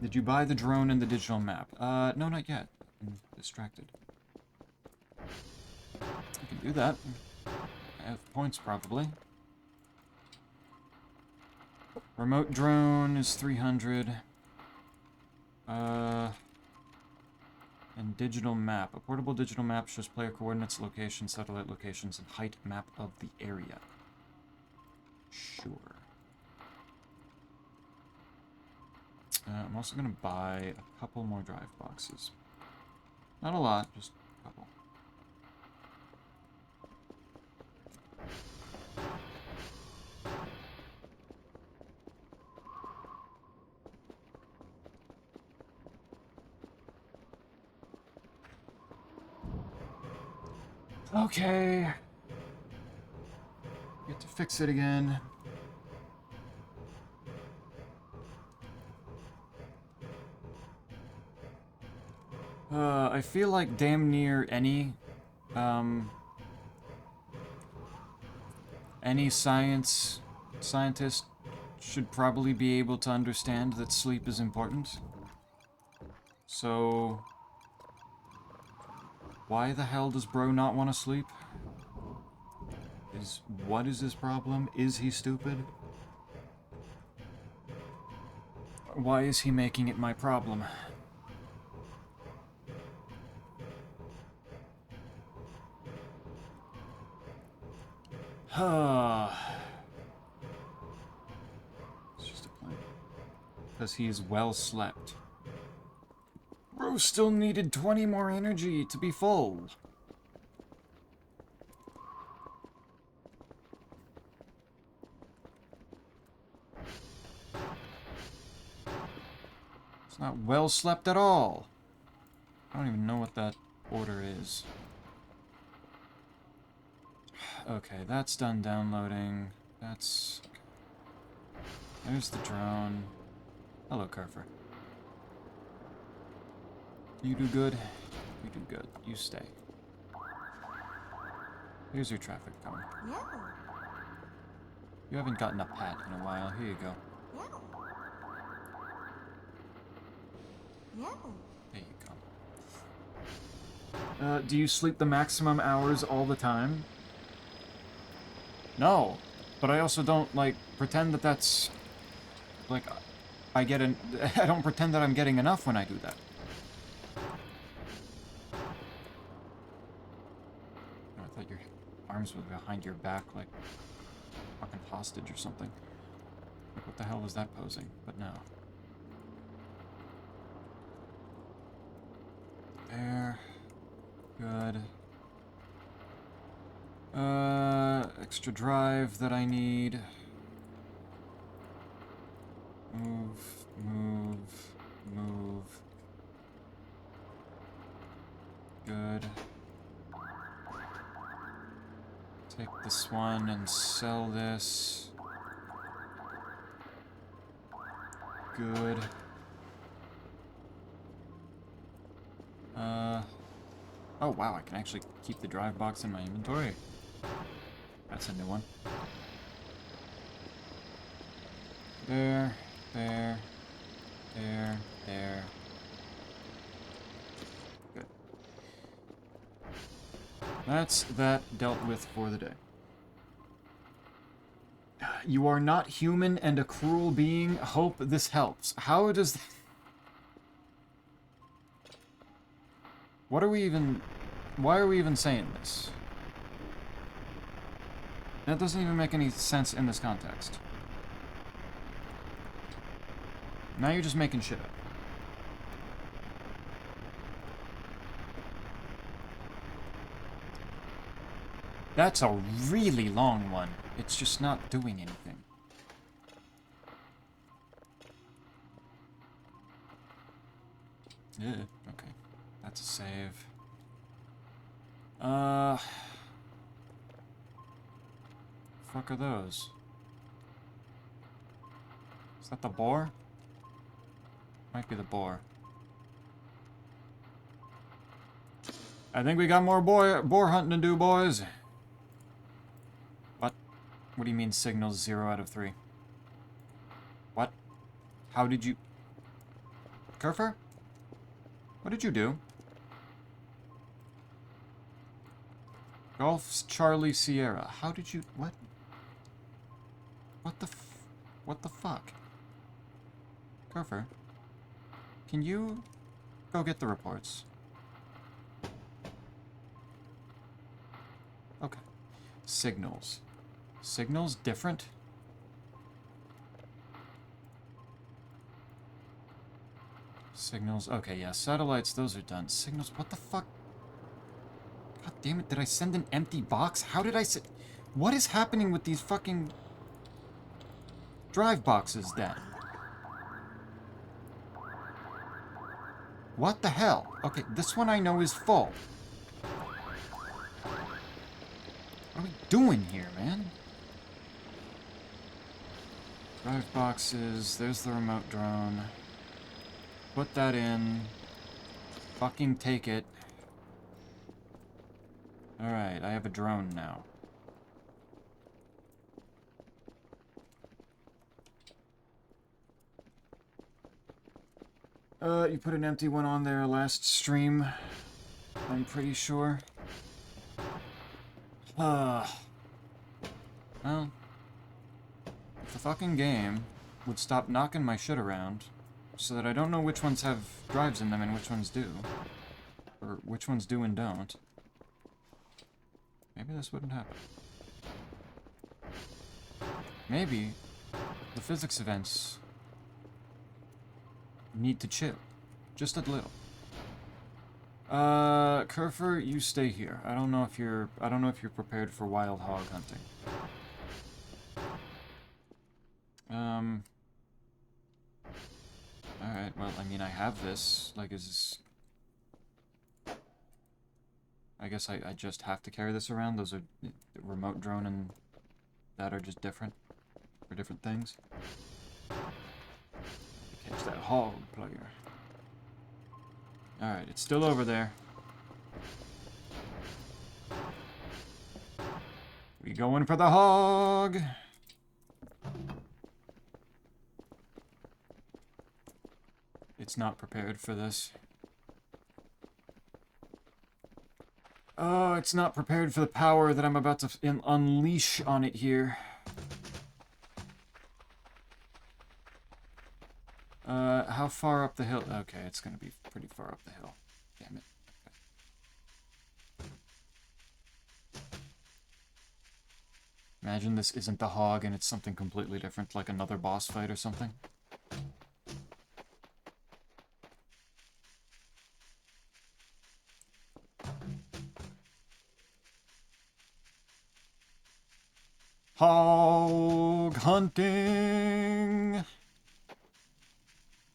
Did you buy the drone and the digital map? No, not yet. I'm distracted. I can do that. I have points, probably. Remote drone is 300. And digital map. A portable digital map shows player coordinates, locations, satellite locations, and height map of the area. Sure. I'm also going to buy a couple more drive boxes. Not a lot, just a couple. Okay. Get to fix it again. I feel like damn near any scientist should probably be able to understand that sleep is important. So, why the hell does bro not want to sleep? What is his problem? Is he stupid? Why is he making it my problem? It's just a plan. Because he is well slept. Bro still needed 20 more energy to be full. It's not well slept at all. I don't even know what that order is. Okay, that's done downloading. That's... There's the drone. Hello, Carver. You do good. You do good. You stay. Here's your traffic cone. No. You haven't gotten a pat in a while. Here you go. No. There you go. Do you sleep the maximum hours all the time? No. But I also don't, like, pretend that that's... Like, I don't pretend that I'm getting enough when I do that. I thought your arms were behind your back, like fucking hostage or something. Like, what the hell was that posing? But no. There. Good. Extra drive that I need. Move, move, move. Good. Take this one and sell this. Good. Oh wow, I can actually keep the drive box in my inventory. That's a new one. There, there, there, there. Good. That's that dealt with for the day. You are not human and a cruel being. Hope this helps. How does that... What are we even... Why are we even saying this? That doesn't even make any sense in this context. Now you're just making shit up. That's a really long one. It's just not doing anything. Yeah, okay. That's a save. Fuck are those? Is that the boar? Might be the boar. I think we got more boar hunting to do, boys. What? What do you mean signals 0 out of 3? What? How did you... Kerfer? What did you do? Golf Charlie Sierra. How did you... What? What the fuck? Kerfer? Can you go get the reports? Okay. Signals. Signals different? Signals. Okay, yeah. Satellites, those are done. Signals. What the fuck? God damn it. Did I send an empty box? How did I send... What is happening with these fucking drive boxes then? What the hell? Okay, this one I know is full. What are we doing here, man? Drive boxes. There's the remote drone. Put that in. Fucking take it. Alright, I have a drone now. You put an empty one on there last stream. I'm pretty sure. Well, if the fucking game would stop knocking my shit around so that I don't know which ones have drives in them and which ones do. Or which ones do and don't. Maybe this wouldn't happen. Maybe the physics events need to chill. Just a little. Kerfer, you stay here. I don't know if you're prepared for wild hog hunting. Alright, well, I mean, I have this. Like, is this... I guess I just have to carry this around. Those are... remote drone and that are just different. For different things. Catch that hog player. Alright, it's still over there. We going for the hog! It's not prepared for this. Oh, it's not prepared for the power that I'm about to unleash on it here. How far up the hill? Okay, it's gonna be pretty far up the hill. Damn it. Okay. Imagine this isn't the hog and it's something completely different, like another boss fight or something. Hog hunting!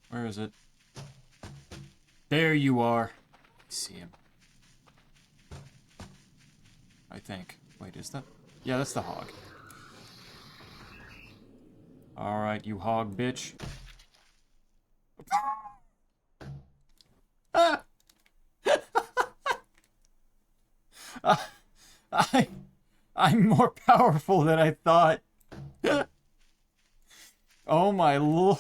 Where is it? There you are. I see him. I think. Wait, is that? Yeah, that's the hog. Alright, you hog bitch. Ah! I'm more powerful than I thought. Oh my lord.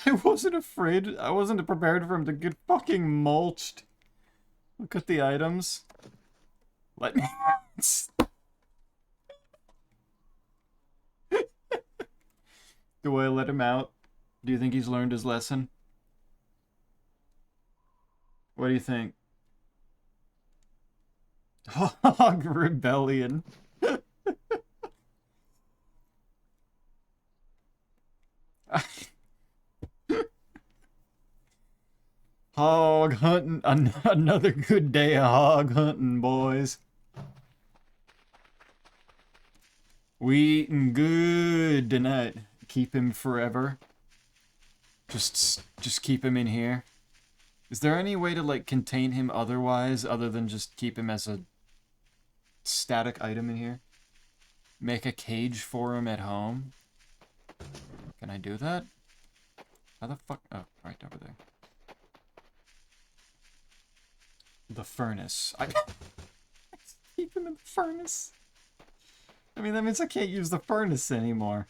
I wasn't afraid. I wasn't prepared for him to get fucking mulched. Look at the items. Let me... Do I let him out? Do you think he's learned his lesson? What do you think? Hog rebellion. Hog hunting. Another good day of hog hunting, boys. We eating good tonight. keep him forever. Just keep him in here. Is there any way to, like, contain him otherwise, other than just keep him as a static item in here? Make a cage for him at home? Can I do that? How the fuck? Oh, right over there. The furnace. I keep him in the furnace. I mean, that means I can't use the furnace anymore.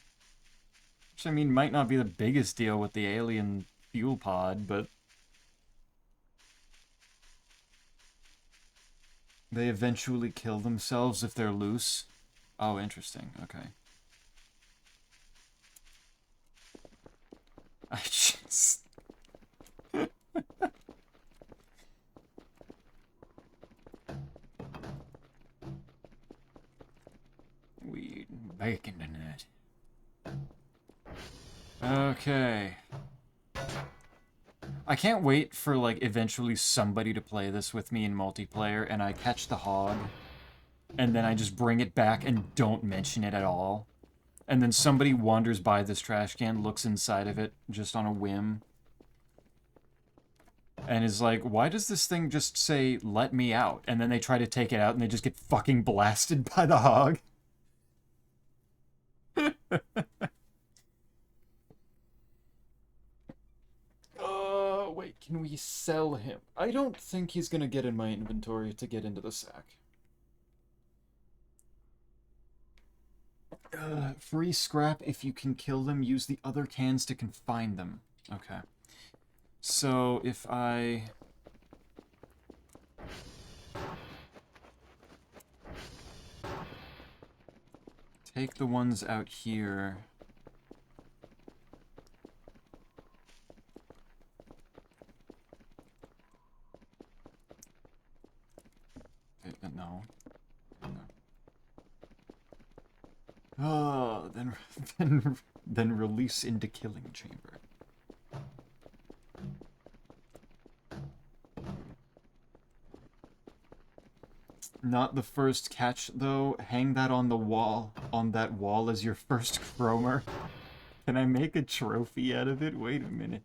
Which, I mean, might not be the biggest deal with the alien fuel pod, but... They eventually kill themselves if they're loose. Oh, interesting. Okay. I just... We bacon tonight. Okay. I can't wait for, like, eventually somebody to play this with me in multiplayer, and I catch the hog, and then I just bring it back and don't mention it at all. And then somebody wanders by this trash can, looks inside of it, just on a whim, and is like, why does this thing just say, let me out? And then they try to take it out, and they just get fucking blasted by the hog. Wait, can we sell him? I don't think he's gonna get in my inventory to get into the sack. Free scrap if you can kill them. Use the other cans to confine them. Okay. So, if I... take the ones out here... No. Oh, then release into killing chamber. Not the first catch, though. Hang that on the wall, on that wall as your first chromer. Can I make a trophy out of it? Wait a minute.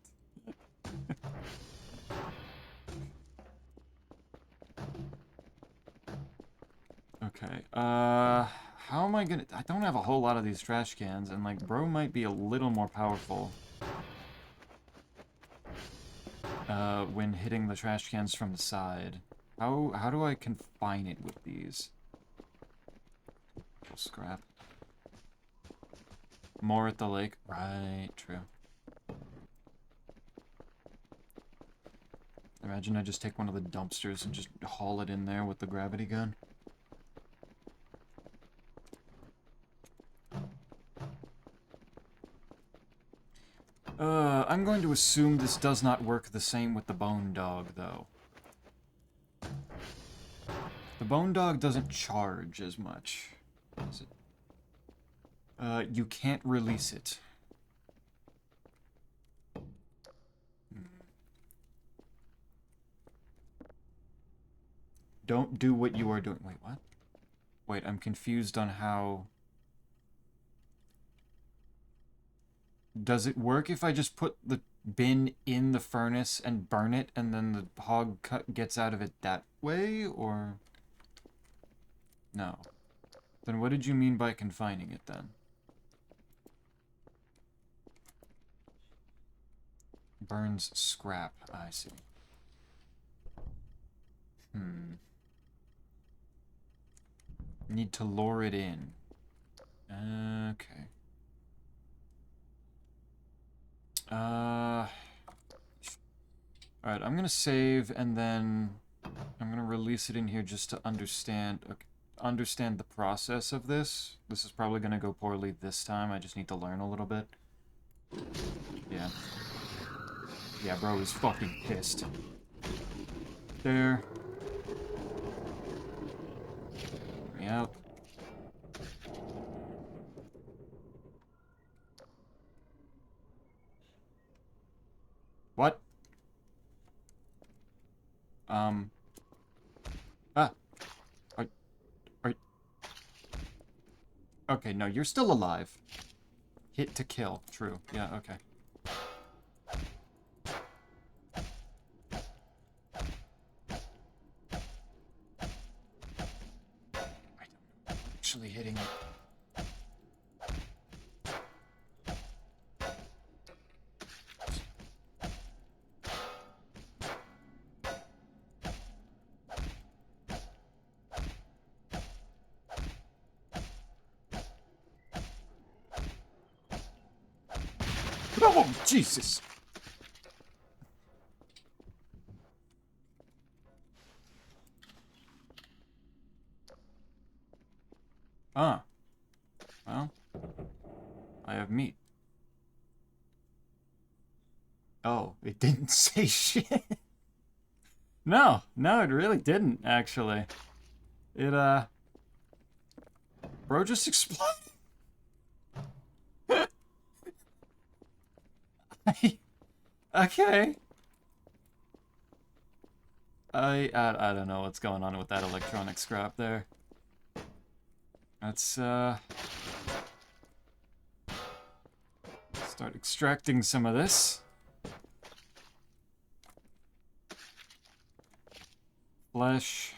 Okay, how am I gonna... I don't have a whole lot of these trash cans, and, like, bro might be a little more powerful when hitting the trash cans from the side. How do I confine it with these? Scrap. More at the lake. Right, true. Imagine I just take one of the dumpsters and just haul it in there with the gravity gun. I'm going to assume this does not work the same with the bone dog, though. The bone dog doesn't charge as much, does it? You can't release it. Don't do what you are doing. Wait, what? Wait, I'm confused on how... Does it work if I just put the bin in the furnace and burn it, and then the hog gets out of it that way, or... No. Then what did you mean by confining it, then? Burns scrap. I see. Need to lure it in. Okay. Alright, I'm gonna save, and then I'm gonna release it in here just to understand the process of this. This is probably gonna go poorly this time. I just need to learn a little bit. Yeah. Yeah, bro is fucking pissed. There. Me out. What? Are... Okay, no, you're still alive. Hit to kill. True. Yeah, okay. I don't know. Actually hitting it. Oh, Jesus! Ah. Well, I have meat. Oh, it didn't say shit. No, it really didn't, actually. It, Bro just exploded. Okay. I don't know what's going on with that electronic scrap there. Let's, start extracting some of this. Flesh.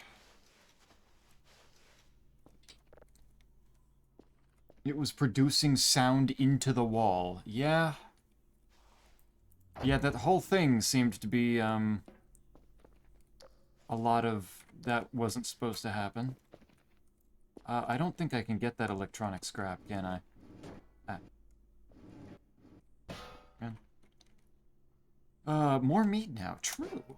It was producing sound into the wall. Yeah. Yeah, that whole thing seemed to be, a lot of... that wasn't supposed to happen. I don't think I can get that electronic scrap, can I? More meat now. True.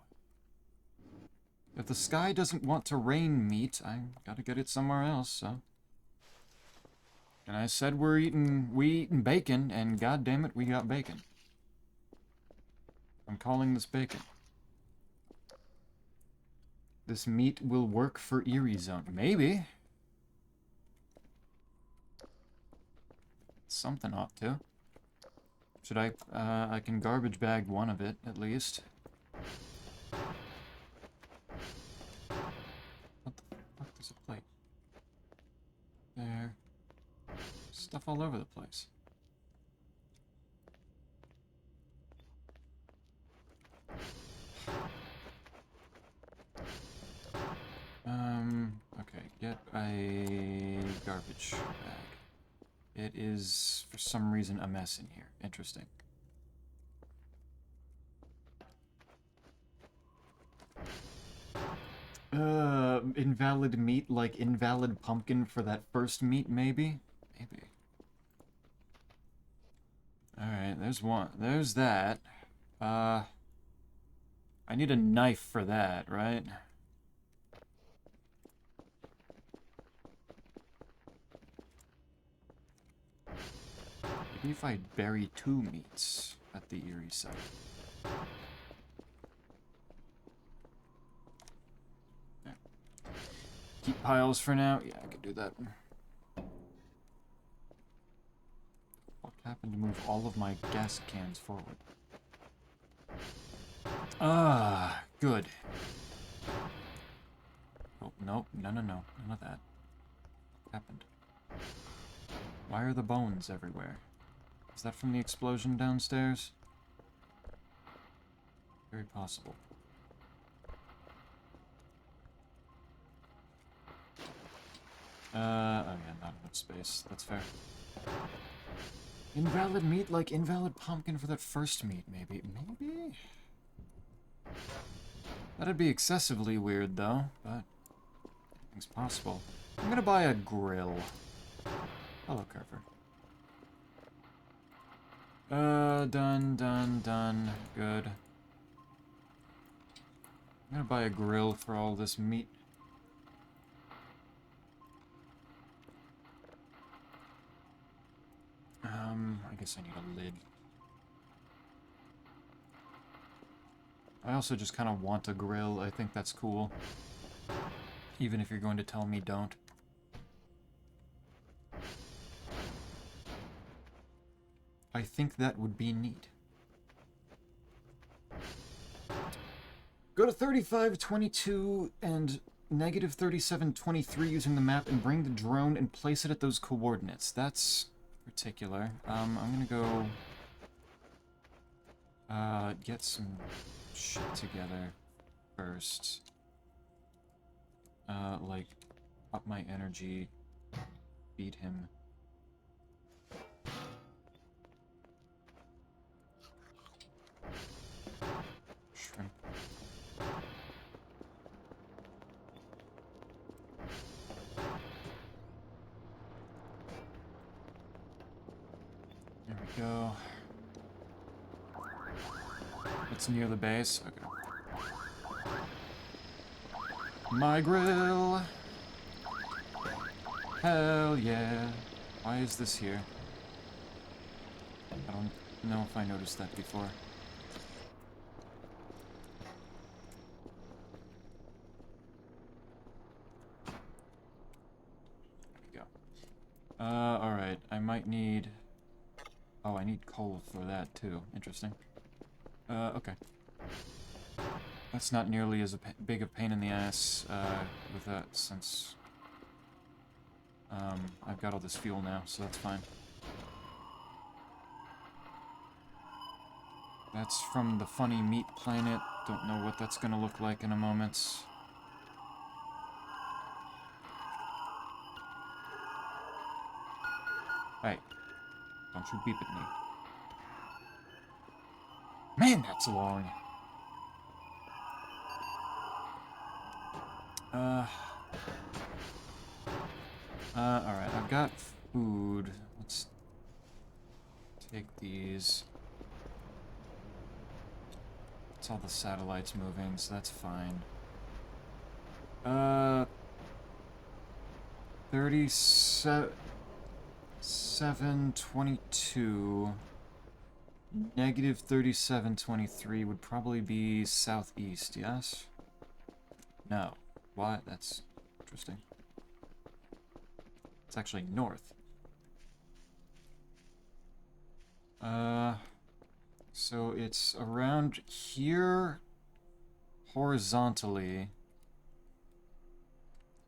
If the sky doesn't want to rain meat, I gotta get it somewhere else, so... And I said we eating bacon, and god damn it, we got bacon. I'm calling this bacon. This meat will work for Erie Zone. Maybe. Something ought to. Should I can garbage bag one of it, at least. What the fuck does a plate? There. Stuff all over the place. Okay, get a garbage bag. It is, for some reason, a mess in here. Interesting. Invalid meat, like invalid pumpkin for that first meat, maybe? Maybe. Alright, there's one. There's that. I need a knife for that, right? Maybe if I bury 2 meats at the Erie site. Yeah. Keep piles for now. Yeah, I could do that. What happened to move all of my gas cans forward? Ah, good. Oh, nope. No. None of that. What happened? Why are the bones everywhere? Is that from the explosion downstairs? Very possible. Oh yeah, not enough space. That's fair. Invalid meat like invalid pumpkin for that first meat, maybe. Maybe? That'd be excessively weird, though, but it's possible. I'm gonna buy a grill. Hello, Carver. Done. Good. I'm gonna buy a grill for all this meat. I guess I need a lid. I also just kind of want a grill. I think that's cool. Even if you're going to tell me don't. I think that would be neat. Go to 3522 and -3723 using the map and bring the drone and place it at those coordinates. That's particular. I'm gonna go get some shit together first. Like, up my energy, beat him. Shrimp. There we go. It's near the base. Okay. My grill! Hell yeah! Why is this here? I don't know if I noticed that before. There we go. Alright. I might need... Oh, I need coal for that too. Interesting. Okay. That's not nearly as big a pain in the ass, with that, since... I've got all this fuel now, so that's fine. That's from the funny meat planet. Don't know what that's gonna look like in a moment. Hey, don't you beep at me. Man, that's long. Alright, I've got food. Let's take these. It's all the satellites moving, so that's fine. 3722. Negative 3723 would probably be southeast, yes? No. What? That's interesting. It's actually north. So it's around here horizontally,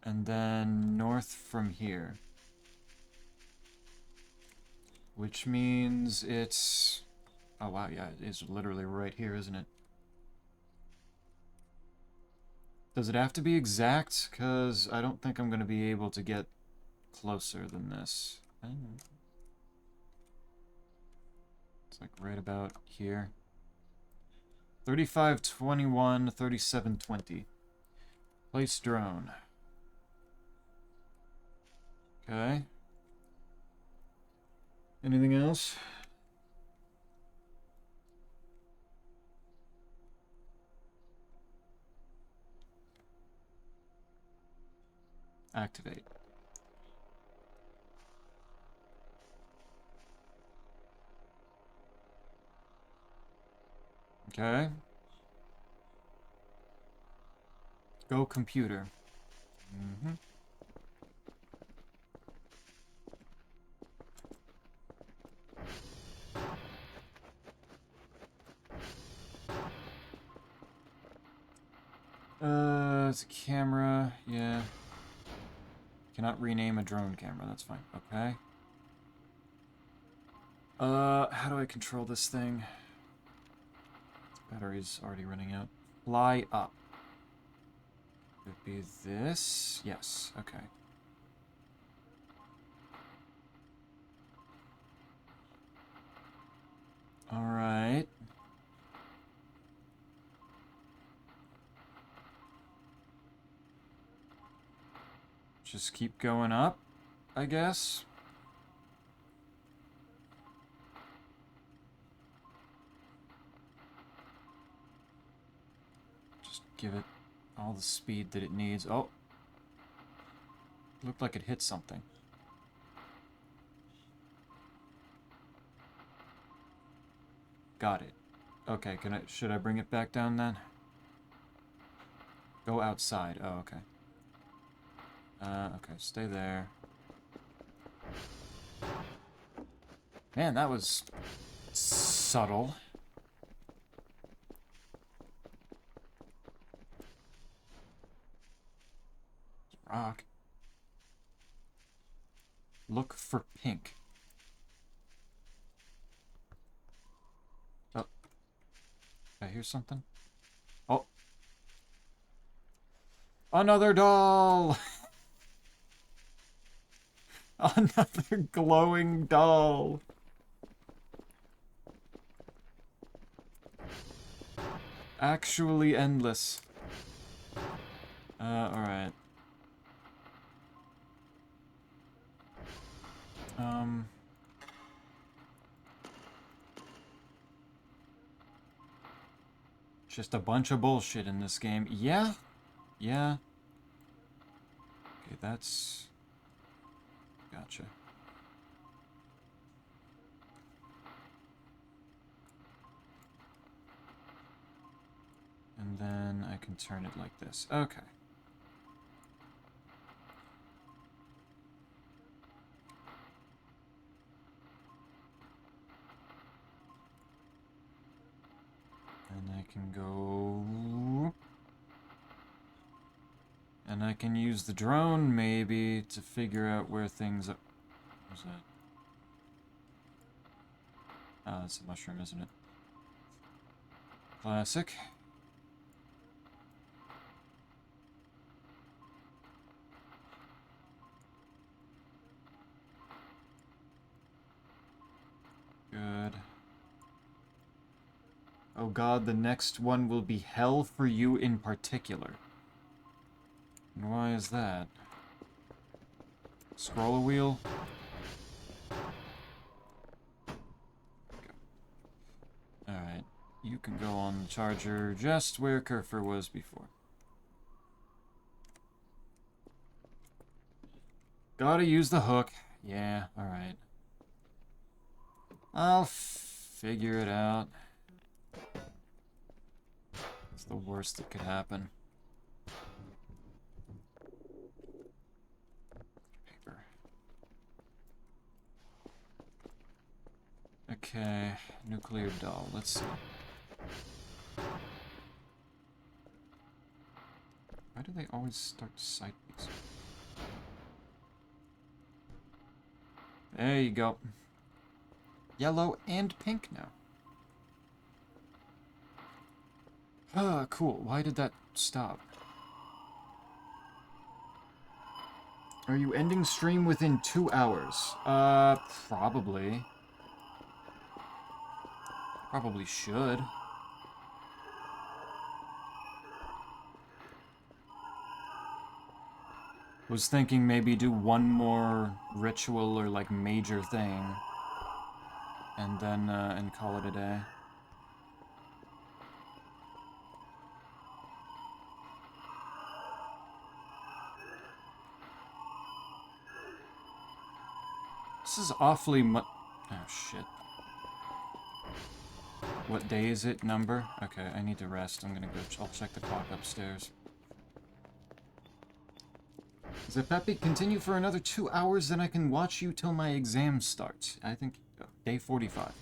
and then north from here. Which means it's... Oh wow, yeah, it is literally right here, isn't it? Does it have to be exact? Because I don't think I'm going to be able to get closer than this. I don't know. It's like right about here. 3521, 3720. Place drone. Okay. Anything else? Activate. Okay. Go computer. Mm-hmm. It's a camera, yeah. Cannot rename a drone camera, that's fine. Okay. How do I control this thing? Battery's already running out. Fly up. Could it be this? Yes, okay. Alright. Just keep going up, I guess. Just give it all the speed that it needs. Oh! Looked like it hit something. Got it. Okay, should I bring it back down then? Go outside. Oh, okay. Okay, stay there. Man, that was subtle. Rock. Look for pink. I hear something? Oh. Another doll! Another glowing doll! Actually endless. Alright. Just a bunch of bullshit in this game. Yeah? Yeah. Okay, that's... Gotcha. And then I can turn it like this. Okay. And I can go... And I can use the drone, maybe, to figure out where things are... What's that? Ah, it's a mushroom, isn't it? Classic. Good. Oh god, the next one will be hell for you in particular. And why is that? Scroll a wheel? Alright. You can go on the charger just where Kerfer was before. Gotta use the hook. Yeah, alright. I'll figure it out. It's the worst that could happen. Paper. Okay, nuclear doll. Let's see. Why do they always start sideways? There you go. Yellow and pink now. Ah, cool. Why did that stop? Are you ending stream within 2 hours? Probably. Probably should. Was thinking maybe do one more ritual or like major thing. And then, and call it a day. This is awfully oh, shit. What day is it? Number? Okay, I need to rest. I'm gonna go... I'll check the clock upstairs. Zepepi, continue for another 2 hours, then I can watch you till my exam starts. I think... day 45.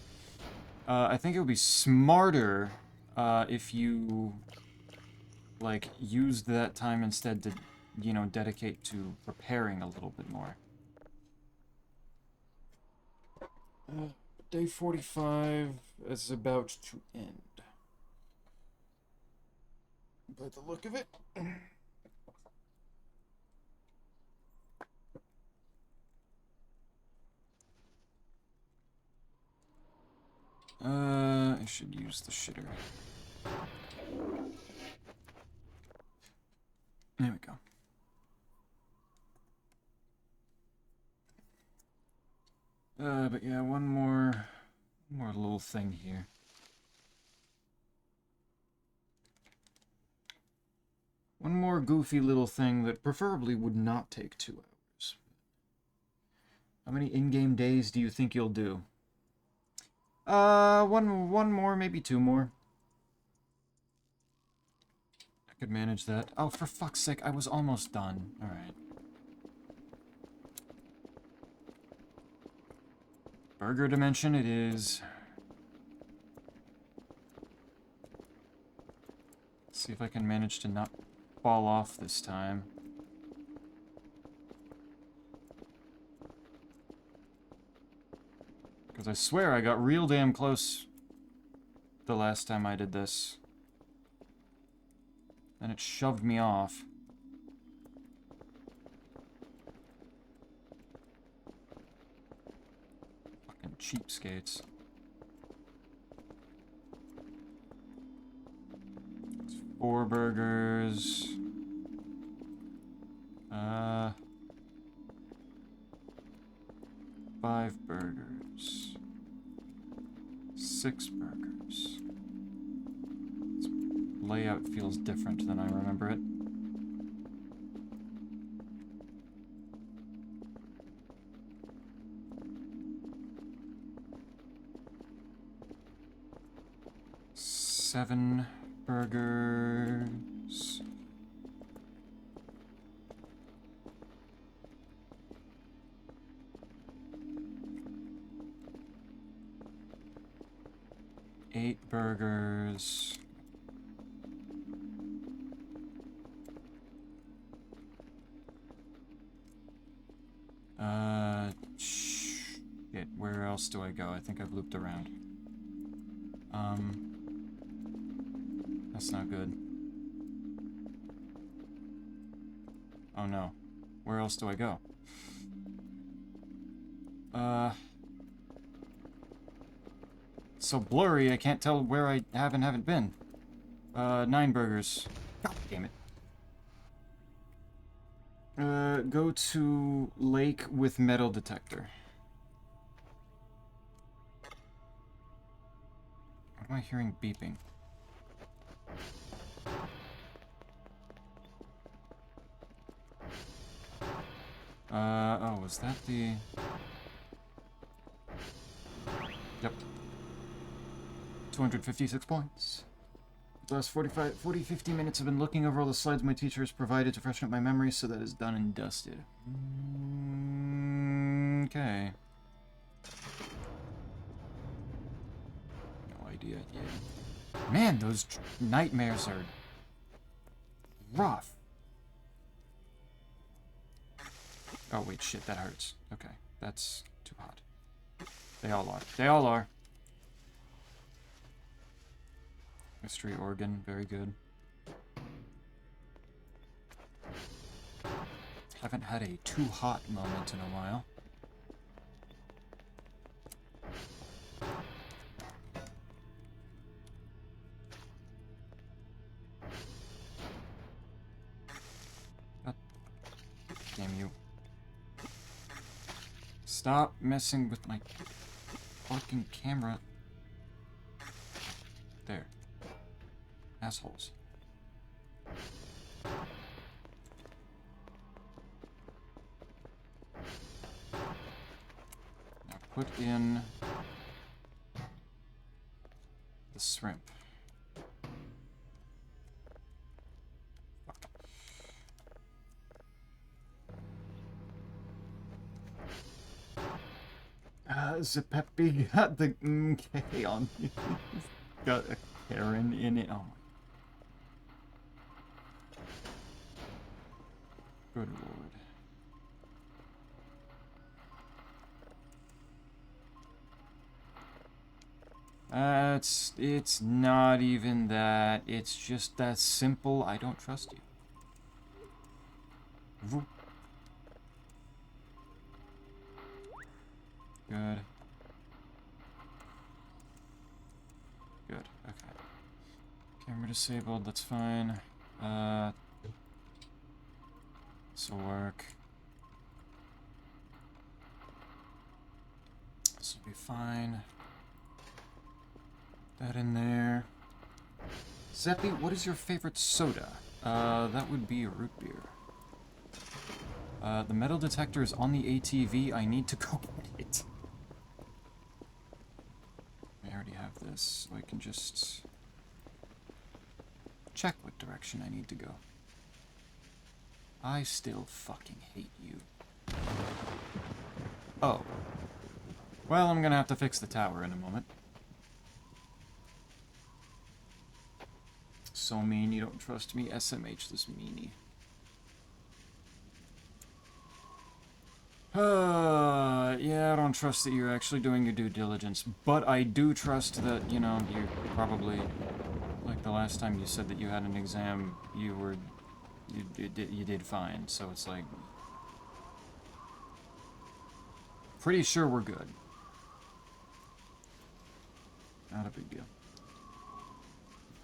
I think it would be smarter, if you... like, used that time instead to, you know, dedicate to preparing a little bit more. Day 45 is about to end. By the look of it. I should use the shitter. There we go. But yeah, one more little thing here. One more goofy little thing that preferably would not take 2 hours. How many in-game days do you think you'll do? One more, maybe 2 more. I could manage that. Oh, for fuck's sake, I was almost done. Alright. Burger dimension it is. Let's see if I can manage to not fall off this time. Because I swear I got real damn close the last time I did this. And it shoved me off. Fucking cheapskates. It's 4 burgers. 5 burgers. 6 burgers. Its layout feels different than I remember it. Seven burgers. Eight burgers. Shit, where else do I go? I think I've looped around. That's not good. Oh no. Where else do I go? So blurry, I can't tell where I have and haven't been. 9 burgers. God damn it. Go to lake with metal detector. What am I hearing beeping? Oh, was that the... Yep. 256 points. The last 50 minutes I've been looking over all the slides my teacher has provided to freshen up my memory, so that is done and dusted. Okay. No idea. Yeah. Man, those nightmares are rough. Oh, wait, shit, that hurts. Okay, that's too hot. They all are. They all are. Mystery organ, very good. Haven't had a too hot moment in a while. God damn you. Stop messing with my fucking camera. There. Assholes. Now put in the shrimp. Fuck. Zepepi got the K on me. Got a Karen in it. Oh my. Good lord. It's not even that. It's just that simple. I don't trust you. Voop. Good. Good. Okay. Camera disabled. That's fine. This will work. This will be fine. That in there. Zeppy, what is your favorite soda? That would be root beer. The metal detector is on the ATV. I need to go get it. I already have this, so I can just check what direction I need to go. I still fucking hate you. Oh. Well, I'm gonna have to fix the tower in a moment. So mean, you don't trust me. SMH this meanie. Yeah, I don't trust that you're actually doing your due diligence, but I do trust that, you know, you probably, like the last time you said that you had an exam, you did fine, so it's like, pretty sure we're good. Not a big deal.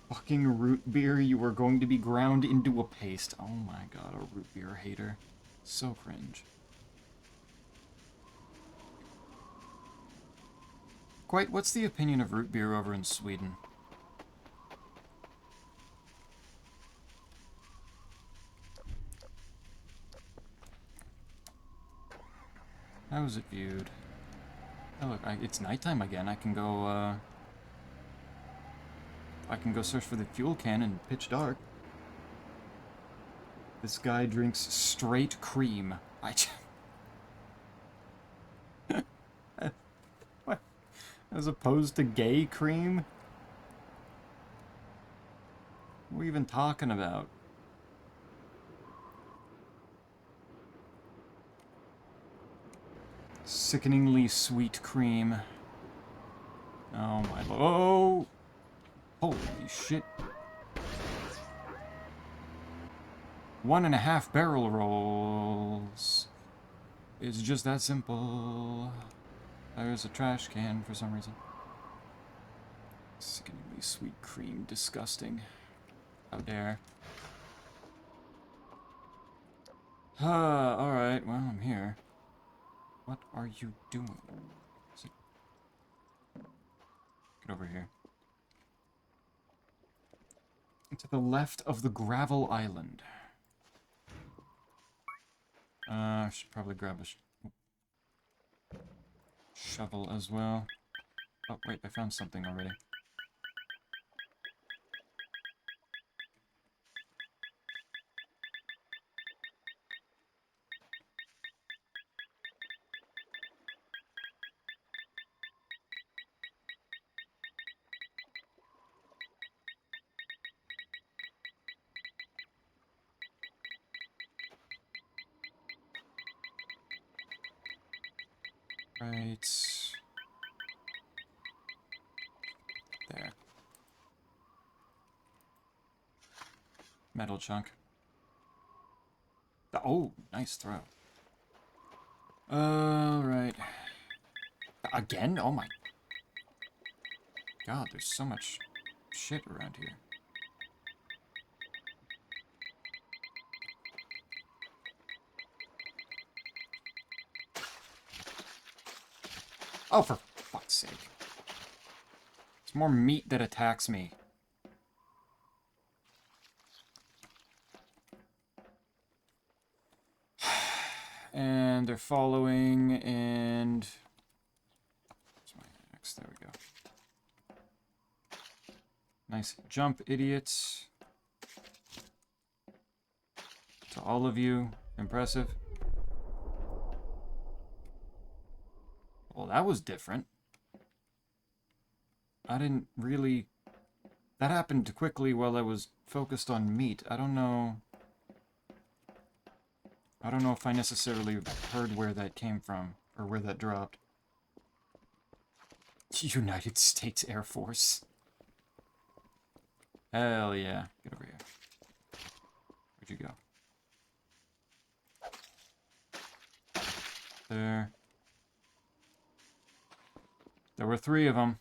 Fucking root beer, you are going to be ground into a paste. Oh my god, a root beer hater. So cringe. Quite, what's the opinion of root beer over in Sweden? How is it viewed? Oh look, it's nighttime again. I can go search for the fuel can in pitch dark. This guy drinks straight cream. What? As opposed to gay cream? What are we even talking about? Sickeningly sweet cream. Oh my lord. Oh! Holy shit. 1.5 barrel rolls. It's just that simple. There's a trash can for some reason. Sickeningly sweet cream. Disgusting. How dare. Alright, well, I'm here. What are you doing? Get over here. To the left of the gravel island. I should probably grab a shovel as well. Oh, wait, I found something already. Right. There. Metal chunk. Oh, nice throw. Alright. Again? Oh my god, there's so much shit around here. Oh, for fuck's sake. It's more meat that attacks me. And they're following, and... Where's my axe? There we go. Nice jump, idiots. To all of you. Impressive. Well, that was different. I didn't really... That happened quickly while I was focused on meat. I don't know if I necessarily heard where that came from, or where that dropped. United States Air Force. Hell yeah. Get over here. Where'd you go? There. There were 3 of them.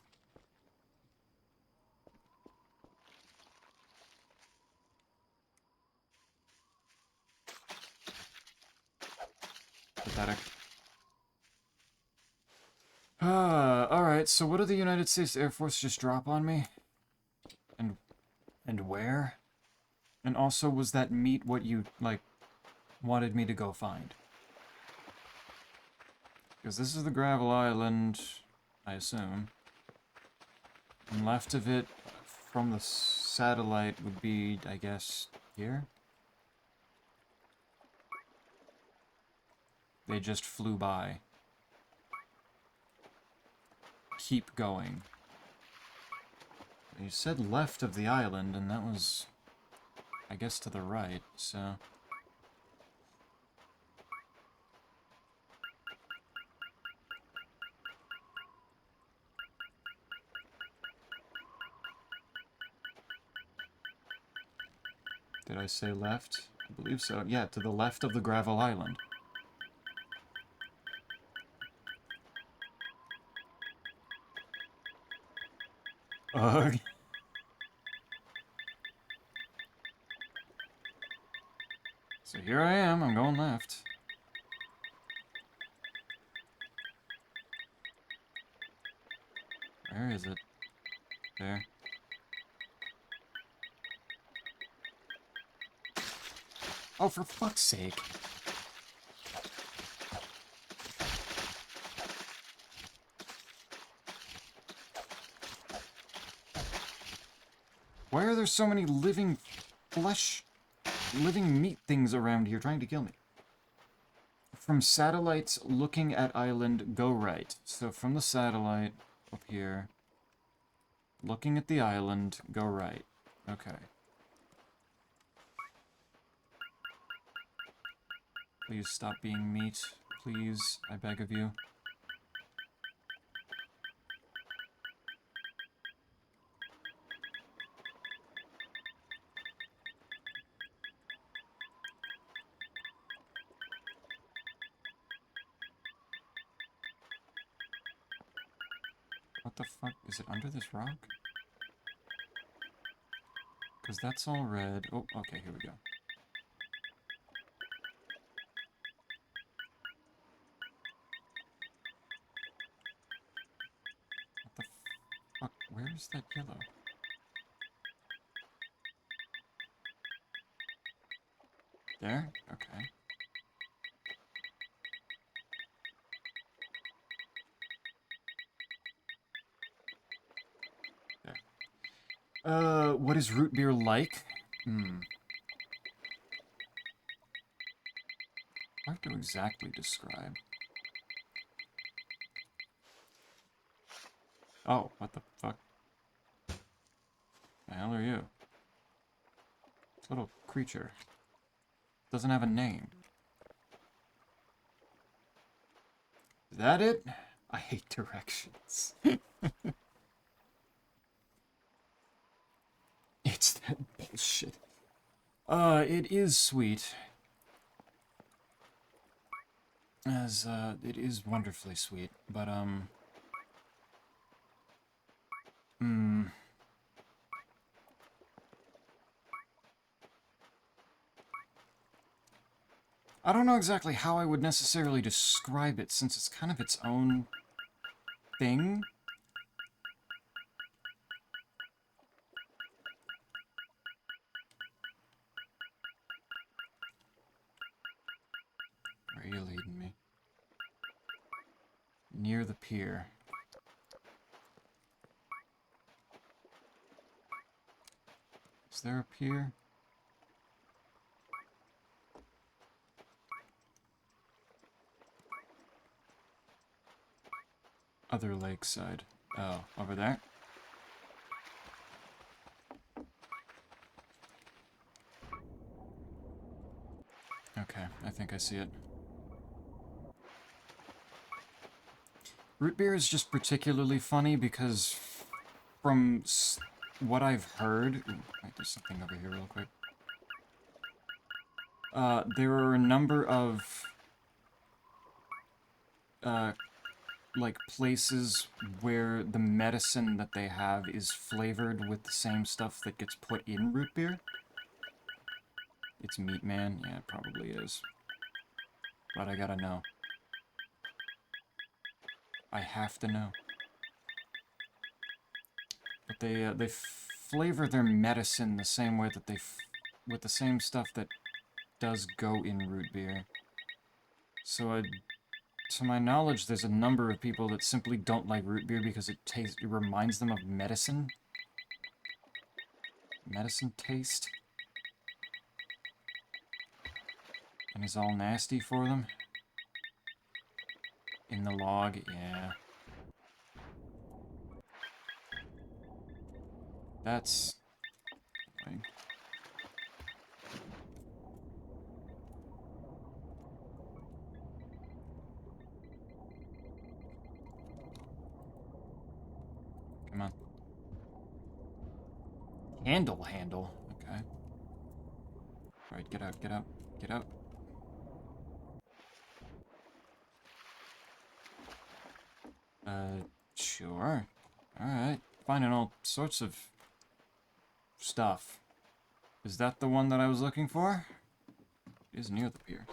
Pathetic. Alright, so what did the United States Air Force just drop on me? And where? And also, was that meat what you, like, wanted me to go find? Because this is the gravel island, I assume. And left of it, from the satellite, would be, I guess, here? They just flew by. Keep going. You said left of the island, and that was, I guess, to the right, so... Did I say left? I believe so. Yeah, to the left of the gravel island. Ugh. So here I am, I'm going left. Where is it? There. Oh, for fuck's sake. Why are there so many living meat things around here trying to kill me? From satellites looking at island, go right. So from the satellite up here, looking at the island, go right. Okay. Please stop being meat. Please, I beg of you. What the fuck? Is it under this rock? Because that's all red. Oh, okay, here we go. What the fuck? Where is that yellow? There? Okay. There. What is root beer like? Hard to exactly describe. Oh, what the fuck? The hell are you? This little creature. Doesn't have a name. Is that it? I hate directions. It's that bullshit. It is sweet. It is wonderfully sweet, but, I don't know exactly how I would necessarily describe it, since it's kind of its own thing. Where are you leading me? Near the pier. Is there a pier? Other lakeside. Oh, over there? Okay, I think I see it. Root beer is just particularly funny because from what I've heard... Ooh, wait, there's something over here real quick. There are a number of... like, places where the medicine that they have is flavored with the same stuff that gets put in root beer. It's Meat Man? Yeah, it probably is. But I gotta know. I have to know. But they flavor their medicine the same way that with the same stuff that does go in root beer. So to my knowledge, there's a number of people that simply don't like root beer because it reminds them of medicine. Medicine taste. And is all nasty for them. In the log, yeah. That's... annoying. Come on. Handle. Okay. Alright, get out, get out, get out. Sure. Alright. Finding all sorts of stuff. Is that the one that I was looking for? It is near the pier.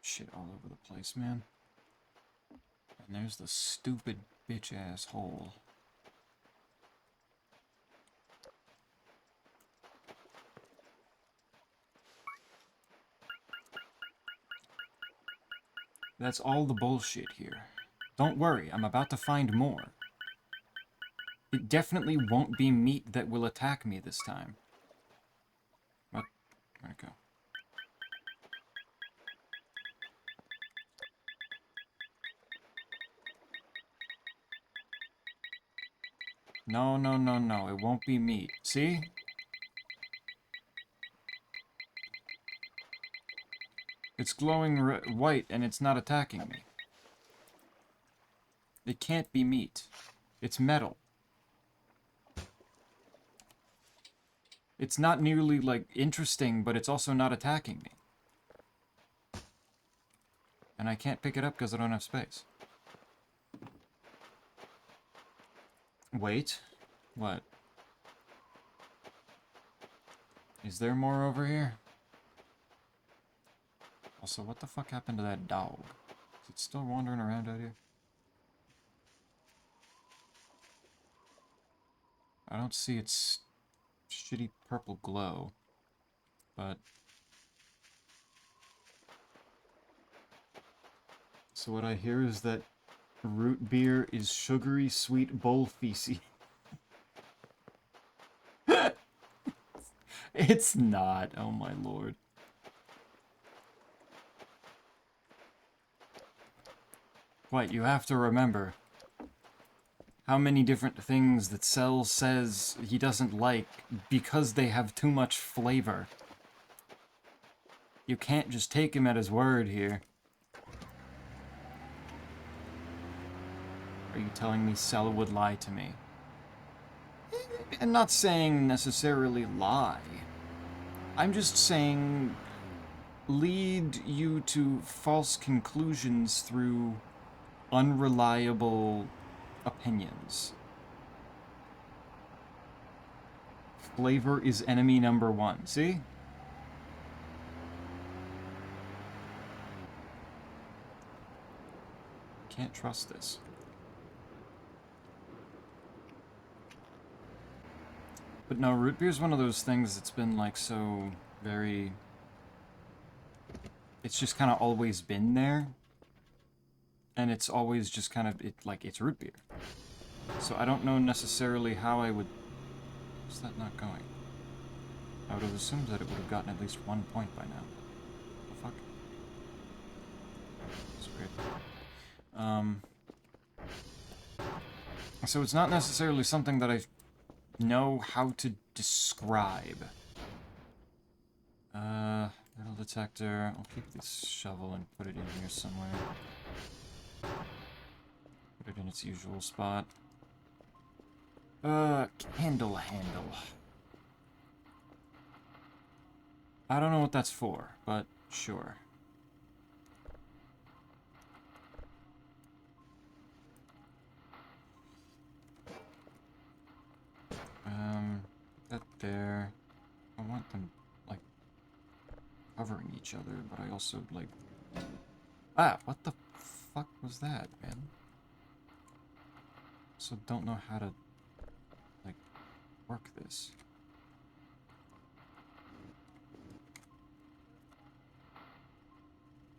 Shit all over the place, man. And there's the stupid bitch-ass hole. That's all the bullshit here. Don't worry, I'm about to find more. It definitely won't be meat that will attack me this time. What? Where'd it go? No, no, no, no. It won't be meat. See? It's glowing white and it's not attacking me. It can't be meat. It's metal. It's not nearly, like, interesting, but it's also not attacking me. And I can't pick it up because I don't have space. Wait. What? Is there more over here? Also, what the fuck happened to that dog? Is it still wandering around out here? I don't see its shitty purple glow, but... So what I hear is that root beer is sugary sweet bull feces. It's not, oh my lord. What, you have to remember how many different things that Cell says he doesn't like because they have too much flavor. You can't just take him at his word here. Are you telling me Cell would lie to me? I'm not saying necessarily lie. I'm just saying lead you to false conclusions through unreliable opinions. Flavor is enemy number one. See? Can't trust this. But no, root beer is one of those things that's been, like, so very... It's just kind of always been there. And it's always just kind of, it's root beer. So I don't know necessarily how I would... Where's that not going? I would have assumed that it would have gotten at least 1 point by now. The fuck? That's weird. So it's not necessarily something that I know how to describe. Metal detector. I'll keep this shovel and put it in here somewhere. Put it in its usual spot. Candle handle. I don't know what that's for, but sure. That there. I want them, like, covering each other, but I also, like... Ah, what the fuck was that, man? So don't know how to, like, work this.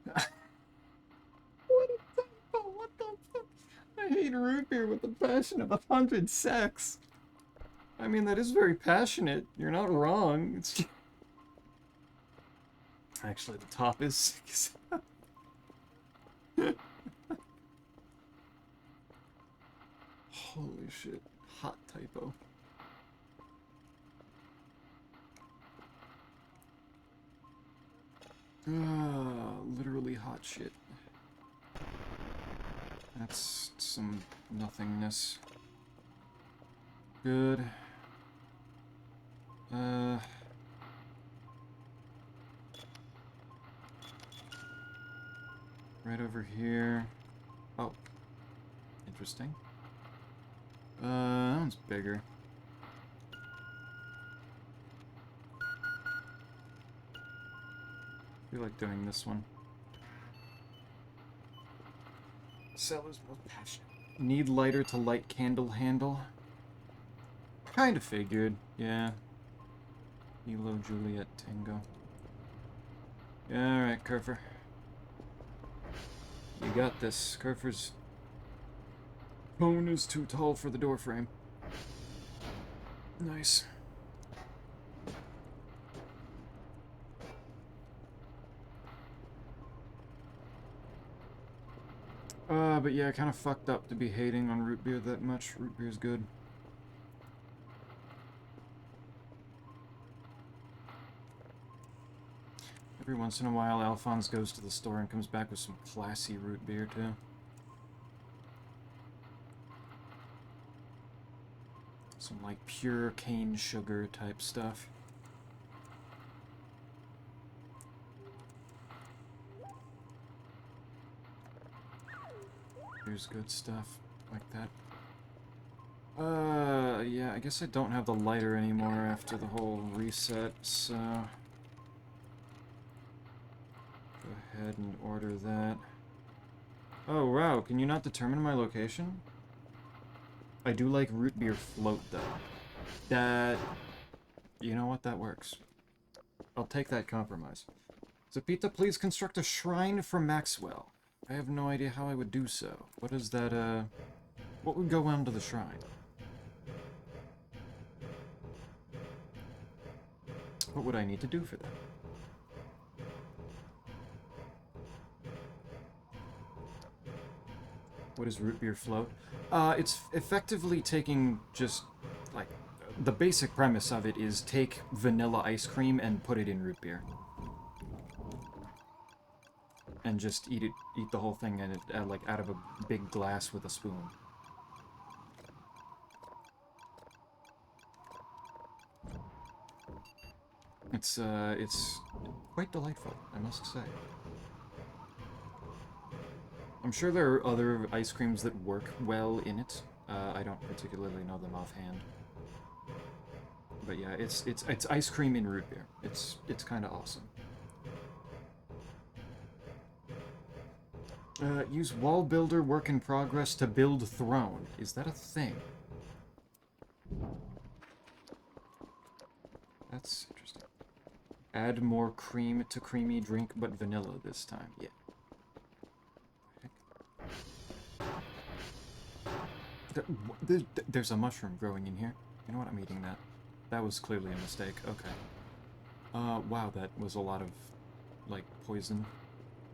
What a typo, what the fuck? I hate root beer with the passion of 100 sex. I mean, that is very passionate. You're not wrong. It's just... Actually, the top is sick. Holy shit. Hot typo. Literally hot shit. That's some nothingness. Good. Right over here. Oh. Interesting. That one's bigger. I feel like doing this one. Seller's most passionate. Need lighter to light candle handle. Kind of figured, yeah. Elo Juliet Tango. Alright, Kerfer. You got this. Kerfer's cone is too tall for the door frame. Nice. But yeah, kind of fucked up to be hating on root beer that much. Root beer's good. Every once in a while, Alphonse goes to the store and comes back with some classy root beer, too. Some, like, pure cane sugar type stuff. Here's good stuff like that. Yeah, I guess I don't have the lighter anymore after the whole reset, so... Go ahead and order that. Oh, wow, can you not determine my location? I do like root beer float, though. That... You know what? That works. I'll take that compromise. Zapita, please construct a shrine for Maxwell. I have no idea how I would do so. What is that, what would go onto the shrine? What would I need to do for that? What is root beer float? It's effectively taking just, like, the basic premise of it is take vanilla ice cream and put it in root beer. And just eat the whole thing and like out of a big glass with a spoon. It's quite delightful, I must say. I'm sure there are other ice creams that work well in it. I don't particularly know them offhand. But yeah, it's ice cream in root beer. It's kind of awesome. Use wall builder work in progress to build throne. Is that a thing? That's interesting. Add more cream to creamy drink, but vanilla this time. Yeah. There's a mushroom growing in here. You know what? I'm eating that. That was clearly a mistake. Okay. Wow, that was a lot of, like, poison,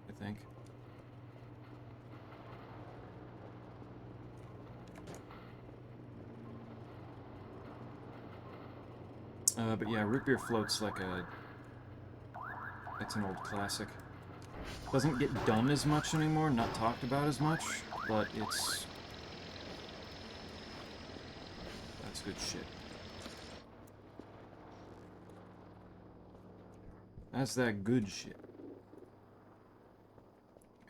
I think. But yeah, root beer float's like a... It's an old classic. Doesn't get done as much anymore, not talked about as much, but it's... That's good shit. That's that good shit.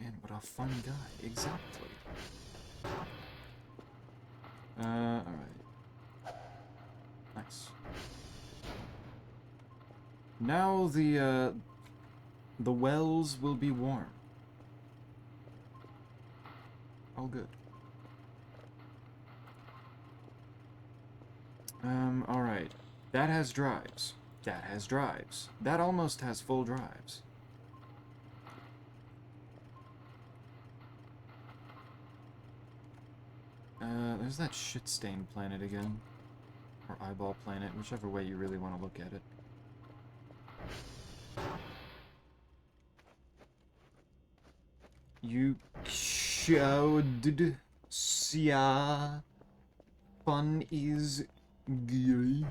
Man, what a fun guy. Exactly. Alright. Nice. Now the wells will be warm. All good. Alright. That has drives. That has drives. That almost has full drives. There's that shit-stained planet again. Or eyeball planet, whichever way you really want to look at it. You showed sia fun is gay.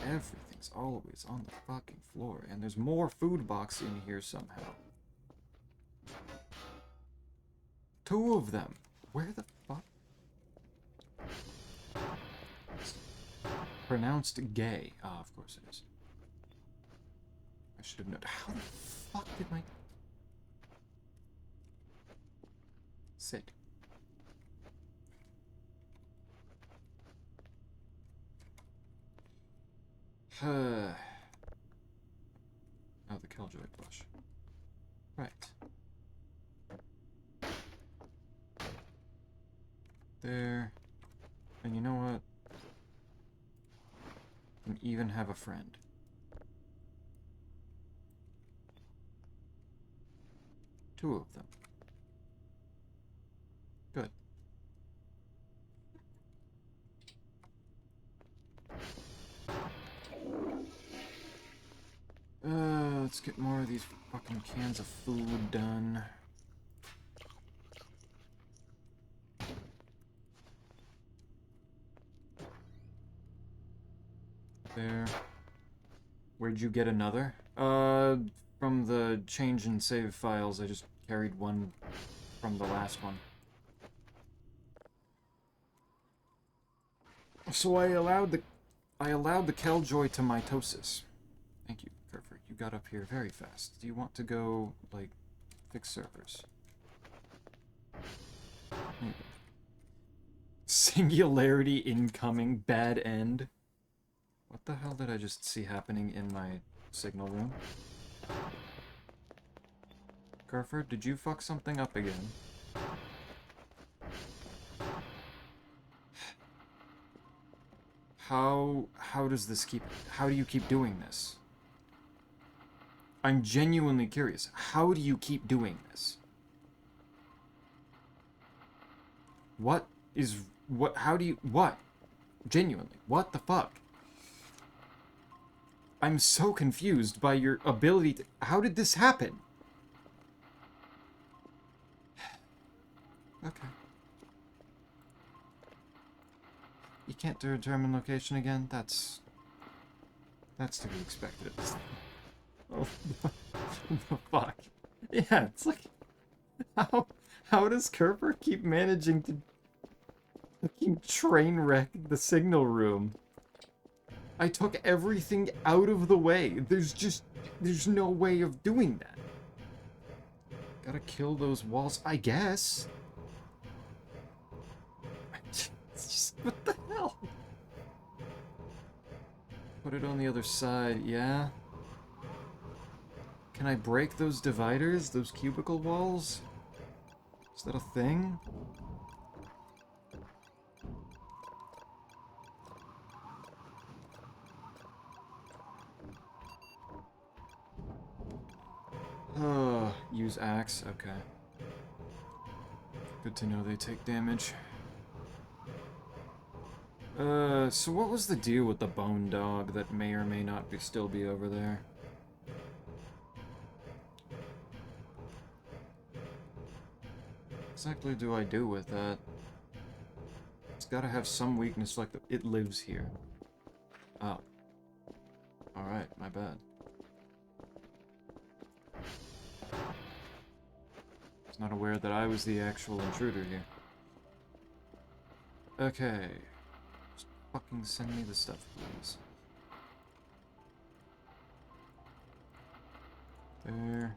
Everything's always on the fucking floor. And there's more food box in here somehow. 2 of them. Where the fuck? It's pronounced gay. Ah, of course it is. I should have known. How the fuck did my... Sit. Oh, the Killjoy plush. Right. There. And you know what? You can even have a friend. Two of them. Good. Let's get more of these fucking cans of food done. There. Where'd you get another? From the change and save files, I just carried one from the last one. So I allowed the Killjoy to mitosis. Thank you, Kerfur. You got up here very fast. Do you want to go, like, fix servers? Maybe. Singularity incoming, bad end. What the hell did I just see happening in my signal room? Kerfur, did you fuck something up again? How does this keep... How do you keep doing this? I'm genuinely curious. How do you keep doing this? What is... What... How do you... What? Genuinely. What the fuck? I'm so confused by your ability to... How did this happen? Okay. You can't determine location again? That's to be expected at this time. Oh, the fuck. Yeah, it's like... How does Kerfur keep managing to fucking train wreck the signal room? I took everything out of the way. There's no way of doing that. Gotta kill those walls, I guess. It's just, what the hell? Put it on the other side, yeah? Can I break those dividers? Those cubicle walls? Is that a thing? Use axe, okay. Good to know they take damage. So what was the deal with the bone dog that may or may not still be over there? What exactly do I do with that? It's gotta have some weakness like it lives here. Oh. Alright, my bad. I was not aware that I was the actual intruder here. Okay. Just fucking send me the stuff, please. There.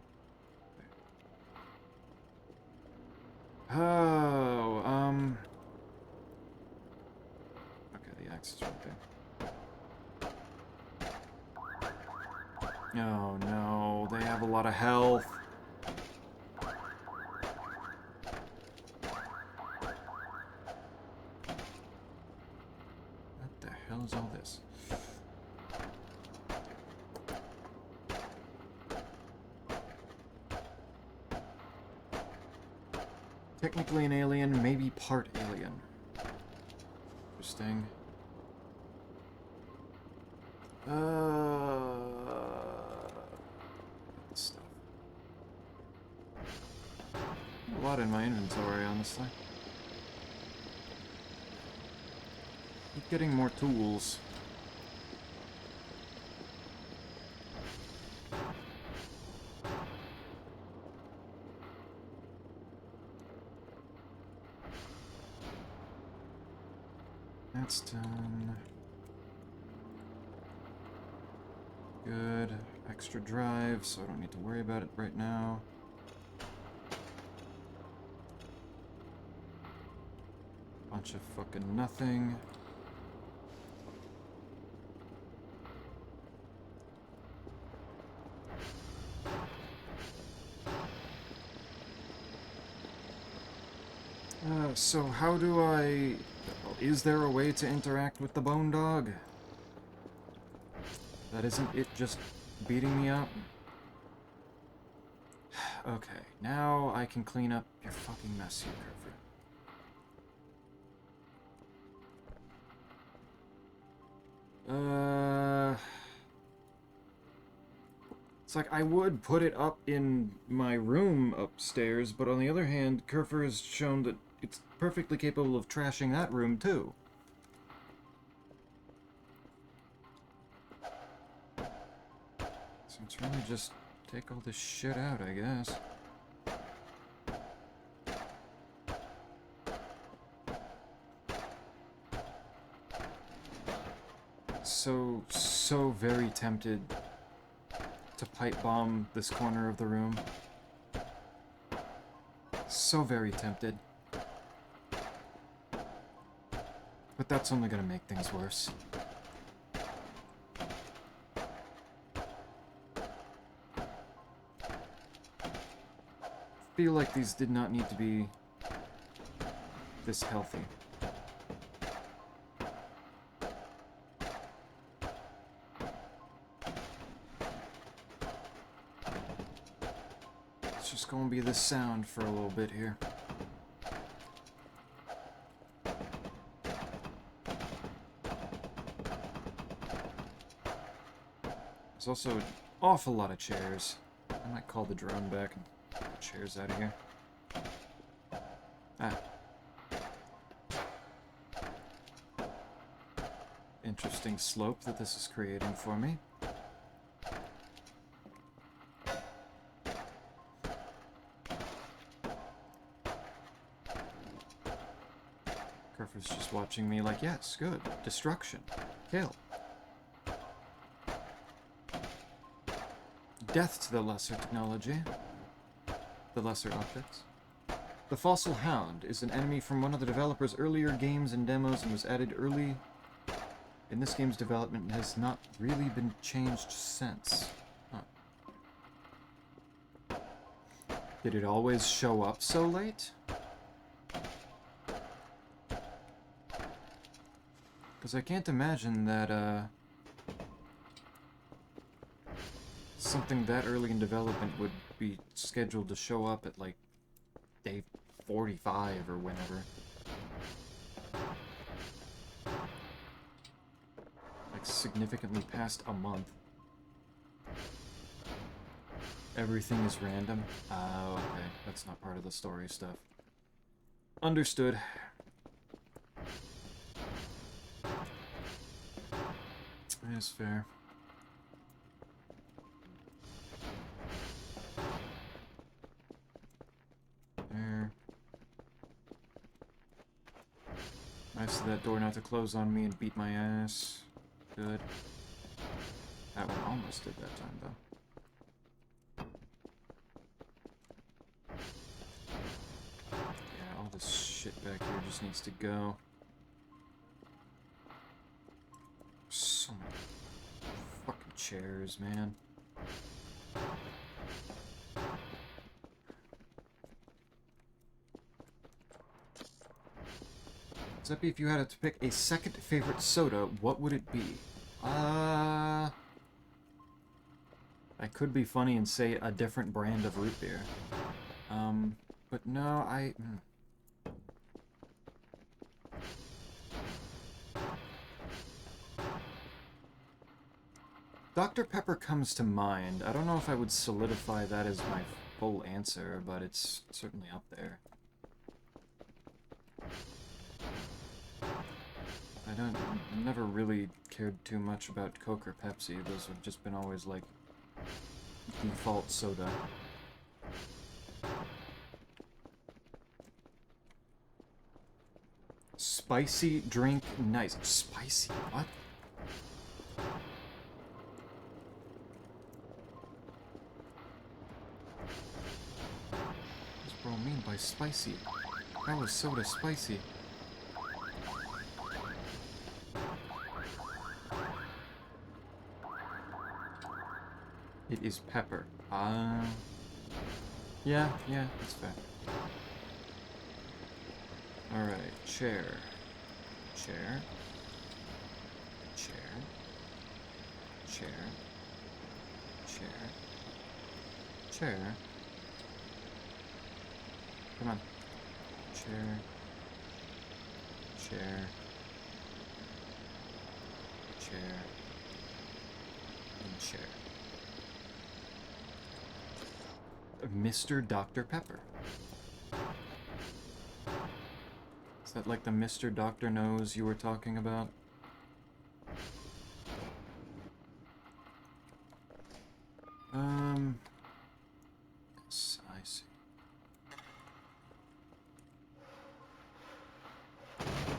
Oh, okay, the axe is right there. Oh no, they have a lot of health. What the hell is all this? Technically an alien, maybe part alien. Interesting. Stuff. A lot in my inventory, honestly. Keep getting more tools. That's done. Good. Extra drive, so I don't need to worry about it right now. Bunch of fucking nothing. So how do I... Is there a way to interact with the bone dog? That isn't it just beating me up? Okay, now I can clean up your fucking mess here, Kerfur. It's like, I would put it up in my room upstairs, but on the other hand, Kerfur has shown that it's perfectly capable of trashing that room, too. So it's really just take all this shit out, I guess. So very tempted to pipe bomb this corner of the room. So very tempted. But that's only gonna make things worse. I feel like these did not need to be this healthy. It's just gonna be this sound for a little bit here. There's also an awful lot of chairs. I might call the drone back and get the chairs out of here. Ah. Interesting slope that this is creating for me. Kerfur's just watching me like, yes, good. Destruction. Kill. Death to the lesser technology. The lesser optics. The Fossil Hound is an enemy from one of the developer's earlier games and demos and was added early in this game's development and has not really been changed since. Huh. Did it always show up so late? Because I can't imagine that, something that early in development would be scheduled to show up at, like, day 45 or whenever. Like, significantly past a month. Everything is random? Oh, okay. That's not part of the story stuff. Understood. That's fair. There. Nice of that door not to close on me and beat my ass. Good. That one almost did that time, though. Yeah, all this shit back here just needs to go. So many fucking chairs, man. Zeppy, if you had to pick a second favorite soda, what would it be? I could be funny and say a different brand of root beer. But no, Dr. Pepper comes to mind. I don't know if I would solidify that as my full answer, but it's certainly up there. I've never really cared too much about Coke or Pepsi. Those have just been always, like, default soda. Spicy drink, nice. Spicy, what? What's bro mean by spicy? How is soda spicy? It is pepper. Yeah, that's fair. Alright, chair. Chair. Chair. Chair. Chair. Chair. Come on. Chair. Chair. Chair. And chair. Mr. Dr. Pepper. Is that like the Mr. Doctor Knows you were talking about? Yes, I see.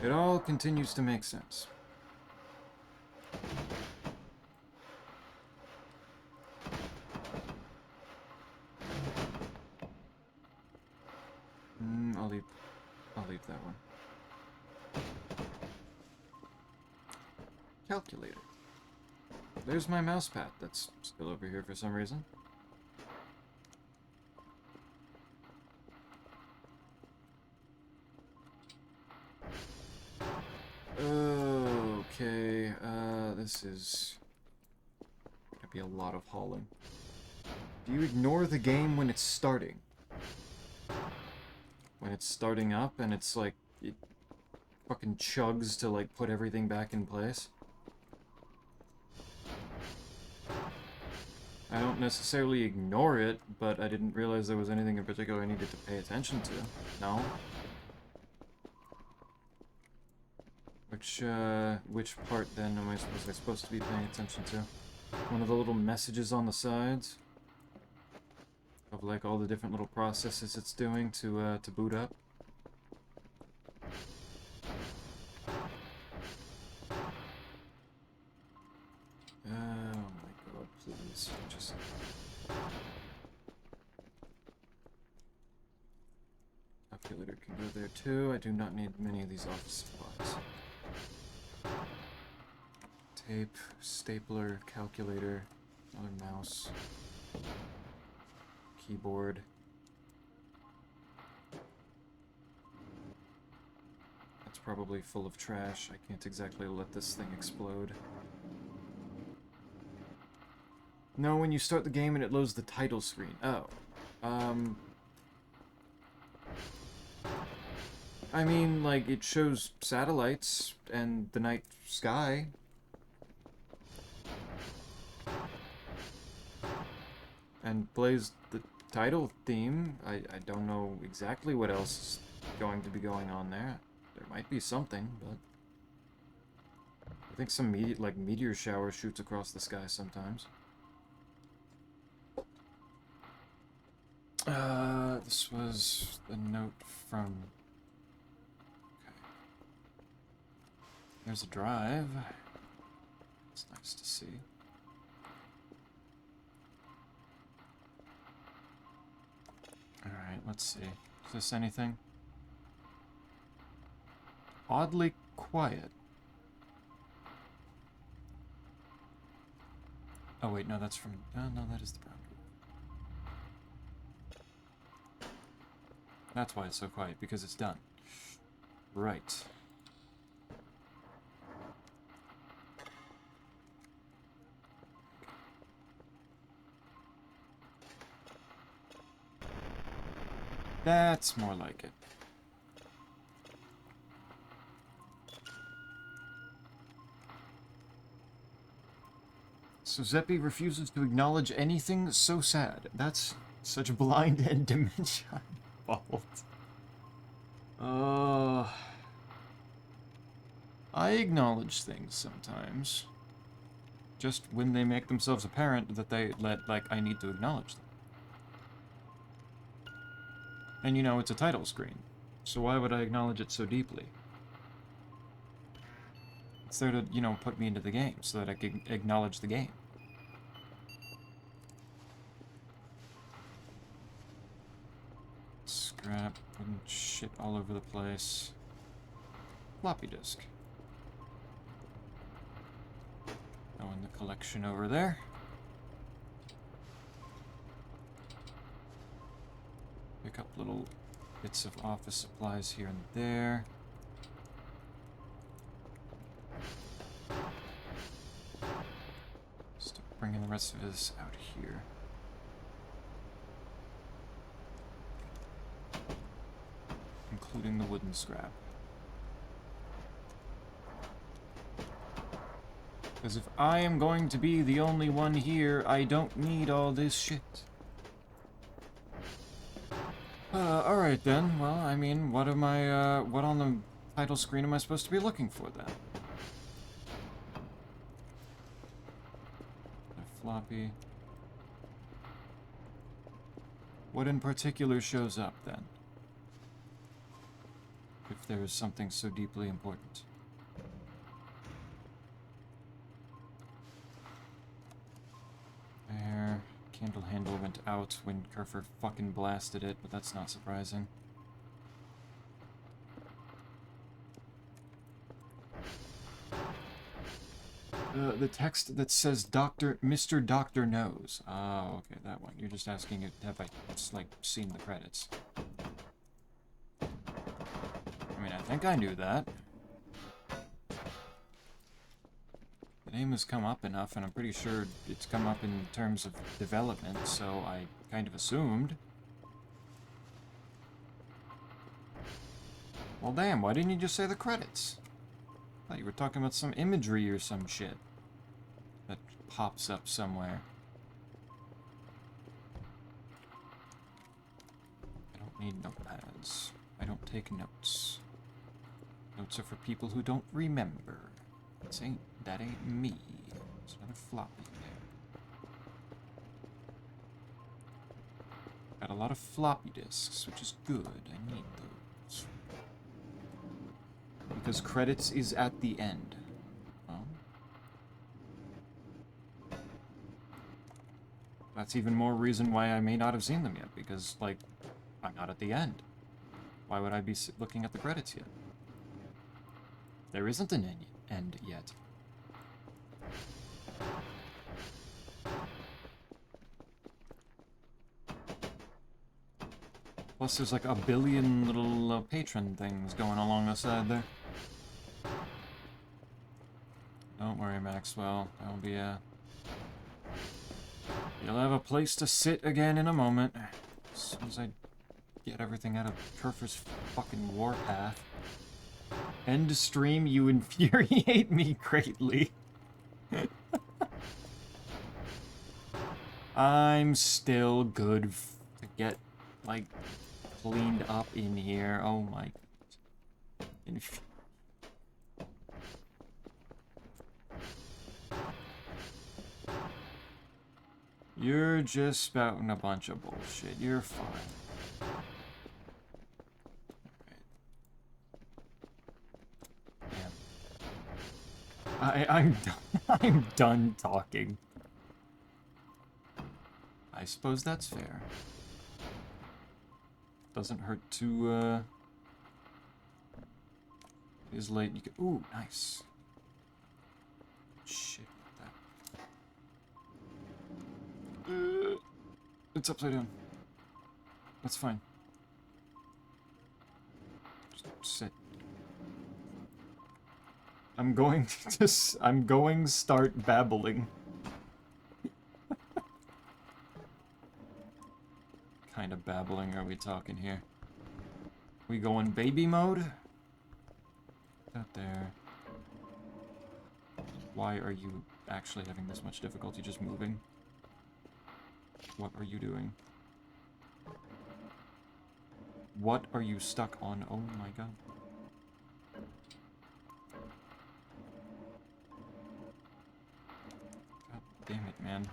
It all continues to make sense. I'll leave that one. Calculator. There's my mouse pad that's still over here for some reason. Okay, this is gonna be a lot of hauling. Do you ignore the game when it's starting? When it's starting up and it's like, it fucking chugs to like put everything back in place? I don't necessarily ignore it, but I didn't realize there was anything in particular I needed to pay attention to. No? Which part then am I supposed to be paying attention to? One of the little messages on the sides? Of like all the different little processes it's doing to boot up? Oh my god, please, just... Calculator can go there too. I do not need many of these office supplies. Tape, stapler, calculator, another mouse, keyboard. That's probably full of trash. I can't exactly let this thing explode. No, when you start the game and it loads the title screen. Oh. I mean, like, it shows satellites and the night sky. And plays the title theme. I don't know exactly what else is going to be going on there. There might be something, but... I think some meteor shower shoots across the sky sometimes. This was the note from... Okay. There's a drive. It's nice to see. Alright, let's see. Is this anything? Oddly quiet. Oh wait, no, that's from... no, that is the brown. That's why it's so quiet, because it's done. Right. That's more like it. So Zeppi refuses to acknowledge anything so sad. That's such blind and dementia fault. I acknowledge things sometimes. Just when they make themselves apparent that I need to acknowledge them. And you know, it's a title screen. So why would I acknowledge it so deeply? It's there to, you know, put me into the game so that I can acknowledge the game. Scrap and shit all over the place. Floppy disk. Go in the collection over there. Pick up little bits of office supplies here and there. Start bringing the rest of this out here. Including the wooden scrap. Because if I am going to be the only one here, I don't need all this shit. Alright then. Well, I mean, what am I, what on the title screen am I supposed to be looking for then? A floppy. What in particular shows up then? If there is something so deeply important. There. Candle handle went out when Kerfer fucking blasted it, but that's not surprising. The text that says Mr. Doctor knows. Oh, okay, that one. You're just asking if have I, like, seen the credits. I mean, I think I knew that. The name has come up enough, and I'm pretty sure it's come up in terms of development, so I kind of assumed. Well, damn, why didn't you just say the credits? I thought you were talking about some imagery or some shit that pops up somewhere. I don't need notepads. I don't take notes. Notes are for people who don't remember. That ain't me. There's another floppy there. Got a lot of floppy disks, which is good. I need those. Because credits is at the end. Well, that's even more reason why I may not have seen them yet, because, like, I'm not at the end. Why would I be looking at the credits yet? There isn't an end yet. Plus, there's like a billion little patron things going along the side there. Don't worry, Maxwell. There'll be a... You'll have a place to sit again in a moment. As soon as I get everything out of Kerfer's fucking warpath. End stream, you infuriate me greatly. I'm still good to get, like, cleaned up in here. Oh my... You're just spouting a bunch of bullshit. You're fine. Right. I'm done. I'm done talking. I suppose that's fair. Doesn't hurt to, It is late. You can... Ooh, nice. Shit. It's upside down. That's fine. Just sit. I'm going to start babbling. Kind of babbling are we talking here? We going baby mode? Out there. Why are you actually having this much difficulty just moving? What are you doing? What are you stuck on? Oh my god. God damn it, man.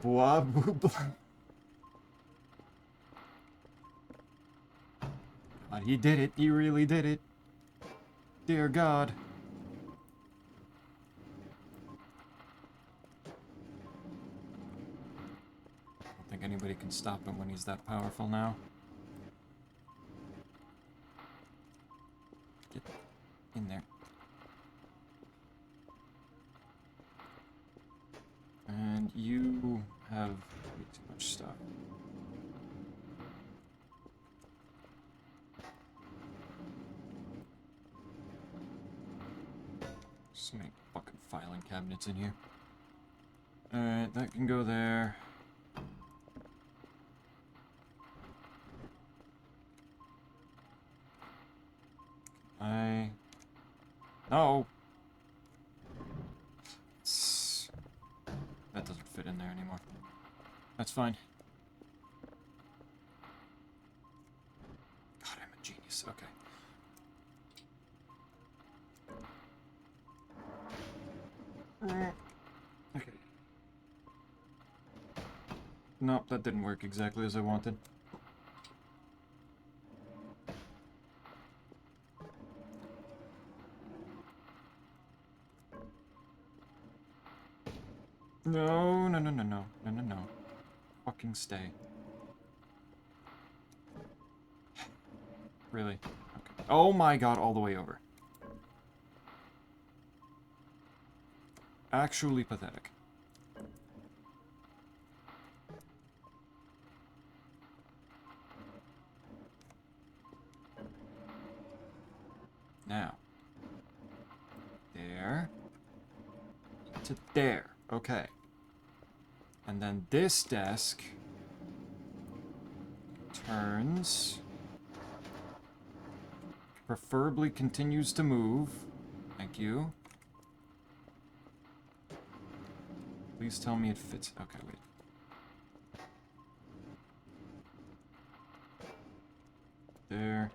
Blah, blah, blah. You did it. You really did it. Dear God. I don't think anybody can stop him when he's that powerful now. Get in there. And you have way too much stuff. So many fucking filing cabinets in here. Alright, that can go there. No! That doesn't fit in there anymore. That's fine. God, I'm a genius. Okay. Okay. Nope, that didn't work exactly as I wanted. No, no, no, no, no, no, no, no. Fucking stay. Really? Okay. Oh my god, all the way over. Actually pathetic. Now. There. To there. Okay. And then this desk turns. Preferably continues to move. Thank you. Please tell me it fits. Okay, wait. There.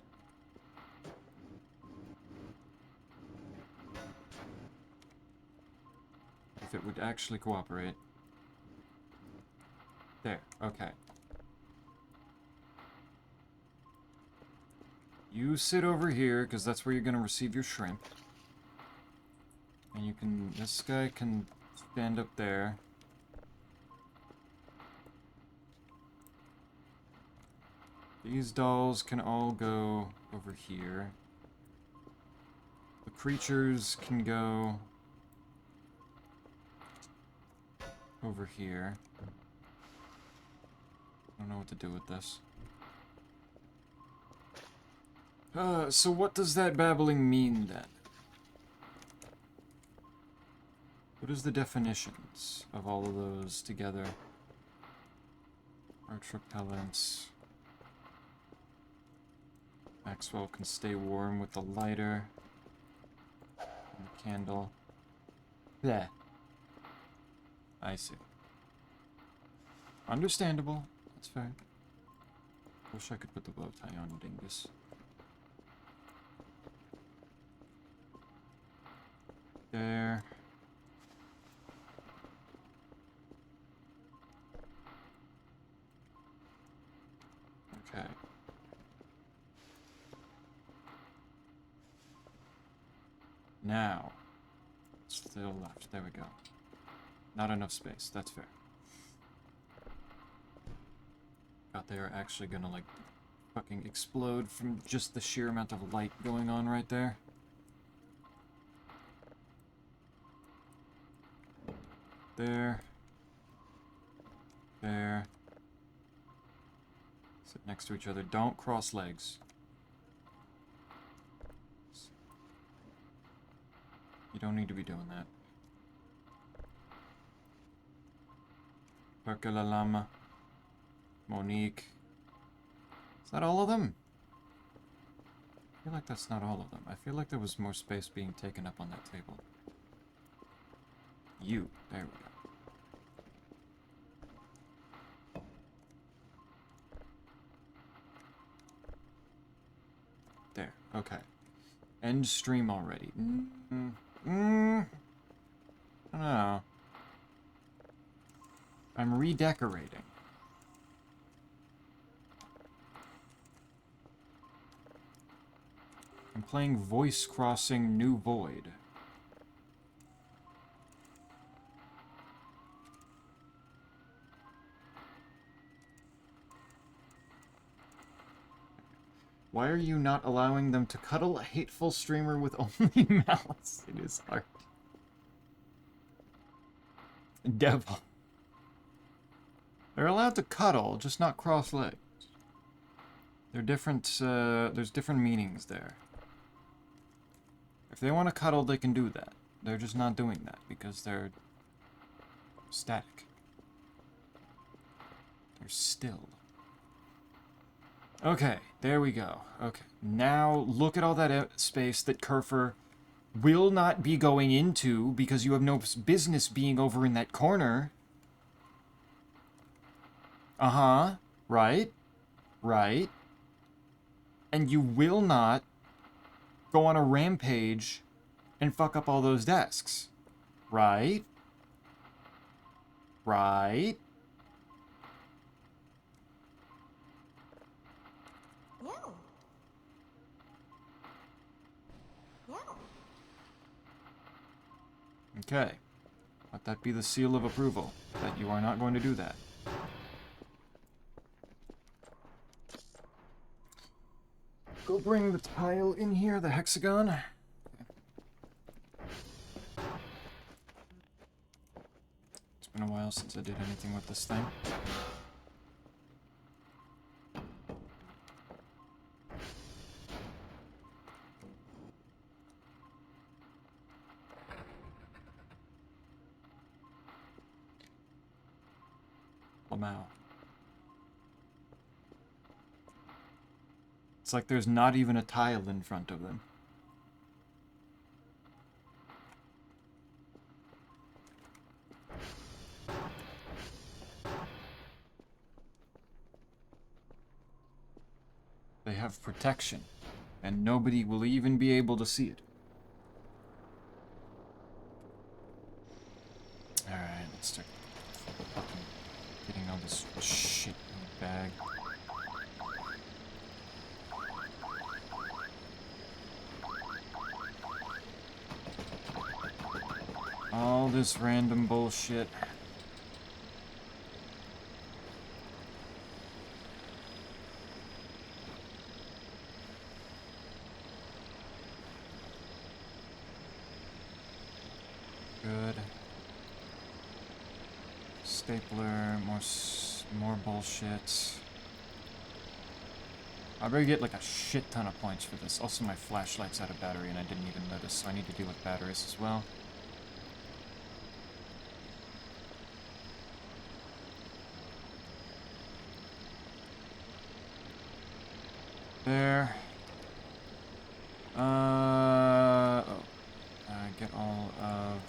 If it would actually cooperate. There, okay. You sit over here, because that's where you're going to receive your shrimp. And you can... This guy can stand up there. These dolls can all go over here. The creatures can go over here. I don't know what to do with this. So what does that babbling mean then? What is the definitions of all of those together? Arch repellents. Maxwell can stay warm with the lighter. And the candle. Yeah. I see. Understandable. That's fair. Wish I could put the bow tie on Dingus. There. Okay. Now. Still left. There we go. Not enough space. That's fair. Thought they are actually gonna, like, fucking explode from just the sheer amount of light going on right there. There. There. Sit next to each other. Don't cross legs. You don't need to be doing that. Perkele Lama. Monique. Is that all of them? I feel like that's not all of them. I feel like there was more space being taken up on that table. You. There we go. There. Okay. End stream already. I don't know. I'm redecorating. playing Voice Crossing New Void. Why are you not allowing them to cuddle a hateful streamer with only malice in his heart? Devil. They're allowed to cuddle, just not cross legs. They're different, there's different meanings there. If they want to cuddle, they can do that. They're just not doing that because they're static. They're still. Okay, there we go. Okay, now look at all that space that Kerfer will not be going into because you have no business being over in that corner. Uh-huh. Right. Right. And you will not go on a rampage and fuck up all those desks. Right? Right? No. No. Okay. Let that be the seal of approval, that you are not going to do that. Go bring the tile in here, the hexagon. It's been a while since I did anything with this thing. Lamau. It's like there's not even a tile in front of them. They have protection, and nobody will even be able to see it. Alright, let's start fucking getting all this shit in the bag. All this random bullshit. Good. Stapler, more bullshit. I better get like a shit ton of points for this. Also, my flashlight's out of battery and I didn't even notice, so I need to deal with batteries as well. There. Get all of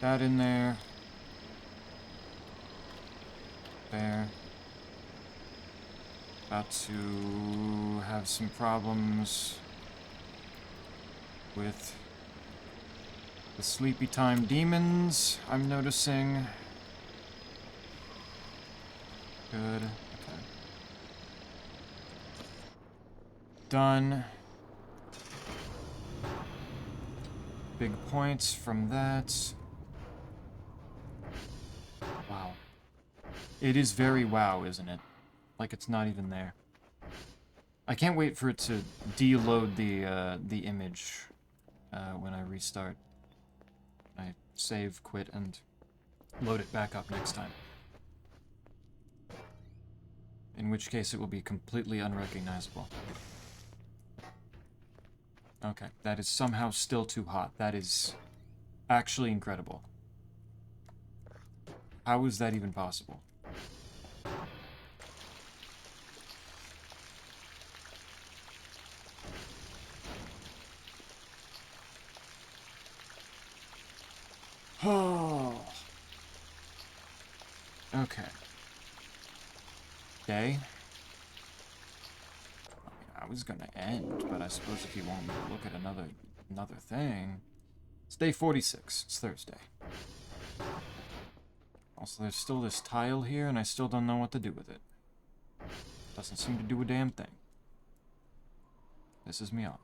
that in there. There. About to have some problems with the sleepy time demons, I'm noticing. Good. Okay. Done. Big points from that. Wow. It is very wow, isn't it? Like it's not even there. I can't wait for it to deload the image when I restart. I save, quit, and load it back up next time. In which case it will be completely unrecognizable. Okay, that is somehow still too hot. That is actually incredible. How is that even possible? Oh. Okay. Okay. I was gonna end, but I suppose if you want me to look at another thing. It's day 46. It's Thursday. Also, there's still this tile here, and I still don't know what to do with it. Doesn't seem to do a damn thing. Pisses me off.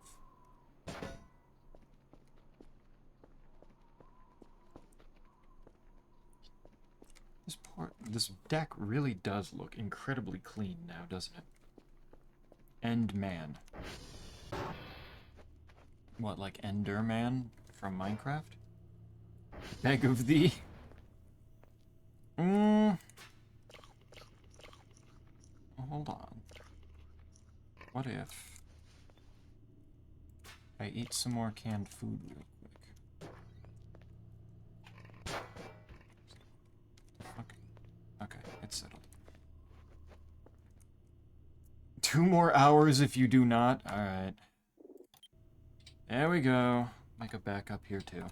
This deck really does look incredibly clean now, doesn't it? End man. What, like Enderman from Minecraft? Beg of thee? Hold on. What if I eat some more canned food real quick? Okay, it's settled. 2 more hours if you do not? Alright. There we go. Make a backup here too.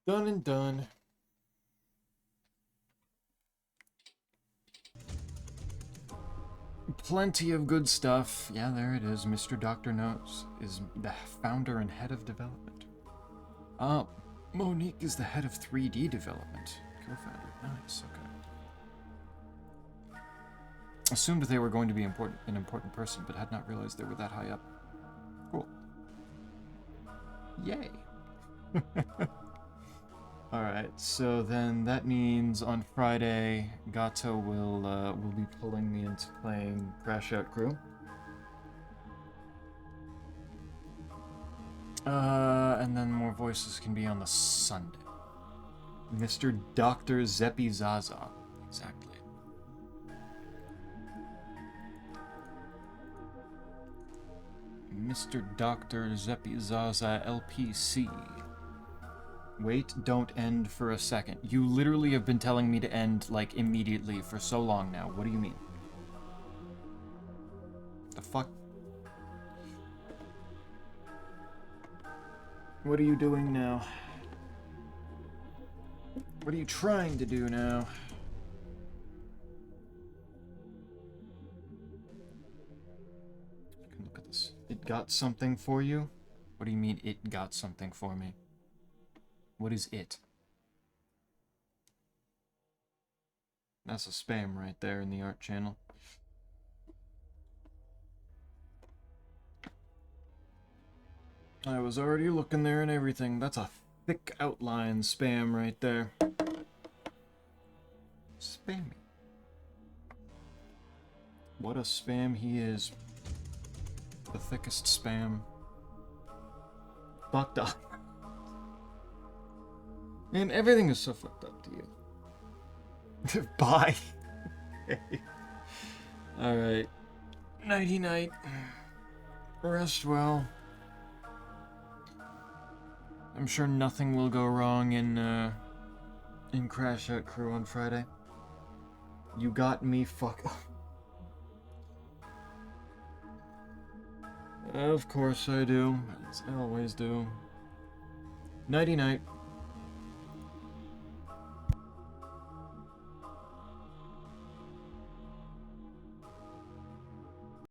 Done and done. Plenty of good stuff. Yeah, there it is. Mr. Dr. Knows is the founder and head of development. Monique is the head of 3D development. Co-founder. Nice, okay. Assumed they were going to be an important person, but had not realized they were that high up. Cool. Yay. Alright, so then that means on Friday, Gato will be pulling me into playing Crash Out Crew. And then more voices can be on the Sunday. Mr. Dr. Zeppi Zaza. Exactly. Mr. Dr. Zeppi Zaza LPC. Wait, don't end for a second. You literally have been telling me to end, like, immediately for so long now. What do you mean? The fuck? What are you doing now? What are you trying to do now? I can look at this. It got something for you? What do you mean it got something for me? What is it? That's a spam right there in the art channel. I was already looking there and everything. That's a thick outline spam right there. Spammy. What a spam he is. The thickest spam. Fucked up. Man, everything is so fucked up to you. Bye. Alright. Nighty night. Rest well. I'm sure nothing will go wrong in Crash Out Crew on Friday. You got me, fuck up. Of course I do. As I always do. Nighty night.